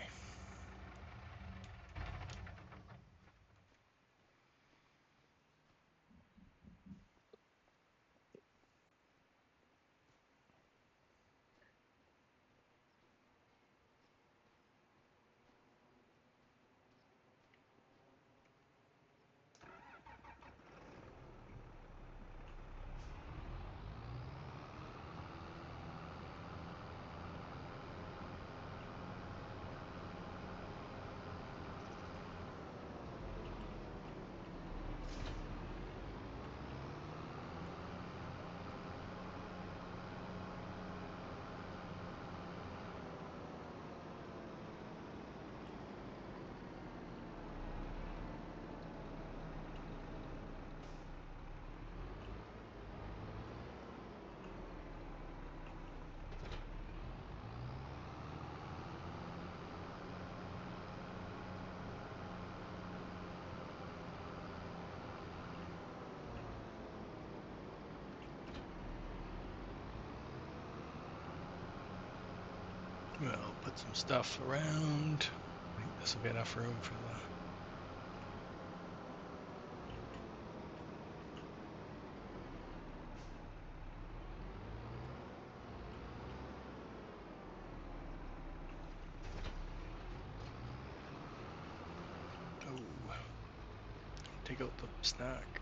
Well, put some stuff around. I think this will be enough room for the... pick out the snack.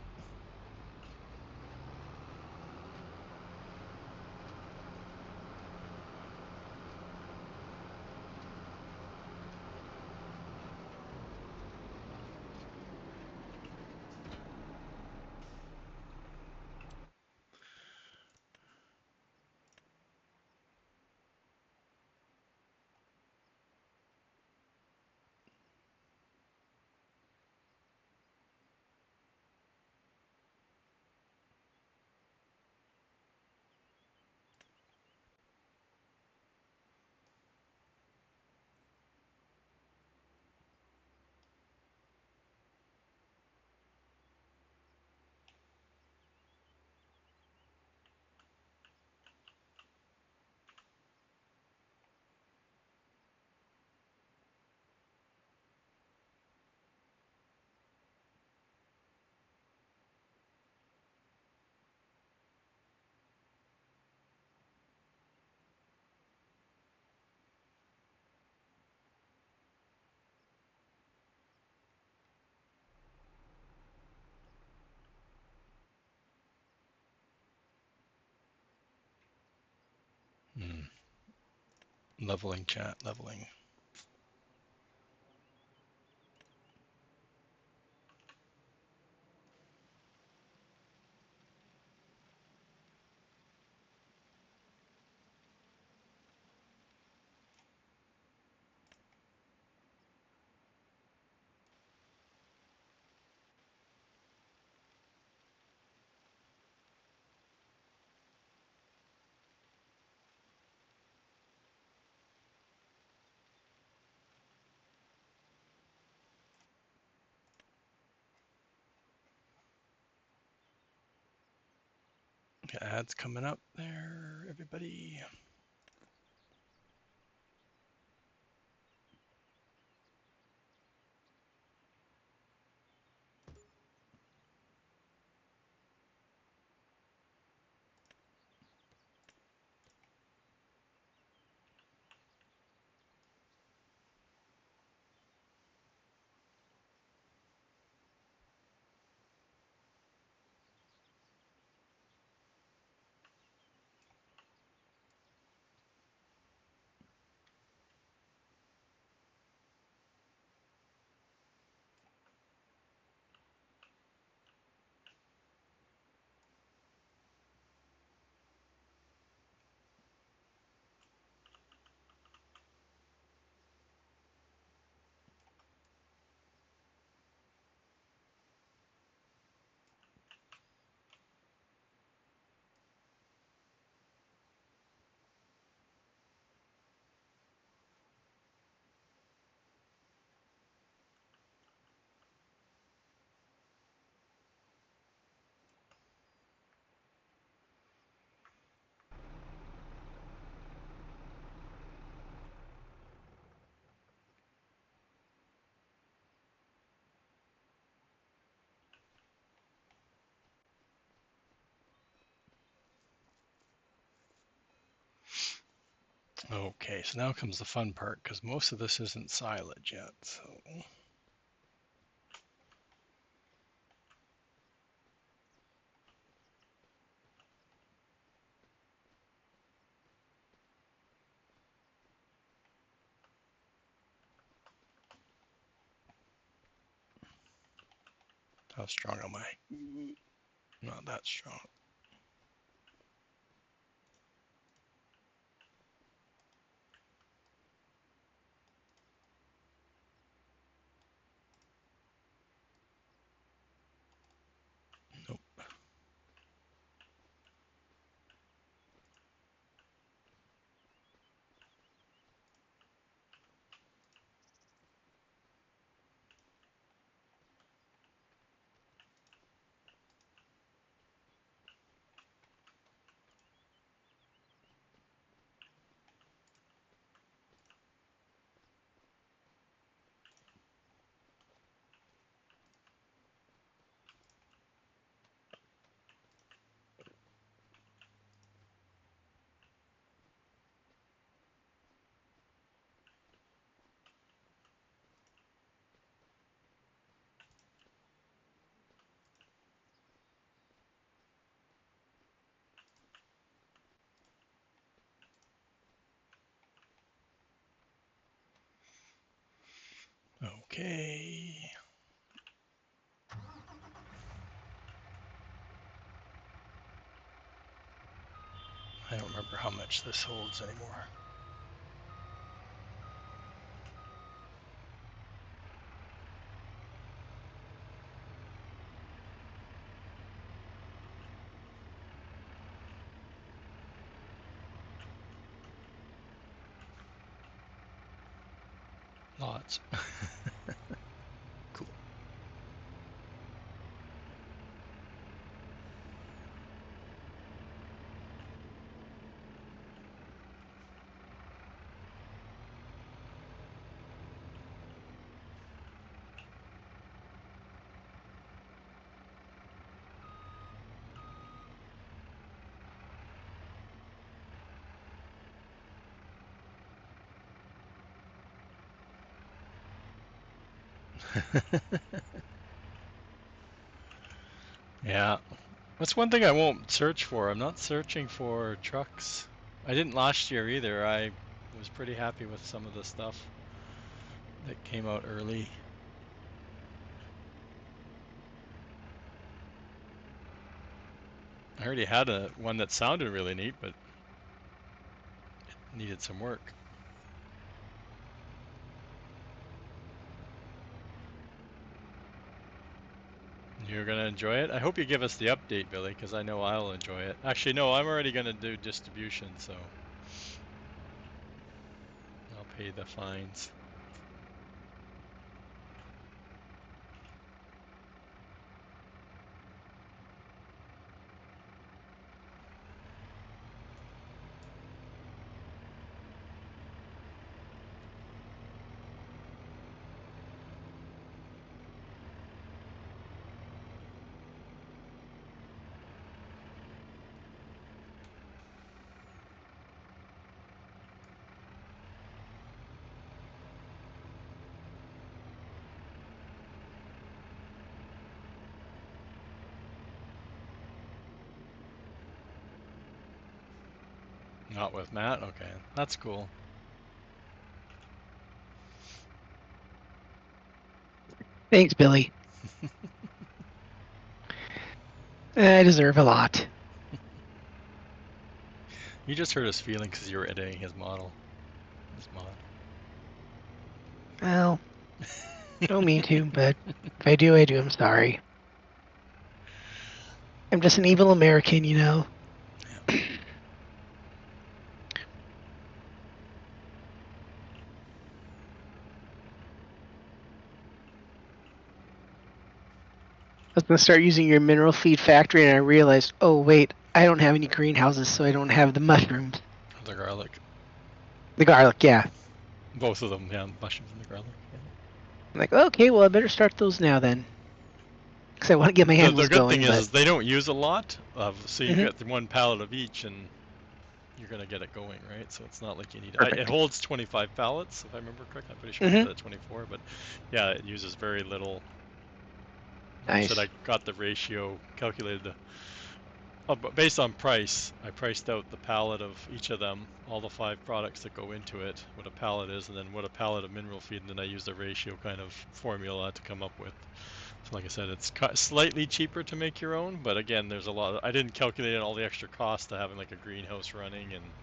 Leveling chat, leveling. Ads coming up there, everybody. Okay, so now comes the fun part because most of this isn't silage yet. So how strong am I? Not that strong. Nope. Okay. I don't remember how much this holds anymore. Lots. Cool. Yeah. That's one thing I won't search for. I'm not searching for trucks. I didn't last year either. I was pretty happy with some of the stuff that came out early. I already had one that sounded really neat, but it needed some work. You're gonna enjoy it? I hope you give us the update, Billy, because I know I'll enjoy it. Actually, no, I'm already gonna do distribution, so I'll pay the fines. Not with Matt? Okay, that's cool. Thanks, Billy. I deserve a lot. You just hurt his feelings because you were editing his model. His mod. Well, don't mean to, but if I do, I do. I'm sorry. I'm just an evil American, you know. I was going to start using your mineral feed factory, and I realized, oh, wait, I don't have any greenhouses, so I don't have the mushrooms. The garlic. The garlic, yeah. Both of them, yeah, mushrooms and the garlic. Yeah. I'm like, okay, well, I better start those now then. Because I want to get my The animals good going, thing but... is they don't use a lot of, so you Mhm. get the one pallet of each and you're gonna get it going, right? So it's not like you need. It Perfect. holds 25 pallets, if I remember correctly. I'm pretty sure I Mhm. put it at 24, but yeah, it uses very little. Like I said, Nice. I got the ratio calculated. But based on price, I priced out the pallet of each of them, all the 5 products that go into it, what a pallet is, and then what a pallet of mineral feed, and then I used a ratio kind of formula to come up with. So like I said, it's slightly cheaper to make your own, but again, there's a lot. I didn't calculate in all the extra costs to having like a greenhouse running and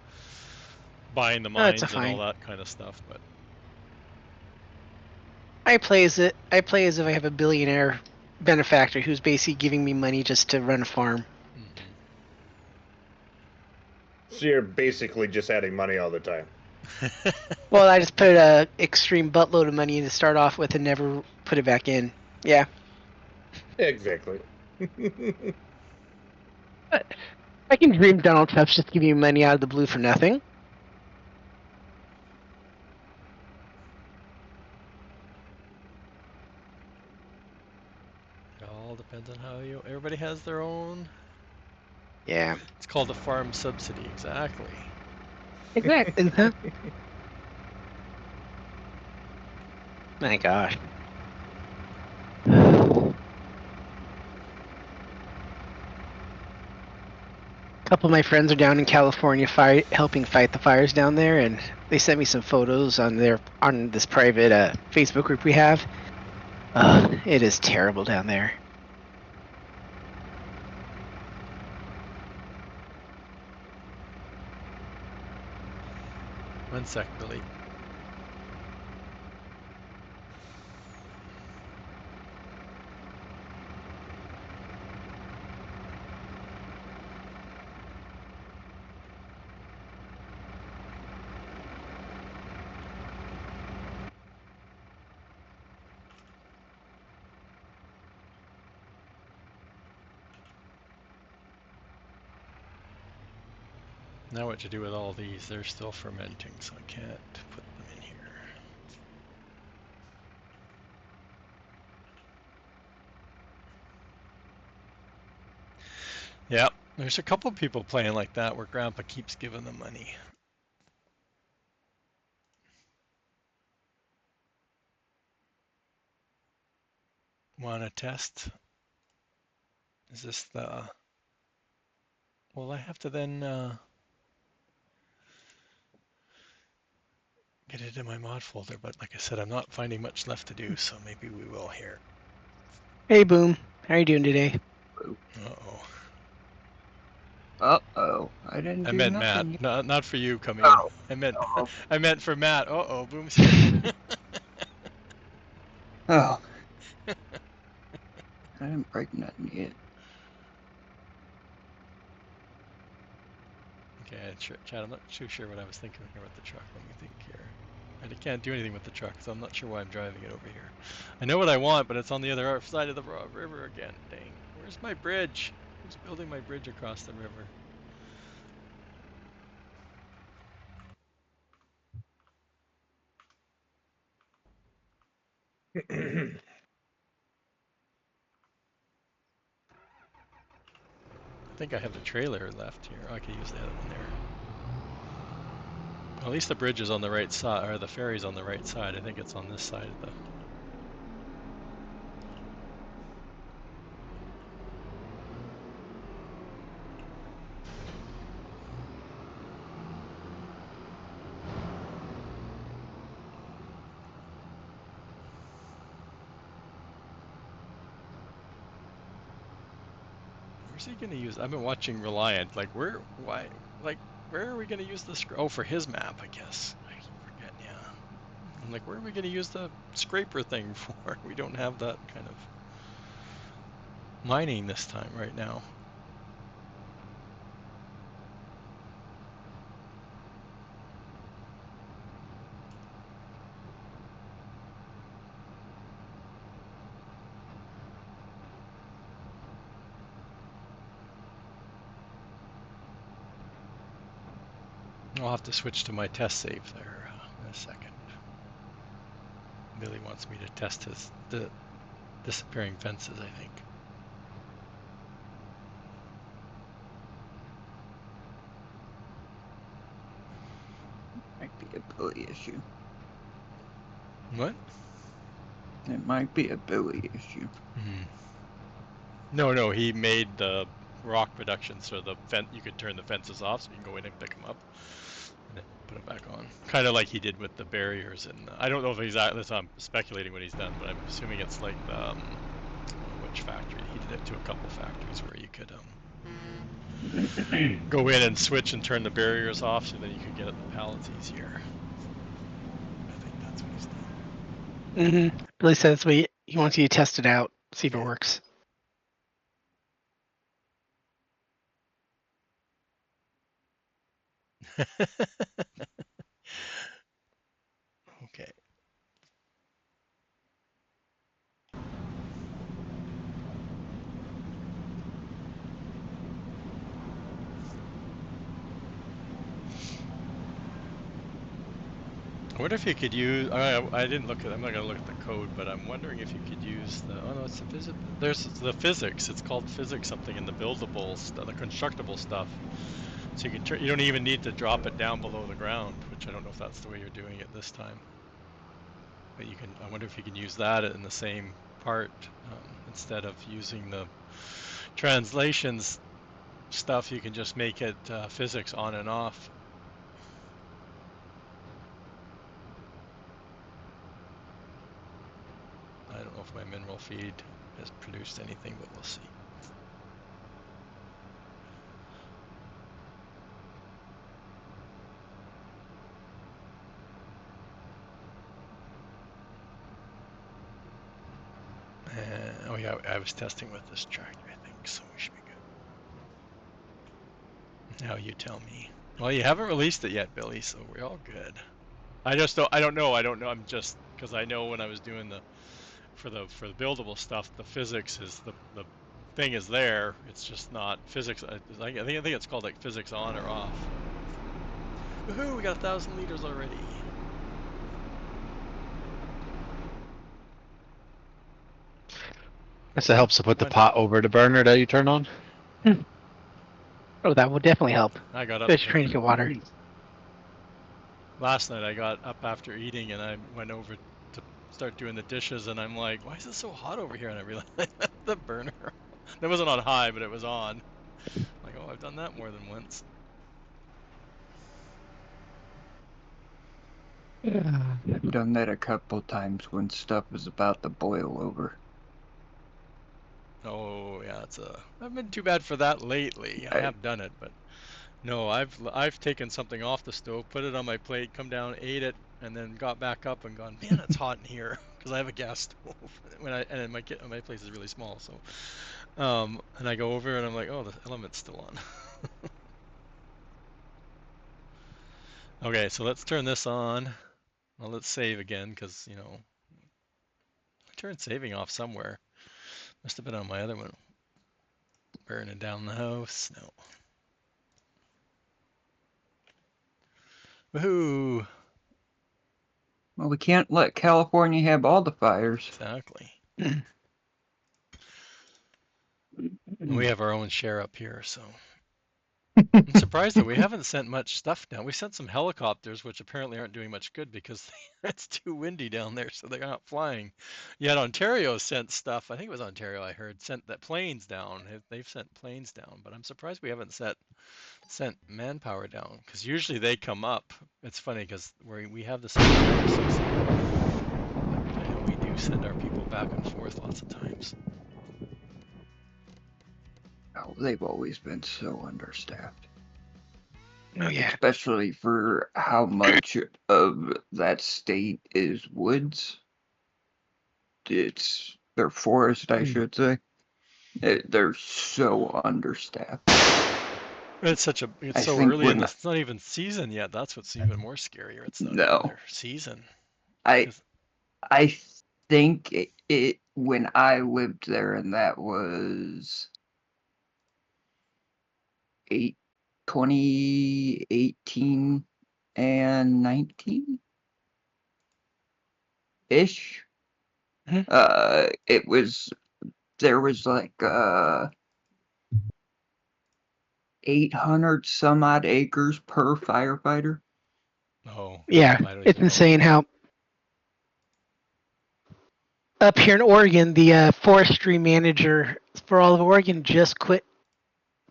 buying the Oh, it's a mines and all fine. that kind of stuff. But I play as if I have a billionaire benefactor who's basically giving me money just to run a farm. So you're basically just adding money all the time. Well, I just put a extreme buttload of money to start off with and never put it back in. Yeah. Exactly. But I can dream Donald Trump's just giving me money out of the blue for nothing. It all depends on how you. Everybody has their own. Yeah. It's called a farm subsidy, exactly. Exactly. Huh? My gosh. couple of my friends are down in California helping fight the fires down there, and they sent me some photos on this private Facebook group we have. It is terrible down there. One sec, Billy. Now what to do with all these? They're still fermenting, so I can't put them in here. Yeah, there's a couple people playing like that where Grandpa keeps giving them money. Want to test? Is this the... Well, I have to then get it in my mod folder, but like I said, I'm not finding much left to do, so maybe we will here. Hey, Boom. How are you doing today? Uh-oh. Uh-oh. I didn't I do meant Matt, nothing. not for you coming in. Oh. I meant Oh. I meant for Matt. Uh-oh, Boom's here. Oh. I didn't break nothing yet. Okay, Chad, I'm not too sure what I was thinking here with the truck. Let me think here. I can't do anything with the truck, so I'm not sure why I'm driving it over here. I know what I want, but it's on the other side of the river again. Dang. Where's my bridge? Who's building my bridge across the river? I think I have the trailer left here. Oh, I can use the other one there. Well, at least the bridge is on the right side, or the ferry's on the right side. I think it's on this side of the... Where's he gonna use? I've been watching Reliant. Like, where are we gonna use this? Oh, for his map, I guess. I keep forgetting. Yeah. I'm like, where are we gonna use the scraper thing for? We don't have that kind of mining this time right now. I'll have to switch to my test save there in a second. Billy wants me to test the disappearing fences, I think. Might be a Billy issue. What? It might be a Billy issue. No, he made the rock reduction so you could turn the fences off, so you can go in and pick them up and then put them back on. Kind of like he did with the barriers. And I don't know if he's I'm speculating what he's done, but I'm assuming it's like the which factory? He did it to a couple factories where you could go in and switch and turn the barriers off, so then you could get at the pallets easier. I think that's what he's done. Billy says he wants you to test it out, see if it works. Okay. I wonder if you could use. I didn't look at. I'm not gonna look at the code, but I'm wondering if you could use the. Oh no, it's the physics. There's the physics. It's called physics something in the buildable, the constructible stuff. So you can. You don't even need to drop it down below the ground, which I don't know if that's the way you're doing it this time. But you can. I wonder if you can use that in the same part instead of using the translations stuff, you can just make it physics on and off. I don't know if my mineral feed has produced anything, but we'll see. Oh yeah, I was testing with this tractor, I think, so we should be good. Now you tell me. Well, you haven't released it yet, Billy, so we're all good. I don't know. I'm just because I know when I was doing for the buildable stuff, the physics is the thing is there. It's just not physics. I think it's called like physics on or off. Woohoo! We got 1,000 liters already. Guess it helps to put the pot over the burner that you turn on. Oh, that would definitely help. I got up. Especially trying to get water. Last night I got up after eating and I went over to start doing the dishes and I'm like, why is it so hot over here? And I realized the burner. It wasn't on high, but it was on. Like, oh, I've done that more than once. I've done that a couple times when stuff is about to boil over. Oh yeah, I've been too bad for that lately. I have done it, but no, I've taken something off the stove, put it on my plate, come down, ate it, and then got back up and gone, man, it's hot in here because I have a gas stove. And my place is really small, so and I go over and I'm like, oh, the element's still on. Okay, so let's turn this on. Well, let's save again because I turned saving off somewhere. Must have been on my other one. Burning down the house. No. Woohoo! Well, we can't let California have all the fires. Exactly. We have our own share up here, so. I'm surprised that we haven't sent much stuff down. We sent some helicopters, which apparently aren't doing much good because it's too windy down there, so they're not flying. Yet Ontario sent stuff. I think it was Ontario. I heard sent that planes down. They've sent planes down, but I'm surprised we haven't sent manpower down because usually they come up. It's funny because we have the same services, but I know we do send our people back and forth lots of times. Oh, they've always been so understaffed. Oh yeah. Especially for how much of that state is woods. It's their forest, I should say. They're so understaffed. It's I so think early in this. It's not even season yet. That's what's even more scarier. It's not even No, their season. I think it when I lived there, and that was 2018 and 19 ish. Mhm. There was like 800 some odd acres per firefighter. Oh, Yeah, I don't it's even know. insane how up here in Oregon, the forestry manager for all of Oregon just put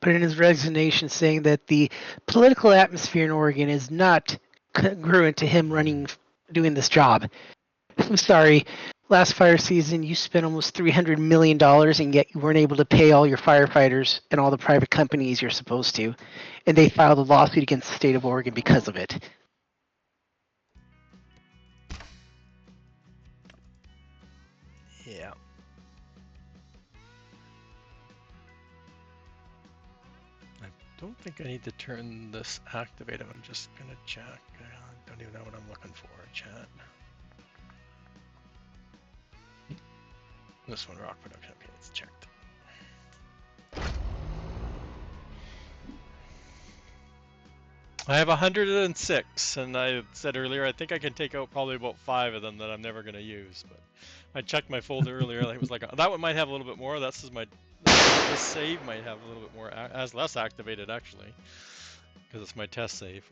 in his resignation saying that the political atmosphere in Oregon is not congruent to him doing this job. I'm sorry. Last fire season, you spent almost $300 million, and yet you weren't able to pay all your firefighters and all the private companies you're supposed to. And they filed a lawsuit against the state of Oregon because of it. Yeah. I don't think I need to turn this activated. I'm just gonna check. I don't even know what I'm looking for. Chat. This one, rock production. Okay, it's checked. I have 106, and I said earlier I think I can take out probably about 5 of them that I'm never gonna use. But I checked my folder earlier. It was like that one might have a little bit more. This save might have a little bit more. As less activated actually, because it's my test save.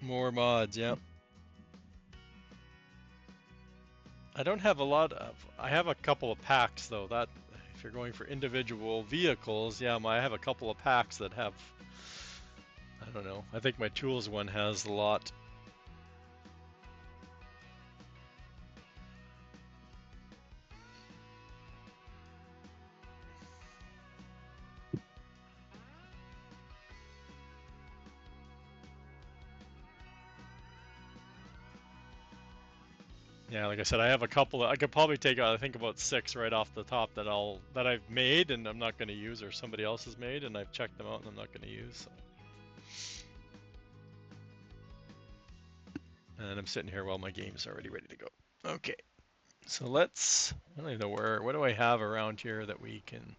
More mods, yep. I don't have a lot of. I have a couple of packs though. That if you're going for individual vehicles, yeah, I have a couple of packs that have, I don't know, I think my tools one has a lot. Yeah, like I said, I have a couple. I could probably take, I think, about 6 right off the top that I've made and I'm not going to use, or somebody else has made and I've checked them out and I'm not going to use. So. And I'm sitting here while my game's already ready to go. Okay, so let's. I don't even know where. What do I have around here that we can?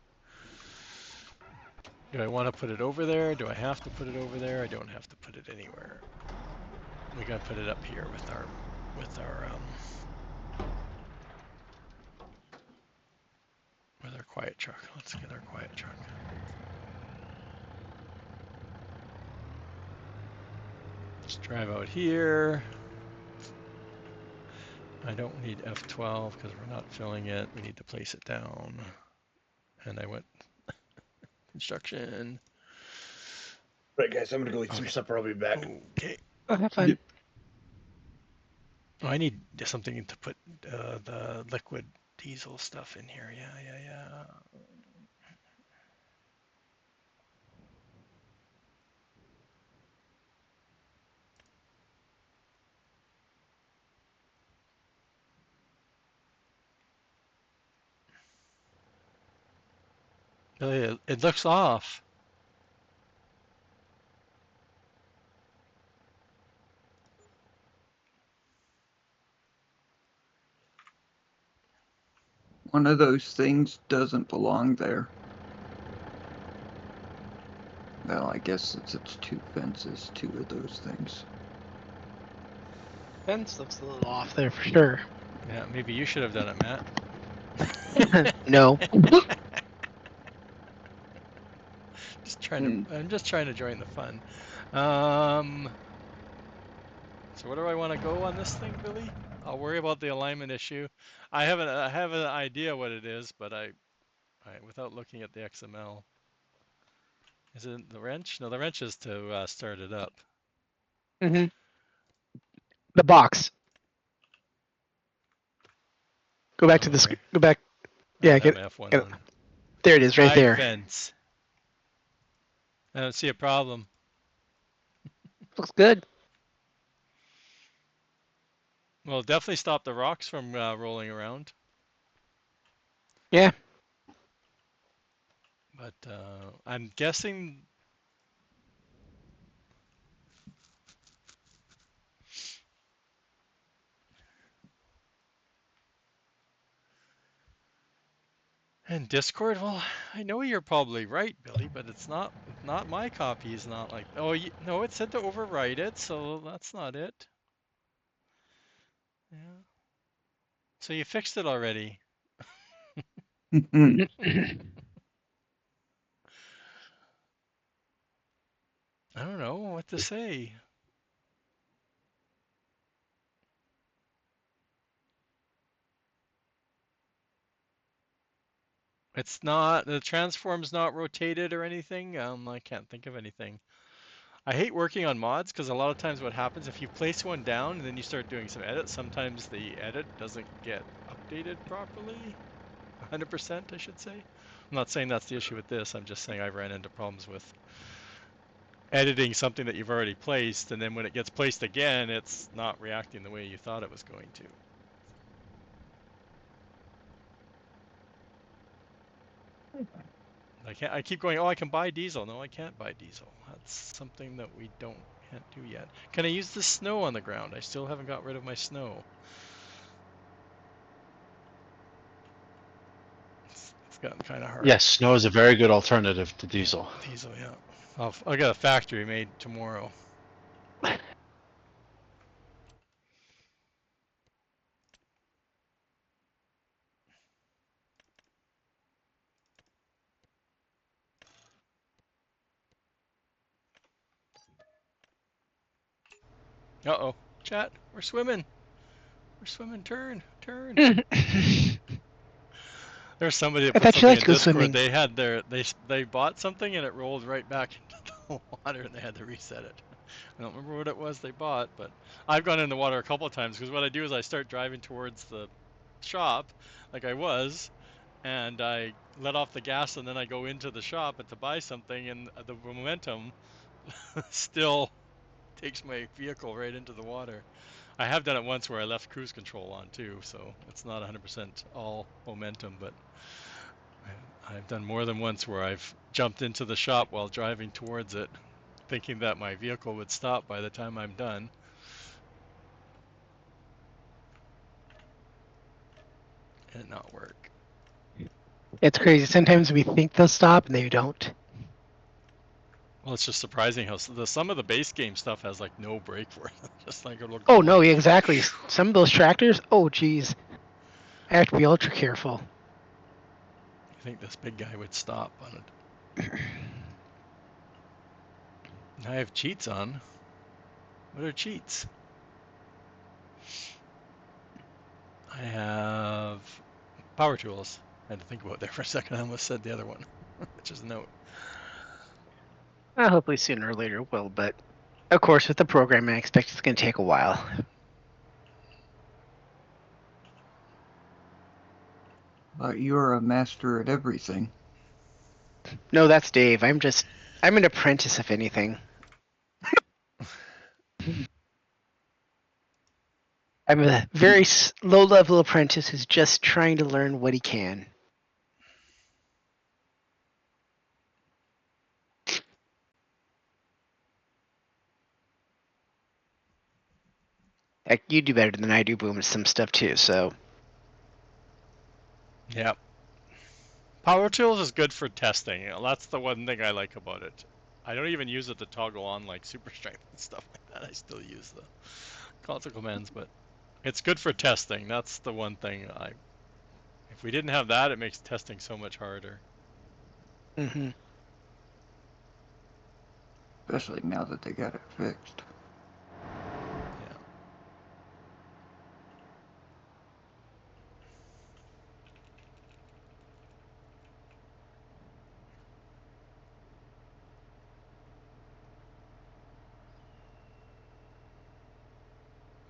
Do I want to put it over there? Do I have to put it over there? I don't have to put it anywhere. We gotta put it up here with our with our quiet truck. Let's get our quiet truck. Let's drive out here. I don't need F12 because we're not filling it. We need to place it down. And I went construction. Right, guys, I'm gonna go eat some Okay. supper. I'll be back. Okay. Oh, have fun. Oh, I need something to put the liquid diesel stuff in here. Yeah. It looks off. One of those things doesn't belong there. Well, I guess it's 2 fences, 2 of those things. Fence looks a little off there for sure. Yeah, maybe you should have done it, Matt. No. I'm just trying to join the fun. So where do I want to go on this thing, Billy? I'll worry about the alignment issue. I have an idea what it is, but I without looking at the XML. Is it the wrench? No, the wrench is to start it up. Mm-hmm. The box. Go back to the. Okay. Go back. I Yeah, don't have my F1 on. there it is, right Guide there. fence. I don't see a problem. Looks good. Well, definitely stop the rocks from rolling around. Yeah. But I'm guessing. And Discord, well, I know you're probably right, Billy, but it's not my copy is not like. Oh, no, it said to overwrite it, so that's not it. Yeah. So you fixed it already. I don't know what to say. It's not, the transform's not rotated or anything. I can't think of anything. I hate working on mods because a lot of times what happens if you place one down and then you start doing some edits, sometimes the edit doesn't get updated properly. 100%, I should say. I'm not saying that's the issue with this. I'm just saying I ran into problems with editing something that you've already placed, and then when it gets placed again, it's not reacting the way you thought it was going to. I keep going, oh, I can buy diesel. No, I can't buy diesel. That's something that we can't do yet. Can I use the snow on the ground? I still haven't got rid of my snow. It's gotten kind of hard. Yes, snow is a very good alternative to diesel. Diesel, yeah. I'll get a factory made tomorrow. Uh-oh. Chat, we're swimming. We're swimming. Turn. There's somebody that I put thought you something liked in to go Discord. swimming. They had they bought something and it rolled right back into the water and they had to reset it. I don't remember what it was they bought, but I've gone in the water a couple of times because what I do is I start driving towards the shop like I was, and I let off the gas and then I go into the shop to buy something, and the momentum still takes my vehicle right into the water. I have done it once where I left cruise control on too, so it's not 100% all momentum, but I've done more than once where I've jumped into the shop while driving towards it, thinking that my vehicle would stop by the time I'm done, and not work. It's crazy. Sometimes we think they'll stop and they don't. Well, it's just surprising how some of the base game stuff has like no brake for it. Just like it'll go Oh no, like, yeah, exactly. Some of those tractors. Oh geez, I have to be ultra careful. I think this big guy would stop on it. I have cheats on. What are cheats? I have power tools. I had to think about that for a second. I almost said the other one, which is note. Hopefully sooner or later it will, but of course with the programming, I expect it's going to take a while. But you're a master at everything. No, that's Dave. I'm an apprentice, if anything. I'm a very low-level apprentice who's just trying to learn what he can. Heck, you do better than I do, Boom, at some stuff too. So Yeah. Power tools is good for testing. That's the one thing I like about it. I don't even use it to toggle on like super strength and stuff like that. I still use the console commands, but it's good for testing. That's the one thing if we didn't have that, it makes testing so much harder. hmm Especially now that they got it fixed. Yeah.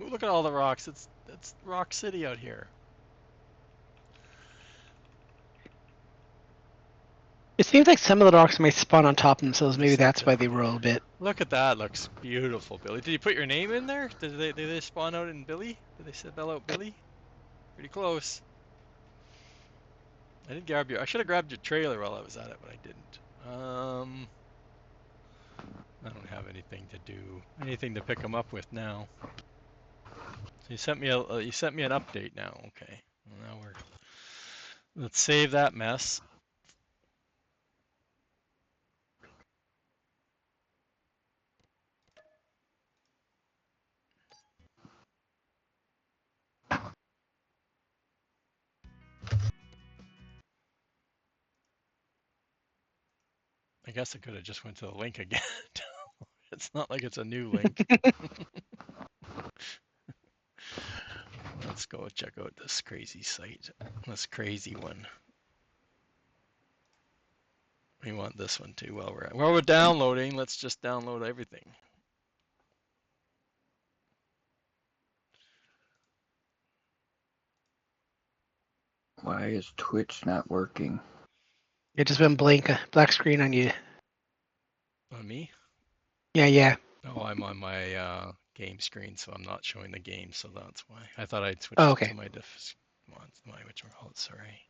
Ooh, look at all the rocks. It's Rock City out here. it seems like some of the rocks might spawn on top of themselves. Maybe Looks like that's why they roll a bit. look at that. Looks beautiful, Billy. Did you put your name in there? Did they spawn out in Billy? Did they spell out Billy? Pretty close. I didn't grab your. I should have grabbed your trailer while I was at it, but I didn't. I don't have anything to do, anything to pick them up with now. So you sent me an update now. Okay. Well, now let's save that mess. I guess I could have just went to the link again. It's not like it's a new link. Let's go check out this crazy site. This crazy one. We want this one too while we're downloading. Let's just download everything. Why is Twitch not working? It just went black screen on you. On me? Yeah. Oh, I'm on my game screen, so I'm not showing the game, so that's why. I thought I'd Oh, switched it to okay. my sorry.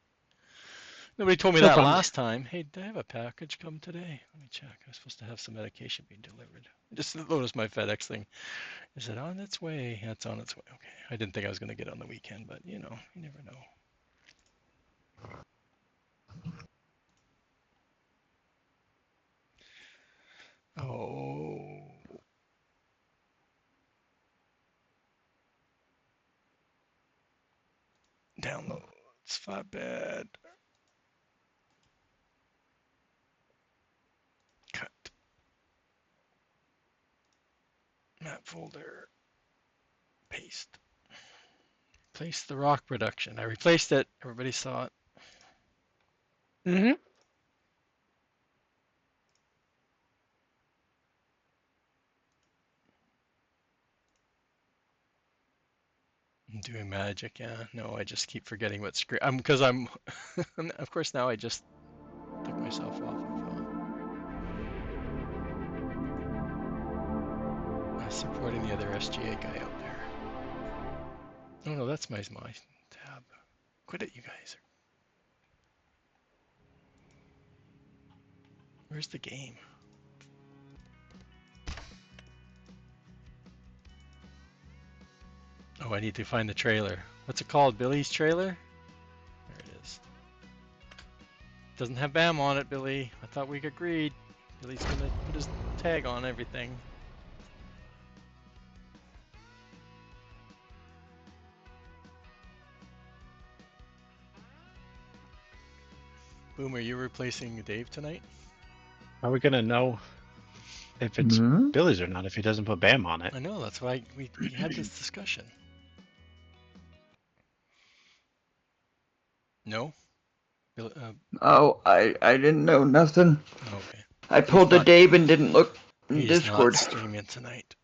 Nobody told me No that problem. last time. Hey, did I have a package come today? Let me check. I was supposed to have some medication being delivered. I just noticed my FedEx thing. Is it on its way? Yeah, it's on its way. Okay. I didn't think I was going to get it on the weekend, but you never know. Oh. Downloads. Flatbed. Cut. Map folder. Paste. Replace the rock production. I replaced it. Everybody saw it. Mm-hmm. I'm doing magic, yeah. No, I just keep forgetting what screen. Because of course, now I just took myself off of supporting the other SGA guy out there. Oh no, that's my tab. Quit it, you guys. Where's the game? Oh, I need to find the trailer. What's it called? Billy's trailer? There it is. Doesn't have BAM on it, Billy. I thought we agreed. Billy's gonna put his tag on everything. Boom, are you replacing Dave tonight? How are we gonna know if it's Hmm? Billy's or not if he doesn't put BAM on it? I know, that's why we had this discussion. No? Oh, I didn't know nothing. Okay. I He's pulled a not Dave and didn't look in he's not Discord. streaming tonight.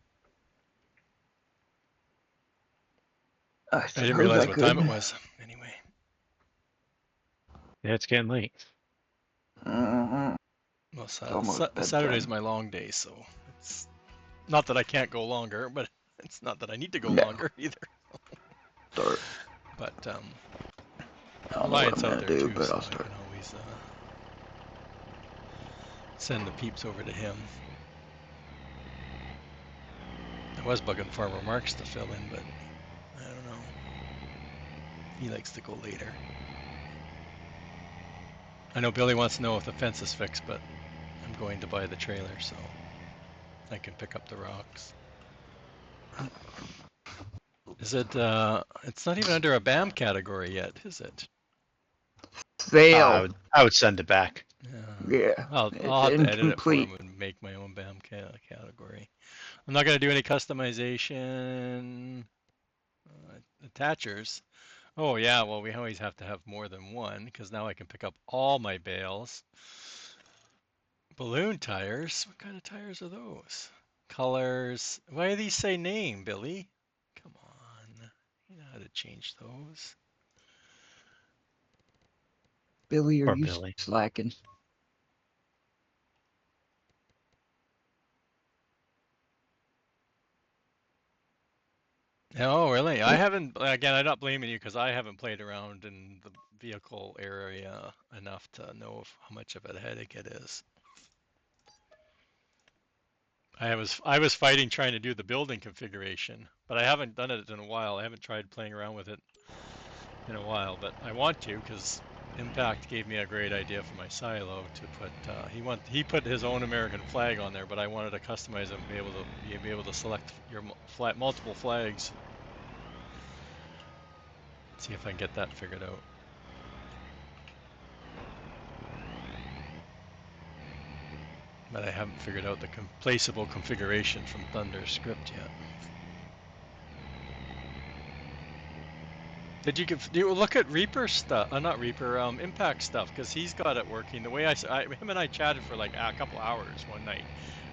I I didn't suppose realize I what time it could. was. Anyway. Yeah, it's getting late. Mhm. Well, It's almost Saturday's bedtime. my long day, so it's not that I can't go longer, but it's not that I need to go No, longer either. start. But I don't know what I'm Reliant's out gonna there do, too, but so I'll I start. can always send the peeps over to him. I was bugging Farmer Marks to fill in, but I don't know. He likes to go later. I know Billy wants to know if the fence is fixed, but I'm going to buy the trailer, so I can pick up the rocks. Is it, it's not even under a BAM category yet, is it? Fail. I would send it back. Yeah. Yeah, it's I'll have to edit it for him incomplete. and make my own BAM category. I'm not going to do any customization. Attachers. Oh yeah, well we always have to have more than one because now I can pick up all my bales. Balloon tires. What kind of tires are those? Colors. Why do these say name, Billy? Come on. You know how to change those. Billy, are Poor you Billy. slacking? Oh, really? I haven't, again, I'm not blaming you because I haven't played around in the vehicle area enough to know how much of a headache it is. I was fighting trying to do the building configuration, but I haven't done it in a while. I haven't tried playing around with it in a while, but I want to because Impact gave me a great idea for my silo to put. He put his own American flag on there, but I wanted to customize it and be able to select your multiple flags. See if I can get that figured out. But I haven't figured out the placeable configuration from Thunder script yet. Did you look at Reaper stuff? Not Reaper, Impact stuff, because he's got it working. The way him and I chatted for like a couple hours one night,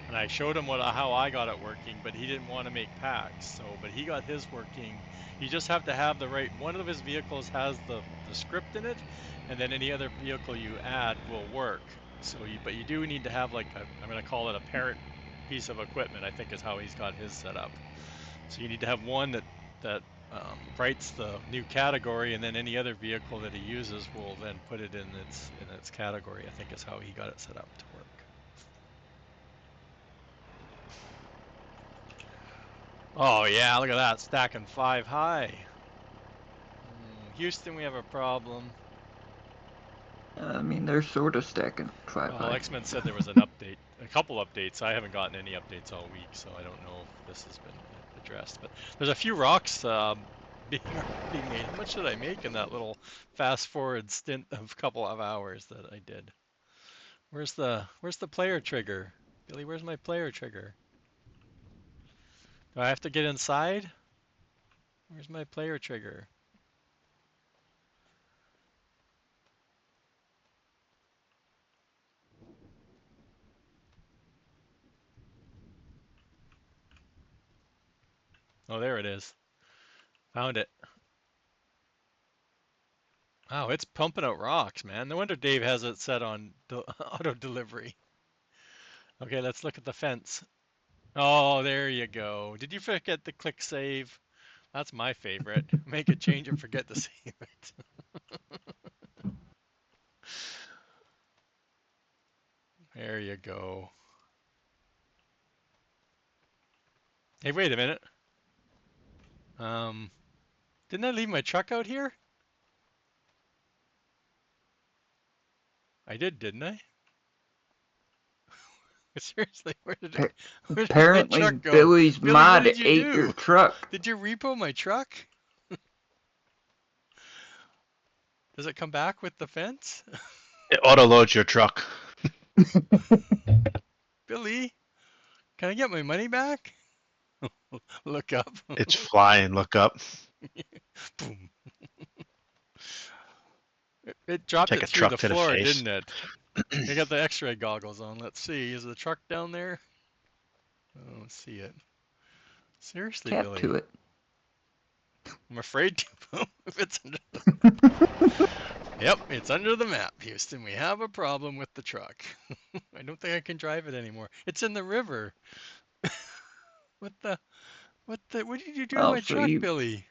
and I showed him how I got it working, but he didn't want to make packs. So, but he got his working. You just have to have the right. One of his vehicles has the script in it, and then any other vehicle you add will work. So, but you do need to have like I'm going to call it a parent piece of equipment. I think is how he's got his set up. So you need to have one that writes the new category, and then any other vehicle that he uses will then put it in its category. I think is how he got it set up to work. Oh yeah, look at that, stacking 5 high. Houston, we have a problem. I mean, they're sort of stacking 5 Well, high. X-Men said there was an update, a couple updates. I haven't gotten any updates all week, so I don't know if this has been addressed. But there's a few rocks being made. How much did I make in that little fast forward stint of a couple of hours that I did? Where's the player trigger? Billy, where's my player trigger? Do I have to get inside? Where's my player trigger? Oh, there it is. Found it. Wow, it's pumping out rocks, man. No wonder Dave has it set on auto delivery. Okay, let's look at the fence. Oh, there you go. Did you forget to click save? That's my favorite. Make a change and forget to save it. There you go. Hey, wait a minute. Didn't I leave my truck out here? I didn't I? Seriously, where did my Apparently, truck go? Billy's Billy, what mod did you ate your do? truck. Did you repo my truck? Does it come back with the fence? It auto loads your truck. Billy, can I get my money back? Look up. It's flying. Look up. Boom. It dropped Take it a through truck the to the floor, face. didn't it? I got the X-ray goggles on. Let's see. Is the truck down there? I don't see it. Seriously, Tap Billy. to it. I'm afraid to. If it's under the... Yep, it's under the map, Houston. We have a problem with the truck. I don't think I can drive it anymore. It's in the river. What the? What did you do to Oh, my so truck, you Billy?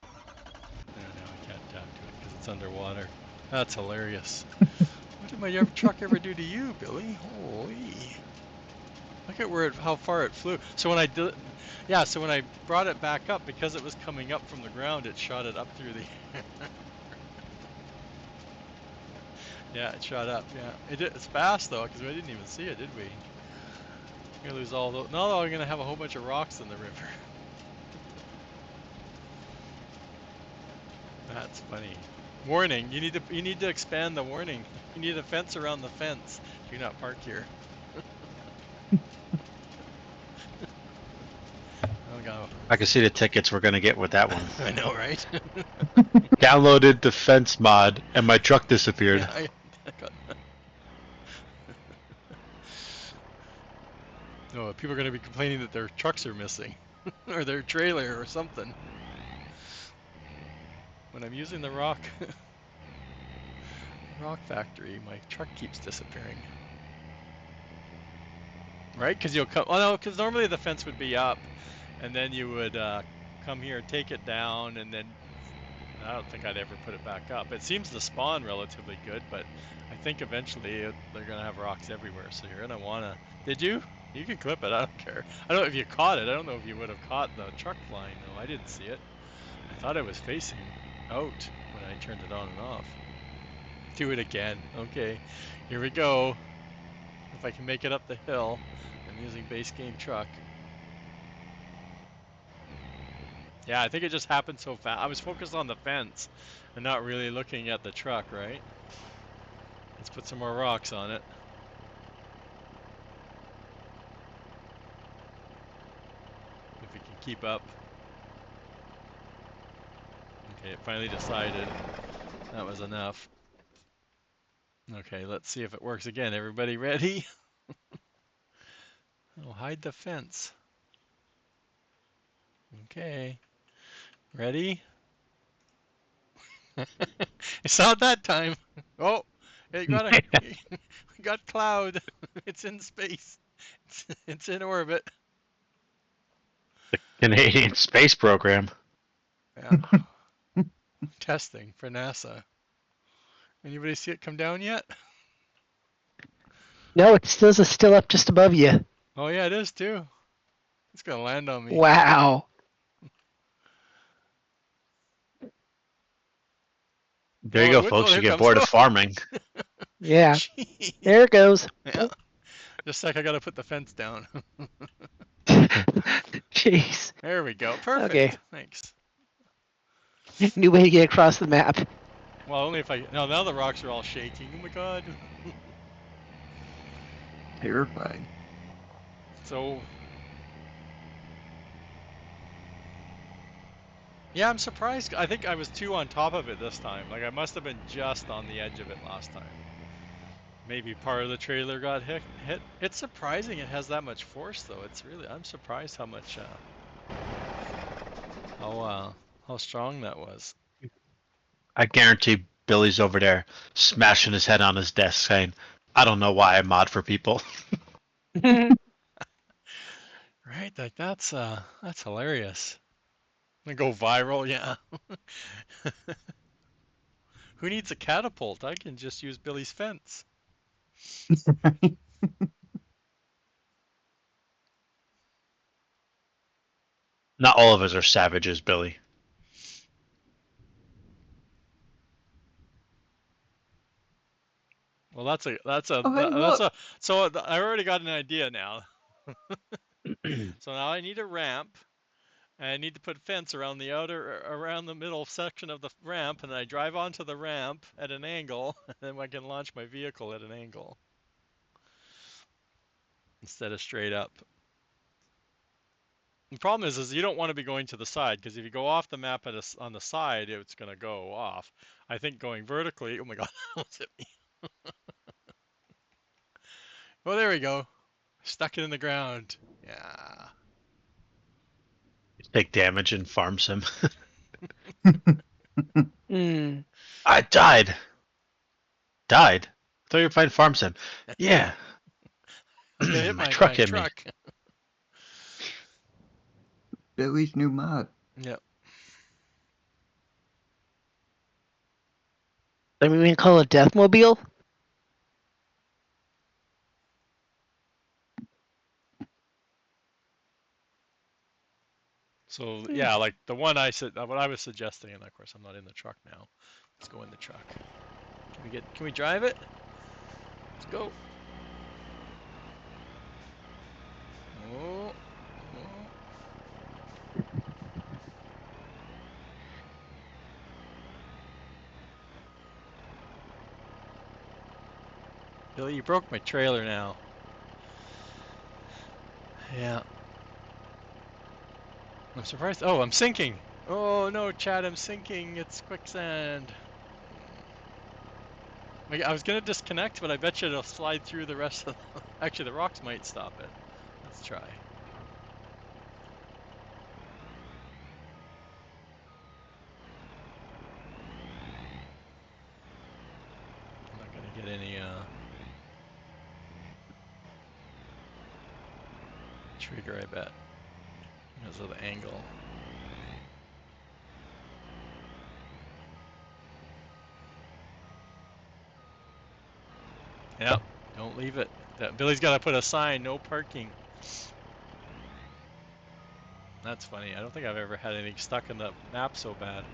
No, I can't tap to it because it's underwater. That's hilarious. What did my truck ever do to you, Billy? Holy. Look at how far it flew. So when I did, yeah, so when I brought it back up, because it was coming up from the ground, it shot it up through the Yeah, it shot up, yeah. It's fast though, because we didn't even see it, did we? We're gonna lose all those. No, we're gonna have a whole bunch of rocks in the river. That's funny. Warning, you need to expand the warning. You need a fence around the fence. Do not park here. Oh god. I can see the tickets we're gonna get with that one. I know, right? Downloaded the fence mod, and my truck disappeared. Yeah, I got No, people are going to be complaining that their trucks are missing, or their trailer or something. When I'm using the rock factory, my truck keeps disappearing. Right? Because you'll come. Oh no, because normally the fence would be up, and then you would come here, take it down, and then I don't think I'd ever put it back up. It seems to spawn relatively good, but I think eventually they're gonna have rocks everywhere. So you're gonna wanna. Did you? You can clip it. I don't care. I don't know if you caught it. I don't know if you would have caught the truck line though. I didn't see it. I thought it was facing out when I turned it on and off. Do it again. Okay. Here we go. If I can make it up the hill, I'm using base game truck. Yeah, I think it just happened so fast. I was focused on the fence and not really looking at the truck, right? Let's put some more rocks on it. If it can keep up. Okay, it finally decided that was enough. Okay, let's see if it works again. Everybody ready? Oh, hide the fence. Okay. Ready? It's not that time. Oh, it got we got cloud. It's in space. It's in orbit. Canadian space program. Yeah. Testing for NASA. Anybody see it come down yet? No, it still up just above you. Oh yeah, it is too. It's gonna land on me. Wow. There you Oh, it go, would. Oh, folks. there You it get comes. bored of Oh, farming. Yeah. jeez. There it goes. Yeah. Just a sec. I gotta put the fence down. Jeez. There we go. Okay. Perfect. Thanks. New way to get across the map. Well, only if I. No, now the rocks are all shaking. Oh my god. terrified. So. Yeah, I'm surprised. I think I was too on top of it this time. Like I must have been just on the edge of it last time. maybe part of the trailer got hit. It's surprising it has that much force, though. It's really, I'm surprised how much, how strong that was. I guarantee Billy's over there smashing his head on his desk saying, I don't know why I mod for people. Right, like that's hilarious. Gonna go viral, yeah. Who needs a catapult? I can just use Billy's fence. Not all of us are savages, Billy. Well, that's a Oh, hey, that's look. a so I already got an idea now. So now I need a ramp. And I need to put fence around the middle section of the ramp, and I drive onto the ramp at an angle, and then I can launch my vehicle at an angle instead of straight up. The problem is you don't want to be going to the side, because if you go off the map on the side, it's going to go off. I think going vertically, oh my god, almost hit me. Oh, there we go. Stuck it in the ground. Yeah. Take damage and farm sim. Mm. I died. Died? I thought you were playing farm sim. Yeah. I got hit My by truck a hit me. truck. Billy's new mod. Yep. I mean, we can call it Deathmobile. So yeah, like the one I said, what I was suggesting, and of course I'm not in the truck now. Let's go in the truck. Can we drive it? Let's go. Oh, oh. Billy, you broke my trailer now. Yeah. I'm surprised. Oh, I'm sinking. Oh no, Chad, I'm sinking. It's quicksand. I was gonna disconnect, but I bet you it'll slide through the rest of the... Actually, the rocks might stop it. Let's try. I'm not gonna get any trigger, I bet, because of the angle. Yep, don't leave it. Billy's got to put a sign, no parking. That's funny. I don't think I've ever had anything stuck in the map so bad.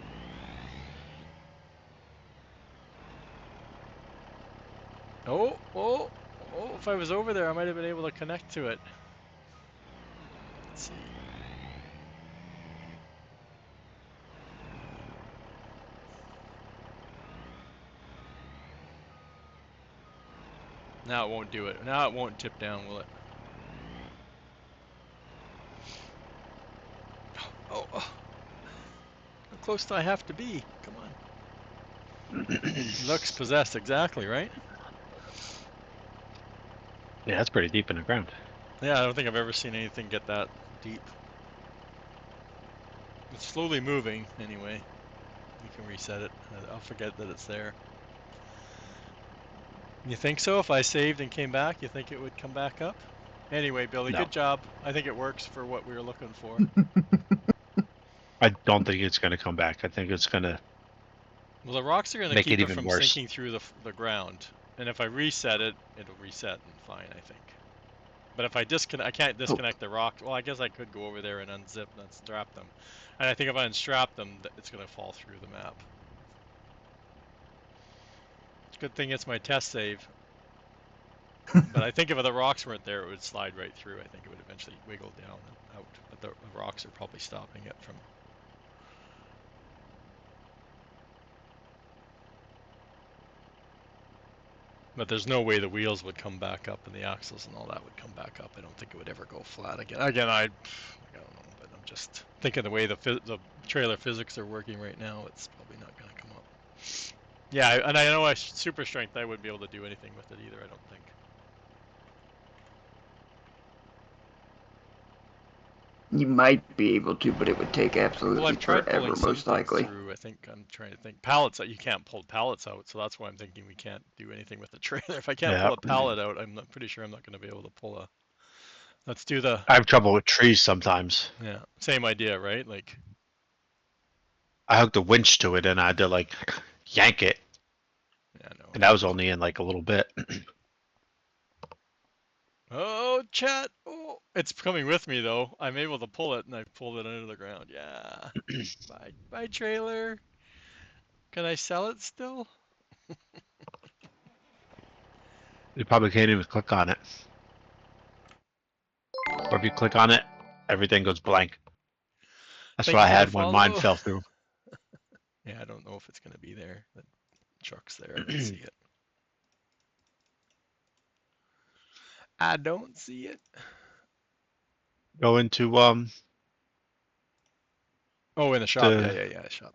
Oh, oh, oh, if I was over there, I might have been able to connect to it. Let's see. Now it won't do it. Now it won't tip down, will it? Oh, oh. How close do I have to be? Come on. Looks possessed, exactly, right? Yeah, that's pretty deep in the ground. Yeah, I don't think I've ever seen anything get that deep. It's slowly moving, anyway. You can reset it. I'll forget that it's there. You think so? If I saved and came back, you think it would come back up? Anyway, Billy, No. good job. I think it works for what we were looking for. I don't think it's going to come back. I think it's going to Well, the rocks are going to make keep it it even from worse. sinking through the ground. And if I reset it, it'll reset and fine, I think. But if I disconnect, I can't Oh, disconnect the rock. Well, I guess I could go over there and unzip and unstrap them. And I think if I unstrap them, it's going to fall through the map. Good thing it's my test save. But I think if the rocks weren't there, it would slide right through. I think it would eventually wiggle down and out. But the rocks are probably stopping it from... But there's no way the wheels would come back up and the axles and all that would come back up. I don't think it would ever go flat again. Again, I don't know, but I'm just thinking the way the trailer physics are working right now, it's probably not going to come up. Yeah, and I know super strength. I wouldn't be able to do anything with it either. I don't think. You might be able to, but it would take Well, absolutely I've tried forever, pulling some most things likely. through. I think I'm trying to think pallets out. You can't pull pallets out, so that's why I'm thinking we can't do anything with the trailer. If I can't Yeah. pull a pallet out, I'm pretty sure I'm not going to be able to pull a. Let's do the. I have trouble with trees sometimes. Yeah, same idea, right? Like. I hooked a winch to it and I had to like yank it, Yeah, no. and that was only in like a little bit. Oh, chat. Oh, it's coming with me though. I'm able to pull it, and I pulled it under the ground. Yeah. Bye, trailer. Can I sell it still? You probably can't even click on it. Or if you click on it, everything goes blank. That's Thank what you I for the had when mine follow. fell through. Yeah, I don't know if it's gonna be there. The truck's there. I don't see it. I don't see it. Go into Oh, in the shop. the. Yeah. Shop.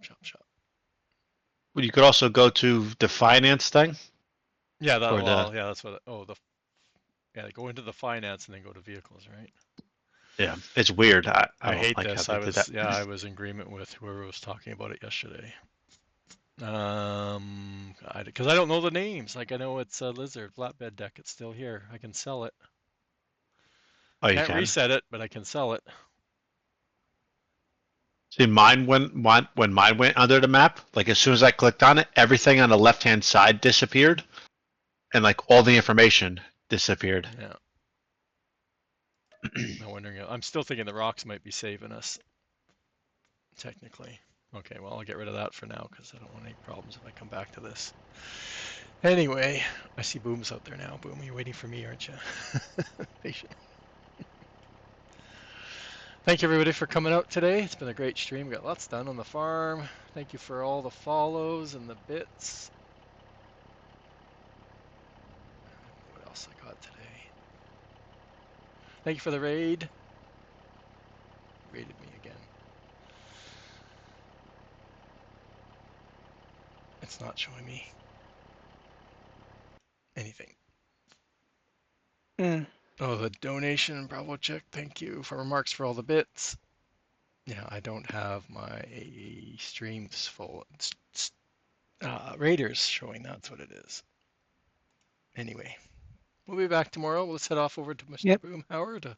Well, you could also go to the finance thing Yeah, that. or the. Well, yeah, that's what. Oh, the. Yeah, go into the finance and then go to vehicles, right? Yeah, it's weird. I I don't hate like how this. they did that. I was in agreement with whoever was talking about it yesterday. Because I don't know the names. Like I know it's a lizard flatbed deck. It's still here. I can sell it. Oh, you Can't can. reset it, but I can sell it. See, when mine went under the map, like as soon as I clicked on it, everything on the left hand side disappeared, and like all the information disappeared. Yeah. I'm wondering. I'm still thinking the rocks might be saving us. Technically. Okay, well, I'll get rid of that for now because I don't want any problems if I come back to this. Anyway, I see Boom's out there now. Boom, you're waiting for me, aren't you? Patient. Thank you, everybody, for coming out today. It's been a great stream. We got lots done on the farm. Thank you for all the follows and the bits. What else I got today? Thank you for the raid. Raided me again. It's not showing me anything. Mm. Oh, the donation, Bravo check. Thank you for remarks for all the bits. Yeah, I don't have my streams full. Raiders showing, that's what it is. Anyway, we'll be back tomorrow. Let's head off over to Mr. Yep. Boomhauer to.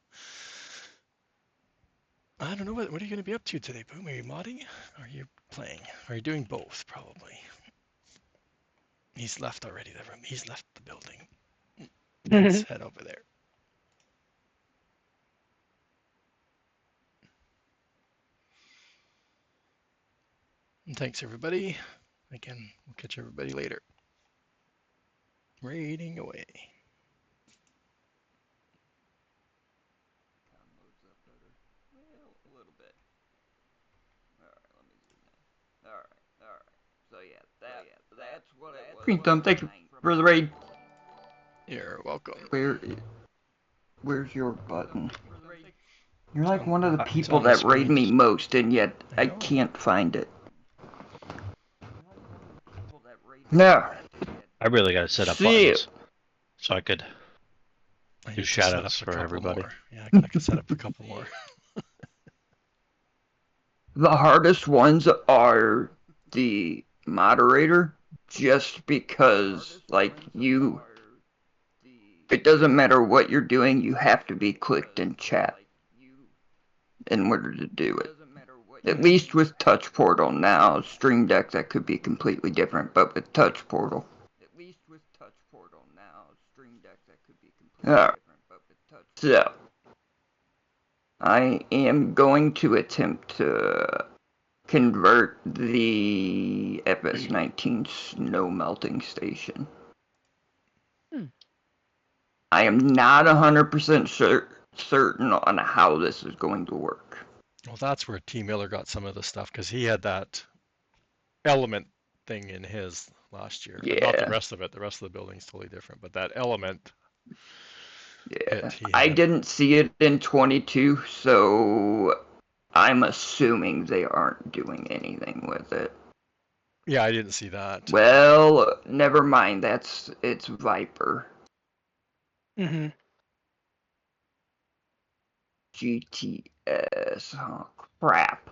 I don't know, what are you going to be up to today, Boom? Are you modding? Or are you playing? Or are you doing both, probably? He's left already, the room. He's left the building. Let's head over there. And thanks, everybody. Again, we'll catch everybody later. Raiding away. Downloads up better. Well, a little bit. Alright, let me zoom in. Alright. So yeah, that's what it was. Green Thumb, thank you for the raid. You're welcome. Where's your button? You're like one of the It's people on the that raid screen. me most, and yet I I know. can't find it. No. I really got to set up See buttons so I could I do need to set up shoutouts a for couple everybody. more. Yeah, I could set up a couple more. The hardest ones are the moderator, just because, like, it doesn't matter what you're doing, you have to be clicked in chat in order to do it. At least with Touch Portal now. Stream Deck, that could be completely different, but with Touch Portal. Alright. So, I am going to attempt to convert the FS19 snow melting station. I am not 100% certain on how this is going to work. Well, that's where T. Miller got some of the stuff because he had that element thing in his last year. Yeah. Not the rest of it. The rest of the building's totally different. But that element Yeah. he I had. didn't see it in 22, so I'm assuming they aren't doing anything with it. Yeah, I didn't see that. Well, never mind. It's Viper. Mm-hmm. GTS. Oh, crap.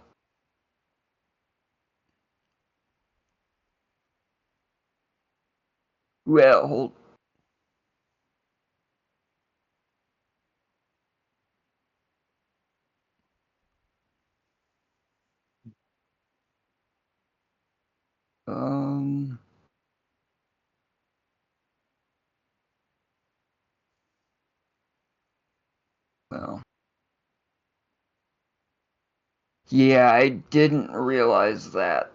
Well, hold. Um. Well. Yeah, I didn't realize that.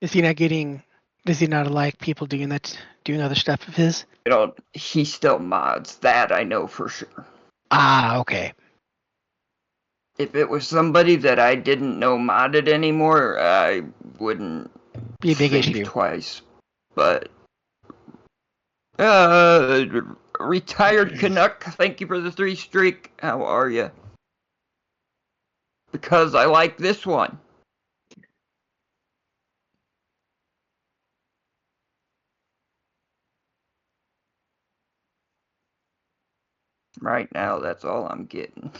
Is he not getting? Does he not like people doing that, doing other stuff of his? You know, he still mods. That I know for sure. Ah, okay. If it was somebody that I didn't know modded anymore, I wouldn't Be a big think issue. twice. But retired Canuck, thank you for the 3 streak. How are you? Because I like this one. Right now, that's all I'm getting.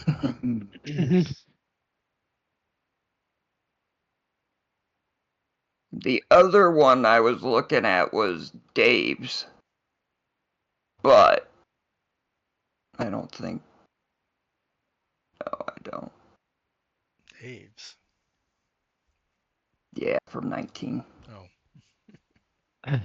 The other one I was looking at was Dave's. But I don't think. No, I don't. Dave's. Yeah, from 19. Oh.